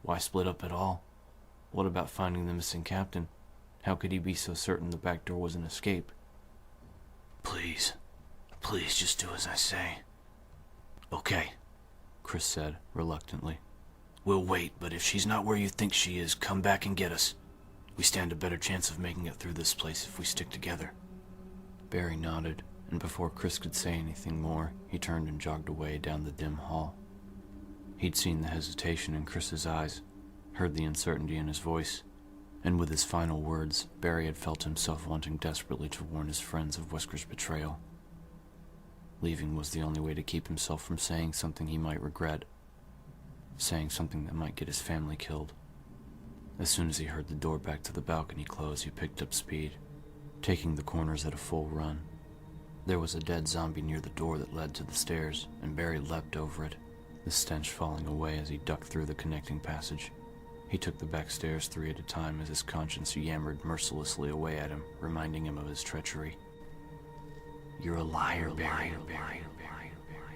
[SPEAKER 2] Why split up at all? What about finding the missing captain? How could he be so certain the back door was an escape?
[SPEAKER 5] Please, just do as I say. Okay,
[SPEAKER 2] Chris said, reluctantly.
[SPEAKER 5] We'll wait, but if she's not where you think she is, come back and get us. We stand a better chance of making it through this place if we stick together.
[SPEAKER 2] Barry nodded, and before Chris could say anything more, he turned and jogged away down the dim hall. He'd seen the hesitation in Chris's eyes, heard the uncertainty in his voice, and with his final words, Barry had felt himself wanting desperately to warn his friends of Wesker's betrayal. Leaving was the only way to keep himself from saying something he might regret, saying something that might get his family killed. As soon as he heard the door back to the balcony close, he picked up speed, taking the corners at a full run. There was a dead zombie near the door that led to the stairs, and Barry leapt over it, the stench falling away as he ducked through the connecting passage. He took the back stairs 3 at a time as his conscience yammered mercilessly away at him, reminding him of his treachery.
[SPEAKER 5] You're a liar, Barry.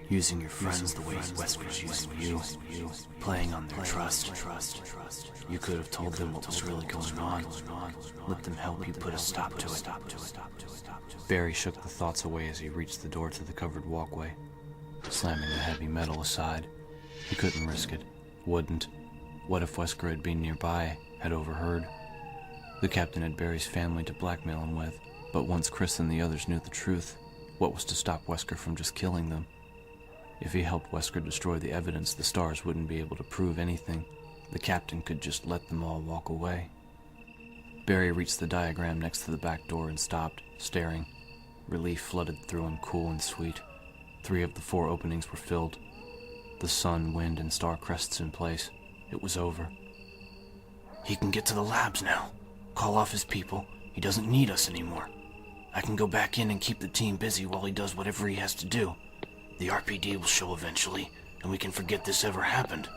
[SPEAKER 5] Using your friends the way Wesker's using you, playing on their trust. You could have told them what was really going on. Let them help you put a stop to it.
[SPEAKER 2] Barry shook the thoughts away as he reached the door to the covered walkway, slamming the heavy metal aside. He couldn't risk it, wouldn't. What if Wesker had been nearby, had overheard? The captain had Barry's family to blackmail him with, but once Chris and the others knew the truth, what was to stop Wesker from just killing them? If he helped Wesker destroy the evidence, the S.T.A.R.S wouldn't be able to prove anything. The captain could just let them all walk away. Barry reached the diagram next to the back door and stopped, staring. Relief flooded through him, cool and sweet. 3 of the 4 openings were filled. The sun, wind, and star crests in place. It was over.
[SPEAKER 5] He can get to the labs now. Call off his people. He doesn't need us anymore. I can go back in and keep the team busy while he does whatever he has to do. The RPD will show eventually, and we can forget this ever happened.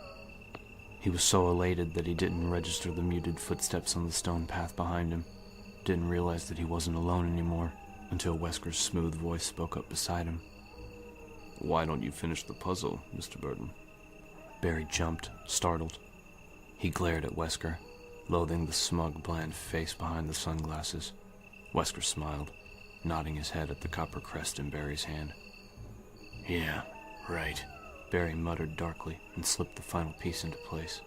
[SPEAKER 2] He was so elated that he didn't register the muted footsteps on the stone path behind him. Didn't realize that he wasn't alone anymore, until Wesker's smooth voice spoke up beside him.
[SPEAKER 1] Why don't you finish the puzzle, Mr. Burton?
[SPEAKER 2] Barry jumped, startled. He glared at Wesker, loathing the smug, bland face behind the sunglasses. Wesker smiled, nodding his head at the copper crest in Barry's hand.
[SPEAKER 5] Yeah, right.
[SPEAKER 2] Barry muttered darkly and slipped the final piece into place.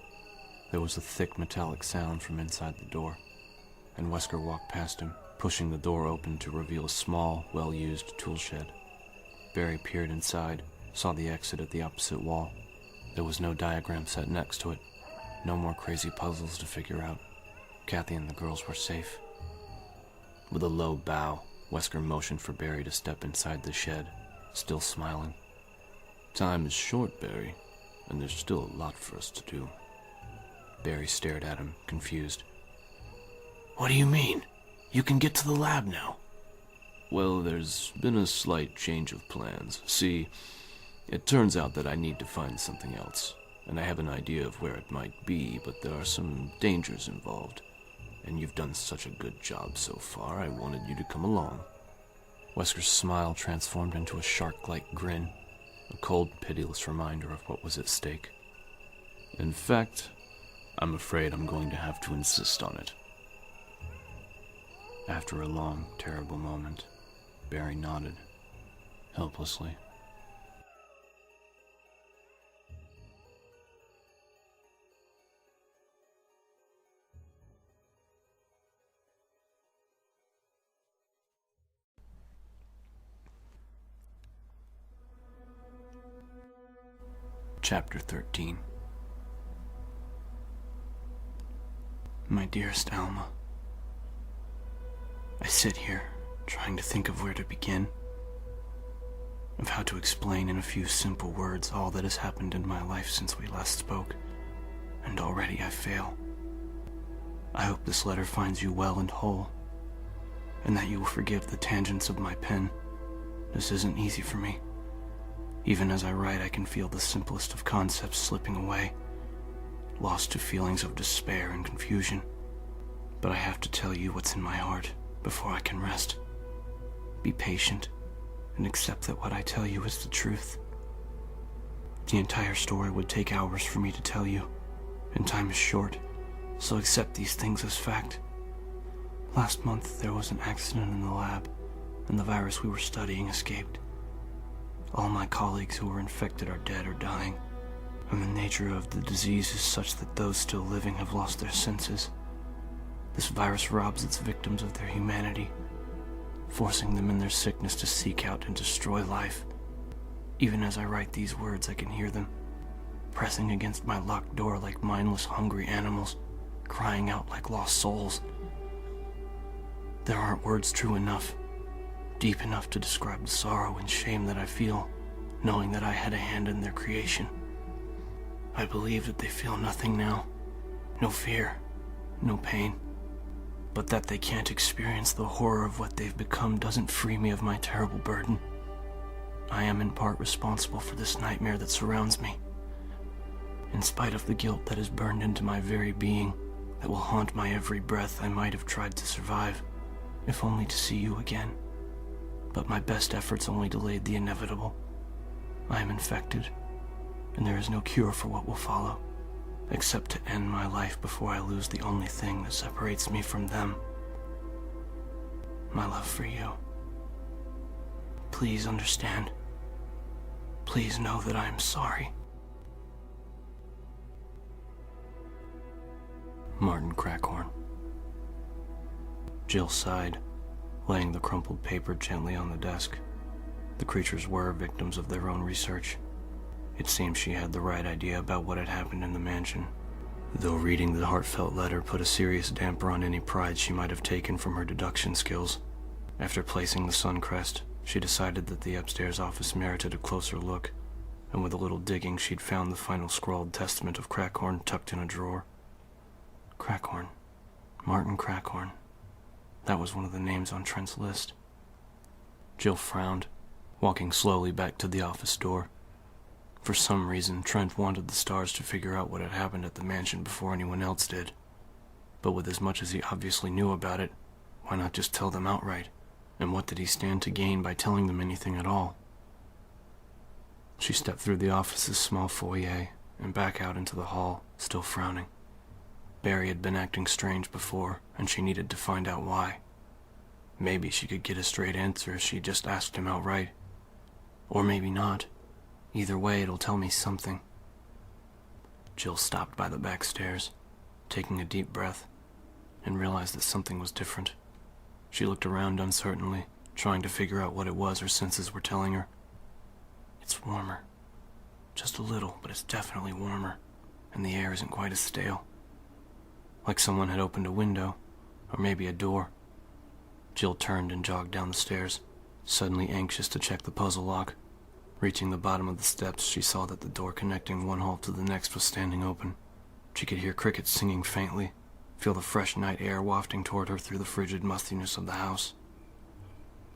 [SPEAKER 2] There was a thick metallic sound from inside the door, and Wesker walked past him, pushing the door open to reveal a small, well-used tool shed. Barry peered inside, saw the exit at the opposite wall.
[SPEAKER 1] There was no diagram set next to it, no more crazy puzzles to figure out. Kathy and the girls were safe. With a low bow, Wesker motioned for Barry to step inside the shed, still smiling.
[SPEAKER 2] Time is short, Barry, and there's still a lot for us to do.
[SPEAKER 1] Barry stared at him, confused.
[SPEAKER 5] What do you mean? You can get to the lab now.
[SPEAKER 2] Well, there's been a slight change of plans. See, it turns out that I need to find something else, and I have an idea of where it might be, but there are some dangers involved. And you've done such a good job so far, I wanted you to come along.
[SPEAKER 1] Wesker's smile transformed into a shark-like grin, a cold, pitiless reminder of what was at stake.
[SPEAKER 2] In fact, I'm afraid I'm going to have to insist on it.
[SPEAKER 1] After a long, terrible moment, Barry nodded, helplessly. Chapter 13.
[SPEAKER 7] My dearest Alma, I sit here, trying to think of where to begin, of how to explain in a few simple words all that has happened in my life since we last spoke, and already I fail. I hope this letter finds you well and whole, and that you will forgive the tangents of my pen. This isn't easy for me. Even as I write, I can feel the simplest of concepts slipping away, lost to feelings of despair and confusion. But I have to tell you what's in my heart before I can rest. Be patient and accept that what I tell you is the truth. The entire story would take hours for me to tell you, and time is short, so accept these things as fact. Last month, there was an accident in the lab, and the virus we were studying escaped. All my colleagues who were infected are dead or dying, and the nature of the disease is such that those still living have lost their senses. This virus robs its victims of their humanity, forcing them in their sickness to seek out and destroy life. Even as I write these words, I can hear them, pressing against my locked door like mindless, hungry animals, crying out like lost souls. There aren't words true enough, deep enough to describe the sorrow and shame that I feel, knowing that I had a hand in their creation. I believe that they feel nothing now, no fear, no pain, but that they can't experience the horror of what they've become doesn't free me of my terrible burden. I am in part responsible for this nightmare that surrounds me, in spite of the guilt that is burned into my very being, that will haunt my every breath. I might have tried to survive, if only to see you again. But my best efforts only delayed the inevitable. I am infected, and there is no cure for what will follow, except to end my life before I lose the only thing that separates me from them. My love for you. Please understand. Please know that I am sorry.
[SPEAKER 1] Martin Crackhorn. Jill sighed, laying the crumpled paper gently on the desk. The creatures were victims of their own research. It seemed she had the right idea about what had happened in the mansion, though reading the heartfelt letter put a serious damper on any pride she might have taken from her deduction skills. After placing the sun crest, she decided that the upstairs office merited a closer look, and with a little digging she'd found the final scrawled testament of Crackhorn tucked in a drawer. Crackhorn. Martin Crackhorn. That was one of the names on Trent's list. Jill frowned, walking slowly back to the office door. For some reason, Trent wanted the S.T.A.R.S to figure out what had happened at the mansion before anyone else did. But with as much as he obviously knew about it, why not just tell them outright? And what did he stand to gain by telling them anything at all? She stepped through the office's small foyer and back out into the hall, still frowning. Barry had been acting strange before, and she needed to find out why. Maybe she could get a straight answer if she just asked him outright. Or maybe not. Either way, it'll tell me something. Jill stopped by the back stairs, taking a deep breath, and realized that something was different. She looked around uncertainly, trying to figure out what it was her senses were telling her. It's warmer. Just a little, but it's definitely warmer, and the air isn't quite as stale. Like someone had opened a window, or maybe a door. Jill turned and jogged down the stairs, suddenly anxious to check the puzzle lock. Reaching the bottom of the steps, she saw that the door connecting one hall to the next was standing open. She could hear crickets singing faintly, feel the fresh night air wafting toward her through the frigid mustiness of the house.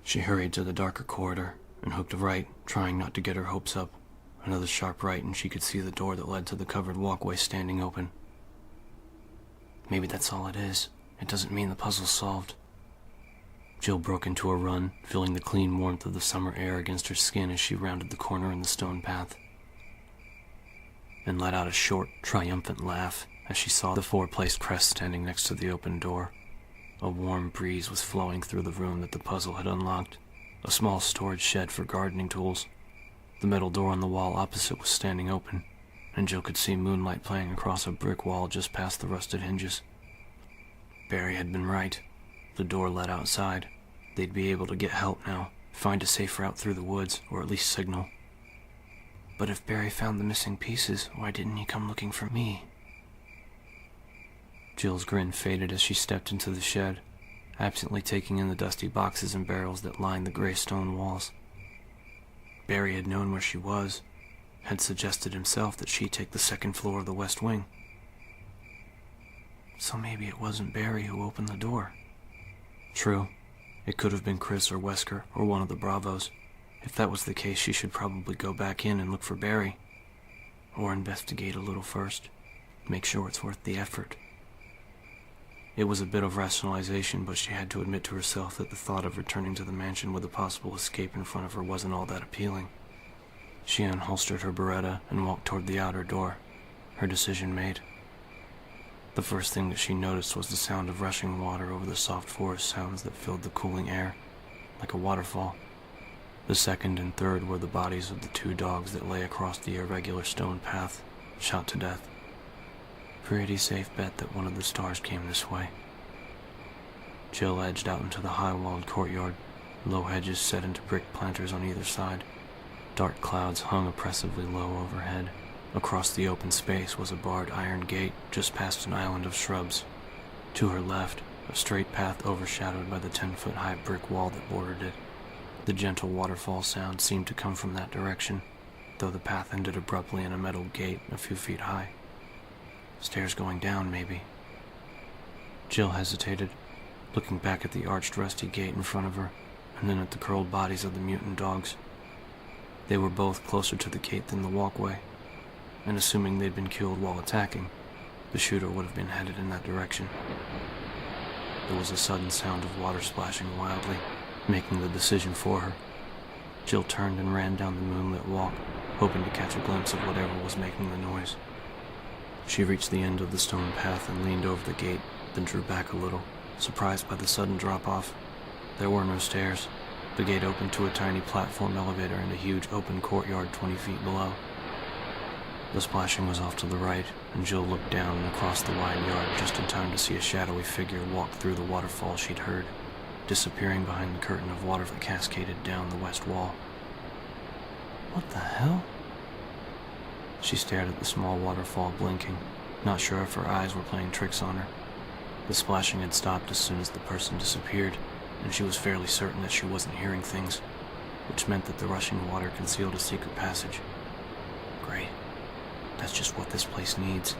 [SPEAKER 1] She hurried to the darker corridor and hooked a right, trying not to get her hopes up. Another sharp right, and she could see the door that led to the covered walkway standing open. Maybe that's all it is. It doesn't mean the puzzle's solved. Jill broke into a run, feeling the clean warmth of the summer air against her skin as she rounded the corner in the stone path, and let out a short, triumphant laugh as she saw the four-placed crest standing next to the open door. A warm breeze was flowing through the room that the puzzle had unlocked, a small storage shed for gardening tools. The metal door on the wall opposite was standing open, and Jill could see moonlight playing across a brick wall just past the rusted hinges. Barry had been right. The door led outside. They'd be able to get help now, find a safe route through the woods, or at least signal. But if Barry found the missing pieces, why didn't he come looking for me? Jill's grin faded as she stepped into the shed, absently taking in the dusty boxes and barrels that lined the gray stone walls. Barry had known where she was, had suggested himself that she take the second floor of the west wing. So maybe it wasn't Barry who opened the door. True, it could have been Chris or Wesker or one of the Bravos. If that was the case, she should probably go back in and look for Barry. Or investigate a little first, make sure it's worth the effort. It was a bit of rationalization, but she had to admit to herself that the thought of returning to the mansion with a possible escape in front of her wasn't all that appealing. She unholstered her Beretta and walked toward the outer door, her decision made. The first thing that she noticed was the sound of rushing water over the soft forest sounds that filled the cooling air, like a waterfall. The second and third were the bodies of the two dogs that lay across the irregular stone path, shot to death. Pretty safe bet that one of the S.T.A.R.S came this way. Jill edged out into the high-walled courtyard, low hedges set into brick planters on either side. Dark clouds hung oppressively low overhead. Across the open space was a barred iron gate just past an island of shrubs. To her left, a straight path overshadowed by the 10-foot-high brick wall that bordered it. The gentle waterfall sound seemed to come from that direction, though the path ended abruptly in a metal gate a few feet high. Stairs going down, maybe. Jill hesitated, looking back at the arched rusty gate in front of her, and then at the curled bodies of the mutant dogs. They were both closer to the gate than the walkway, and assuming they'd been killed while attacking, the shooter would have been headed in that direction. There was a sudden sound of water splashing wildly, making the decision for her. Jill turned and ran down the moonlit walk, hoping to catch a glimpse of whatever was making the noise. She reached the end of the stone path and leaned over the gate, then drew back a little, surprised by the sudden drop-off. There were no stairs. The gate opened to a tiny platform elevator in a huge open courtyard 20 feet below. The splashing was off to the right, and Jill looked down and across the wide yard just in time to see a shadowy figure walk through the waterfall she'd heard, disappearing behind the curtain of water that cascaded down the west wall. What the hell? She stared at the small waterfall, blinking, not sure if her eyes were playing tricks on her. The splashing had stopped as soon as the person disappeared, and she was fairly certain that she wasn't hearing things, which meant that the rushing water concealed a secret passage. Great. That's just what this place needs.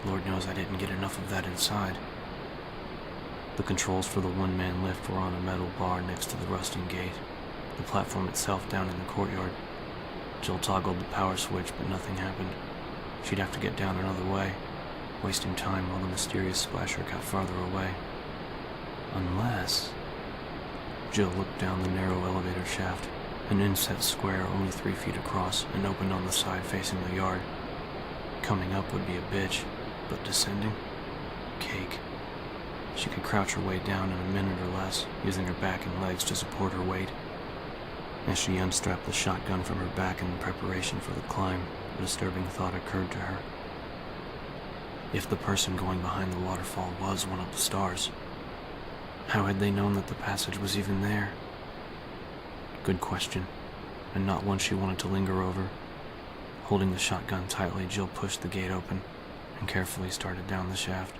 [SPEAKER 1] Lord knows I didn't get enough of that inside. The controls for the one-man lift were on a metal bar next to the rusting gate, the platform itself down in the courtyard. Jill toggled the power switch, but nothing happened. She'd have to get down another way, wasting time while the mysterious splasher got farther away. Unless... Jill looked down the narrow elevator shaft, an inset square only 3 feet across and opened on the side facing the yard. Coming up would be a bitch, but descending? Cake. She could crouch her way down in a minute or less, using her back and legs to support her weight. As she unstrapped the shotgun from her back in preparation for the climb, a disturbing thought occurred to her. If the person going behind the waterfall was one of the S.T.A.R.S, how had they known that the passage was even there? Good question, and not one she wanted to linger over. Holding the shotgun tightly, Jill pushed the gate open and carefully started down the shaft.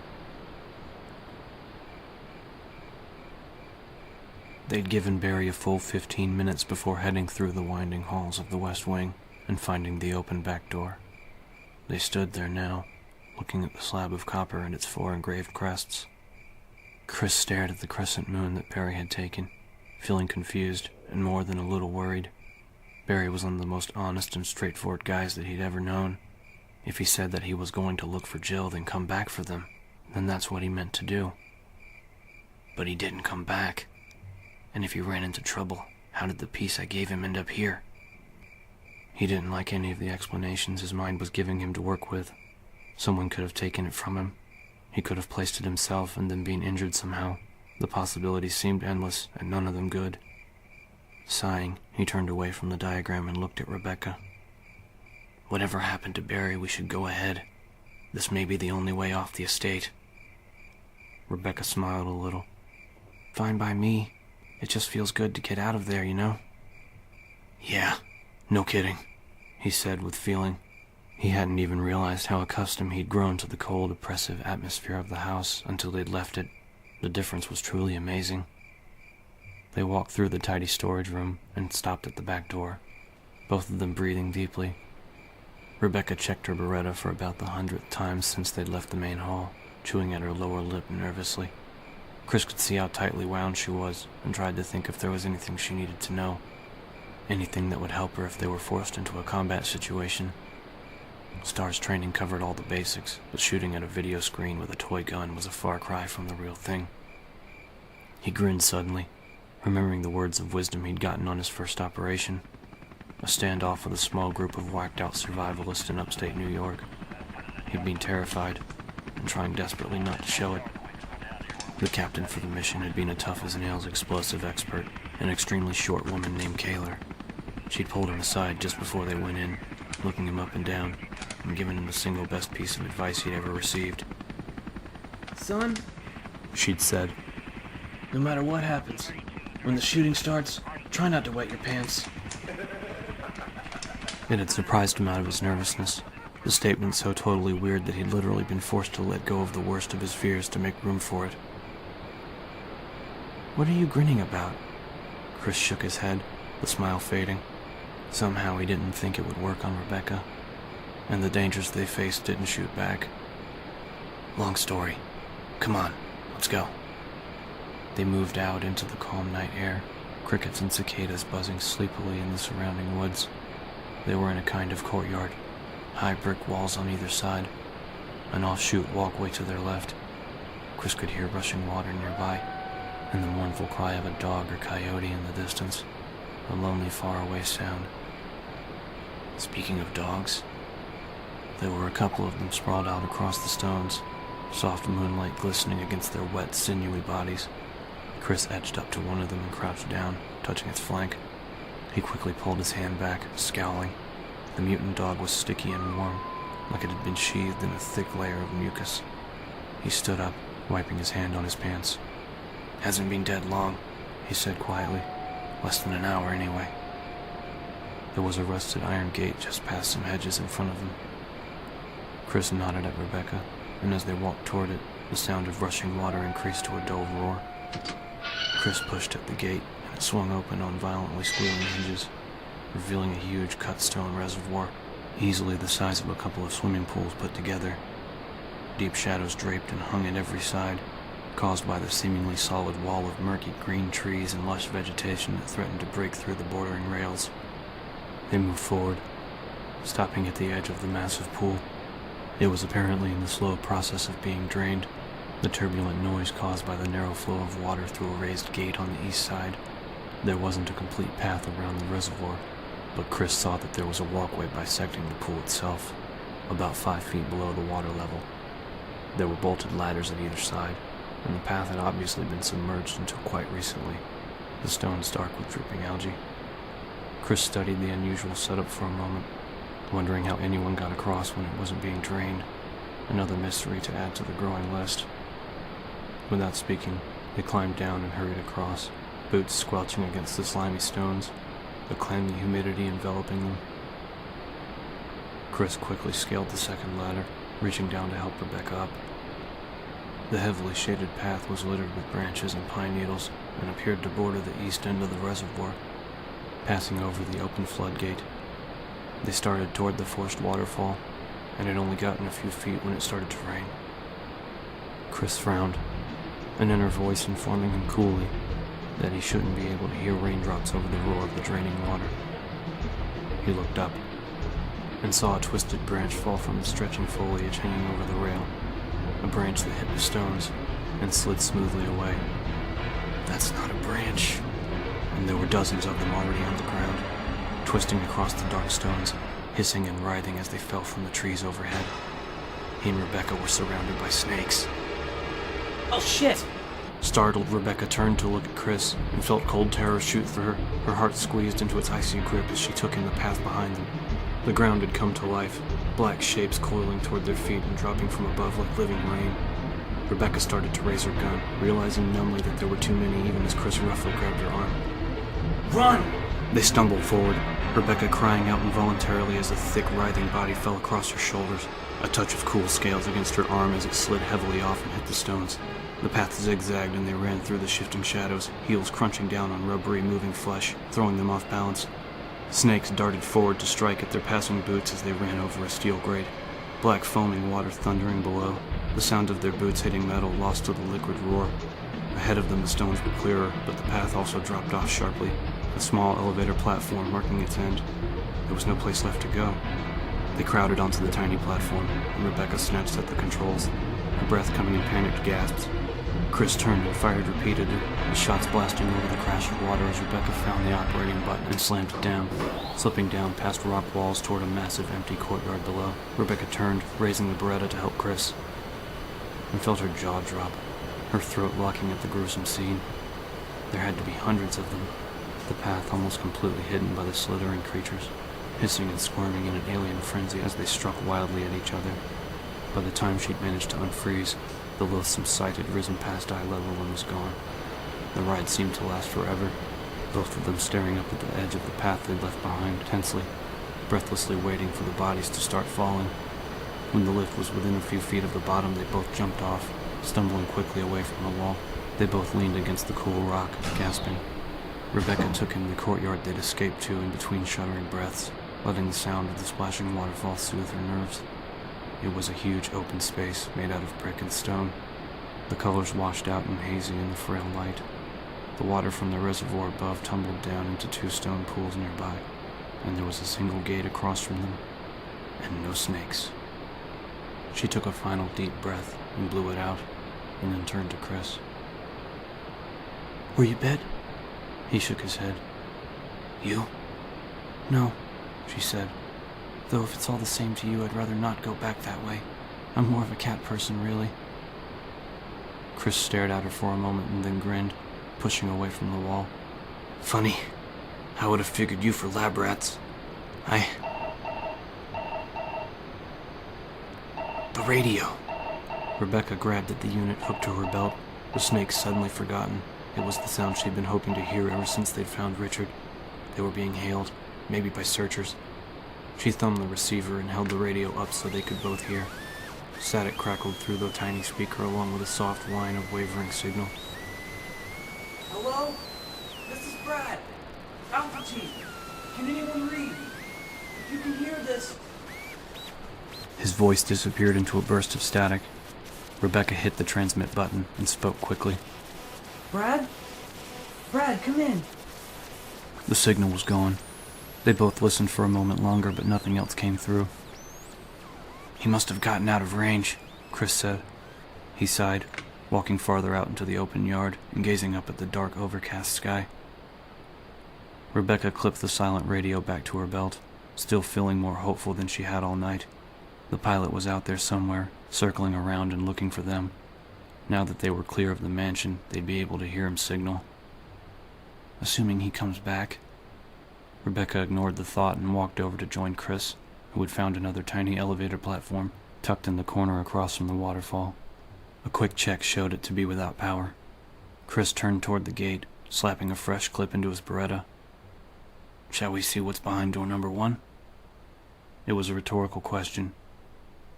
[SPEAKER 1] They'd given Barry a full 15 minutes before heading through the winding halls of the West Wing and finding the open back door. They stood there now, looking at the slab of copper and its 4 engraved crests. Chris stared at the crescent moon that Barry had taken, feeling confused and more than a little worried. Barry was one of the most honest and straightforward guys that he'd ever known. If he said that he was going to look for Jill, then come back for them, then that's what he meant to do. But he didn't come back. And if he ran into trouble, how did the piece I gave him end up here? He didn't like any of the explanations his mind was giving him to work with. Someone could have taken it from him. He could have placed it himself and then been injured somehow. The possibilities seemed endless, and none of them good. Sighing, he turned away from the diagram and looked at Rebecca. Whatever happened to Barry, we should go ahead. This may be the only way off the estate. Rebecca smiled a little. Fine by me. It just feels good to get out of there, you know? Yeah, no kidding, he said with feeling. He hadn't even realized how accustomed he'd grown to the cold, oppressive atmosphere of the house until they'd left it. The difference was truly amazing. They walked through the tidy storage room and stopped at the back door, both of them breathing deeply. Rebecca checked her Beretta for about the 100th time since they'd left the main hall, chewing at her lower lip nervously. Chris could see how tightly wound she was and tried to think if there was anything she needed to know. Anything that would help her if they were forced into a combat situation. S.T.A.R.S training covered all the basics, but shooting at a video screen with a toy gun was a far cry from the real thing. He grinned suddenly, remembering the words of wisdom he'd gotten on his first operation. A standoff with a small group of whacked-out survivalists in upstate New York. He'd been terrified and trying desperately not to show it. The captain for the mission had been a tough-as-nails explosive expert, an extremely short woman named Kaler. She'd pulled him aside just before they went in, looking him up and down, and given him the single best piece of advice he'd ever received.
[SPEAKER 7] Son,
[SPEAKER 1] She'd said,
[SPEAKER 5] No matter what happens, when the shooting starts, try not to wet your pants.
[SPEAKER 1] It had surprised him out of his nervousness, the statement so totally weird that he'd literally been forced to let go of the worst of his fears to make room for it. What are you grinning about? Chris shook his head, the smile fading. Somehow he didn't think it would work on Rebecca, and the dangers they faced didn't shoot back. Long story. Come on, let's go. They moved out into the calm night air, crickets and cicadas buzzing sleepily in the surrounding woods. They were in a kind of courtyard, high brick walls on either side, an offshoot walkway to their left. Chris could hear rushing water nearby, and the mournful cry of a dog or coyote in the distance, a lonely faraway sound. Speaking of dogs, there were a couple of them sprawled out across the stones, soft moonlight glistening against their wet, sinewy bodies. Chris edged up to one of them and crouched down, touching its flank. He quickly pulled his hand back, scowling. The mutant dog was sticky and warm, like it had been sheathed in a thick layer of mucus. He stood up, wiping his hand on his pants. Hasn't been dead long, he said quietly. Less than an hour anyway. There was a rusted iron gate just past some hedges in front of them. Chris nodded at Rebecca, and as they walked toward it, the sound of rushing water increased to a dull roar. Chris pushed at the gate, and it swung open on violently squealing hinges, revealing a huge cut-stone reservoir, easily the size of a couple of swimming pools put together. Deep shadows draped and hung at every side, caused by the seemingly solid wall of murky green trees and lush vegetation that threatened to break through the bordering rails. They moved forward, stopping at the edge of the massive pool. It was apparently in the slow process of being drained, the turbulent noise caused by the narrow flow of water through a raised gate on the east side. There wasn't a complete path around the reservoir, but Chris saw that there was a walkway bisecting the pool itself, about 5 feet below the water level. There were bolted ladders at either side, and the path had obviously been submerged until quite recently, the stones dark with dripping algae. Chris studied the unusual setup for a moment, wondering how anyone got across when it wasn't being drained, another mystery to add to the growing list. Without speaking, they climbed down and hurried across, boots squelching against the slimy stones, the clammy humidity enveloping them.
[SPEAKER 2] Chris quickly scaled the second ladder, reaching down to help Rebecca up. The heavily shaded path was littered with branches and pine needles and appeared to border the east end of the reservoir. Passing over the open floodgate, they started toward the forced waterfall, and had only gotten a few feet when it started to rain. Chris frowned, an inner voice informing him coolly that he shouldn't be able to hear raindrops over the roar of the draining water. He looked up and saw a twisted branch fall from the stretching foliage hanging over the rail, a branch that hit the stones and slid smoothly away.
[SPEAKER 5] That's not a branch.
[SPEAKER 2] And there were dozens of them already on the ground, twisting across the dark stones, hissing and writhing as they fell from the trees overhead. He and Rebecca were surrounded by snakes.
[SPEAKER 7] Oh shit!
[SPEAKER 2] Startled, Rebecca turned to look at Chris and felt cold terror shoot through her, her heart squeezed into its icy grip as she took in the path behind them. The ground had come to life, black shapes coiling toward their feet and dropping from above like living rain. Rebecca started to raise her gun, realizing numbly that there were too many even as Chris roughly grabbed her arm.
[SPEAKER 7] Run!
[SPEAKER 2] They stumbled forward, Rebecca crying out involuntarily as a thick, writhing body fell across her shoulders, a touch of cool scales against her arm as it slid heavily off and hit the stones. The path zigzagged and they ran through the shifting shadows, heels crunching down on rubbery, moving flesh, throwing them off balance. Snakes darted forward to strike at their passing boots as they ran over a steel grate, black foaming water thundering below. The sound of their boots hitting metal lost to the liquid roar. Ahead of them the stones were clearer, but the path also dropped off sharply, a small elevator platform marking its end. There was no place left to go. They crowded onto the tiny platform, and Rebecca snatched at the controls, her breath coming in panicked gasps. Chris turned and fired repeatedly, the shots blasting over the crash of water as Rebecca found the operating button and slammed it down, slipping down past rock walls toward a massive empty courtyard below. Rebecca turned, raising the Beretta to help Chris, and felt her jaw drop, her throat locking at the gruesome scene. There had to be hundreds of them, the path almost completely hidden by the slithering creatures, hissing and squirming in an alien frenzy as they struck wildly at each other. By the time she'd managed to unfreeze, the loathsome sight had risen past eye level and was gone. The ride seemed to last forever, both of them staring up at the edge of the path they'd left behind, tensely, breathlessly waiting for the bodies to start falling. When the lift was within a few feet of the bottom, they both jumped off, stumbling quickly away from the wall. They both leaned against the cool rock, gasping. Rebecca took in the courtyard they'd escaped to in between shuddering breaths, letting the sound of the splashing waterfall soothe her nerves. It was a huge open space made out of brick and stone. The colors washed out and hazy in the frail light. The water from the reservoir above tumbled down into two stone pools nearby, and there was a single gate across from them, and no snakes. She took a final deep breath and blew it out, and then turned to Chris.
[SPEAKER 7] Were you bed?
[SPEAKER 2] He shook his head.
[SPEAKER 5] You?
[SPEAKER 2] No, she said. Though if it's all the same to you, I'd rather not go back that way. I'm more of a cat person, really. Chris stared at her for a moment and then grinned, pushing away from the wall.
[SPEAKER 5] Funny. I would have figured you for lab rats. The radio.
[SPEAKER 2] Rebecca grabbed at the unit hooked to her belt, the snake suddenly forgotten. It was the sound she'd been hoping to hear ever since they'd found Richard. They were being hailed, maybe by searchers. She thumbed the receiver and held the radio up so they could both hear. Static crackled through the tiny speaker along with a soft whine of wavering signal.
[SPEAKER 8] Hello? This is Brad. Alpha Team. Can anyone read? If you can hear this...
[SPEAKER 2] His voice disappeared into a burst of static. Rebecca hit the transmit button and spoke quickly.
[SPEAKER 8] Brad? Brad, come in.
[SPEAKER 2] The signal was gone. They both listened for a moment longer, but nothing else came through.
[SPEAKER 5] He must have gotten out of range,
[SPEAKER 2] Chris said. He sighed, walking farther out into the open yard and gazing up at the dark, overcast sky. Rebecca clipped the silent radio back to her belt, still feeling more hopeful than she had all night. The pilot was out there somewhere, circling around and looking for them. Now that they were clear of the mansion, they'd be able to hear him signal. Assuming he comes back. Rebecca ignored the thought and walked over to join Chris, who had found another tiny elevator platform tucked in the corner across from the waterfall. A quick check showed it to be without power. Chris turned toward the gate, slapping a fresh clip into his Beretta.
[SPEAKER 5] Shall we see what's behind door number 1?
[SPEAKER 2] It was a rhetorical question.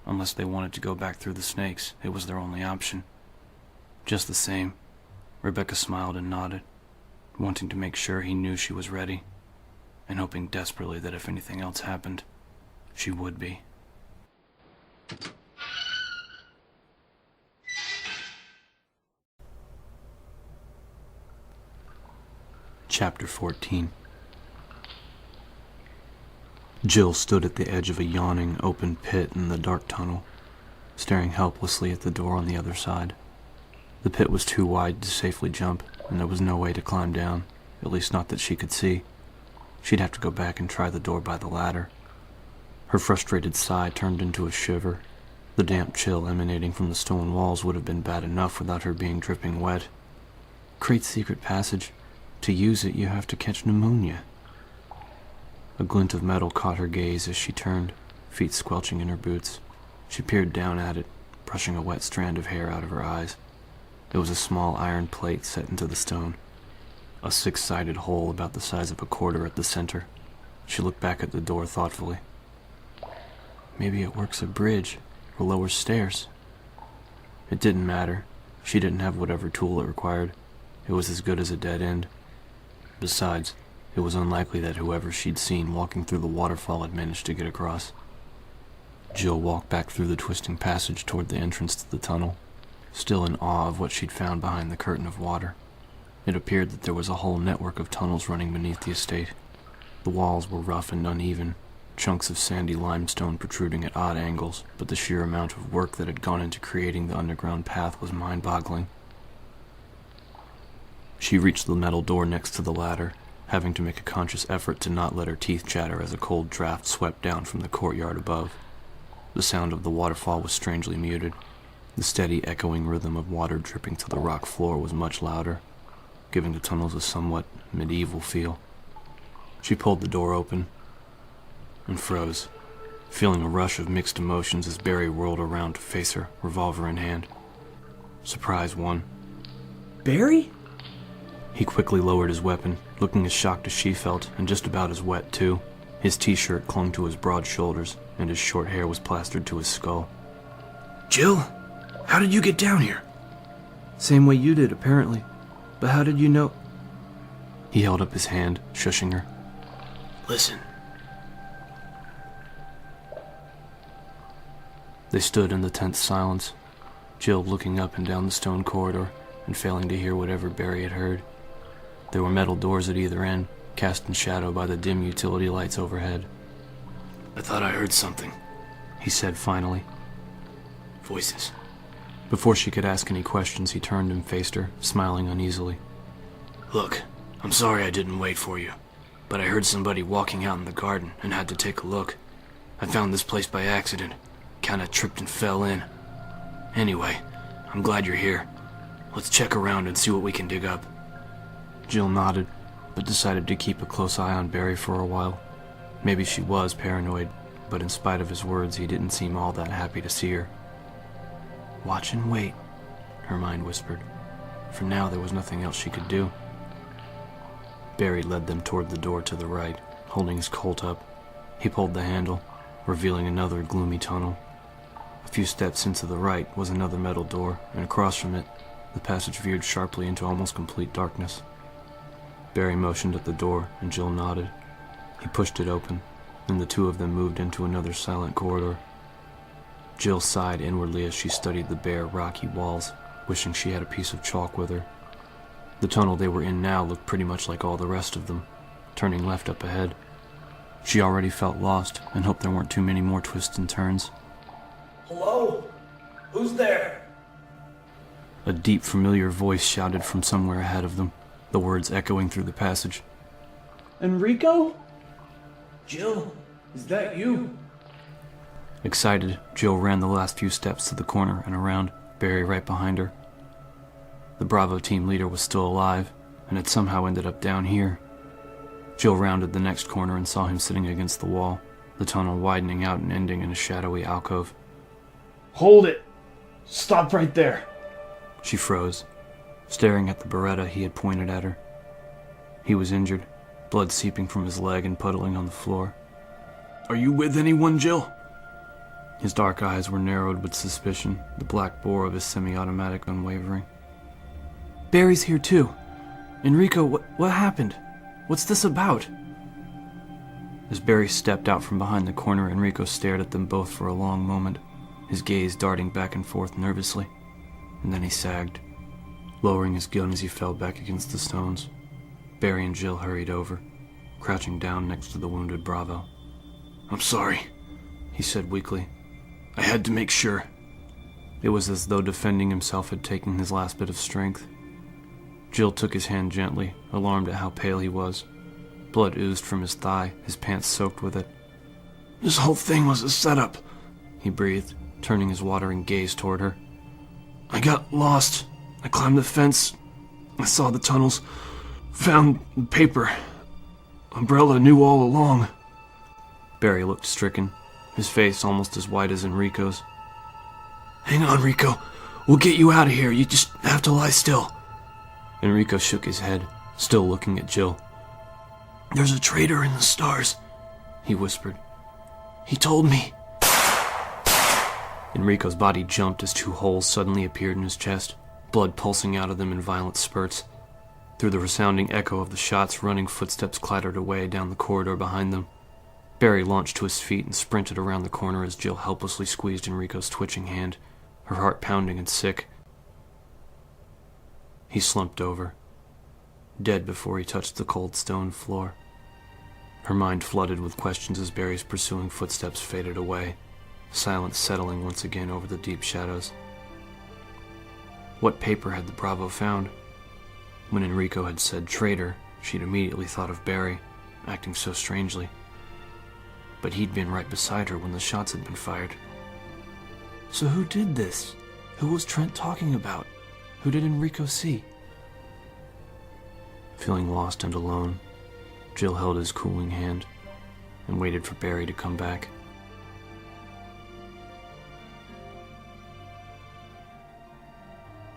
[SPEAKER 2] Unless they wanted to go back through the snakes, it was their only option. Just the same, Rebecca smiled and nodded, wanting to make sure he knew she was ready, and hoping desperately that if anything else happened, she would be. Chapter 14. Jill stood at the edge of a yawning, open pit in the dark tunnel, staring helplessly at the door on the other side. The pit was too wide to safely jump, and there was no way to climb down, at least not that she could see. She'd have to go back and try the door by the ladder. Her frustrated sigh turned into a shiver. The damp chill emanating from the stone walls would have been bad enough without her being dripping wet. Great secret passage. To use it, you have to catch pneumonia. A glint of metal caught her gaze as she turned, feet squelching in her boots. She peered down at it, brushing a wet strand of hair out of her eyes. It was a small iron plate set into the stone, a six-sided hole about the size of a quarter at the center. She looked back at the door thoughtfully. Maybe it works a bridge or lowers stairs. It didn't matter. She didn't have whatever tool it required. It was as good as a dead end. Besides, it was unlikely that whoever she'd seen walking through the waterfall had managed to get across. Jill walked back through the twisting passage toward the entrance to the tunnel, still in awe of what she'd found behind the curtain of water. It appeared that there was a whole network of tunnels running beneath the estate. The walls were rough and uneven, chunks of sandy limestone protruding at odd angles, but the sheer amount of work that had gone into creating the underground path was mind-boggling. She reached the metal door next to the ladder, having to make a conscious effort to not let her teeth chatter as a cold draft swept down from the courtyard above. The sound of the waterfall was strangely muted. The steady, echoing rhythm of water dripping to the rock floor was much louder, giving the tunnels a somewhat medieval feel. She pulled the door open and froze, feeling a rush of mixed emotions as Barry whirled around to face her, revolver in hand. Surprise won.
[SPEAKER 8] Barry?
[SPEAKER 2] He quickly lowered his weapon, looking as shocked as she felt, and just about as wet, too. His t-shirt clung to his broad shoulders, and his short hair was plastered to his skull.
[SPEAKER 8] Jill, how did you get down here?
[SPEAKER 7] Same way you did, apparently. But how did you know?
[SPEAKER 2] He held up his hand, shushing her.
[SPEAKER 5] Listen.
[SPEAKER 2] They stood in the tense silence, Jill looking up and down the stone corridor and failing to hear whatever Barry had heard. There were metal doors at either end, cast in shadow by the dim utility lights overhead.
[SPEAKER 5] I thought I heard something,
[SPEAKER 2] he said finally.
[SPEAKER 5] Voices.
[SPEAKER 2] Before she could ask any questions, he turned and faced her, smiling uneasily.
[SPEAKER 5] Look, I'm sorry I didn't wait for you, but I heard somebody walking out in the garden and had to take a look. I found this place by accident, kinda tripped and fell in. Anyway, I'm glad you're here. Let's check around and see what we can dig up.
[SPEAKER 2] Jill nodded, but decided to keep a close eye on Barry for a while. Maybe she was paranoid, but in spite of his words, he didn't seem all that happy to see her. Watch and wait, her mind whispered. For now, there was nothing else she could do. Barry led them toward the door to the right, holding his Colt up. He pulled the handle, revealing another gloomy tunnel. A few steps into the right was another metal door, and across from it, the passage veered sharply into almost complete darkness. Barry motioned at the door, and Jill nodded. He pushed it open, and the two of them moved into another silent corridor. Jill sighed inwardly as she studied the bare, rocky walls, wishing she had a piece of chalk with her. The tunnel they were in now looked pretty much like all the rest of them, turning left up ahead. She already felt lost, and hoped there weren't too many more twists and turns.
[SPEAKER 8] Hello? Who's there?
[SPEAKER 2] A deep, familiar voice shouted from somewhere ahead of them, the words echoing through the passage.
[SPEAKER 8] Enrico? Jill, is that you?
[SPEAKER 2] Excited, Jill ran the last few steps to the corner and around, Barry right behind her. The Bravo team leader was still alive, and had somehow ended up down here. Jill rounded the next corner and saw him sitting against the wall, the tunnel widening out and ending in a shadowy alcove.
[SPEAKER 4] Hold it! Stop right there!
[SPEAKER 2] She froze, staring at the Beretta he had pointed at her. He was injured, blood seeping from his leg and puddling on the floor.
[SPEAKER 4] Are you with anyone, Jill?
[SPEAKER 3] His dark eyes were narrowed with suspicion, the black bore of his semi-automatic unwavering.
[SPEAKER 7] Barry's here too. Enrico, what happened? What's this about?
[SPEAKER 3] As Barry stepped out from behind the corner, Enrico stared at them both for a long moment, his gaze darting back and forth nervously, and then he sagged, lowering his gun as he fell back against the stones. Barry and Jill hurried over, crouching down next to the wounded Bravo.
[SPEAKER 4] I'm sorry, he said weakly. I had to make sure.
[SPEAKER 3] It was as though defending himself had taken his last bit of strength. Jill took his hand gently, alarmed at how pale he was. Blood oozed from his thigh, his pants soaked with it.
[SPEAKER 4] This whole thing was a setup,
[SPEAKER 3] he breathed, turning his watering gaze toward her.
[SPEAKER 4] I got lost. I climbed the fence. I saw the tunnels. Found the paper. Umbrella knew all along.
[SPEAKER 3] Barry looked stricken, his face almost as white as Enrico's.
[SPEAKER 4] Hang on, Rico. We'll get you out of here. You just have to lie still.
[SPEAKER 3] Enrico shook his head, still looking at Jill.
[SPEAKER 4] There's a traitor in the S.T.A.R.S,
[SPEAKER 3] he whispered.
[SPEAKER 4] He told me.
[SPEAKER 3] Enrico's body jumped as 2 holes suddenly appeared in his chest, blood pulsing out of them in violent spurts. Through the resounding echo of the shots, running footsteps clattered away down the corridor behind them. Barry launched to his feet and sprinted around the corner as Jill helplessly squeezed Enrico's twitching hand, her heart pounding and sick. He slumped over, dead before he touched the cold stone floor. Her mind flooded with questions as Barry's pursuing footsteps faded away, silence settling once again over the deep shadows. What paper had the Bravo found? When Enrico had said traitor, she'd immediately thought of Barry, acting so strangely. But he'd been right beside her when the shots had been fired.
[SPEAKER 7] So who did this? Who was Trent talking about? Who did Enrico see?
[SPEAKER 3] Feeling lost and alone, Jill held his cooling hand and waited for Barry to come back.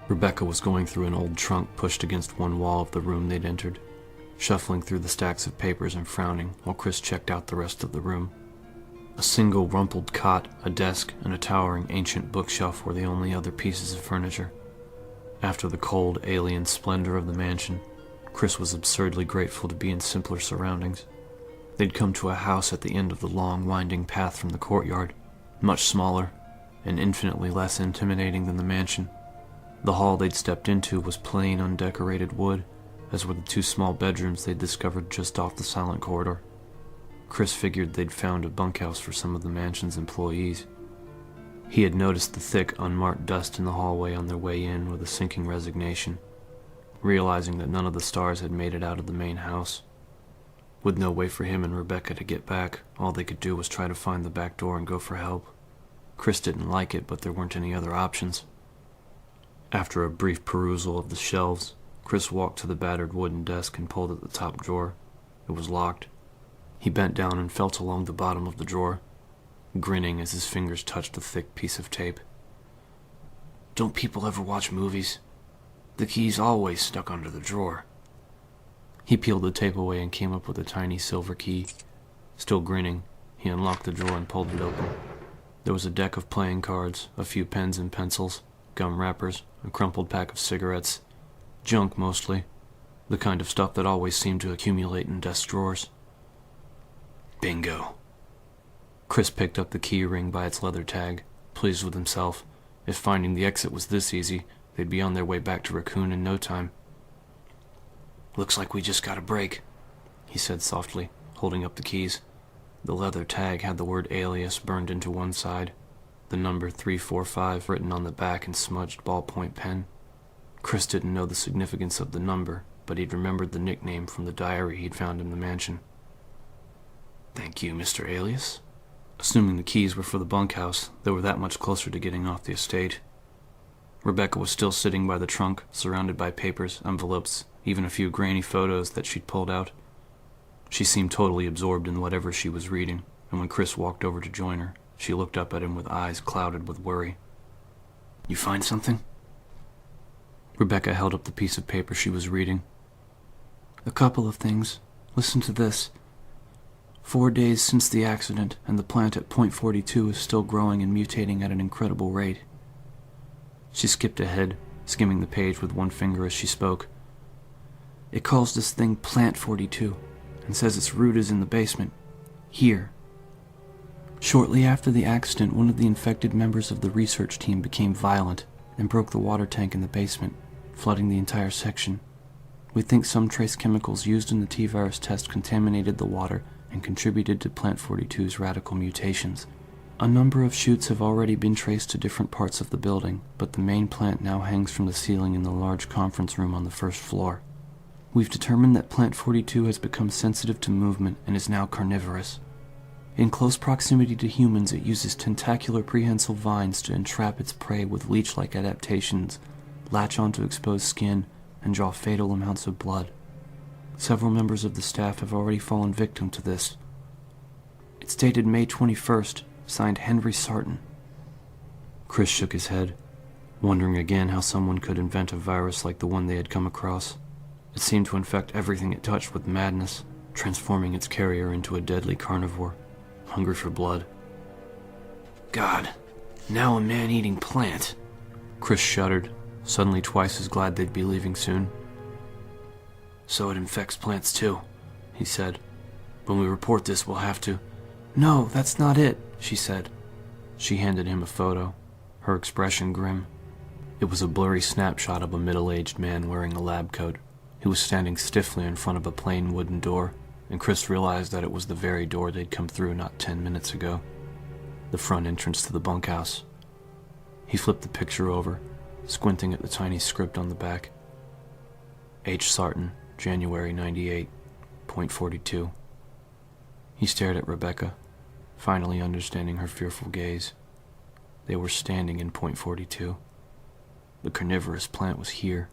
[SPEAKER 3] Rebecca was going through an old trunk pushed against one wall of the room they'd entered, shuffling through the stacks of papers and frowning while Chris checked out the rest of the room. A single rumpled cot, a desk, and a towering ancient bookshelf were the only other pieces of furniture. After the cold, alien splendor of the mansion, Chris was absurdly grateful to be in simpler surroundings. They'd come to a house at the end of the long, winding path from the courtyard, much smaller and infinitely less intimidating than the mansion. The hall they'd stepped into was plain, undecorated wood, as were the 2 small bedrooms they'd discovered just off the silent corridor. Chris figured they'd found a bunkhouse for some of the mansion's employees. He had noticed the thick, unmarked dust in the hallway on their way in with a sinking resignation, realizing that none of the S.T.A.R.S had made it out of the main house. With no way for him and Rebecca to get back, all they could do was try to find the back door and go for help. Chris didn't like it, but there weren't any other options. After a brief perusal of the shelves, Chris walked to the battered wooden desk and pulled at the top drawer. It was locked. He bent down and felt along the bottom of the drawer, grinning as his fingers touched a thick piece of tape.
[SPEAKER 5] Don't people ever watch movies? The key's always stuck under the drawer.
[SPEAKER 3] He peeled the tape away and came up with a tiny silver key. Still grinning, he unlocked the drawer and pulled it open. There was a deck of playing cards, a few pens and pencils, gum wrappers, a crumpled pack of cigarettes. Junk mostly, the kind of stuff that always seemed to accumulate in desk drawers.
[SPEAKER 5] Bingo.
[SPEAKER 3] Chris picked up the key ring by its leather tag, pleased with himself. If finding the exit was this easy, they'd be on their way back to Raccoon in no time.
[SPEAKER 5] Looks like we just got a break,
[SPEAKER 3] he said softly, holding up the keys. The leather tag had the word alias burned into one side, the number 345 written on the back in smudged ballpoint pen. Chris didn't know the significance of the number, but he'd remembered the nickname from the diary he'd found in the mansion.
[SPEAKER 5] Thank you, Mr. Alias.
[SPEAKER 3] Assuming the keys were for the bunkhouse, they were that much closer to getting off the estate. Rebecca was still sitting by the trunk, surrounded by papers, envelopes, even a few grainy photos that she'd pulled out. She seemed totally absorbed in whatever she was reading, and when Chris walked over to join her, she looked up at him with eyes clouded with worry.
[SPEAKER 5] You find something?
[SPEAKER 3] Rebecca held up the piece of paper she was reading.
[SPEAKER 7] A couple of things. Listen to this.
[SPEAKER 3] 4 days since the accident, and the plant at point 42 is still growing and mutating at an incredible rate. She skipped ahead, skimming the page with one finger as she spoke. It calls this thing Plant 42, and says its root is in the basement. Here. Shortly after the accident, one of the infected members of the research team became violent and broke the water tank in the basement, flooding the entire section. We think some trace chemicals used in the T-virus test contaminated the water and contributed to Plant 42's radical mutations. A number of chutes have already been traced to different parts of the building, but the main plant now hangs from the ceiling in the large conference room on the first floor. We've determined that Plant 42 has become sensitive to movement and is now carnivorous. In close proximity to humans, it uses tentacular prehensile vines to entrap its prey with leech-like adaptations, latch onto exposed skin, and draw fatal amounts of blood. Several members of the staff have already fallen victim to this. It's dated May 21st, signed Henry Sarton. Chris shook his head, wondering again how someone could invent a virus like the one they had come across. It seemed to infect everything it touched with madness, transforming its carrier into a deadly carnivore, hungry for blood.
[SPEAKER 1] God, now a man-eating plant.
[SPEAKER 3] Chris shuddered, suddenly twice as glad they'd be leaving soon.
[SPEAKER 1] So it infects plants too, he said. When we report this, we'll have to...
[SPEAKER 3] No, that's not it, she said. She handed him a photo, her expression grim. It was a blurry snapshot of a middle-aged man wearing a lab coat. He was standing stiffly in front of a plain wooden door, and Chris realized that it was the very door they'd come through not 10 minutes ago. The front entrance to the bunkhouse. He flipped the picture over, squinting at the tiny script on the back. H. Sarton, January 98, point 42. He stared at Rebecca, finally understanding her fearful gaze. They were standing in point 42. The carnivorous plant was here.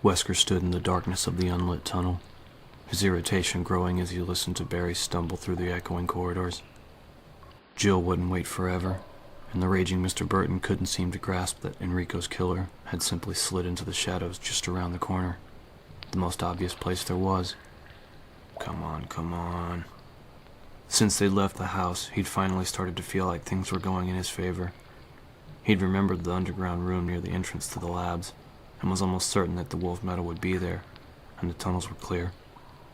[SPEAKER 3] Wesker stood in the darkness of the unlit tunnel, his irritation growing as he listened to Barry stumble through the echoing corridors. Jill wouldn't wait forever, and the raging Mr. Burton couldn't seem to grasp that Enrico's killer had simply slid into the shadows just around the corner, the most obvious place there was. Come on. Since they'd left the house, he'd finally started to feel like things were going in his favor. He'd remembered the underground room near the entrance to the labs, and was almost certain that the wolf metal would be there, and the tunnels were clear.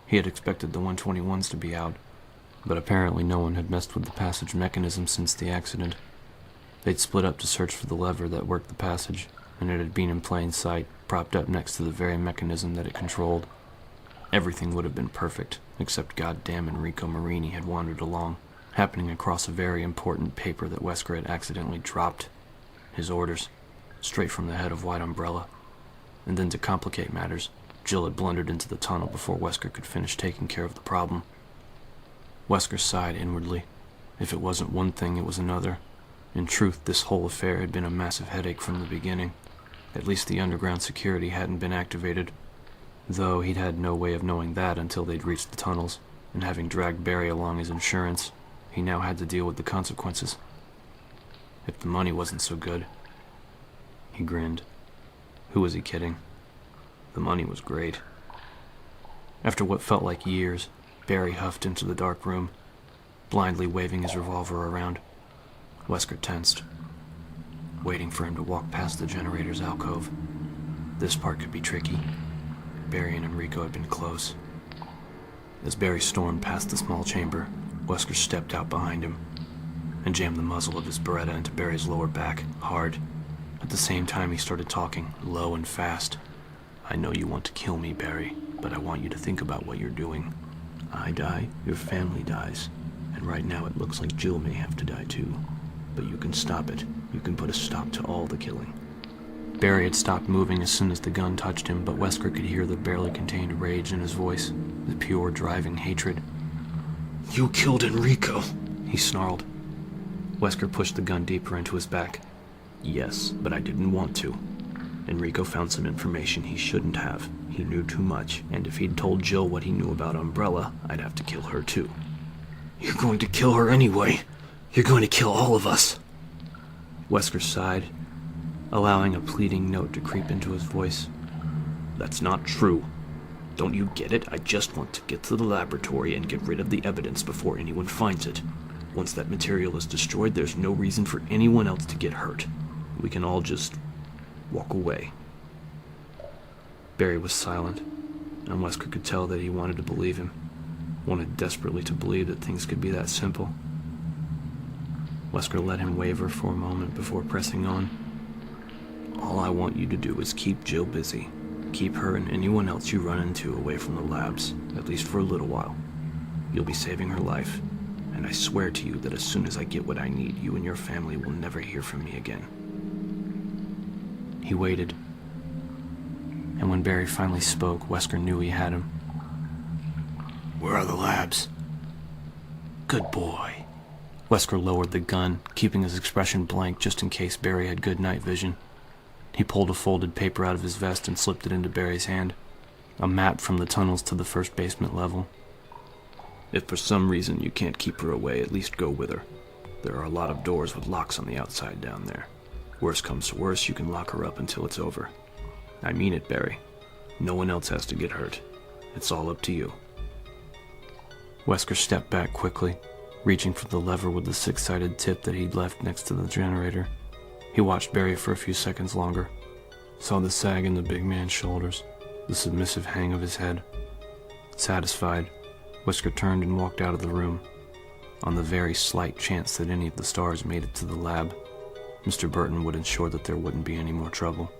[SPEAKER 3] He had expected the 121s to be out, but apparently no one had messed with the passage mechanism since the accident. They'd split up to search for the lever that worked the passage, and it had been in plain sight, propped up next to the very mechanism that it controlled. Everything would have been perfect, except goddamn Enrico Marini had wandered along, happening across a very important paper that Wesker had accidentally dropped. His orders, straight from the head of White Umbrella. And then to complicate matters, Jill had blundered into the tunnel before Wesker could finish taking care of the problem. Wesker sighed inwardly. If it wasn't one thing, it was another. In truth, this whole affair had been a massive headache from the beginning. At least the underground security hadn't been activated, though he'd had no way of knowing that until they'd reached the tunnels, and having dragged Barry along his insurance, he now had to deal with the consequences. If the money wasn't so good. He grinned. Who was he kidding? The money was great. After what felt like years, Barry huffed into the dark room, blindly waving his revolver around. Wesker tensed, waiting for him to walk past the generator's alcove. This part could be tricky. Barry and Enrico had been close. As Barry stormed past the small chamber, Wesker stepped out behind him and jammed the muzzle of his Beretta into Barry's lower back, hard. At the same time, he started talking, low and fast. I know you want to kill me, Barry, but I want you to think about what you're doing. I die, your family dies, and right now it looks like Jill may have to die too. But you can stop it. You can put a stop to all the killing. Barry had stopped moving as soon as the gun touched him, but Wesker could hear the barely contained rage in his voice, the pure, driving hatred.
[SPEAKER 5] You killed Enrico,
[SPEAKER 3] he snarled. Wesker pushed the gun deeper into his back. Yes, but I didn't want to. Enrico found some information he shouldn't have. He knew too much, and if he'd told Jill what he knew about Umbrella, I'd have to kill her too.
[SPEAKER 5] You're going to kill her anyway. You're going to kill all of us.
[SPEAKER 3] Wesker sighed, allowing a pleading note to creep into his voice.
[SPEAKER 1] That's not true. Don't you get it? I just want to get to the laboratory and get rid of the evidence before anyone finds it. Once that material is destroyed, there's no reason for anyone else to get hurt. We can all just walk away. Barry was silent, and Wesker could tell that he wanted to believe him. Wanted desperately to believe that things could be that simple. Wesker let him waver for a moment before pressing on. All I want you to do is keep Jill busy. Keep her and anyone else you run into away from the labs, at least for a little while. You'll be saving her life, and I swear to you that as soon as I get what I need, you and your family will never hear from me again. He waited, and when Barry finally spoke, Wesker knew he had him.
[SPEAKER 5] Where are the labs? Good boy.
[SPEAKER 1] Wesker lowered the gun, keeping his expression blank just in case Barry had good night vision. He pulled a folded paper out of his vest and slipped it into Barry's hand. A map from the tunnels to the first basement level. If for some reason you can't keep her away, at least go with her. There are a lot of doors with locks on the outside down there. Worst comes to worst, you can lock her up until it's over. I mean it, Barry. No one else has to get hurt. It's all up to you. Wesker stepped back quickly, reaching for the lever with the six-sided tip that he'd left next to the generator. He watched Barry for a few seconds longer, saw the sag in the big man's shoulders, the submissive hang of his head. Satisfied, Wesker turned and walked out of the room. On the very slight chance that any of the stars made it to the lab, Mr. Burton would ensure that there wouldn't be any more trouble.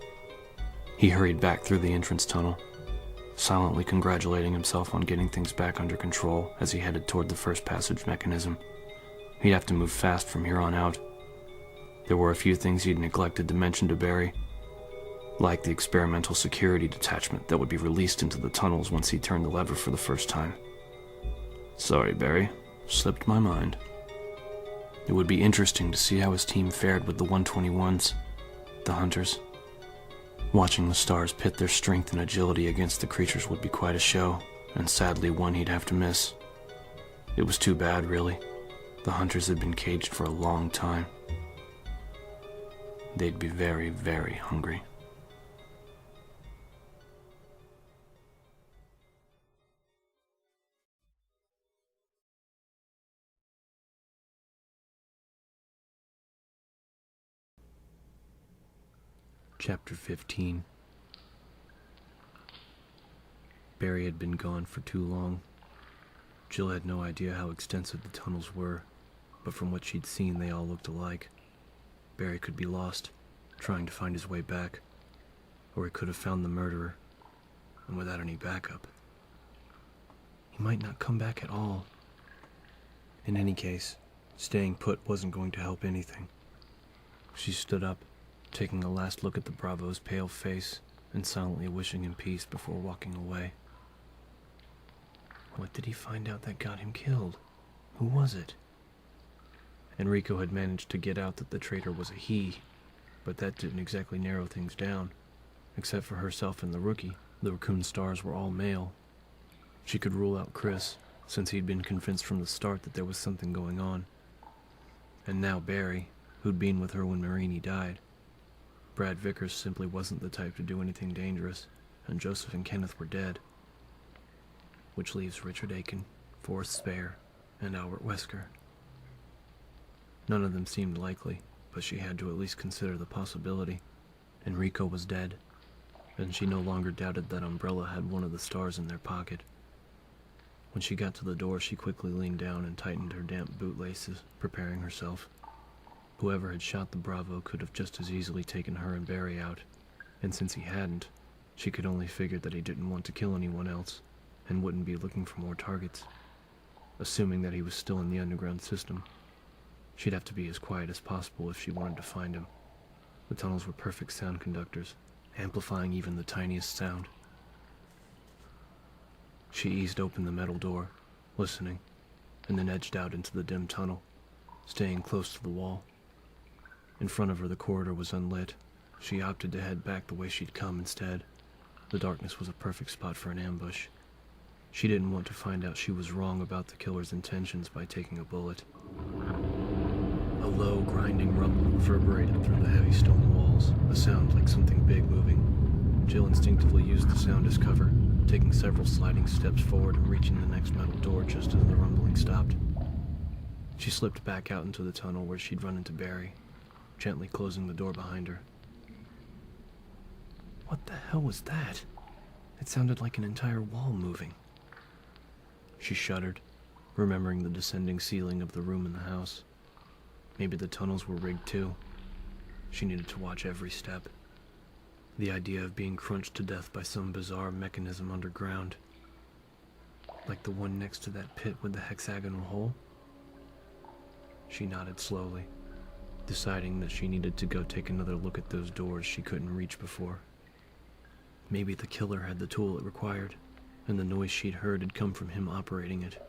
[SPEAKER 1] He hurried back through the entrance tunnel, silently congratulating himself on getting things back under control as he headed toward the first passage mechanism. He'd have to move fast from here on out. There were a few things he'd neglected to mention to Barry, like the experimental security detachment that would be released into the tunnels once he turned the lever for the first time. Sorry, Barry. Slipped my mind. It would be interesting to see how his team fared with the 121s, the hunters. Watching the stars pit their strength and agility against the creatures would be quite a show, and sadly one he'd have to miss. It was too bad, really. The hunters had been caged for a long time. They'd be very, very hungry. Chapter 15. Barry had been gone for too long. Jill had no idea how extensive the tunnels were, but from what she'd seen, they all looked alike. Barry could be lost, trying to find his way back, or he could have found the murderer, and without any backup. He might not come back at all. In any case, staying put wasn't going to help anything. She stood up, taking a last look at the Bravo's pale face and silently wishing him peace before walking away. What did he find out that got him killed? Who was it? Enrico had managed to get out that the traitor was a he, but that didn't exactly narrow things down. Except for herself and the rookie, the Raccoon stars were all male. She could rule out Chris, since he'd been convinced from the start that there was something going on. And now Barry, who'd been with her when Marini died. Brad Vickers simply wasn't the type to do anything dangerous, and Joseph and Kenneth were dead. Which leaves Richard Aiken, Forrest Spare, and Albert Wesker. None of them seemed likely, but she had to at least consider the possibility. Enrico was dead, and she no longer doubted that Umbrella had one of the stars in their pocket. When she got to the door, she quickly leaned down and tightened her damp bootlaces, preparing herself. Whoever had shot the Bravo could have just as easily taken her and Barry out, and since he hadn't, she could only figure that he didn't want to kill anyone else, and wouldn't be looking for more targets. Assuming that he was still in the underground system, she'd have to be as quiet as possible if she wanted to find him. The tunnels were perfect sound conductors, amplifying even the tiniest sound. She eased open the metal door, listening, and then edged out into the dim tunnel, staying close to the wall. In front of her, the corridor was unlit. She opted to head back the way she'd come instead. The darkness was a perfect spot for an ambush. She didn't want to find out she was wrong about the killer's intentions by taking a bullet. A low, grinding rumble reverberated through the heavy stone walls, a sound like something big moving.
[SPEAKER 2] Jill instinctively used the sound as cover, taking several sliding steps forward and reaching the next metal door just as the rumbling stopped. She slipped back out into the tunnel where she'd run into Barry, gently closing the door behind her. What the hell was that? It sounded like an entire wall moving. She shuddered, remembering the descending ceiling of the room in the house. Maybe the tunnels were rigged too. She needed to watch every step. The idea of being crunched to death by some bizarre mechanism underground. Like the one next to that pit with the hexagonal hole? She nodded slowly, deciding that she needed to go take another look at those doors she couldn't reach before. Maybe the killer had the tool it required, and the noise she'd heard had come from him operating it.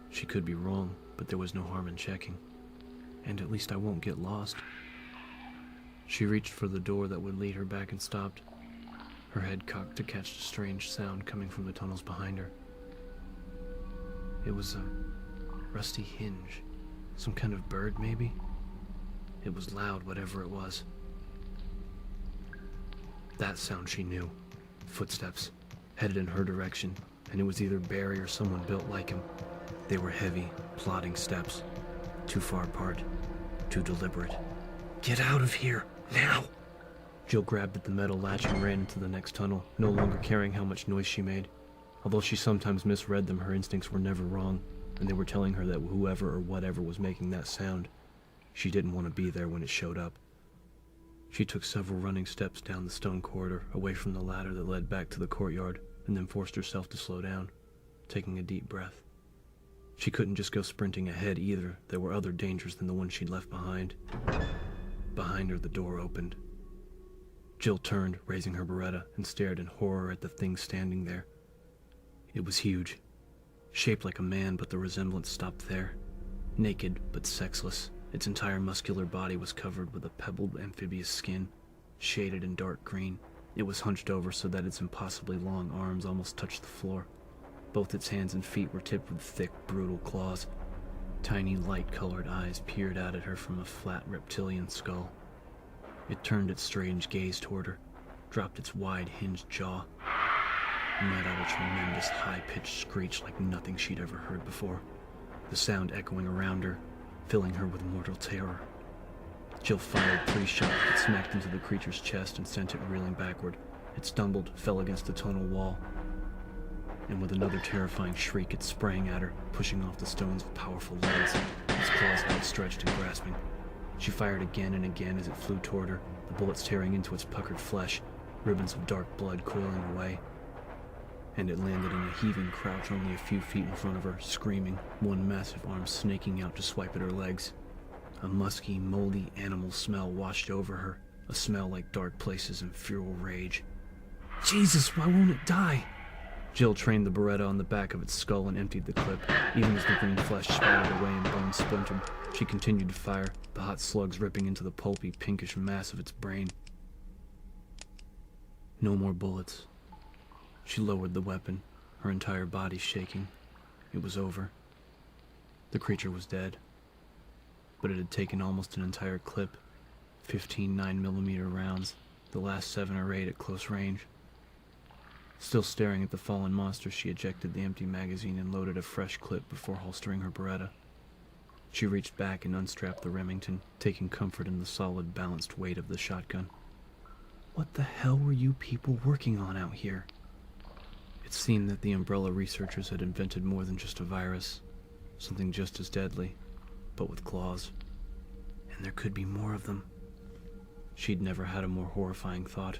[SPEAKER 2] She could be wrong, but there was no harm in checking. And at least I won't get lost. She reached for the door that would lead her back and stopped, her head cocked to catch the strange sound coming from the tunnels behind her. It was a rusty hinge. Some kind of bird, maybe? It was loud, whatever it was. That sound she knew. Footsteps, headed in her direction, and it was either Barry or someone built like him. They were heavy, plodding steps. Too far apart. Too deliberate. Get out of here, now! Jill grabbed at the metal latch and ran into the next tunnel, no longer caring how much noise she made. Although she sometimes misread them, her instincts were never wrong, and they were telling her that whoever or whatever was making that sound, she didn't want to be there when it showed up. She took several running steps down the stone corridor, away from the ladder that led back to the courtyard, and then forced herself to slow down, taking a deep breath. She couldn't just go sprinting ahead either. There were other dangers than the one she'd left behind. Behind her, the door opened. Jill turned, raising her Beretta, and stared in horror at the thing standing there. It was huge, shaped like a man, but the resemblance stopped there. Naked, but sexless. Its entire muscular body was covered with a pebbled amphibious skin, shaded in dark green. It was hunched over so that its impossibly long arms almost touched the floor. Both its hands and feet were tipped with thick, brutal claws. Tiny, light-colored eyes peered out at her from a flat reptilian skull. It turned its strange gaze toward her, dropped its wide, hinged jaw, and let out a tremendous, high-pitched screech like nothing she'd ever heard before, the sound echoing around her, filling her with mortal terror. Jill fired 3 shots that smacked into the creature's chest and sent it reeling backward. It stumbled, fell against the tunnel wall, and with another terrifying shriek, it sprang at her, pushing off the stones with powerful legs, its claws outstretched and grasping. She fired again and again as it flew toward her, the bullets tearing into its puckered flesh, ribbons of dark blood coiling away. And it landed in a heaving crouch only a few feet in front of her, screaming, one massive arm snaking out to swipe at her legs. A musky, moldy animal smell washed over her, a smell like dark places and feral rage. Jesus, why won't it die? Jill trained the Beretta on the back of its skull and emptied the clip. Even as the green flesh splattered away and bones splintered, she continued to fire, the hot slugs ripping into the pulpy, pinkish mass of its brain. No more bullets. She lowered the weapon, her entire body shaking. It was over. The creature was dead. But it had taken almost an entire clip, 15 9mm rounds, the last 7 or 8 at close range. Still staring at the fallen monster, she ejected the empty magazine and loaded a fresh clip before holstering her Beretta. She reached back and unstrapped the Remington, taking comfort in the solid, balanced weight of the shotgun. What the hell were you people working on out here? It seemed that the Umbrella researchers had invented more than just a virus, something just as deadly, but with claws. And there could be more of them. She'd never had a more horrifying thought.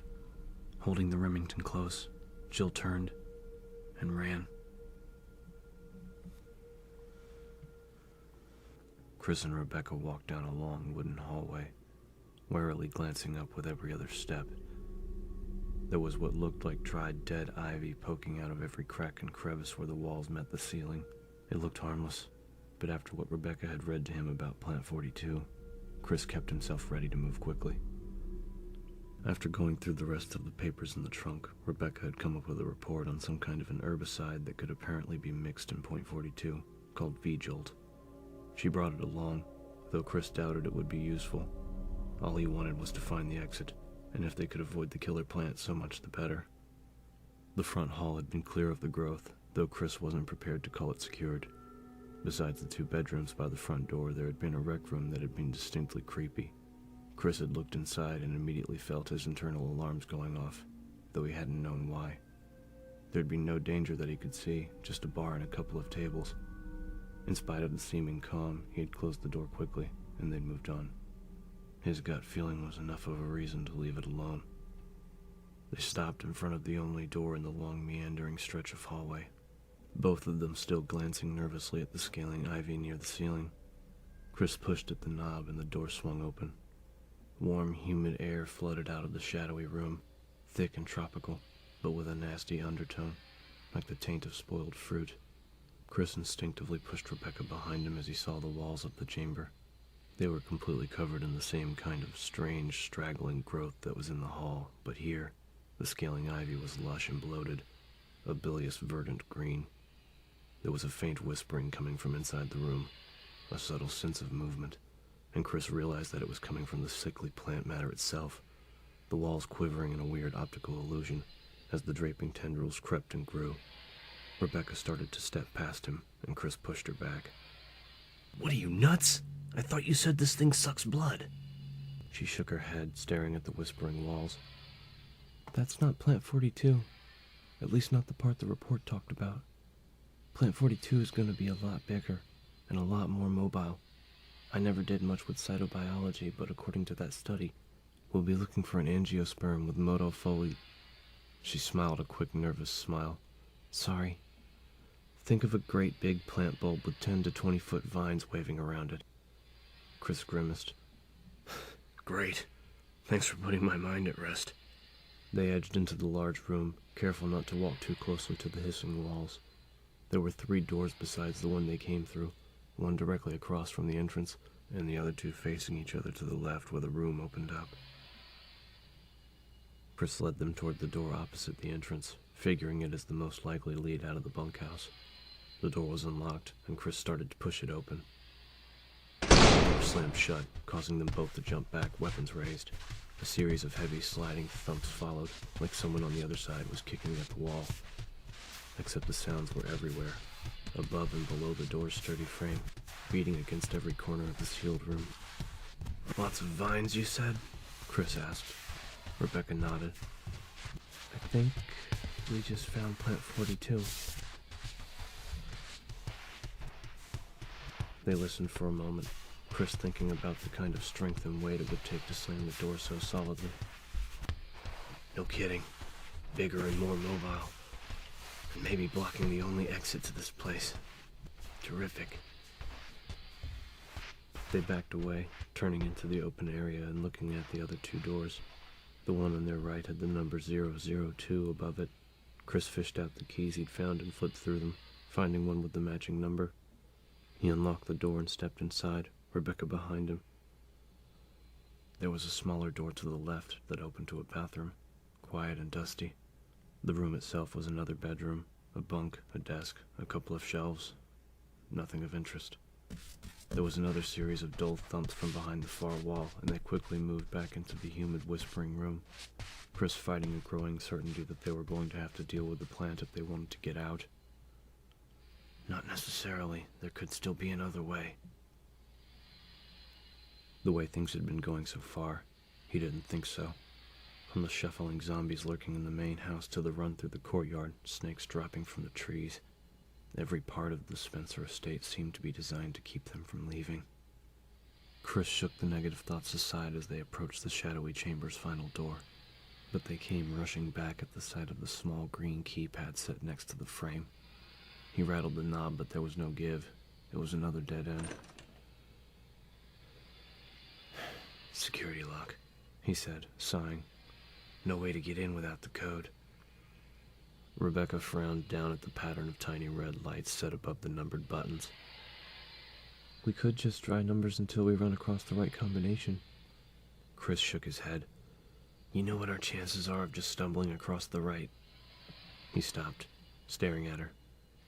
[SPEAKER 2] Holding the Remington close, Jill turned and ran. Chris and Rebecca walked down a long wooden hallway, warily glancing up with every other step. There was what looked like dried dead ivy poking out of every crack and crevice where the walls met the ceiling. It looked harmless, but after what Rebecca had read to him about Plant 42, Chris kept himself ready to move quickly. After going through the rest of the papers in the trunk, Rebecca had come up with a report on some kind of an herbicide that could apparently be mixed in Point 42, called V-Jolt. She brought it along, though Chris doubted it would be useful. All he wanted was to find the exit, and if they could avoid the killer plant, so much the better. The front hall had been clear of the growth, though Chris wasn't prepared to call it secured. Besides the 2 bedrooms by the front door, there had been a rec room that had been distinctly creepy. Chris had looked inside and immediately felt his internal alarms going off, though he hadn't known why. There'd been no danger that he could see, just a bar and a couple of tables. In spite of the seeming calm, he had closed the door quickly, and they'd moved on. His gut feeling was enough of a reason to leave it alone. They stopped in front of the only door in the long meandering stretch of hallway, both of them still glancing nervously at the scaling ivy near the ceiling. Chris pushed at the knob and the door swung open. Warm, humid air flooded out of the shadowy room, thick and tropical, but with a nasty undertone, like the taint of spoiled fruit. Chris instinctively pushed Rebecca behind him as he saw the walls of the chamber. They were completely covered in the same kind of strange, straggling growth that was in the hall, but here, the scaling ivy was lush and bloated, a bilious verdant green. There was a faint whispering coming from inside the room, a subtle sense of movement, and Chris realized that it was coming from the sickly plant matter itself, the walls quivering in a weird optical illusion as the draping tendrils crept and grew. Rebecca started to step past him, and Chris pushed her back.
[SPEAKER 5] What are you, nuts? I thought you said this thing sucks blood.
[SPEAKER 2] She shook her head, staring at the whispering walls. That's not Plant 42. At least not the part the report talked about. Plant 42 is going to be a lot bigger, and a lot more mobile. I never did much with cytobiology, but according to that study, we'll be looking for an angiosperm with motofoli. She smiled a quick, nervous smile. Sorry. Think of a great big plant bulb with 10 to 20-foot vines waving around it. Chris grimaced.
[SPEAKER 5] Great. Thanks for putting my mind at rest.
[SPEAKER 2] They edged into the large room, careful not to walk too closely to the hissing walls. There were 3 doors besides the one they came through, one directly across from the entrance, and the other 2 facing each other to the left where the room opened up. Chris led them toward the door opposite the entrance, figuring it as the most likely lead out of the bunkhouse. The door was unlocked, and Chris started to push it open. The door slammed shut, causing them both to jump back, weapons raised. A series of heavy sliding thumps followed, like someone on the other side was kicking at the wall. Except the sounds were everywhere, above and below the door's sturdy frame, beating against every corner of the sealed room.
[SPEAKER 5] Lots of vines, you said?
[SPEAKER 2] Chris asked. Rebecca nodded. I think we just found Plant 42. They listened for a moment, Chris thinking about the kind of strength and weight it would take to slam the door so solidly.
[SPEAKER 5] No kidding. Bigger and more mobile. And maybe blocking the only exit to this place. Terrific.
[SPEAKER 2] They backed away, turning into the open area and looking at the other 2 doors. The one on their right had the number 002 above it. Chris fished out the keys he'd found and flipped through them, finding one with the matching number. He unlocked the door and stepped inside, Rebecca behind him. There was a smaller door to the left that opened to a bathroom, quiet and dusty. The room itself was another bedroom, a bunk, a desk, a couple of shelves. Nothing of interest. There was another series of dull thumps from behind the far wall, and they quickly moved back into the humid, whispering room, Chris fighting a growing certainty that they were going to have to deal with the plant if they wanted to get out.
[SPEAKER 5] Not necessarily. There could still be another way.
[SPEAKER 2] The way things had been going so far, he didn't think so. From the shuffling zombies lurking in the main house to the run through the courtyard, snakes dropping from the trees. Every part of the Spencer estate seemed to be designed to keep them from leaving. Chris shook the negative thoughts aside as they approached the shadowy chamber's final door, but they came rushing back at the sight of the small green keypad set next to the frame. He rattled the knob, but there was no give. It was another dead end.
[SPEAKER 5] Security lock,
[SPEAKER 2] he said, sighing.
[SPEAKER 5] No way to get in without the code.
[SPEAKER 2] Rebecca frowned down at the pattern of tiny red lights set above the numbered buttons. We could just try numbers until we run across the right combination. Chris shook his head.
[SPEAKER 5] You know what our chances are of just stumbling across the right?
[SPEAKER 2] He stopped, staring at her,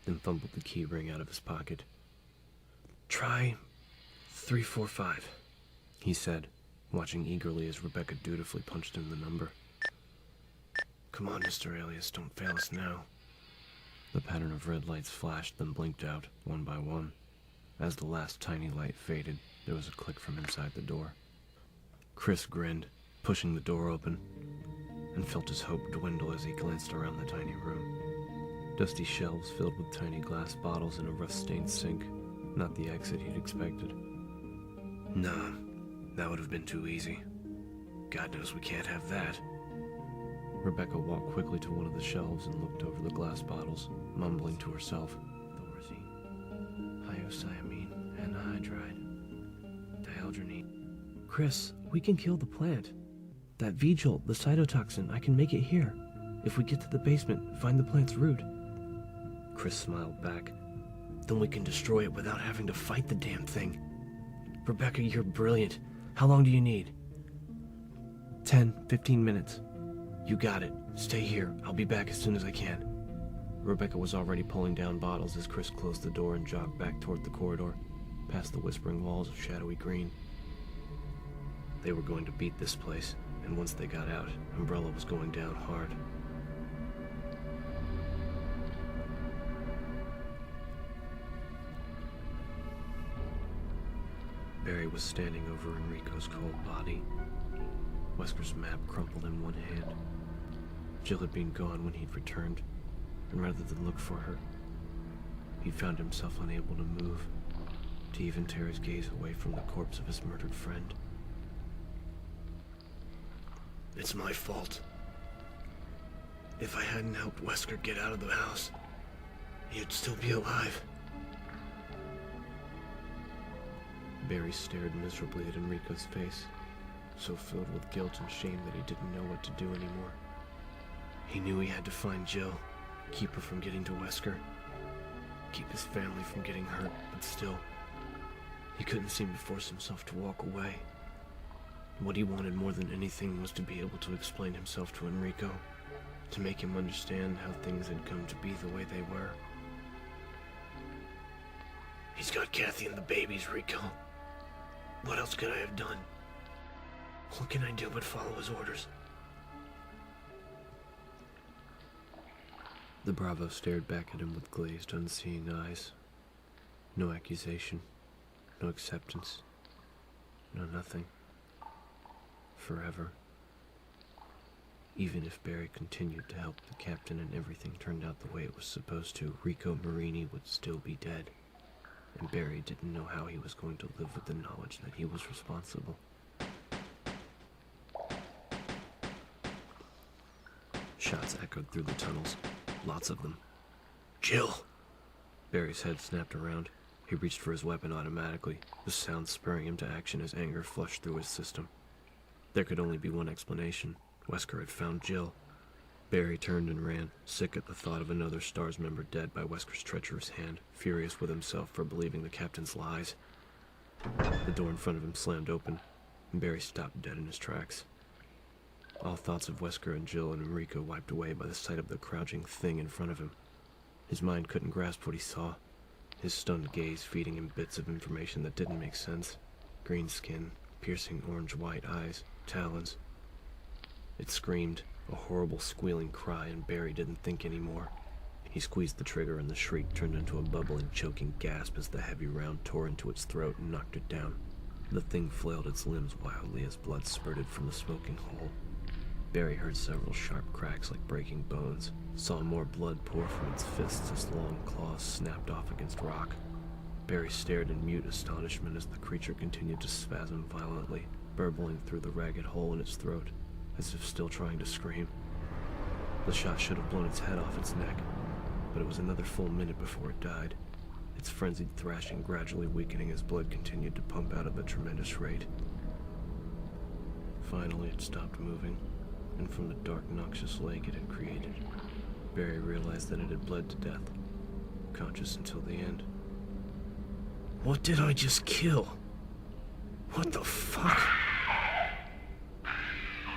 [SPEAKER 2] then fumbled the key ring out of his pocket.
[SPEAKER 5] Try 345,
[SPEAKER 2] he said,
[SPEAKER 1] watching eagerly as Rebecca dutifully punched in the number. "Come on, Mr. Alias, don't fail us now." The pattern of red lights flashed, then blinked out, one by one. As the last tiny light faded, there was a click from inside the door. Chris grinned, pushing the door open, and felt his hope dwindle as he glanced around the tiny room. Dusty shelves filled with tiny glass bottles and a rust-stained sink, not the exit he'd expected. Nah, that would have been too easy. God knows we can't have that. Rebecca walked quickly to one of the shelves and looked over the glass bottles, mumbling to herself. Thorazine, hyoscyamine, anhydride, dieldronine. Chris, we can kill the plant. That V-jolt, the cytotoxin, I can make it here. If we get to the basement, find the plant's root. Chris smiled back. Then we can destroy it without having to fight the damn thing. Rebecca, you're brilliant. How long do you need? 10-15 minutes. You got it. Stay here. I'll be back as soon as I can. Rebecca was already pulling down bottles as Chris closed the door and jogged back toward the corridor, past the whispering walls of shadowy green. They were going to beat this place, and once they got out, Umbrella was going down hard. Barry was standing over Enrico's cold body. Wesker's map crumpled in one hand. Jill had been gone when he'd returned, and rather than look for her, he found himself unable to move, to even tear his gaze away from the corpse of his murdered friend. It's my fault. If I hadn't helped Wesker get out of the house, he'd still be alive. Barry stared miserably at Enrico's face, so filled with guilt and shame that he didn't know what to do anymore. He knew he had to find Jill, keep her from getting to Wesker, keep his family from getting hurt, but still, he couldn't seem to force himself to walk away. What he wanted more than anything was to be able to explain himself to Enrico, to make him understand how things had come to be the way they were. He's got Kathy and the babies, Rico. What else could I have done? What can I do but follow his orders? The Bravo stared back at him with glazed, unseeing eyes. No accusation, no acceptance, no nothing. Forever. Even if Barry continued to help the captain and everything turned out the way it was supposed to, Rico Marini would still be dead. And Barry didn't know how he was going to live with the knowledge that he was responsible. Shots echoed through the tunnels. Lots of them. Jill! Barry's head snapped around. He reached for his weapon automatically, the sound spurring him to action as anger flushed through his system. There could only be one explanation. Wesker had found Jill. Barry turned and ran, sick at the thought of another S.T.A.R.S member dead by Wesker's treacherous hand, furious with himself for believing the captain's lies. The door in front of him slammed open, and Barry stopped dead in his tracks. All thoughts of Wesker and Jill and Enrico wiped away by the sight of the crouching thing in front of him. His mind couldn't grasp what he saw, his stunned gaze feeding him bits of information that didn't make sense. Green skin, piercing orange-white eyes, talons. It screamed, a horrible squealing cry, and Barry didn't think anymore. He squeezed the trigger and the shriek turned into a bubbling, choking gasp as the heavy round tore into its throat and knocked it down. The thing flailed its limbs wildly as blood spurted from the smoking hole. Barry heard several sharp cracks like breaking bones, saw more blood pour from its fists as long claws snapped off against rock. Barry stared in mute astonishment as the creature continued to spasm violently, burbling through the ragged hole in its throat, as if still trying to scream. The shot should have blown its head off its neck, but it was another full minute before it died, its frenzied thrashing gradually weakening as blood continued to pump out at a tremendous rate. Finally, it stopped moving, and from the dark, noxious lake it had created, Barry realized that it had bled to death, conscious until the end. What did I just kill? What the fuck?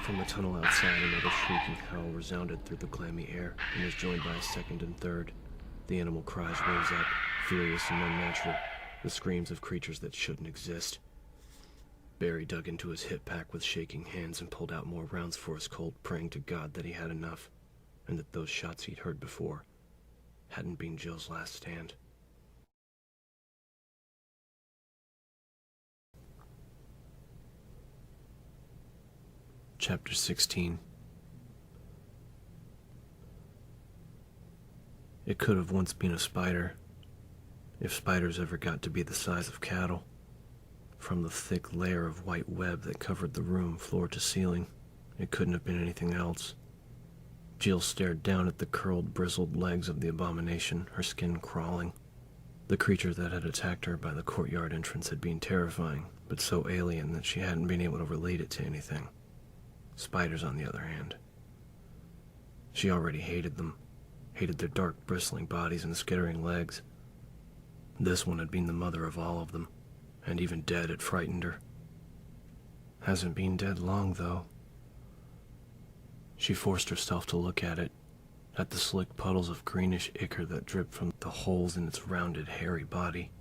[SPEAKER 1] From the tunnel outside, another shrieking howl resounded through the clammy air and was joined by a second and third. The animal cries rose up, furious and unnatural, the screams of creatures that shouldn't exist. Barry dug into his hip pack with shaking hands and pulled out more rounds for his Colt, praying to God that he had enough, and that those shots he'd heard before hadn't been Jill's last stand. Chapter 16. It could have once been a spider, if spiders ever got to be the size of cattle. From the thick layer of white web that covered the room floor to ceiling, it couldn't have been anything else. Jill stared down at the curled, bristled legs of the abomination, her skin crawling. The creature that had attacked her by the courtyard entrance had been terrifying, but so alien that she hadn't been able to relate it to anything. Spiders, on the other hand. She already hated them, hated their dark, bristling bodies and skittering legs. This one had been the mother of all of them, and even dead it frightened her. Hasn't been dead long, though. She forced herself to look at it, at the slick puddles of greenish ichor that dripped from the holes in its rounded, hairy body.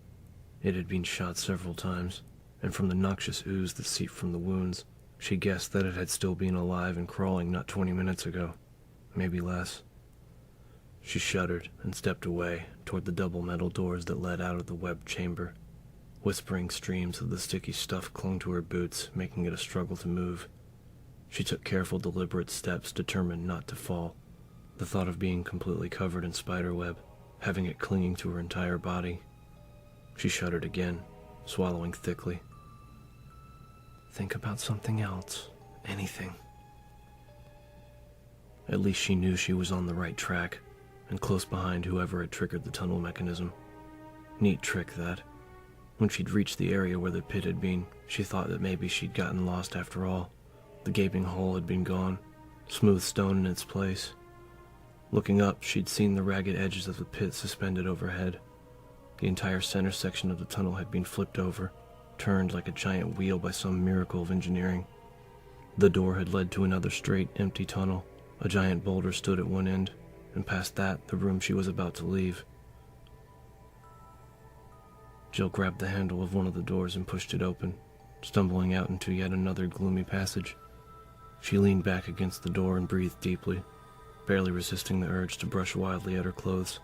[SPEAKER 1] It had been shot several times, and from the noxious ooze that seeped from the wounds, she guessed that it had still been alive and crawling not 20 minutes ago, maybe less. She shuddered and stepped away toward the double metal doors that led out of the webbed chamber. Whispering streams of the sticky stuff clung to her boots, making it a struggle to move. She took careful, deliberate steps, determined not to fall. The thought of being completely covered in spiderweb, having it clinging to her entire body. She shuddered again, swallowing thickly. Think about something else. Anything. At least she knew she was on the right track, and close behind whoever had triggered the tunnel mechanism. Neat trick, that. When she'd reached the area where the pit had been, she thought that maybe she'd gotten lost after all. The gaping hole had been gone, smooth stone in its place. Looking up, she'd seen the ragged edges of the pit suspended overhead. The entire center section of the tunnel had been flipped over, turned like a giant wheel by some miracle of engineering. The door had led to another straight, empty tunnel. A giant boulder stood at one end, and past that, the room she was about to leave. Jill grabbed the handle of one of the doors and pushed it open, stumbling out into yet another gloomy passage. She leaned back against the door and breathed deeply, barely resisting the urge to brush wildly at her clothes.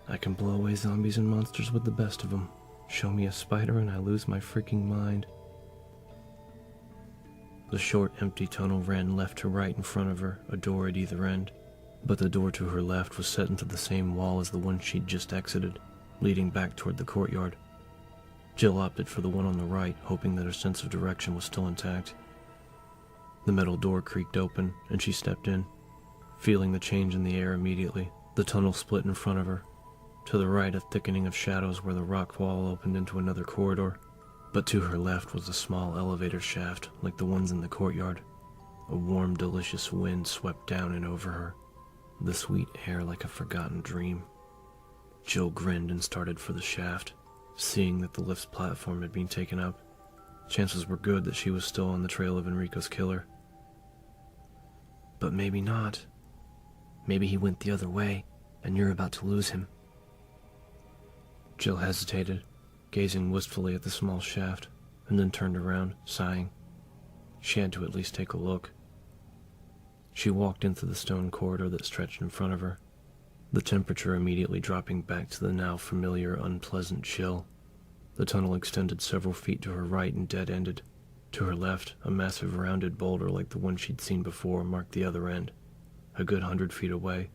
[SPEAKER 1] I can blow away zombies and monsters with the best of them. Show me a spider and I lose my freaking mind. The short, empty tunnel ran left to right in front of her, a door at either end. But the door to her left was set into the same wall as the one she'd just exited, leading back toward the courtyard. Jill opted for the one on the right, hoping that her sense of direction was still intact. The metal door creaked open, and she stepped in, feeling the change in the air immediately. The tunnel split in front of her. To the right, a thickening of shadows where the rock wall opened into another corridor, but to her left was a small elevator shaft like the ones in the courtyard. A warm, delicious wind swept down and over her, the sweet air like a forgotten dream. Jill grinned and started for the shaft, seeing that the lift's platform had been taken up. Chances were good that she was still on the trail of Enrico's killer. But maybe not. Maybe he went the other way, and you're about to lose him. Jill hesitated, gazing wistfully at the small shaft, and then turned around, sighing. She had to at least take a look. She walked into the stone corridor that stretched in front of her, the temperature immediately dropping back to the now familiar, unpleasant chill. The tunnel extended several feet to her right and dead-ended. To her left, a massive rounded boulder like the one she'd seen before marked the other end, a good 100 feet away,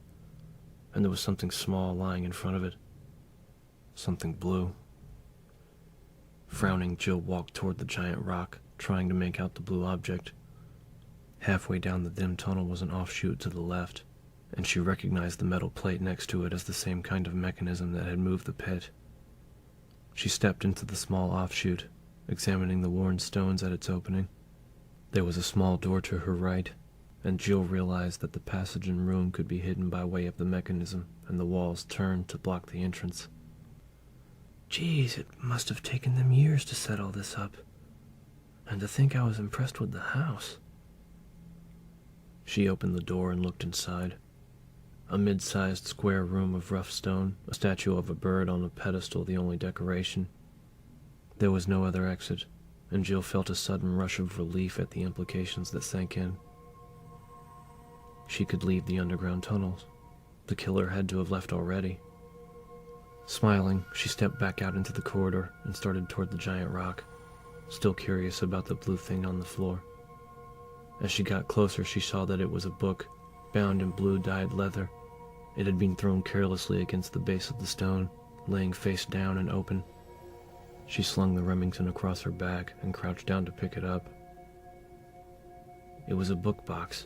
[SPEAKER 1] and there was something small lying in front of it. Something blue. Frowning, Jill walked toward the giant rock, trying to make out the blue object. Halfway down the dim tunnel was an offshoot to the left, and she recognized the metal plate next to it as the same kind of mechanism that had moved the pit. She stepped into the small offshoot, examining the worn stones at its opening. There was a small door to her right, and Jill realized that the passage and room could be hidden by way of the mechanism, and the walls turned to block the entrance. Geez, it must have taken them years to set all this up. And to think I was impressed with the house. She opened the door and looked inside. A mid-sized square room of rough stone, a statue of a bird on a pedestal the only decoration. There was no other exit,
[SPEAKER 2] and Jill felt a sudden rush of relief at the implications that sank in. She could leave the underground tunnels. The killer had to have left already. Smiling, she stepped back out into the corridor and started toward the giant rock, still curious about the blue thing on the floor. As she got closer, she saw that it was a book, bound in blue-dyed leather. It had been thrown carelessly against the base of the stone, laying face down and open. She slung the Remington across her back and crouched down to pick it up. It was a book box.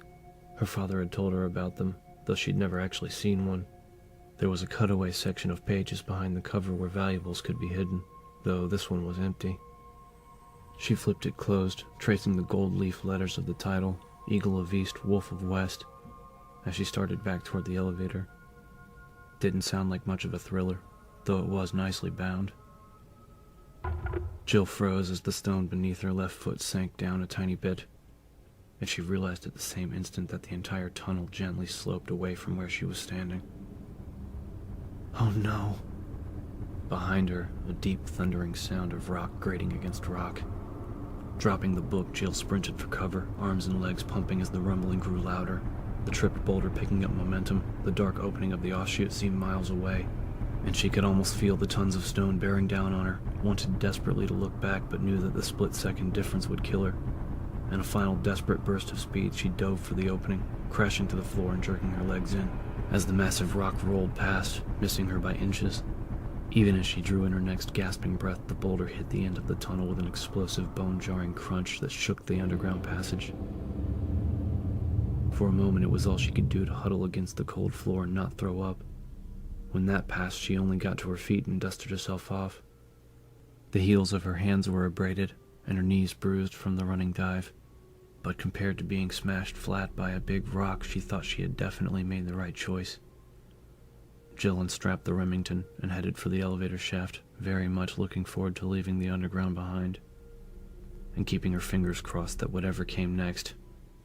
[SPEAKER 2] Her father had told her about them, though she'd never actually seen one. There was a cutaway section of pages behind the cover where valuables could be hidden, though this one was empty. She flipped it closed, tracing the gold leaf letters of the title, Eagle of East, Wolf of West, as she started back toward the elevator. Didn't sound like much of a thriller, though it was nicely bound. Jill froze as the stone beneath her left foot sank down a tiny bit, and she realized at the same instant that the entire tunnel gently sloped away from where she was standing. Oh no! Behind her, a deep thundering sound of rock grating against rock. Dropping the book, Jill sprinted for cover, arms and legs pumping as the rumbling grew louder. The tripped boulder picking up momentum, the dark opening of the offshoot seemed miles away, and she could almost feel the tons of stone bearing down on her, wanted desperately to look back but knew that the split-second difference would kill her. In a final desperate burst of speed, she dove for the opening, crashing to the floor and jerking her legs in, as the massive rock rolled past, missing her by inches. Even as she drew in her next gasping breath, the boulder hit the end of the tunnel with an explosive, bone-jarring crunch that shook the underground passage. For a moment, it was all she could do to huddle against the cold floor and not throw up. When that passed, she only got to her feet and dusted herself off. The heels of her hands were abraded, and her knees bruised from the running dive. But compared to being smashed flat by a big rock, she thought she had definitely made the right choice. Jill unstrapped the Remington and headed for the elevator shaft, very much looking forward to leaving the underground behind, and keeping her fingers crossed that whatever came next,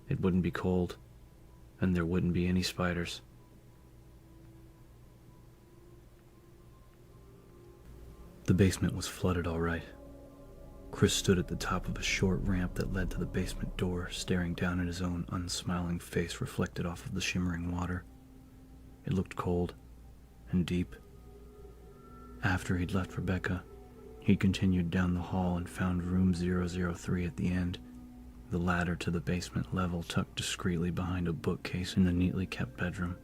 [SPEAKER 2] it wouldn't be cold, and there wouldn't be any spiders. The basement was flooded all right. Chris stood at the top of a short ramp that led to the basement door, staring down at his own unsmiling face reflected off of the shimmering water. It looked cold and deep. After he'd left Rebecca, he continued down the hall and found room 003 at the end, the ladder to the basement level tucked discreetly behind a bookcase in the neatly kept bedroom.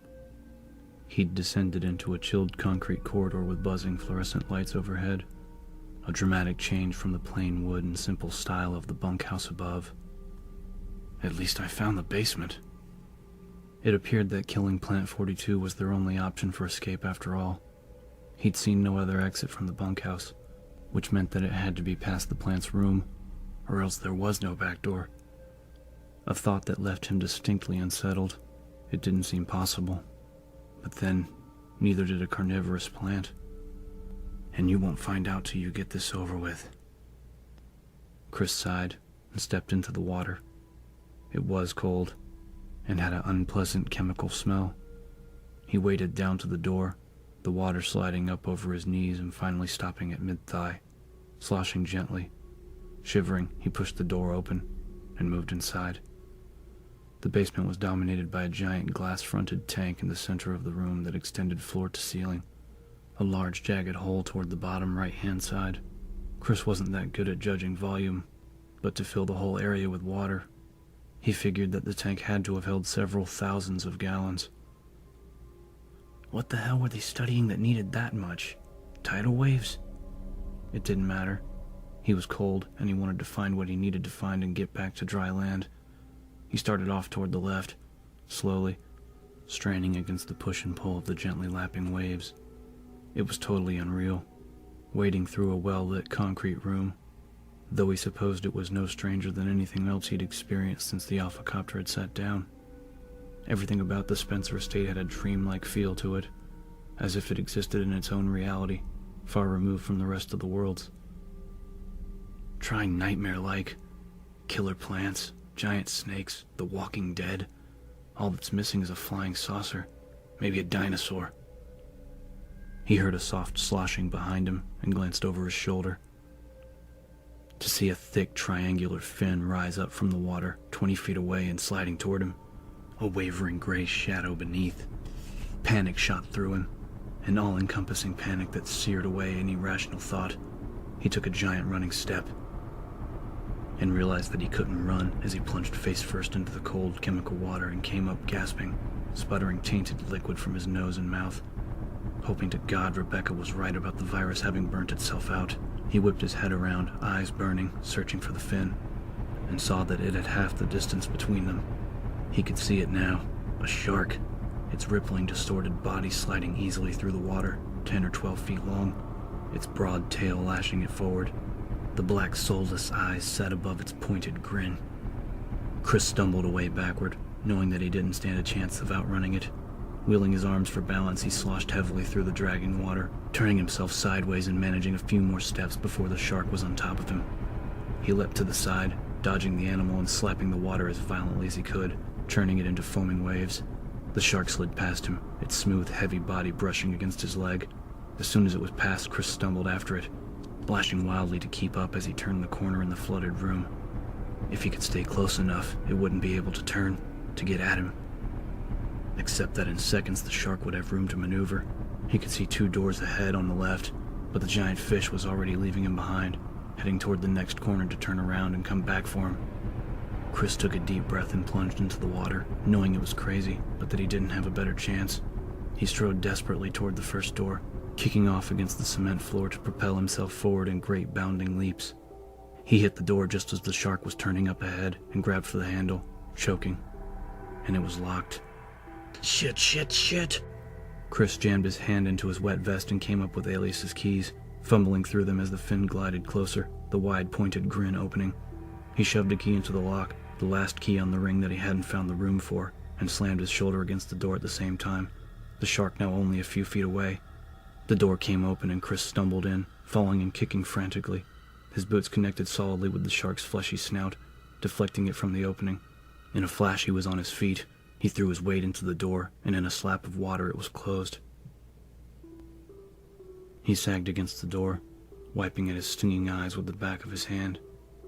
[SPEAKER 2] He'd descended into a chilled concrete corridor with buzzing fluorescent lights overhead, a dramatic change from the plain wood and simple style of the bunkhouse above. At least I found the basement. It appeared that killing Plant 42 was their only option for escape after all. He'd seen no other exit from the bunkhouse, which meant that it had to be past the plant's room, or else there was no back door. A thought that left him distinctly unsettled. It didn't seem possible. But then, neither did a carnivorous plant. And you won't find out till you get this over with. Chris sighed and stepped into the water. It was cold, and had an unpleasant chemical smell. He waded down to the door, the water sliding up over his knees and finally stopping at mid-thigh, sloshing gently. Shivering, he pushed the door open and moved inside. The basement was dominated by a giant glass-fronted tank in the center of the room that extended floor to ceiling, a large jagged hole toward the bottom right-hand side. Chris wasn't that good at judging volume, but to fill the whole area with water, he figured that the tank had to have held several thousands of gallons. What the hell were they studying that needed that much? Tidal waves? It didn't matter. He was cold, and he wanted to find what he needed to find and get back to dry land. He started off toward the left, slowly, straining against the push and pull of the gently lapping waves. It was totally unreal, wading through a well-lit concrete room, though he supposed it was no stranger than anything else he'd experienced since the Alpha Copter had sat down. Everything about the Spencer estate had a dream-like feel to it, as if it existed in its own reality, far removed from the rest of the world's. Trying nightmare-like. Killer plants, giant snakes, the walking dead. All that's missing is a flying saucer, maybe a dinosaur. He heard a soft sloshing behind him and glanced over his shoulder.
[SPEAKER 3] to see a thick triangular fin rise up from the water 20 feet away and sliding toward him, a wavering gray shadow beneath. Panic shot through him, an all-encompassing panic that seared away any rational thought. He took a giant running step and realized that he couldn't run as he plunged face first into the cold chemical water and came up gasping, sputtering tainted liquid from his nose and mouth. Hoping to God Rebecca was right about the virus having burnt itself out, he whipped his head around, eyes burning, searching for the fin, and saw that it had half the distance between them. He could see it now, a shark, its rippling, distorted body sliding easily through the water, 10 or 12 feet long, its broad tail lashing it forward, the black soulless eyes set above its pointed grin. Chris stumbled away backward, knowing that he didn't stand a chance of outrunning it. Wheeling his arms for balance, he sloshed heavily through the dragging water, turning himself sideways and managing a few more steps before the shark was on top of him. He leapt to the side, dodging the animal and slapping the water as violently as he could, churning it into foaming waves. The shark slid past him, its smooth, heavy body brushing against his leg. As soon as it was past, Chris stumbled after it, lashing wildly to keep up as he turned the corner in the flooded room. If he could stay close enough, it wouldn't be able to turn, to get at him. Except that in seconds the shark would have room to maneuver. He could see 2 doors ahead on the left, but the giant fish was already leaving him behind, heading toward the next corner to turn around and come back for him. Chris took a deep breath and plunged into the water, knowing it was crazy, but that he didn't have a better chance. He strode desperately toward the first door, kicking off against the cement floor to propel himself forward in great bounding leaps. He hit the door just as the shark was turning up ahead and grabbed for the handle, choking, and it was locked. Shit. Chris jammed his hand into his wet vest and came up with Alias's keys, fumbling through them as the fin glided closer, the wide pointed grin opening. He shoved a key into the lock, the last key on the ring that he hadn't found the room for, and slammed his shoulder against the door at the same time, the shark now only a few feet away. The door came open and Chris stumbled in, falling and kicking frantically. His boots connected solidly with the shark's fleshy snout, deflecting it from the opening. In a flash he was on his feet. He threw his weight into the door, and in a slap of water it was closed. He sagged against the door, wiping at his stinging eyes with the back of his hand.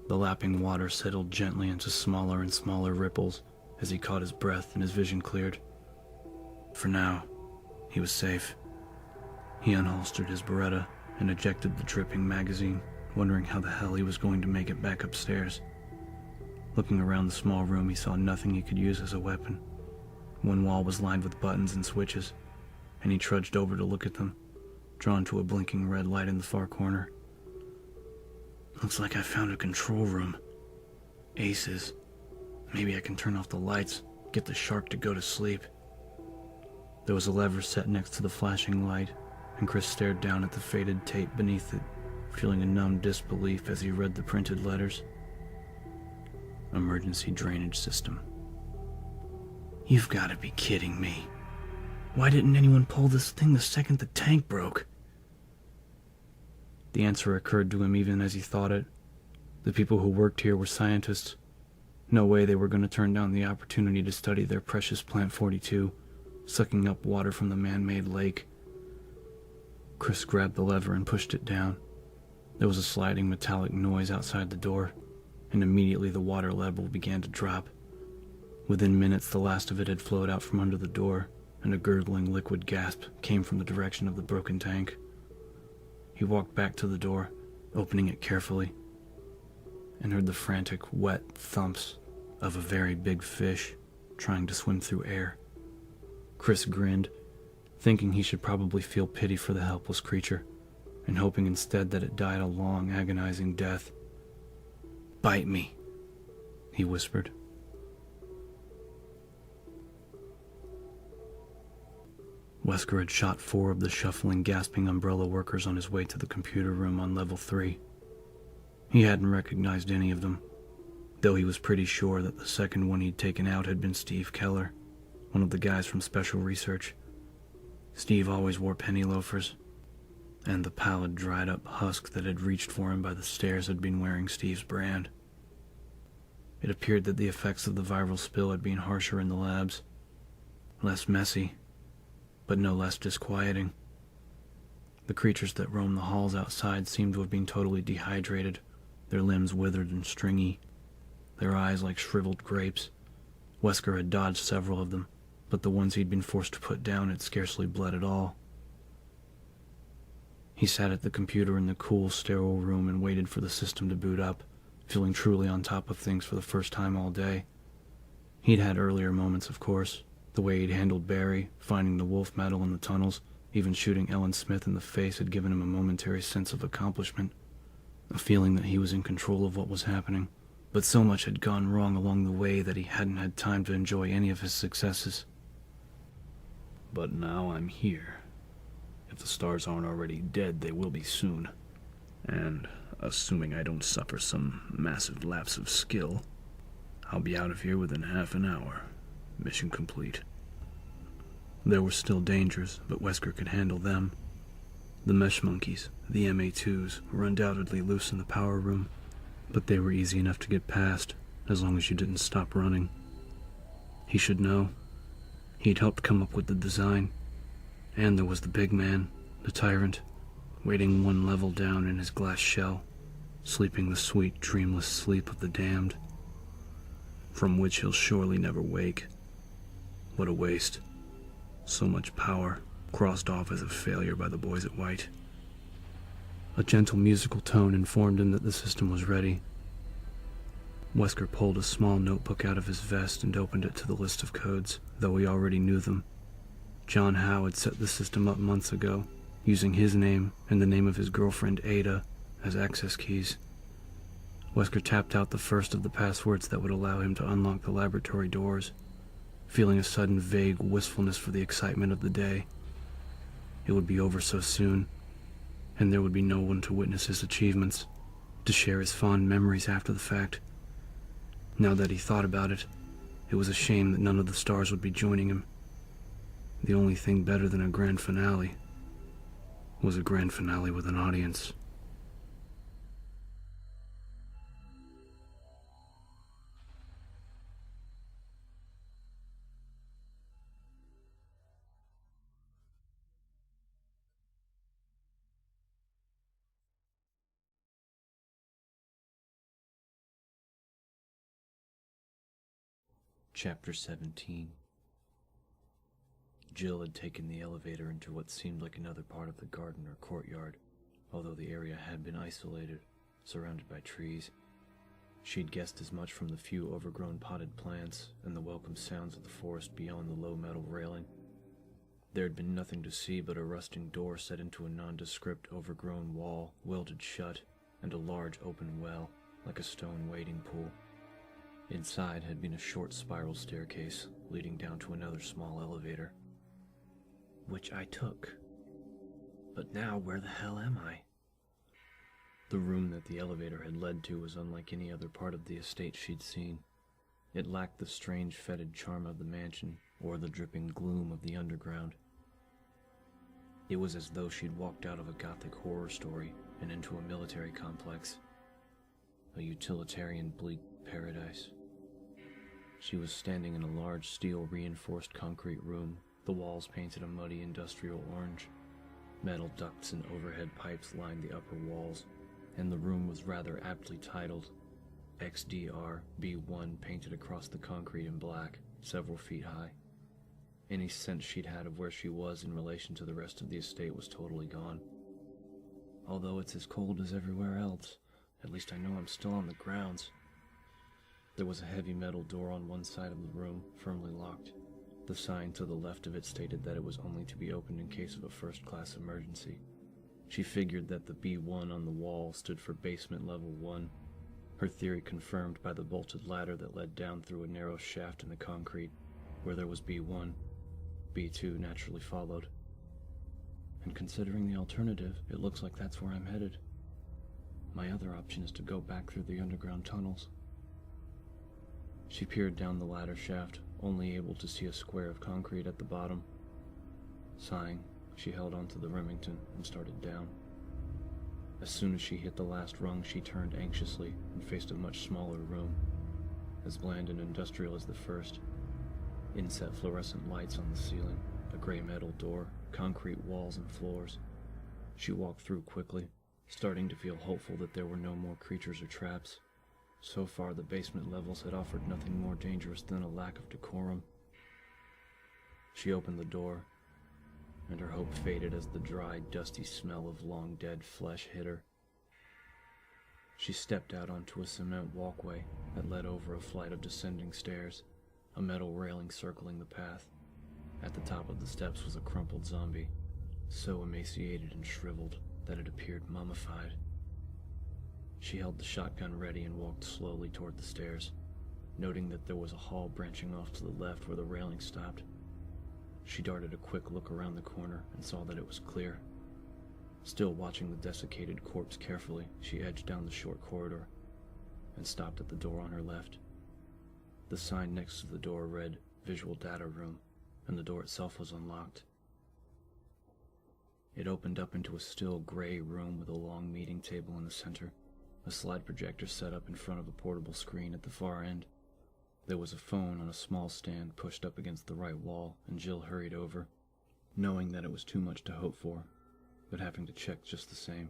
[SPEAKER 3] The lapping water settled gently into smaller and smaller ripples as he caught his breath and his vision cleared. For now, he was safe. He unholstered his Beretta and ejected the dripping magazine, wondering how the hell he was going to make it back upstairs. Looking around the small room, he saw nothing he could use as a weapon. One wall was lined with buttons and switches, and he trudged over to look at them, drawn to a blinking red light in the far corner. Looks like I found a control room. Aces. Maybe I can turn off the lights, get the shark to go to sleep. There was a lever set next to the flashing light, and Chris stared down at the faded tape beneath it, feeling a numb disbelief as he read the printed letters. Emergency drainage system. You've got to be kidding me. Why didn't anyone pull this thing the second the tank broke? The answer occurred to him even as he thought it. The people who worked here were scientists. No way they were going to turn down the opportunity to study their precious Plant 42, sucking up water from the man-made lake. Chris grabbed the lever and pushed it down. There was a sliding metallic noise outside the door, and immediately the water level began to drop. Within minutes, the last of it had flowed out from under the door, and a gurgling liquid gasp came from the direction of the broken tank. He walked back to the door, opening it carefully, and heard the frantic, wet thumps of a very big fish trying to swim through air. Chris grinned, thinking he should probably feel pity for the helpless creature, and hoping instead that it died a long, agonizing death. "Bite me," he whispered. Wesker had shot 4 of the shuffling, gasping umbrella workers on his way to the computer room on level 3. He hadn't recognized any of them, though he was pretty sure that the second one he'd taken out had been Steve Keller, one of the guys from Special Research. Steve always wore penny loafers, and the pallid, dried-up husk that had reached for him by the stairs had been wearing Steve's brand. It appeared that the effects of the viral spill had been harsher in the labs, less messy, but no less disquieting. The creatures that roamed the halls outside seemed to have been totally dehydrated,
[SPEAKER 4] their limbs withered and stringy, their eyes like shriveled grapes. Wesker had dodged several of them, but the ones he'd been forced to put down had scarcely bled at all. He sat at the computer in the cool, sterile room and waited for the system to boot up, feeling truly on top of things for the first time all day. He'd had earlier moments, of course, the way he'd handled Barry, finding the wolf medal in the tunnels, even shooting Ellen Smith in the face had given him a momentary sense of accomplishment, a feeling that he was in control of what was happening. But so much had gone wrong along the way that he hadn't had time to enjoy any of his successes. But now I'm here. If the stars aren't already dead, they will be soon. And, assuming I don't suffer some massive lapse of skill, I'll be out of here within half an hour. Mission complete. There were still dangers, but Wesker could handle them. The mesh monkeys, the MA2s, were undoubtedly loose in the power room, but they were easy enough to get past, as long as you didn't stop running. He should know. He'd helped come up with the design. And there was the big man, the tyrant, waiting one level down in his glass shell, sleeping the sweet, dreamless sleep of the damned, from which he'll surely never wake. What a waste. So much power, crossed off as a failure by the boys at White. A gentle musical tone informed him that the system was ready. Wesker pulled a small notebook out of his vest and opened it to the list of codes, though he already knew them. John Howe had set the system up months ago, using his name and the name of his girlfriend Ada as access keys. Wesker tapped out the first of the passwords that would allow him to unlock the laboratory doors, feeling a sudden vague wistfulness for the excitement of the day. It would be over so soon, and there would be no one to witness his achievements, to share his fond memories after the fact. Now that he thought about it, it was a shame that none of the stars would be joining him. The only thing better than a grand finale was a grand finale with an audience.
[SPEAKER 2] Chapter 17. Jill had taken the elevator into what seemed like another part of the garden or courtyard, although the area had been isolated, surrounded by trees. She'd guessed as much from the few overgrown potted plants and the welcome sounds of the forest beyond the low metal railing. There had been nothing to see but a rusting door set into a nondescript overgrown wall, welded shut, and a large open well, like a stone wading pool. Inside had been a short spiral staircase leading down to another small elevator, which I took. But now where the hell am I? The room that the elevator had led to was unlike any other part of the estate she'd seen. It lacked the strange fetid charm of the mansion or the dripping gloom of the underground. It was as though she'd walked out of a gothic horror story and into a military complex, a utilitarian bleak paradise. She was standing in a large steel-reinforced concrete room, the walls painted a muddy industrial orange. Metal ducts and overhead pipes lined the upper walls, and the room was rather aptly titled XDR B1 painted across the concrete in black, several feet high. Any sense she'd had of where she was in relation to the rest of the estate was totally gone. Although it's as cold as everywhere else, at least I know I'm still on the grounds. There was a heavy metal door on one side of the room, firmly locked. The sign to the left of it stated that it was only to be opened in case of a first-class emergency. She figured that the B1 on the wall stood for basement level 1, her theory confirmed by the bolted ladder that led down through a narrow shaft in the concrete. Where there was B1, B2 naturally followed. And considering the alternative, it looks like that's where I'm headed. My other option is to go back through the underground tunnels. She peered down the ladder shaft, only able to see a square of concrete at the bottom. Sighing, she held onto the Remington and started down. As soon as she hit the last rung, she turned anxiously and faced a much smaller room, as bland and industrial as the first. Inset fluorescent lights on the ceiling, a gray metal door, concrete walls and floors. She walked through quickly, starting to feel hopeful that there were no more creatures or traps. So far, the basement levels had offered nothing more dangerous than a lack of decorum. She opened the door, and her hope faded as the dry, dusty smell of long-dead flesh hit her. She stepped out onto a cement walkway that led over a flight of descending stairs, a metal railing circling the path. At the top of the steps was a crumpled zombie, so emaciated and shriveled that it appeared mummified. She held the shotgun ready and walked slowly toward the stairs, noting that there was a hall branching off to the left where the railing stopped. She darted a quick look around the corner and saw that it was clear. Still watching the desiccated corpse carefully, she edged down the short corridor and stopped at the door on her left. The sign next to the door read Visual Data Room, and the door itself was unlocked. It opened up into a still gray room with a long meeting table in the center, a slide projector set up in front of a portable screen at the far end. There was a phone on a small stand pushed up against the right wall, and Jill hurried over, knowing that it was too much to hope for, but having to check just the same.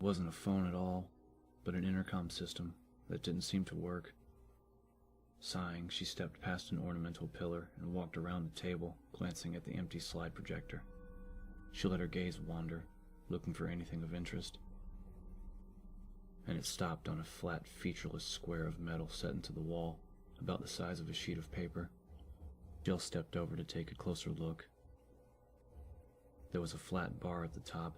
[SPEAKER 2] It wasn't a phone at all, but an intercom system that didn't seem to work. Sighing, she stepped past an ornamental pillar and walked around the table, glancing at the empty slide projector. She let her gaze wander, looking for anything of interest, and it stopped on a flat, featureless square of metal set into the wall, about the size of a sheet of paper. Jill stepped over to take a closer look. There was a flat bar at the top.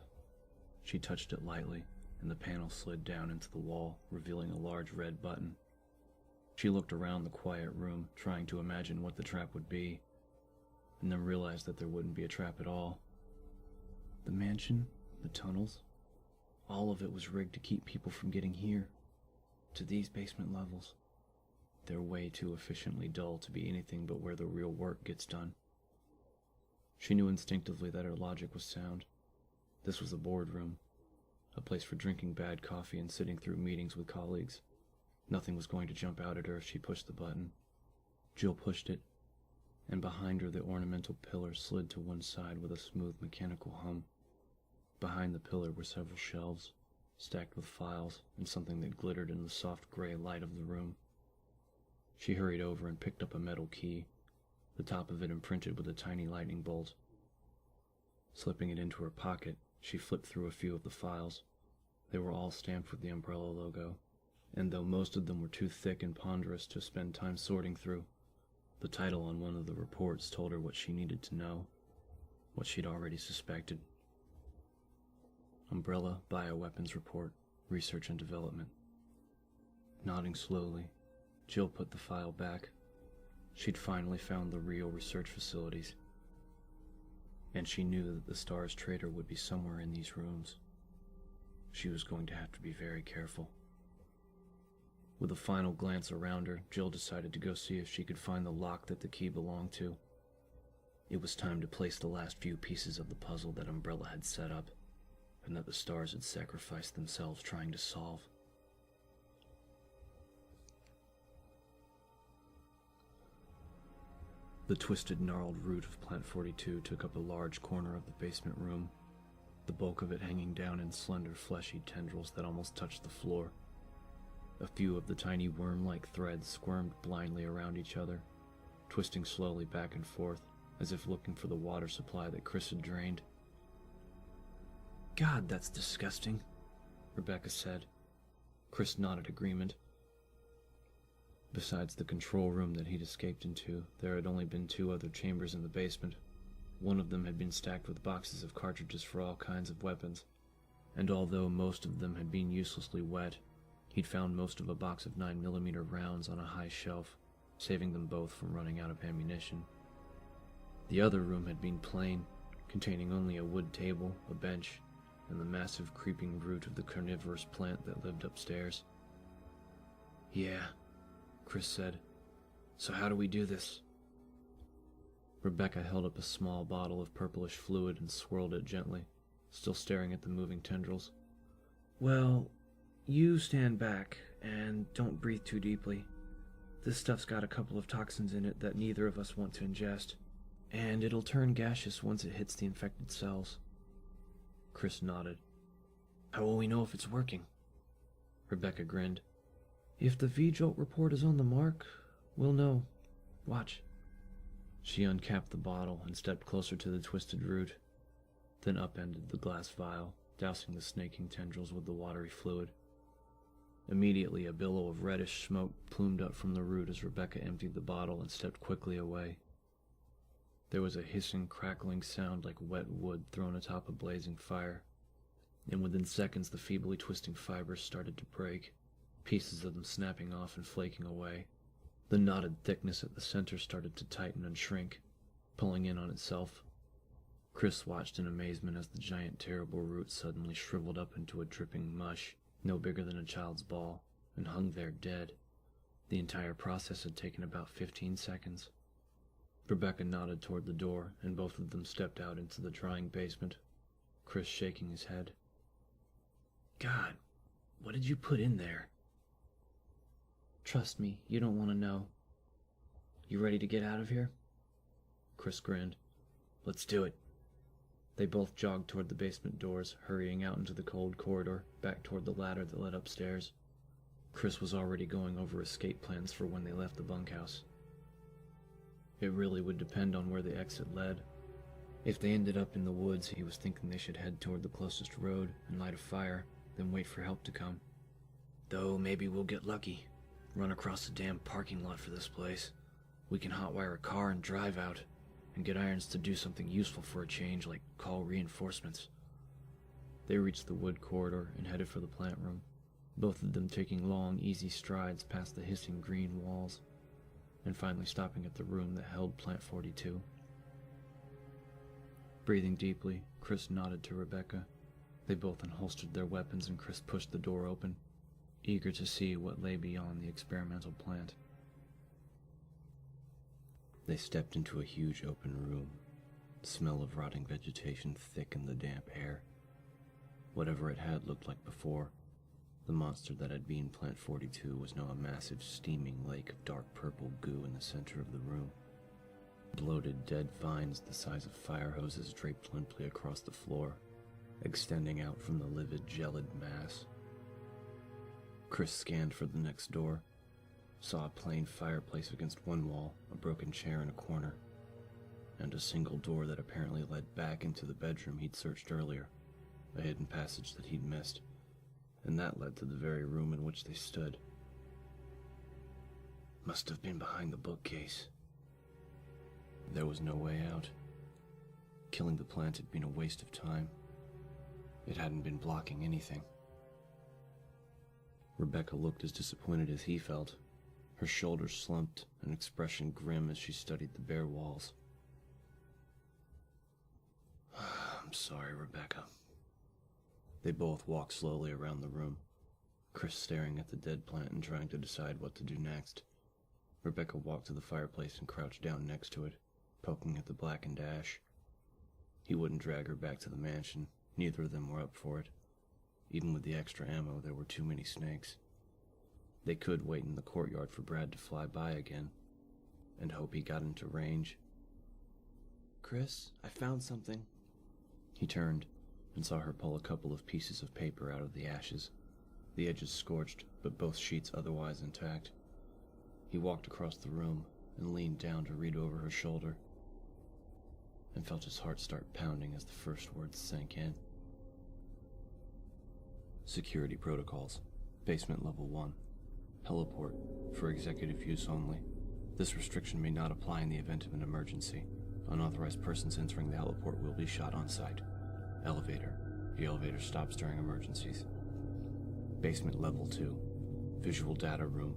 [SPEAKER 2] She touched it lightly, and the panel slid down into the wall, revealing a large red button. She looked around the quiet room, trying to imagine what the trap would be, and then realized that there wouldn't be a trap at all. The mansion, the tunnels, all of it was rigged to keep people from getting here, to these basement levels. They're way too efficiently dull to be anything but where the real work gets done. She knew instinctively that her logic was sound. This was a boardroom, a place for drinking bad coffee and sitting through meetings with colleagues. Nothing was going to jump out at her if she pushed the button. Jill pushed it, and behind her the ornamental pillar slid to one side with a smooth mechanical hum. Behind the pillar were several shelves, stacked with files and something that glittered in the soft gray light of the room. She hurried over and picked up a metal key, the top of it imprinted with a tiny lightning bolt. Slipping it into her pocket, she flipped through a few of the files. They were all stamped with the umbrella logo, and though most of them were too thick and ponderous to spend time sorting through, the title on one of the reports told her what she needed to know, what she'd already suspected. Umbrella Bioweapons Report, Research and Development. Nodding slowly, Jill put the file back. She'd finally found the real research facilities, and she knew that the S.T.A.R.S trader would be somewhere in these rooms. She was going to have to be very careful. With a final glance around her, Jill decided to go see if she could find the lock that the key belonged to. It was time to place the last few pieces of the puzzle that Umbrella had set up, and that the S.T.A.R.S had sacrificed themselves trying to solve. The twisted, gnarled root of Plant 42 took up a large corner of the basement room, the bulk of it hanging down in slender, fleshy tendrils that almost touched the floor. A few of the tiny worm-like threads squirmed blindly around each other, twisting slowly back and forth, as if looking for the water supply that Chris had drained. "God, that's disgusting," Rebecca said. Chris nodded agreement. Besides the control room that he'd escaped into, there had only been 2 other chambers in the basement. One of them had been stacked with boxes of cartridges for all kinds of weapons, and although most of them had been uselessly wet, he'd found most of a box of 9mm rounds on a high shelf, saving them both from running out of ammunition. The other room had been plain, containing only a wood table, a bench, and the massive creeping root of the carnivorous plant that lived upstairs. "Yeah," Chris said. "So how do we do this?" Rebecca held up a small bottle of purplish fluid and swirled it gently, still staring at the moving tendrils. "Well, you stand back, and don't breathe too deeply. This stuff's got a couple of toxins in it that neither of us want to ingest, and it'll turn gaseous once it hits the infected cells." Chris nodded. How will we know if it's working? Rebecca grinned.
[SPEAKER 7] If the V-jolt report is on the mark, we'll know. Watch.
[SPEAKER 2] She uncapped the bottle and stepped closer to the twisted root, then upended the glass vial, dousing the snaking tendrils with the watery fluid. Immediately, a billow of reddish smoke plumed up from the root as Rebecca emptied the bottle and stepped quickly away. There was a hissing, crackling sound like wet wood thrown atop a blazing fire, and within seconds the feebly twisting fibers started to break, pieces of them snapping off and flaking away. The knotted thickness at the center started to tighten and shrink, pulling in on itself. Chris watched in amazement as the giant, terrible root suddenly shriveled up into a dripping mush, no bigger than a child's ball, and hung there dead. The entire process had taken about 15 seconds. Rebecca nodded toward the door, and both of them stepped out into the drying basement, Chris shaking his head. God, what did you put in there?
[SPEAKER 7] Trust me, you don't want to know.
[SPEAKER 2] You ready to get out of here? Chris grinned. Let's do it. They both jogged toward the basement doors, hurrying out into the cold corridor, back toward the ladder that led upstairs. Chris was already going over escape plans for when they left the bunkhouse. It really would depend on where the exit led. If they ended up in the woods, he was thinking they should head toward the closest road and light a fire, then wait for help to come. Though maybe we'll get lucky. Run across the damn parking lot for this place. We can hotwire a car and drive out, and get Irons to do something useful for a change, like call reinforcements. They reached the wood corridor and headed for the plant room, both of them taking long, easy strides past the hissing green walls, and finally stopping at the room that held Plant 42. Breathing deeply, Chris nodded to Rebecca. They both unholstered their weapons and Chris pushed the door open, eager to see what lay beyond the experimental plant. They stepped into a huge open room. The smell of rotting vegetation thick in the damp air. Whatever it had looked like before, the monster that had been Plant 42 was now a massive steaming lake of dark purple goo in the center of the room. Bloated dead vines the size of fire hoses draped limply across the floor, extending out from the livid, gelid mass. Chris scanned for the next door, saw a plain fireplace against one wall, a broken chair in a corner, and a single door that apparently led back into the bedroom he'd searched earlier, a hidden passage that he'd missed, and that led to the very room in which they stood. Must have been behind the bookcase. There was no way out. Killing the plant had been a waste of time. It hadn't been blocking anything. Rebecca looked as disappointed as he felt. Her shoulders slumped, an expression grim as she studied the bare walls. I'm sorry, Rebecca. They both walked slowly around the room, Chris staring at the dead plant and trying to decide what to do next. Rebecca walked to the fireplace and crouched down next to it, poking at the blackened ash. He wouldn't drag her back to the mansion. Neither of them were up for it. Even with the extra ammo, there were too many snakes. They could wait in the courtyard for Brad to fly by again, and hope he got into range.
[SPEAKER 7] Chris, I found something.
[SPEAKER 2] He turned and saw her pull a couple of pieces of paper out of the ashes, the edges scorched, but both sheets otherwise intact. He walked across the room and leaned down to read over her shoulder, and felt his heart start pounding as the first words sank in. Security protocols. Basement level 1. Heliport. For executive use only. This restriction may not apply in the event of an emergency. Unauthorized persons entering the heliport will be shot on sight. Elevator. The elevator stops during emergencies. Basement level 2. Visual data room.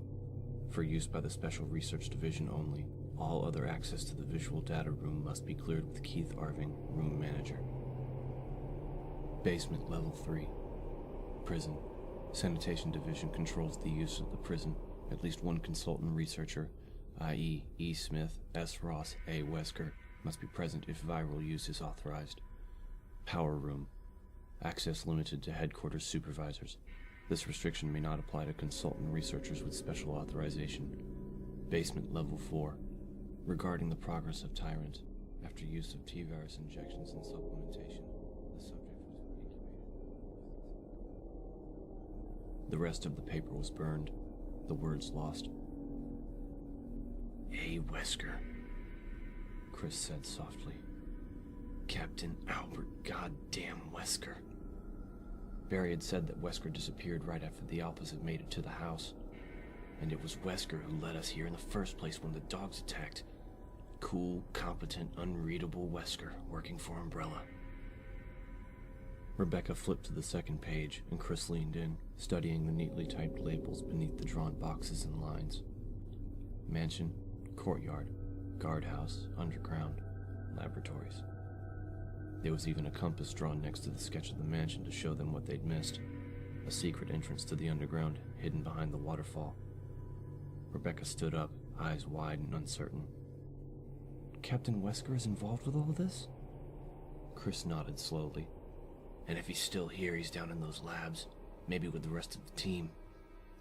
[SPEAKER 2] For use by the Special Research Division only. All other access to the visual data room must be cleared with Keith Arving, room manager. Basement level 3. Prison. Sanitation Division controls the use of the prison. At least one consultant researcher, i.e. E. Smith, S. Ross, A. Wesker, must be present if viral use is authorized. Power room. Access limited to headquarters supervisors. This restriction may not apply to consultant researchers with special authorization. Basement level 4. Regarding the progress of Tyrant, after use of S.T.A.R.S injections and supplementation, the subject was incubated.
[SPEAKER 1] The rest of the paper was burned, the words lost.
[SPEAKER 5] "Hey, Wesker,"
[SPEAKER 1] Chris said softly.
[SPEAKER 5] "Captain Albert goddamn Wesker."
[SPEAKER 1] Barry had said that Wesker disappeared right after the Alphas had made it to the house.
[SPEAKER 5] And it was Wesker who led us here in the first place when the dogs attacked. Cool, competent, unreadable Wesker working for Umbrella.
[SPEAKER 1] Rebecca flipped to the second page, and Chris leaned in, studying the neatly typed labels beneath the drawn boxes and lines. Mansion, courtyard, guardhouse, underground, laboratories. There was even a compass drawn next to the sketch of the mansion to show them what they'd missed. A secret entrance to the underground, hidden behind the waterfall. Rebecca stood up, eyes wide and uncertain.
[SPEAKER 7] Captain Wesker is involved with all this?
[SPEAKER 1] Chris nodded slowly.
[SPEAKER 5] And if he's still here, he's down in those labs, maybe with the rest of the team.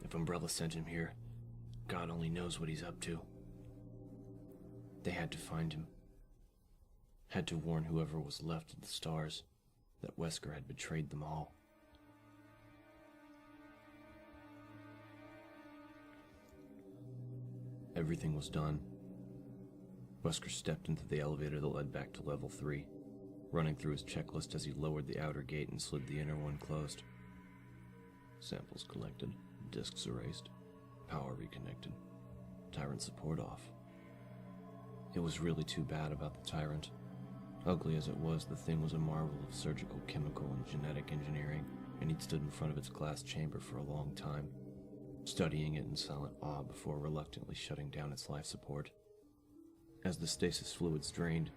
[SPEAKER 5] If Umbrella sent him here, God only knows what he's up to.
[SPEAKER 1] They had to find him. Had to warn whoever was left of the S.T.A.R.S. that Wesker had betrayed them all. Everything was done. Wesker stepped into the elevator that led back to level 3, running through his checklist as he lowered the outer gate and slid the inner one closed. Samples collected, disks erased, power reconnected, Tyrant support off. It was really too bad about the Tyrant. Ugly as it was, the thing was a marvel of surgical, chemical, and genetic engineering, and he'd stood in front of its glass chamber for a long time, studying it in silent awe before reluctantly shutting down its life support. As the stasis fluids drained,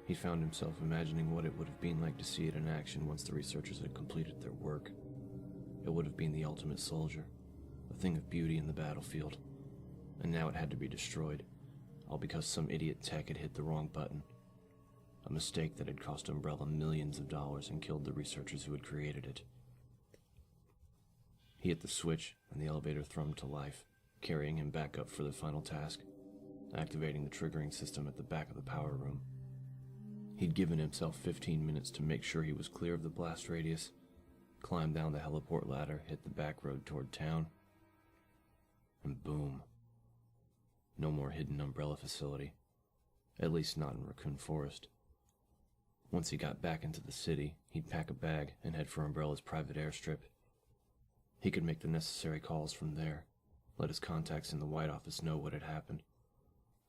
[SPEAKER 1] he found himself imagining what it would have been like to see it in action once the researchers had completed their work. It would have been the ultimate soldier, a thing of beauty in the battlefield, and now it had to be destroyed, all because some idiot tech had hit the wrong button. A mistake that had cost Umbrella millions of dollars and killed the researchers who had created it. He hit the switch, and the elevator thrummed to life, carrying him back up for the final task, activating the triggering system at the back of the power room. He'd given himself 15 minutes to make sure he was clear of the blast radius, climb down the heliport ladder, hit the back road toward town, and boom. No more hidden Umbrella facility, at least not in Raccoon Forest. Once he got back into the city, he'd pack a bag and head for Umbrella's private airstrip. He could make the necessary calls from there, let his contacts in the White Office know what had happened.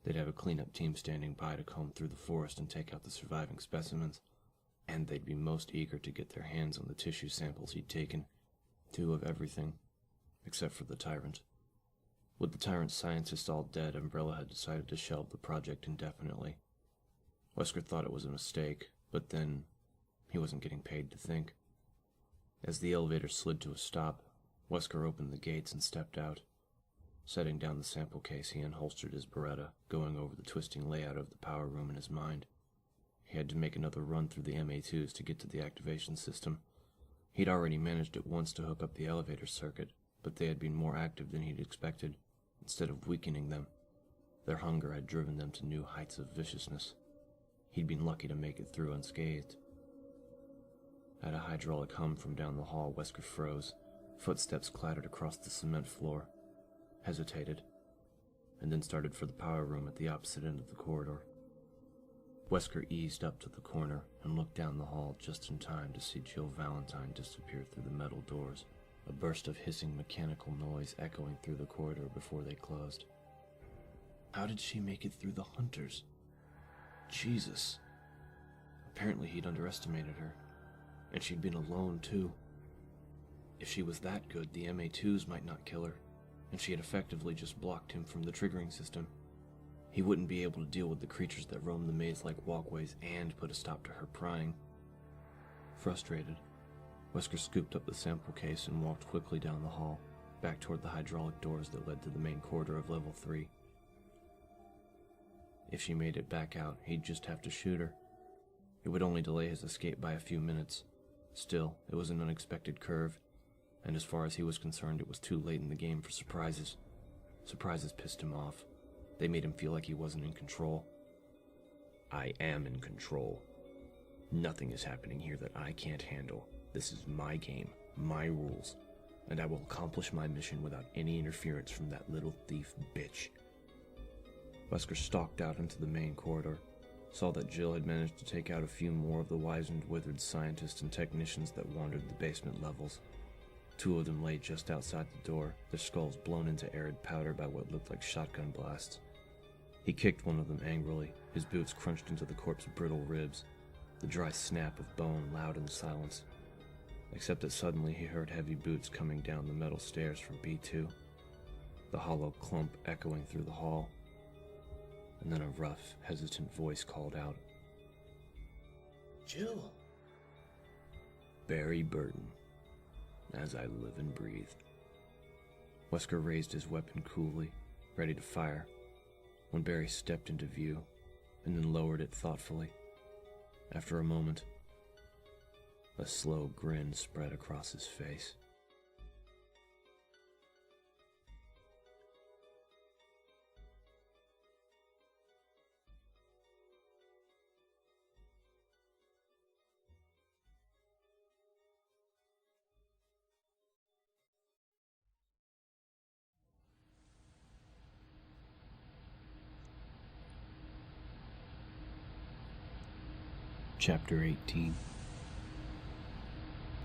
[SPEAKER 1] They'd have a cleanup team standing by to comb through the forest and take out the surviving specimens, and they'd be most eager to get their hands on the tissue samples he'd taken, 2 of everything, except for the Tyrant. With the Tyrant scientists all dead, Umbrella had decided to shelve the project indefinitely. Wesker thought it was a mistake, but then he wasn't getting paid to think. As the elevator slid to a stop, Wesker opened the gates and stepped out. Setting down the sample case, he unholstered his Beretta, going over the twisting layout of the power room in his mind. He had to make another run through the MA2s to get to the activation system. He'd already managed at once to hook up the elevator circuit, but they had been more active than he'd expected. Instead of weakening them, their hunger had driven them to new heights of viciousness. He'd been lucky to make it through unscathed. At a hydraulic hum from down the hall, Wesker froze. Footsteps clattered across the cement floor, hesitated, and then started for the power room at the opposite end of the corridor. Wesker eased up to the corner and looked down the hall just in time to see Jill Valentine disappear through the metal doors, a burst of hissing mechanical noise echoing through the corridor before they closed. How did she make it through the hunters? Jesus. Apparently he'd underestimated her, and she'd been alone too. If she was that good, the MA2s might not kill her, and she had effectively just blocked him from the triggering system. He wouldn't be able to deal with the creatures that roamed the maze-like walkways and put a stop to her prying. Frustrated, Wesker scooped up the sample case and walked quickly down the hall, back toward the hydraulic doors that led to the main corridor of level 3. If she made it back out, he'd just have to shoot her. It would only delay his escape by a few minutes. Still, it was an unexpected curve, and as far as he was concerned, it was too late in the game for surprises. Surprises pissed him off. They made him feel like he wasn't in control. I am in control. Nothing is happening here that I can't handle. This is my game, my rules. and I will accomplish my mission without any interference from that little thief bitch. Wesker stalked out into the main corridor, saw that Jill had managed to take out a few more of the wizened, withered scientists and technicians that wandered the basement levels. 2 of them lay just outside the door, their skulls blown into arid powder by what looked like shotgun blasts. He kicked one of them angrily, his boots crunched into the corpse's brittle ribs, the dry snap of bone loud in the silence. Except that suddenly he heard heavy boots coming down the metal stairs from B2, the hollow clump echoing through the hall, and then a rough, hesitant voice called out,
[SPEAKER 5] Jill!
[SPEAKER 1] Barry Burton, as I live and breathe. Wesker raised his weapon coolly, ready to fire, when Barry stepped into view, and then lowered it thoughtfully. After a moment, a slow grin spread across his face. Chapter 18.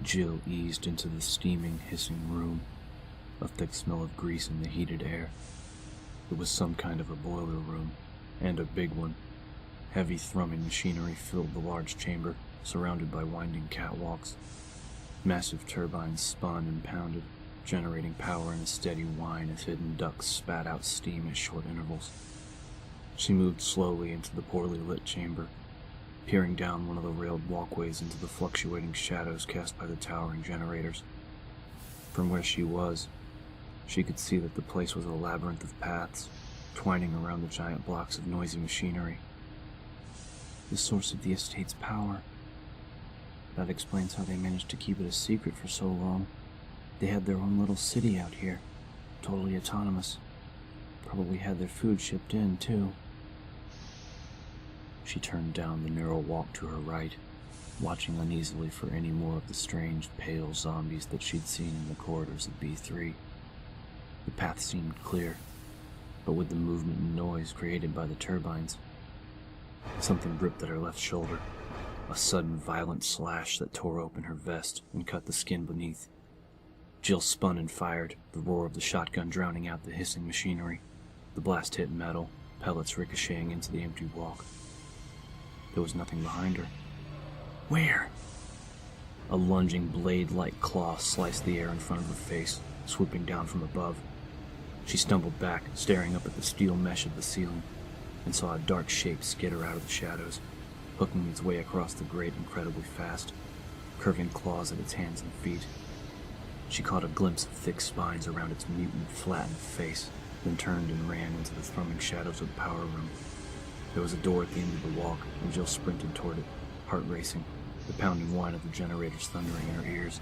[SPEAKER 1] Jill eased into the steaming, hissing room, a thick smell of grease in the heated air. It was some kind of a boiler room, and a big one. Heavy thrumming machinery filled the large chamber, surrounded by winding catwalks. Massive turbines spun and pounded, generating power in a steady whine as hidden ducts spat out steam at short intervals. She moved slowly into the poorly lit chamber, peering down one of the railed walkways into the fluctuating shadows cast by the towering generators. From where she was, she could see that the place was a labyrinth of paths, twining around the giant blocks of noisy machinery. The source of the estate's power. That explains how they managed to keep it a secret for so long. They had their own little city out here, totally autonomous. Probably had their food shipped in, too. She turned down the narrow walk to her right, watching uneasily for any more of the strange, pale zombies that she'd seen in the corridors of B3. The path seemed clear, but with the movement and noise created by the turbines. Something gripped at her left shoulder, a sudden violent slash that tore open her vest and cut the skin beneath. Jill spun and fired, the roar of the shotgun drowning out the hissing machinery. The blast hit metal, pellets ricocheting into the empty walk. There was nothing behind her. Where? A lunging blade-like claw sliced the air in front of her face, swooping down from above. She stumbled back, staring up at the steel mesh of the ceiling, and saw a dark shape skitter out of the shadows, hooking its way across the grate incredibly fast, curving claws at its hands and feet. She caught a glimpse of thick spines around its mutant, flattened face, then turned and ran into the thrumming shadows of the power room. There was a door at the end of the walk, and Jill sprinted toward it, heart racing, the pounding whine of the generators thundering in her ears.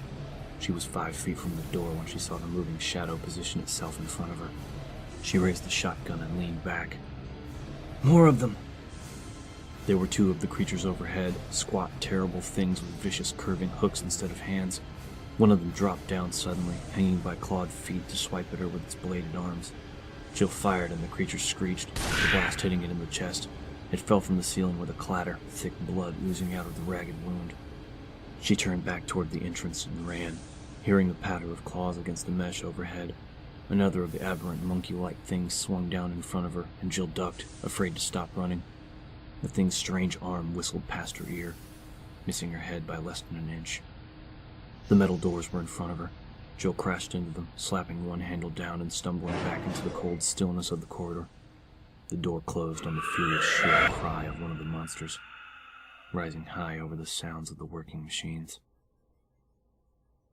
[SPEAKER 1] She was 5 feet from the door when she saw the moving shadow position itself in front of her. She raised the shotgun and leaned back. More of them! There were 2 of the creatures overhead, squat, terrible things with vicious curving hooks instead of hands. One of them dropped down suddenly, hanging by clawed feet to swipe at her with its bladed arms. Jill fired and the creature screeched, the blast hitting it in the chest. It fell from the ceiling with a clatter, thick blood oozing out of the ragged wound. She turned back toward the entrance and ran, hearing the patter of claws against the mesh overhead. Another of the aberrant monkey-like things swung down in front of her, and Jill ducked, afraid to stop running. The thing's strange arm whistled past her ear, missing her head by less than an inch. The metal doors were in front of her. Jill crashed into them, slapping one handle down and stumbling back into the cold stillness of the corridor. The door closed on the furious shrill cry of one of the monsters, rising high over the sounds of the working machines.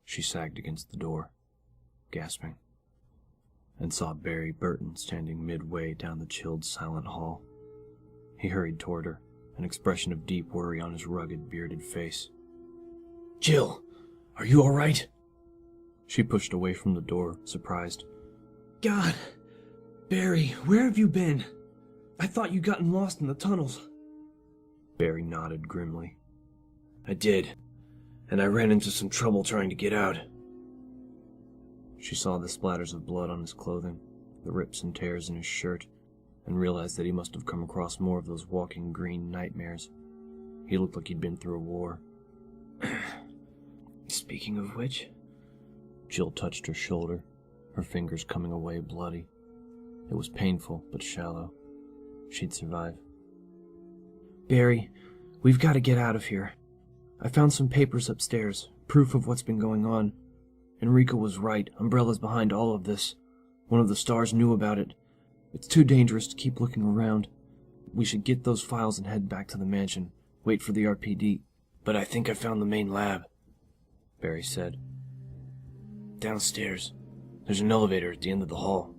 [SPEAKER 1] She sagged against the door, gasping, and saw Barry Burton standing midway down the chilled, silent hall. He hurried toward her, an expression of deep worry on his rugged, bearded face.
[SPEAKER 5] Jill, are you all right?
[SPEAKER 1] She pushed away from the door, surprised.
[SPEAKER 8] God, Barry, where have you been? I thought you'd gotten lost in the tunnels.
[SPEAKER 1] Barry nodded grimly.
[SPEAKER 5] I did, and I ran into some trouble trying to get out.
[SPEAKER 1] She saw the splatters of blood on his clothing, the rips and tears in his shirt, and realized that he must have come across more of those walking green nightmares. He looked like he'd been through a war.
[SPEAKER 7] Speaking of which...
[SPEAKER 1] Jill touched her shoulder, her fingers coming away bloody. It was painful, but shallow. She'd survive.
[SPEAKER 7] Barry, we've got to get out of here. I found some papers upstairs, proof of what's been going on. Enrico was right. Umbrella's behind all of this. One of the stars knew about it. It's too dangerous to keep looking around. We should get those files and head back to the mansion. Wait for the RPD.
[SPEAKER 5] But I think I found the main lab,
[SPEAKER 1] Barry said.
[SPEAKER 5] Downstairs. There's an elevator at the end of the hall.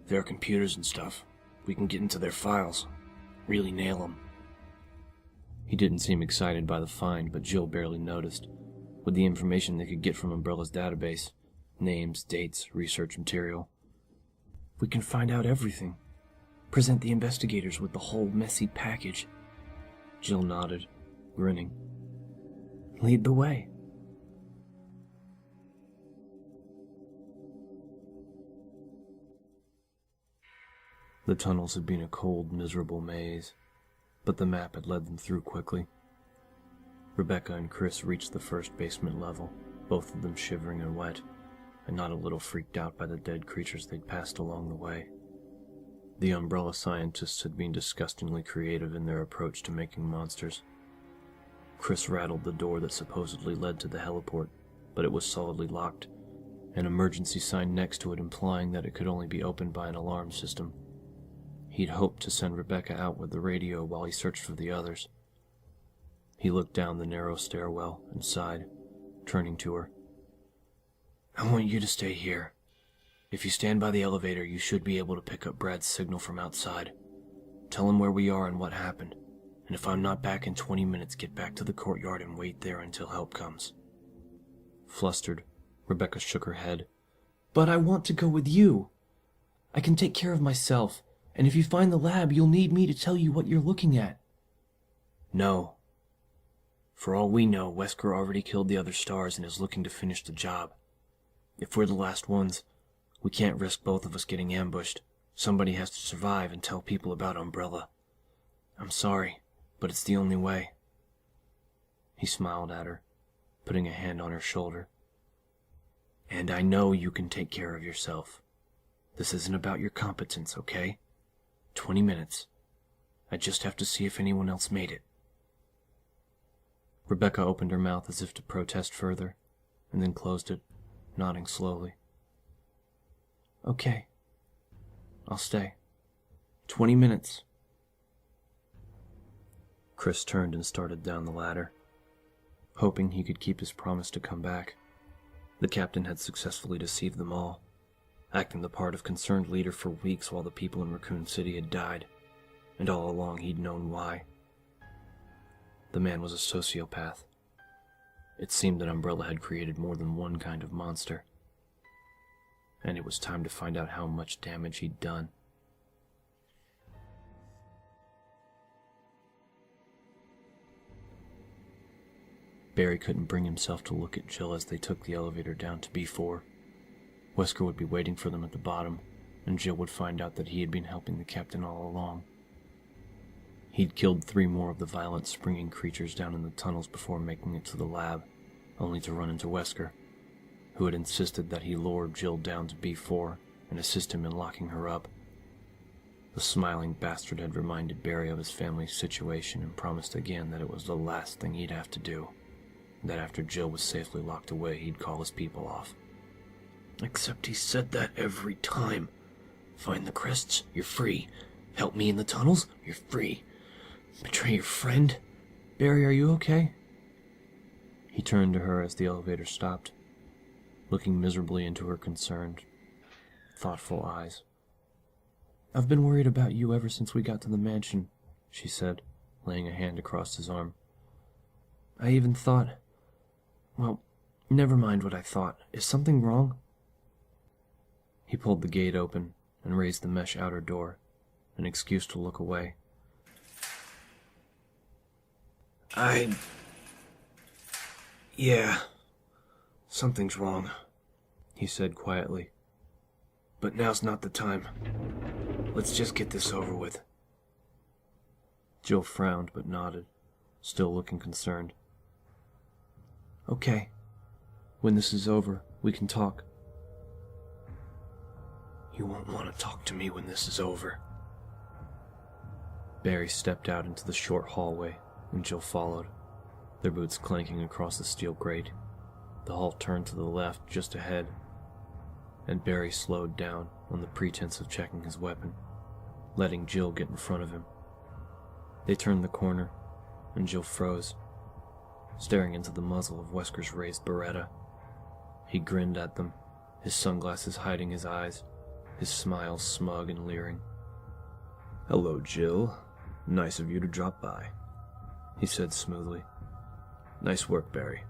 [SPEAKER 5] There are computers and stuff. We can get into their files. Really nail them.
[SPEAKER 1] He didn't seem excited by the find, but Jill barely noticed. With the information they could get from Umbrella's database, names, dates, research material.
[SPEAKER 7] We can find out everything. Present the investigators with the whole messy package.
[SPEAKER 1] Jill nodded, grinning.
[SPEAKER 7] Lead the way.
[SPEAKER 1] The tunnels had been a cold, miserable maze, but the map had led them through quickly. Rebecca and Chris reached the first basement level, both of them shivering and wet, and not a little freaked out by the dead creatures they'd passed along the way. The Umbrella scientists had been disgustingly creative in their approach to making monsters. Chris rattled the door that supposedly led to the heliport, but it was solidly locked, an emergency sign next to it implying that it could only be opened by an alarm system. He'd hoped to send Rebecca out with the radio while he searched for the others. He looked down the narrow stairwell and sighed, turning to her.
[SPEAKER 5] I want you to stay here. If you stand by the elevator, you should be able to pick up Brad's signal from outside. Tell him where we are and what happened. And if I'm not back in 20 minutes, get back to the courtyard and wait there until help comes.
[SPEAKER 1] Flustered, Rebecca shook her head.
[SPEAKER 7] But I want to go with you. I can take care of myself, and if you find the lab, you'll need me to tell you what you're looking at.
[SPEAKER 5] No. For all we know, Wesker already killed the other stars and is looking to finish the job. If we're the last ones, we can't risk both of us getting ambushed. Somebody has to survive and tell people about Umbrella. I'm sorry, but it's the only way.
[SPEAKER 1] He smiled at her, putting a hand on her shoulder.
[SPEAKER 5] And I know you can take care of yourself. This isn't about your competence, okay? 20 minutes. I just have to see if anyone else made it.
[SPEAKER 1] Rebecca opened her mouth as if to protest further, and then closed it, nodding slowly.
[SPEAKER 7] Okay. I'll stay. 20 minutes.
[SPEAKER 1] Chris turned and started down the ladder, hoping he could keep his promise to come back. The captain had successfully deceived them all, acting the part of concerned leader for weeks while the people in Raccoon City had died, and all along he'd known why. The man was a sociopath. It seemed that Umbrella had created more than one kind of monster, and it was time to find out how much damage he'd done. Barry couldn't bring himself to look at Jill as they took the elevator down to B4. Wesker would be waiting for them at the bottom, and Jill would find out that he had been helping the captain all along. He'd killed 3 more of the violent, springing creatures down in the tunnels before making it to the lab, only to run into Wesker, who had insisted that he lure Jill down to B4 and assist him in locking her up. The smiling bastard had reminded Barry of his family's situation and promised again that it was the last thing he'd have to do, that after Jill was safely locked away, he'd call his people off.
[SPEAKER 5] Except he said that every time. Find the crests, you're free. Help me in the tunnels, you're free. Betray your friend?
[SPEAKER 7] Barry, are you okay?
[SPEAKER 1] He turned to her as the elevator stopped, looking miserably into her concerned, thoughtful eyes.
[SPEAKER 7] I've been worried about you ever since we got to the mansion, she said, laying a hand across his arm. I even thought... Well, never mind what I thought. Is something wrong?
[SPEAKER 1] He pulled the gate open and raised the mesh outer door, an excuse to look away.
[SPEAKER 5] Yeah. Something's wrong.
[SPEAKER 1] he said quietly. "But now's not the time. Let's just get this over with." Jill frowned but nodded, still looking concerned. "Okay. When this is over, we can talk." "You won't want to talk to me when this is over." Barry stepped out into the short hallway, and Jill followed, their boots clanking across the steel grate. The hall turned to the left just ahead, and Barry slowed down on the pretense of checking his weapon, letting Jill get in front of him. They turned the corner, and Jill froze, staring into the muzzle of Wesker's raised Beretta. He grinned at them, his sunglasses hiding his eyes, his smile smug and leering. "Hello, Jill. Nice of you to drop by," he said smoothly. "Nice work, Barry.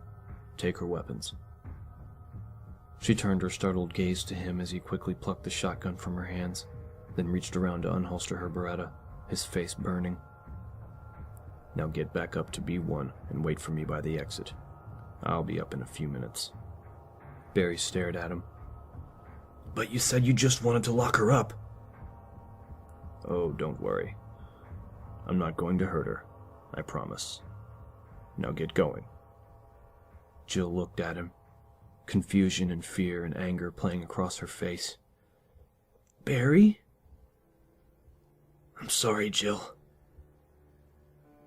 [SPEAKER 1] Take her weapons." She turned her startled gaze to him as he quickly plucked the shotgun from her hands, then reached around to unholster her Beretta, his face burning. "Now get back up to B1 and wait for me by the exit. I'll be up in a few minutes." Barry stared at him. "But you said you just wanted to lock her up." "Oh, don't worry. I'm not going to hurt her, I promise. Now get going." Jill looked at him, confusion and fear and anger playing across her face. "Barry?" "I'm sorry, Jill."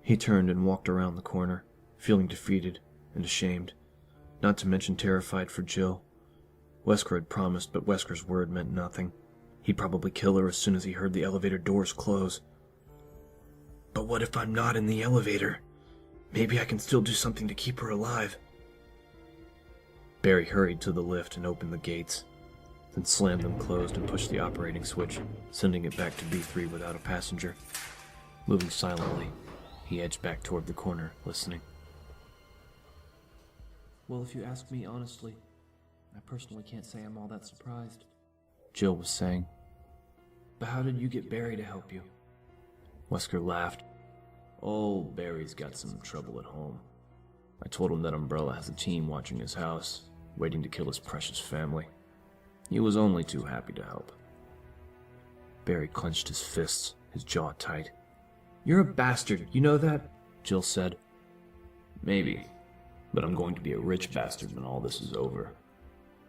[SPEAKER 1] He turned and walked around the corner, feeling defeated and ashamed, not to mention terrified for Jill. Wesker had promised, but Wesker's word meant nothing. He'd probably kill her as soon as he heard the elevator doors close. "But what if I'm not in the elevator? Maybe I can still do something to keep her alive." Barry hurried to the lift and opened the gates, then slammed them closed and pushed the operating switch, sending it back to B3 without a passenger. Moving silently, he edged back toward the corner, listening.
[SPEAKER 7] Well, if you ask me honestly, I personally can't say I'm all that surprised.
[SPEAKER 1] Jill was saying.
[SPEAKER 7] But how did you get Barry to help you?
[SPEAKER 1] Wesker laughed. "Oh, Barry's got some trouble at home. I told him that Umbrella has a team watching his house, waiting to kill his precious family. He was only too happy to help." Barry clenched his fists, his jaw tight.
[SPEAKER 7] "You're a bastard, you know that?"
[SPEAKER 1] Jill said. "Maybe, but I'm going to be a rich bastard when all this is over.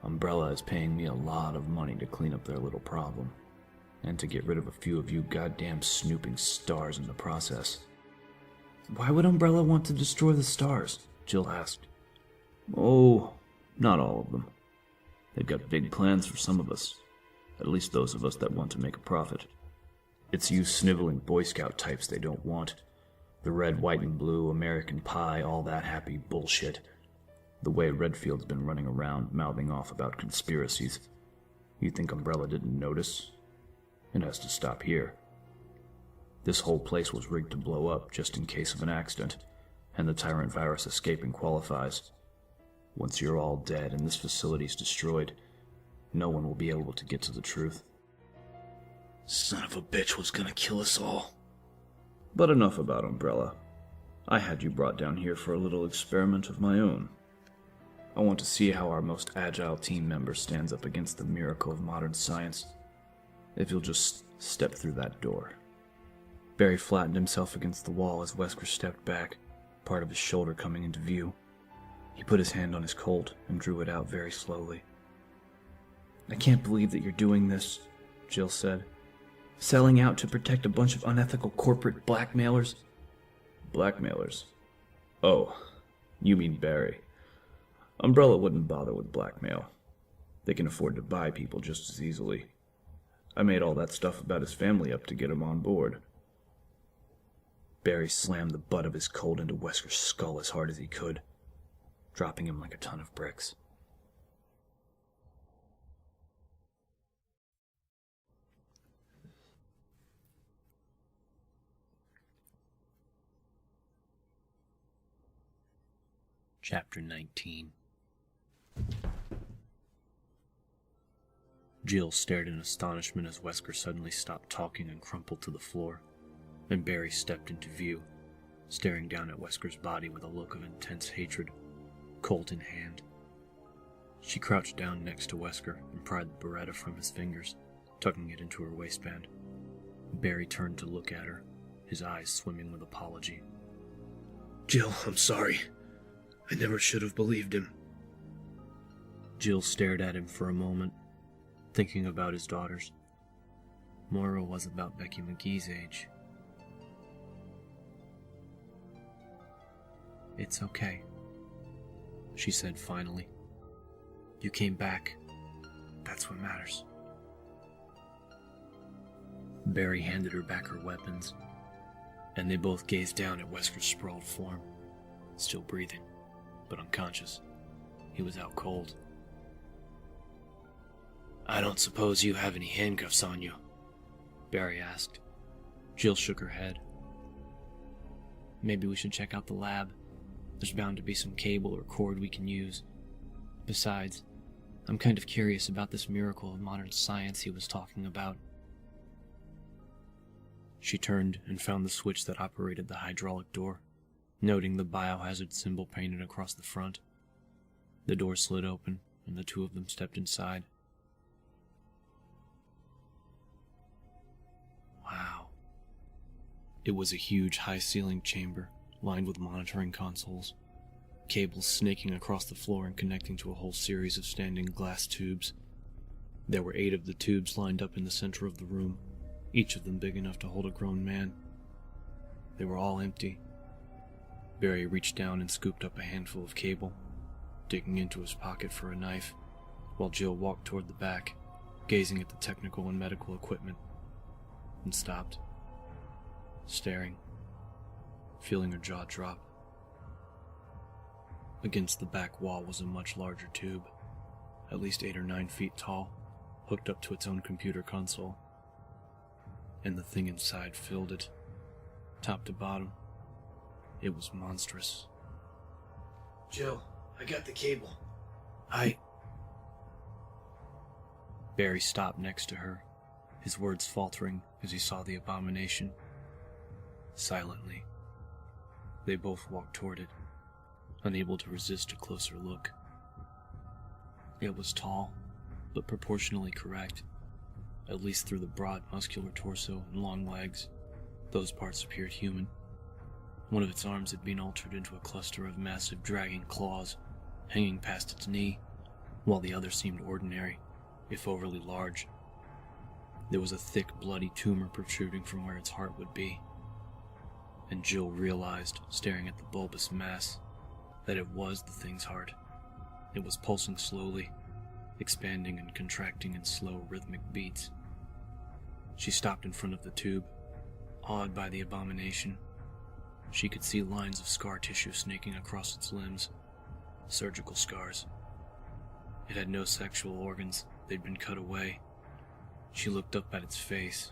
[SPEAKER 1] Umbrella is paying me a lot of money to clean up their little problem, and to get rid of a few of you goddamn snooping stars in the process."
[SPEAKER 7] "Why would Umbrella want to destroy the stars?"
[SPEAKER 1] Jill asked. "Oh, not all of them. They've got big plans for some of us, at least those of us that want to make a profit. It's you sniveling Boy Scout types they don't want. The red, white, and blue, American pie, all that happy bullshit. The way Redfield's been running around mouthing off about conspiracies. You think Umbrella didn't notice? It has to stop here. This whole place was rigged to blow up just in case of an accident, and the Tyrant virus escaping qualifies. Once you're all dead and this facility's destroyed, no one will be able to get to the truth."
[SPEAKER 5] Son of a bitch was gonna kill us all.
[SPEAKER 1] But enough about Umbrella. I had you brought down here for a little experiment of my own. I want to see how our most agile team member stands up against the miracle of modern science. If you'll just step through that door. Barry flattened himself against the wall as Wesker stepped back, part of his shoulder coming into view. He put his hand on his Colt and drew it out very slowly.
[SPEAKER 7] "I can't believe that you're doing this," Jill said. "Selling out to protect a bunch of unethical corporate blackmailers."
[SPEAKER 1] Blackmailers? Oh, you mean Barry. Umbrella wouldn't bother with blackmail. They can afford to buy people just as easily. I made all that stuff about his family up to get him on board. Barry slammed the butt of his Colt into Wesker's skull as hard as he could, dropping him like a ton of bricks. Chapter 19. Jill stared in astonishment as Wesker suddenly stopped talking and crumpled to the floor, and Barry stepped into view, staring down at Wesker's body with a look of intense hatred, Colt in hand.
[SPEAKER 2] She crouched down next to Wesker and pried the Beretta from his fingers, tucking it into her waistband. Barry turned to look at her, his eyes swimming with apology.
[SPEAKER 5] Jill, I'm sorry. I never should have believed him.
[SPEAKER 2] Jill stared at him for a moment, thinking about his daughters. Moira was about Becky McGee's age. "It's okay," she said finally. "You came back. That's what matters." Barry handed her back her weapons, and they both gazed down at Wesker's sprawled form, still breathing, but unconscious. He was out cold.
[SPEAKER 5] I don't suppose you have any handcuffs on you?
[SPEAKER 2] Barry asked. Jill shook her head. "Maybe we should check out the lab. There's bound to be some cable or cord we can use. Besides, I'm kind of curious about this miracle of modern science he was talking about." She turned and found the switch that operated the hydraulic door, noting the biohazard symbol painted across the front. The door slid open, and the two of them stepped inside. Wow. It was a huge, high-ceilinged chamber, lined with monitoring consoles, cables snaking across the floor and connecting to a whole series of standing glass tubes. There were 8 of the tubes lined up in the center of the room, each of them big enough to hold a grown man. They were all empty. Barry reached down and scooped up a handful of cable, digging into his pocket for a knife, while Jill walked toward the back, gazing at the technical and medical equipment, and stopped, staring, feeling her jaw drop. Against the back wall was a much larger tube, at least 8 or 9 feet tall, hooked up to its own computer console. And the thing inside filled it, top to bottom. It was monstrous.
[SPEAKER 5] Jill, I got the cable.
[SPEAKER 2] Barry stopped next to her, his words faltering as he saw the abomination. Silently, they both walked toward it, unable to resist a closer look. It was tall, but proportionally correct, at least through the broad, muscular torso and long legs. Those parts appeared human. One of its arms had been altered into a cluster of massive dragging claws, hanging past its knee, while the other seemed ordinary, if overly large. There was a thick, bloody tumor protruding from where its heart would be. And Jill realized, staring at the bulbous mass, that it was the thing's heart. It was pulsing slowly, expanding and contracting in slow, rhythmic beats. She stopped in front of the tube, awed by the abomination. She could see lines of scar tissue snaking across its limbs, surgical scars. It had no sexual organs, they'd been cut away. She looked up at its face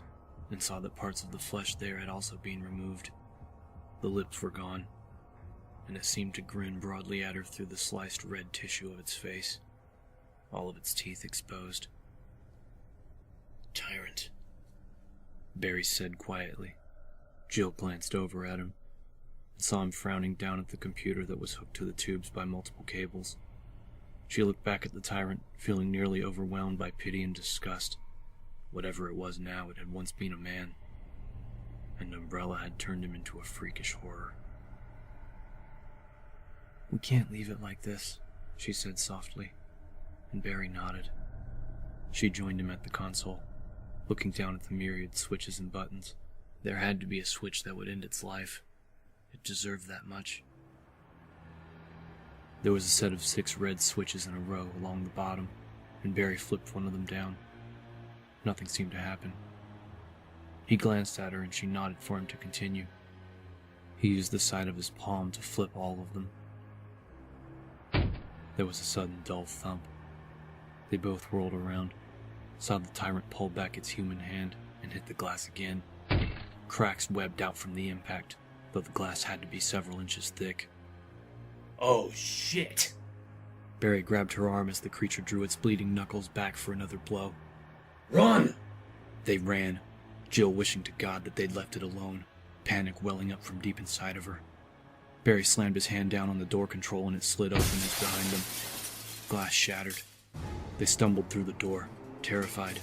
[SPEAKER 2] and saw that parts of the flesh there had also been removed. The lips were gone, and it seemed to grin broadly at her through the sliced red tissue of its face, all of its teeth exposed.
[SPEAKER 5] Tyrant,
[SPEAKER 2] Barry said quietly. Jill glanced over at him and saw him frowning down at the computer that was hooked to the tubes by multiple cables. She looked back at the tyrant, feeling nearly overwhelmed by pity and disgust. Whatever it was now, it had once been a man, and Umbrella had turned him into a freakish horror. "We can't leave it like this," she said softly, and Barry nodded. She joined him at the console, looking down at the myriad switches and buttons. There had to be a switch that would end its life. It deserved that much. There was a set of 6 red switches in a row along the bottom, and Barry flipped one of them down. Nothing seemed to happen. He glanced at her and she nodded for him to continue. He used the side of his palm to flip all of them. There was a sudden dull thump. They both whirled around, saw the tyrant pull back its human hand and hit the glass again. Cracks webbed out from the impact, though the glass had to be several inches thick.
[SPEAKER 5] Oh shit!
[SPEAKER 2] Barry grabbed her arm as the creature drew its bleeding knuckles back for another blow.
[SPEAKER 5] Run!
[SPEAKER 2] They ran, Jill wishing to God that they'd left it alone, panic welling up from deep inside of her. Barry slammed his hand down on the door control and it slid open as behind them.
[SPEAKER 4] glass shattered. They stumbled through the door, terrified,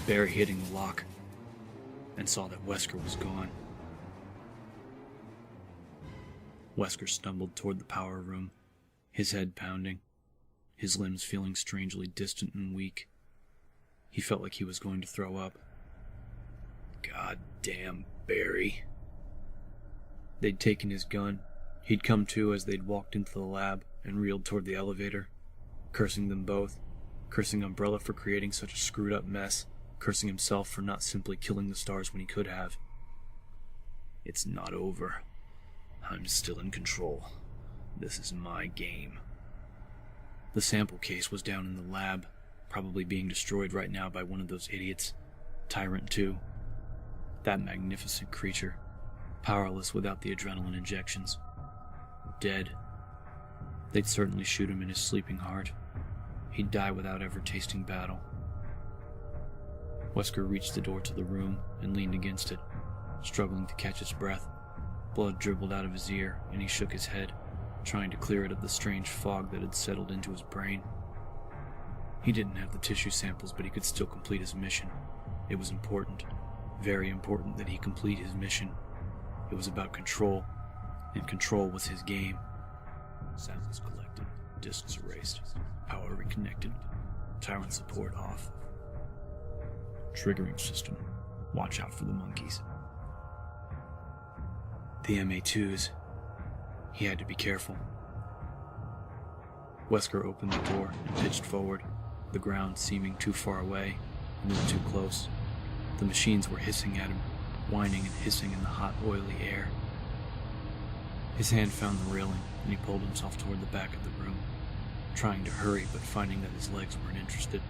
[SPEAKER 4] Barry hitting the lock, and saw that Wesker was gone. Wesker stumbled toward the power room, his head pounding, his limbs feeling strangely distant and weak. He felt like he was going to throw up. God damn Barry. They'd taken his gun. He'd come to as they'd walked into the lab and reeled toward the elevator, cursing them both, cursing Umbrella for creating such a screwed up mess, cursing himself for not simply killing the stars when he could have. It's not over. I'm still in control. This is my game. The sample case was down in the lab, probably being destroyed right now by one of those idiots. Tyrant 2. That magnificent creature, powerless without the adrenaline injections. Dead. They'd certainly shoot him in his sleeping heart. He'd die without ever tasting battle. Wesker reached the door to the room and leaned against it, struggling to catch his breath. Blood dribbled out of his ear, and he shook his head, trying to clear it of the strange fog that had settled into his brain. He didn't have the tissue samples, but he could still complete his mission. It was important, very important, that he complete his mission. It was about control, and control was his game. Samples collected, disks erased, power reconnected, Tyrant support off. Triggering system. Watch out for the monkeys. The MA2s. He had to be careful. Wesker opened the door and pitched forward, the ground seeming too far away and then too close. The machines were hissing at him, whining and hissing in the hot, oily air. His hand found the railing, and he pulled himself toward the back of the room, trying to hurry but finding that his legs weren't interested.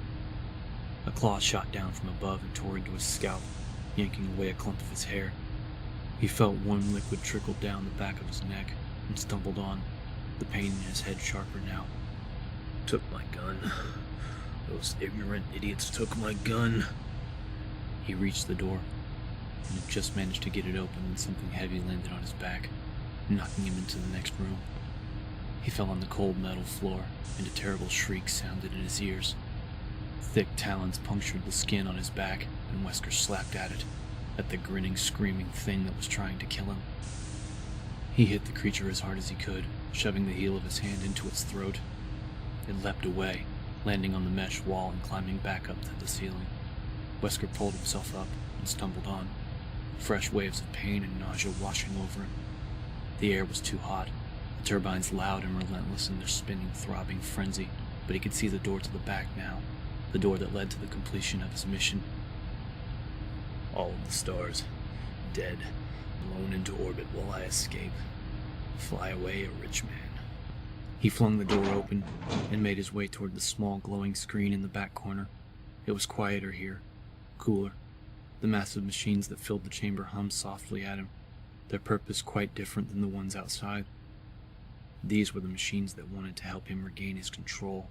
[SPEAKER 4] A claw shot down from above and tore into his scalp, yanking away a clump of his hair. He felt warm liquid trickle down the back of his neck and stumbled on, the pain in his head sharper now. Took my gun. Those ignorant idiots took my gun. He reached the door, and had just managed to get it open when something heavy landed on his back, knocking him into the next room. He fell on the cold metal floor, and a terrible shriek sounded in his ears. Thick talons punctured the skin on his back, and Wesker slapped at it, at the grinning, screaming thing that was trying to kill him. He hit the creature as hard as he could, shoving the heel of his hand into its throat. It leapt away, landing on the mesh wall and climbing back up to the ceiling. Wesker pulled himself up and stumbled on, fresh waves of pain and nausea washing over him. The air was too hot, the turbines loud and relentless in their spinning, throbbing frenzy, but he could see the door to the back now, the door that led to the completion of his mission. All of the stars, dead, blown into orbit while I escape. Fly away, a rich man. He flung the door open and made his way toward the small glowing screen in the back corner. It was quieter here, cooler. The massive machines that filled the chamber hummed softly at him, their purpose quite different than the ones outside. These were the machines that wanted to help him regain his control.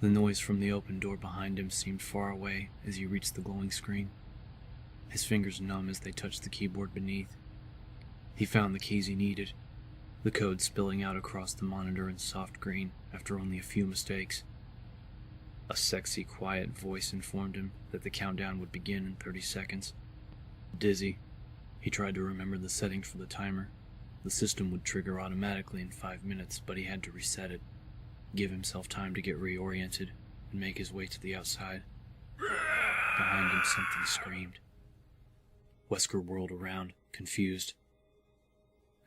[SPEAKER 4] The noise from the open door behind him seemed far away as he reached the glowing screen, his fingers numb as they touched the keyboard beneath. He found the keys he needed, the code spilling out across the monitor in soft green after only a few mistakes. A sexy, quiet voice informed him that the countdown would begin in 30 seconds. Dizzy, he tried to remember the settings for the timer. The system would trigger automatically in 5 minutes, but he had to reset it, give himself time to get reoriented, and make his way to the outside. Behind him, something screamed. Wesker whirled around, confused,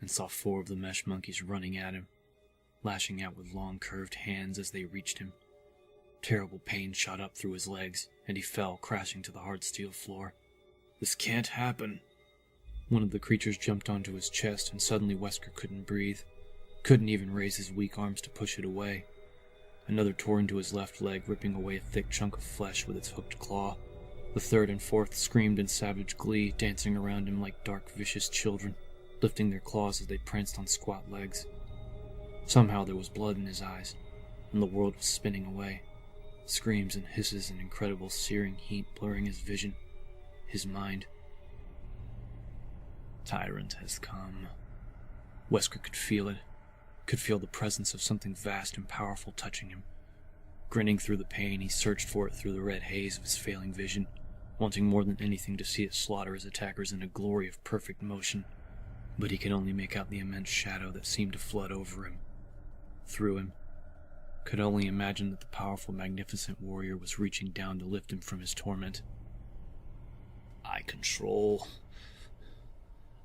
[SPEAKER 4] and saw 4 of the mesh monkeys running at him, lashing out with long curved hands as they reached him. Terrible pain shot up through his legs, and he fell, crashing to the hard steel floor. This can't happen. One of the creatures jumped onto his chest, and suddenly Wesker couldn't breathe, couldn't even raise his weak arms to push it away. Another tore into his left leg, ripping away a thick chunk of flesh with its hooked claw. The third and fourth screamed in savage glee, dancing around him like dark, vicious children, lifting their claws as they pranced on squat legs. Somehow there was blood in his eyes, and the world was spinning away. Screams and hisses and incredible searing heat blurring his vision, his mind. Tyrant has come. Wesker could feel it.
[SPEAKER 2] could feel the presence of something vast and powerful touching him. Grinning through the pain, he searched for it through the red haze of his failing vision, wanting more than anything to see it slaughter his attackers in a glory of perfect motion. But he could only make out the immense shadow that seemed to flood over him, through him. Could only imagine that the powerful, magnificent warrior was reaching down to lift him from his torment. I control.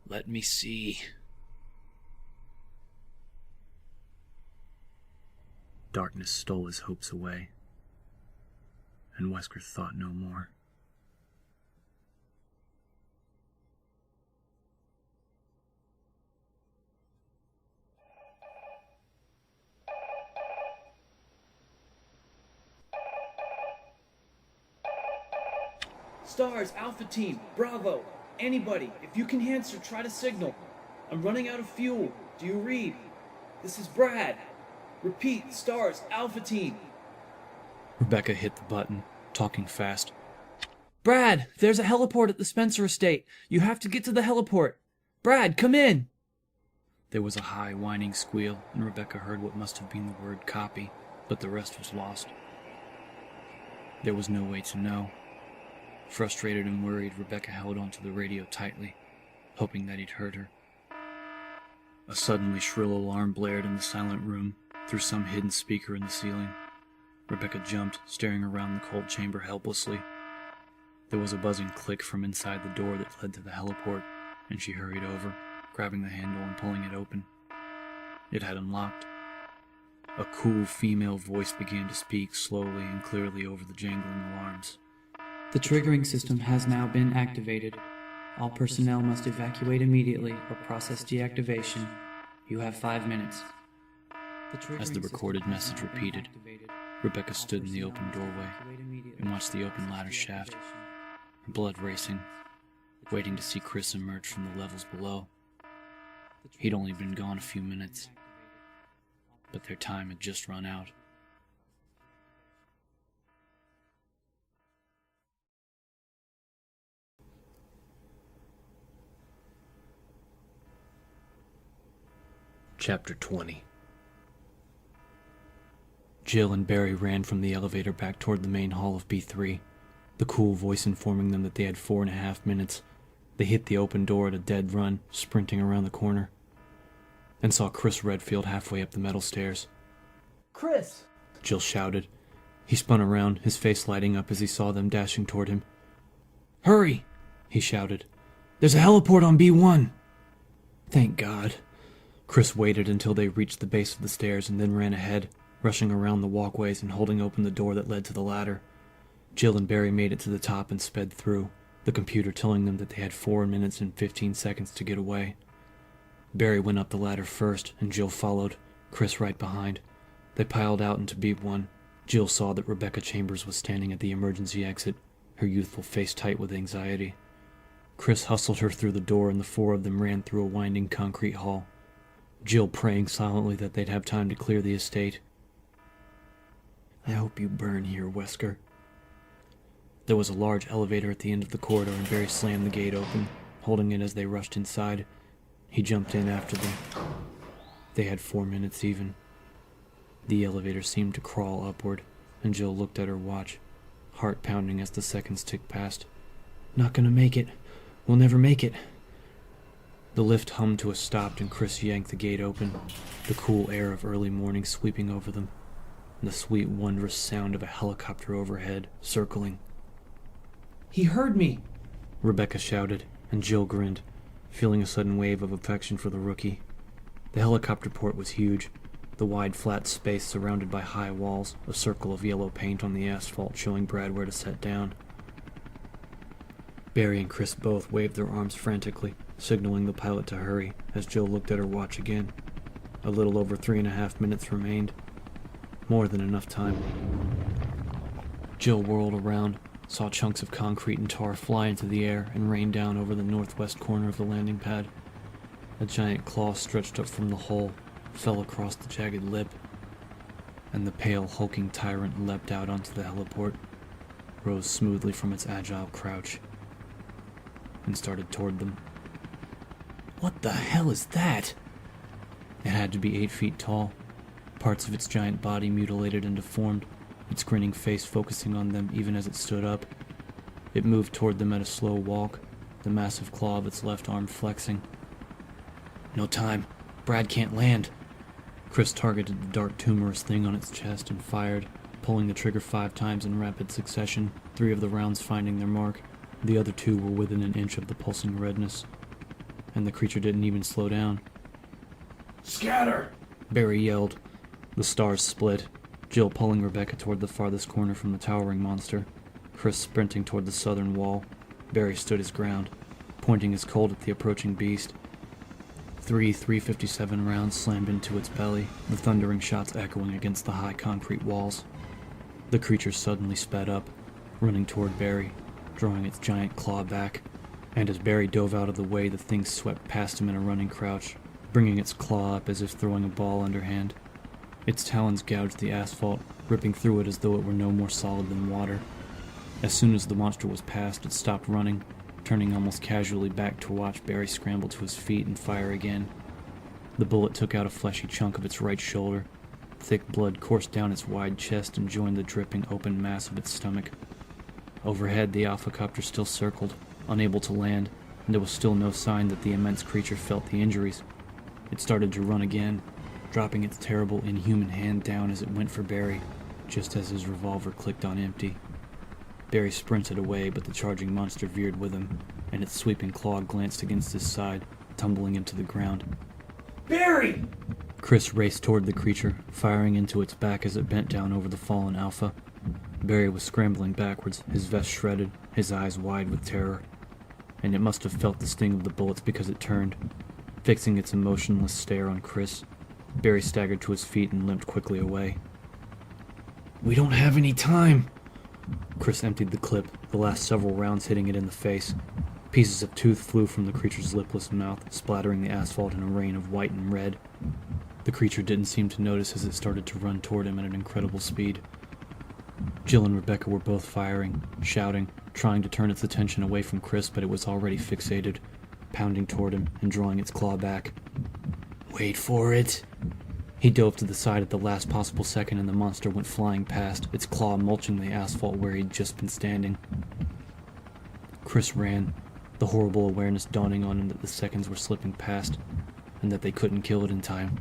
[SPEAKER 2] Let me see. Darkness stole his hopes away, and Wesker thought no more.
[SPEAKER 8] S.T.A.R.S, Alpha Team, Bravo, anybody, if you can answer, try to signal. I'm running out of fuel. Do you read? This is Brad. Repeat, S.T.A.R.S, Alpha Team.
[SPEAKER 2] Rebecca hit the button, talking fast.
[SPEAKER 8] Brad, there's a heliport at the Spencer estate. You have to get to the heliport. Brad, come in.
[SPEAKER 2] There was a high, whining squeal, and Rebecca heard what must have been the word copy, but the rest was lost. There was no way to know. Frustrated and worried, Rebecca held onto the radio tightly, hoping that he'd heard her. A suddenly shrill alarm blared in the silent room through some hidden speaker in the ceiling. Rebecca jumped, staring around the cold chamber helplessly. There was a buzzing click from inside the door that led to the heliport, and she hurried over, grabbing the handle and pulling it open. It had unlocked. A cool female voice began to speak slowly and clearly over the jangling alarms.
[SPEAKER 9] The triggering system has now been activated. All personnel must evacuate immediately or process deactivation. You have 5 minutes.
[SPEAKER 2] As the recorded message repeated, Rebecca stood in the open doorway and watched the open ladder shaft, her blood racing, waiting to see Chris emerge from the levels below. He'd only been gone a few minutes, but their time had just run out. Chapter 20. Jill and Barry ran from the elevator back toward the main hall of B3, the cool voice informing them that they had 4.5 minutes. They hit the open door at a dead run, sprinting around the corner, and saw Chris Redfield halfway up the metal stairs.
[SPEAKER 8] Chris!
[SPEAKER 2] Jill shouted. He spun around, his face lighting up as he saw them dashing toward him. Hurry! He shouted. There's a heliport on B1! Thank God. Chris waited until they reached the base of the stairs and then ran ahead, rushing around the walkways and holding open the door that led to the ladder. Jill and Barry made it to the top and sped through, the computer telling them that they had 4 minutes and 15 seconds to get away. Barry went up the ladder first, and Jill followed, Chris right behind. They piled out into B1. Jill saw that Rebecca Chambers was standing at the emergency exit, her youthful face tight with anxiety. Chris hustled her through the door, and the four of them ran through a winding concrete hall, Jill praying silently that they'd have time to clear the estate. I hope you burn here, Wesker. There was a large elevator at the end of the corridor, and Barry slammed the gate open, holding it as they rushed inside. He jumped in after them. They had 4 minutes even. The elevator seemed to crawl upward, and Jill looked at her watch, heart pounding as the seconds ticked past. Not gonna make it. We'll never make it. The lift hummed to a stop, and Chris yanked the gate open, the cool air of early morning sweeping over them, and the sweet, wondrous sound of a helicopter overhead, circling.
[SPEAKER 8] He heard me!
[SPEAKER 2] Rebecca shouted, and Jill grinned, feeling a sudden wave of affection for the rookie. The helicopter port was huge, the wide flat space surrounded by high walls, a circle of yellow paint on the asphalt showing Brad where to set down. Barry and Chris both waved their arms frantically, signaling the pilot to hurry, as Jill looked at her watch again. A little over 3.5 minutes remained. More than enough time. Jill whirled around, saw chunks of concrete and tar fly into the air and rain down over the northwest corner of the landing pad. A giant claw stretched up from the hole, fell across the jagged lip, and the pale, hulking tyrant leapt out onto the heliport, rose smoothly from its agile crouch, and started toward them. What the hell is that?
[SPEAKER 9] It had to be 8 feet tall, parts of its giant body mutilated and deformed, its grinning face focusing on them even as it stood up. It moved toward them at a slow walk, the massive claw of its left arm flexing. "No time. Brad can't land." Chris targeted the dark tumorous thing on its chest and fired, pulling the trigger 5 times in rapid succession, 3 of the rounds finding their mark. The other 2 were within an inch of the pulsing redness. And the creature didn't even slow down.
[SPEAKER 5] Scatter!
[SPEAKER 9] Barry yelled. The stars split, Jill pulling Rebecca toward the farthest corner from the towering monster, Chris sprinting toward the southern wall. Barry stood his ground, pointing his Colt at the approaching beast. 3 .357 rounds slammed into its belly, the thundering shots echoing against the high concrete walls. The creature suddenly sped up, running toward Barry, drawing its giant claw back, and as Barry dove out of the way, the thing swept past him in a running crouch, bringing its claw up as if throwing a ball underhand. Its talons gouged the asphalt, ripping through it as though it were no more solid than water. As soon as the monster was past, it stopped running, turning almost casually back to watch Barry scramble to his feet and fire again. The bullet took out a fleshy chunk of its right shoulder. Thick blood coursed down its wide chest and joined the dripping open mass of its stomach. Overhead, the Alpha Copter still circled, unable to land, and there was still no sign that the immense creature felt the injuries. It started to run again, dropping its terrible, inhuman hand down as it went for Barry, just as his revolver clicked on empty. Barry sprinted away, but the charging monster veered with him, and its sweeping claw glanced against his side, tumbling him to the ground.
[SPEAKER 8] Barry!
[SPEAKER 9] Chris raced toward the creature, firing into its back as it bent down over the fallen Alpha. Barry was scrambling backwards, his vest shredded, his eyes wide with terror. And it must have felt the sting of the bullets because it turned, fixing its emotionless stare on Chris. Barry staggered to his feet and limped quickly away. "We don't have any time!" Chris emptied the clip, the last several rounds hitting it in the face. Pieces of tooth flew from the creature's lipless mouth, splattering the asphalt in a rain of white and red. The creature didn't seem to notice as it started to run toward him at an incredible speed. Jill and Rebecca were both firing, shouting, trying to turn its attention away from Chris, but it was already fixated, pounding toward him and drawing its claw back. "Wait for it!" He dove to the side at the last possible second and the monster went flying past, its claw mulching the asphalt where he'd just been standing. Chris ran, the horrible awareness dawning on him that the seconds were slipping past, and that they couldn't kill it in time.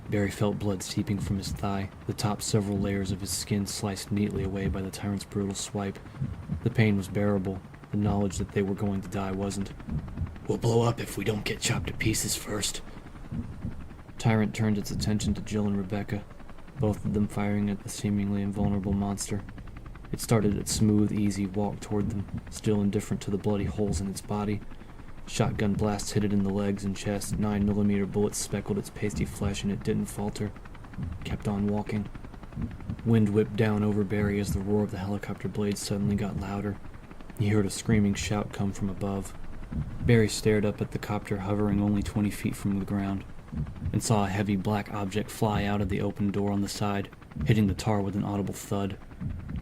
[SPEAKER 9] Barry felt blood seeping from his thigh, the top several layers of his skin sliced neatly away by the tyrant's brutal swipe. The pain was bearable, the knowledge that they were going to die wasn't. "We'll blow up if we don't get chopped to pieces first." Tyrant turned its attention to Jill and Rebecca, both of them firing at the seemingly invulnerable monster. It started its smooth, easy walk toward them, still indifferent to the bloody holes in its body. Shotgun blasts hit it in the legs and chest, 9mm bullets speckled its pasty flesh, and it didn't falter. It kept on walking. Wind whipped down over Barry as the roar of the helicopter blades suddenly got louder. He heard a screaming shout come from above. Barry stared up at the copter hovering only 20 feet from the ground, and saw a heavy black object fly out of the open door on the side, hitting the tar with an audible thud.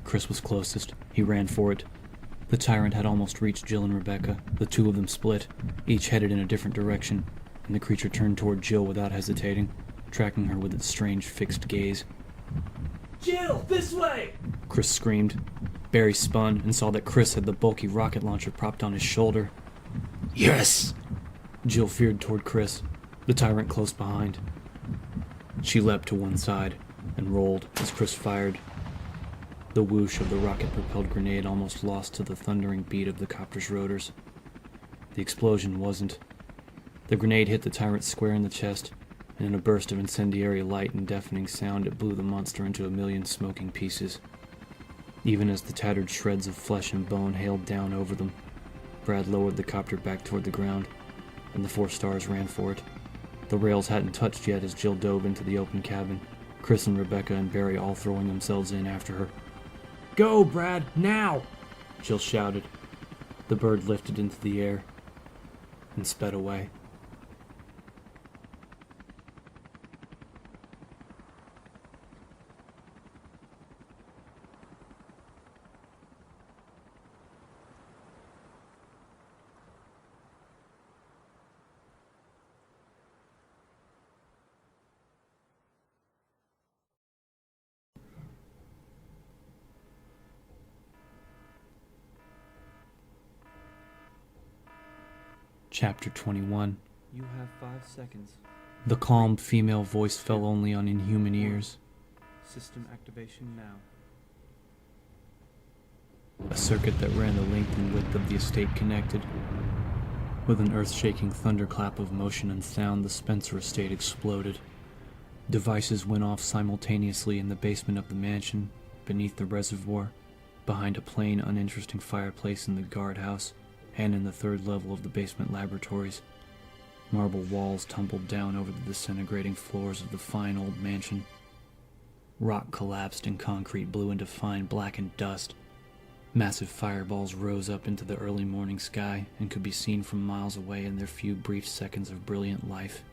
[SPEAKER 9] Chris was closest. He ran for it. The tyrant had almost reached Jill and Rebecca. The two of them split, each headed in a different direction, and the creature turned toward Jill without hesitating, tracking her with its strange, fixed gaze.
[SPEAKER 8] Jill, this way!
[SPEAKER 9] Chris screamed. Barry spun and saw that Chris had the bulky rocket launcher propped on his shoulder.
[SPEAKER 5] Yes!
[SPEAKER 9] Jill veered toward Chris, the tyrant close behind. She leapt to one side and rolled as Chris fired. The whoosh of the rocket-propelled grenade almost lost to the thundering beat of the copter's rotors. The explosion wasn't. The grenade hit the tyrant square in the chest, and in a burst of incendiary light and deafening sound it blew the monster into a million smoking pieces. Even as the tattered shreds of flesh and bone hailed down over them, Brad lowered the copter back toward the ground, and the 4 stars ran for it. The rails hadn't touched yet as Jill dove into the open cabin, Chris and Rebecca and Barry all throwing themselves in after her.
[SPEAKER 8] Go, Brad, now!
[SPEAKER 9] Jill shouted. The bird lifted into the air and sped away. Chapter 21.
[SPEAKER 10] You have 5 seconds.
[SPEAKER 9] The calm female voice fell only on inhuman ears.
[SPEAKER 10] System activation now.
[SPEAKER 9] A circuit that ran the length and width of the estate connected. With an earth-shaking thunderclap of motion and sound, the Spencer estate exploded. Devices went off simultaneously in the basement of the mansion, beneath the reservoir, behind a plain, uninteresting fireplace in the guardhouse, and in the 3rd level of the basement laboratories. Marble walls tumbled down over the disintegrating floors of the fine old mansion. Rock collapsed and concrete blew into fine blackened dust. Massive fireballs rose up into the early morning sky and could be seen from miles away in their few brief seconds of brilliant life.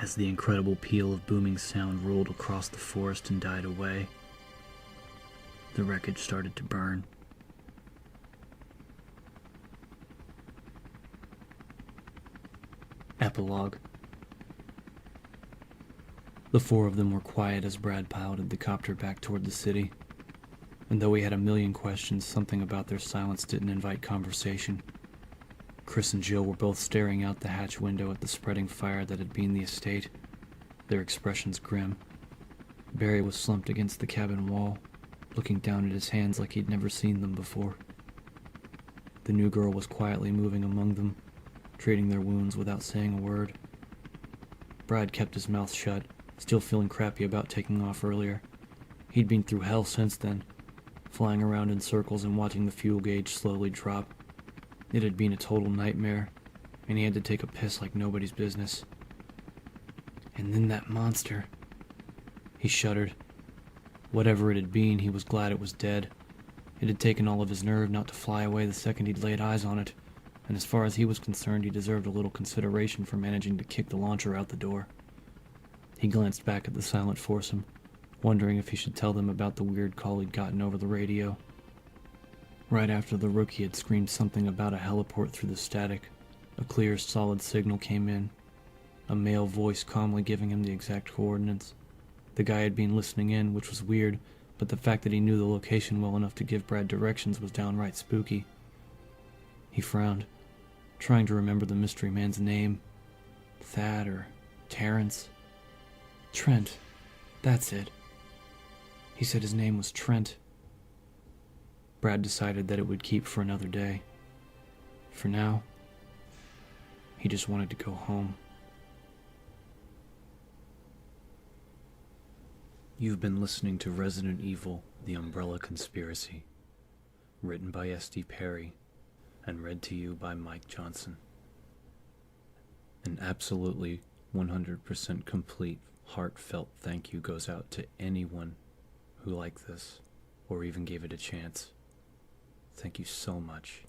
[SPEAKER 9] As the incredible peal of booming sound rolled across the forest and died away, the wreckage started to burn. Epilogue. The 4 of them were quiet as Brad piloted the copter back toward the city. And though he had a million questions, something about their silence didn't invite conversation. Chris and Jill were both staring out the hatch window at the spreading fire that had been the estate, their expressions grim. Barry was slumped against the cabin wall, looking down at his hands like he'd never seen them before. The new girl was quietly moving among them, treating their wounds without saying a word. Brad kept his mouth shut, still feeling crappy about taking off earlier. He'd been through hell since then, flying around in circles and watching the fuel gauge slowly drop. It had been a total nightmare, and he had to take a piss like nobody's business. And then that monster. He shuddered. Whatever it had been, he was glad it was dead. It had taken all of his nerve not to fly away the second he'd laid eyes on it, and as far as he was concerned, he deserved a little consideration for managing to kick the launcher out the door. He glanced back at the silent foursome, wondering if he should tell them about the weird call he'd gotten over the radio. Right after the rookie had screamed something about a heliport through the static, a clear, solid signal came in, a male voice calmly giving him the exact coordinates. The guy had been listening in, which was weird, but the fact that he knew the location well enough to give Brad directions was downright spooky. He frowned, trying to remember the mystery man's name. Thad or Terrence? Trent. That's it. He said his name was Trent. Brad decided that it would keep for another day. For now, he just wanted to go home. You've been listening to Resident Evil: The Umbrella Conspiracy, written by S.T.A.R.S. and read to you by Mike Johnson. An absolutely 100% complete, heartfelt thank you goes out to anyone who liked this, or even gave it a chance. Thank you so much.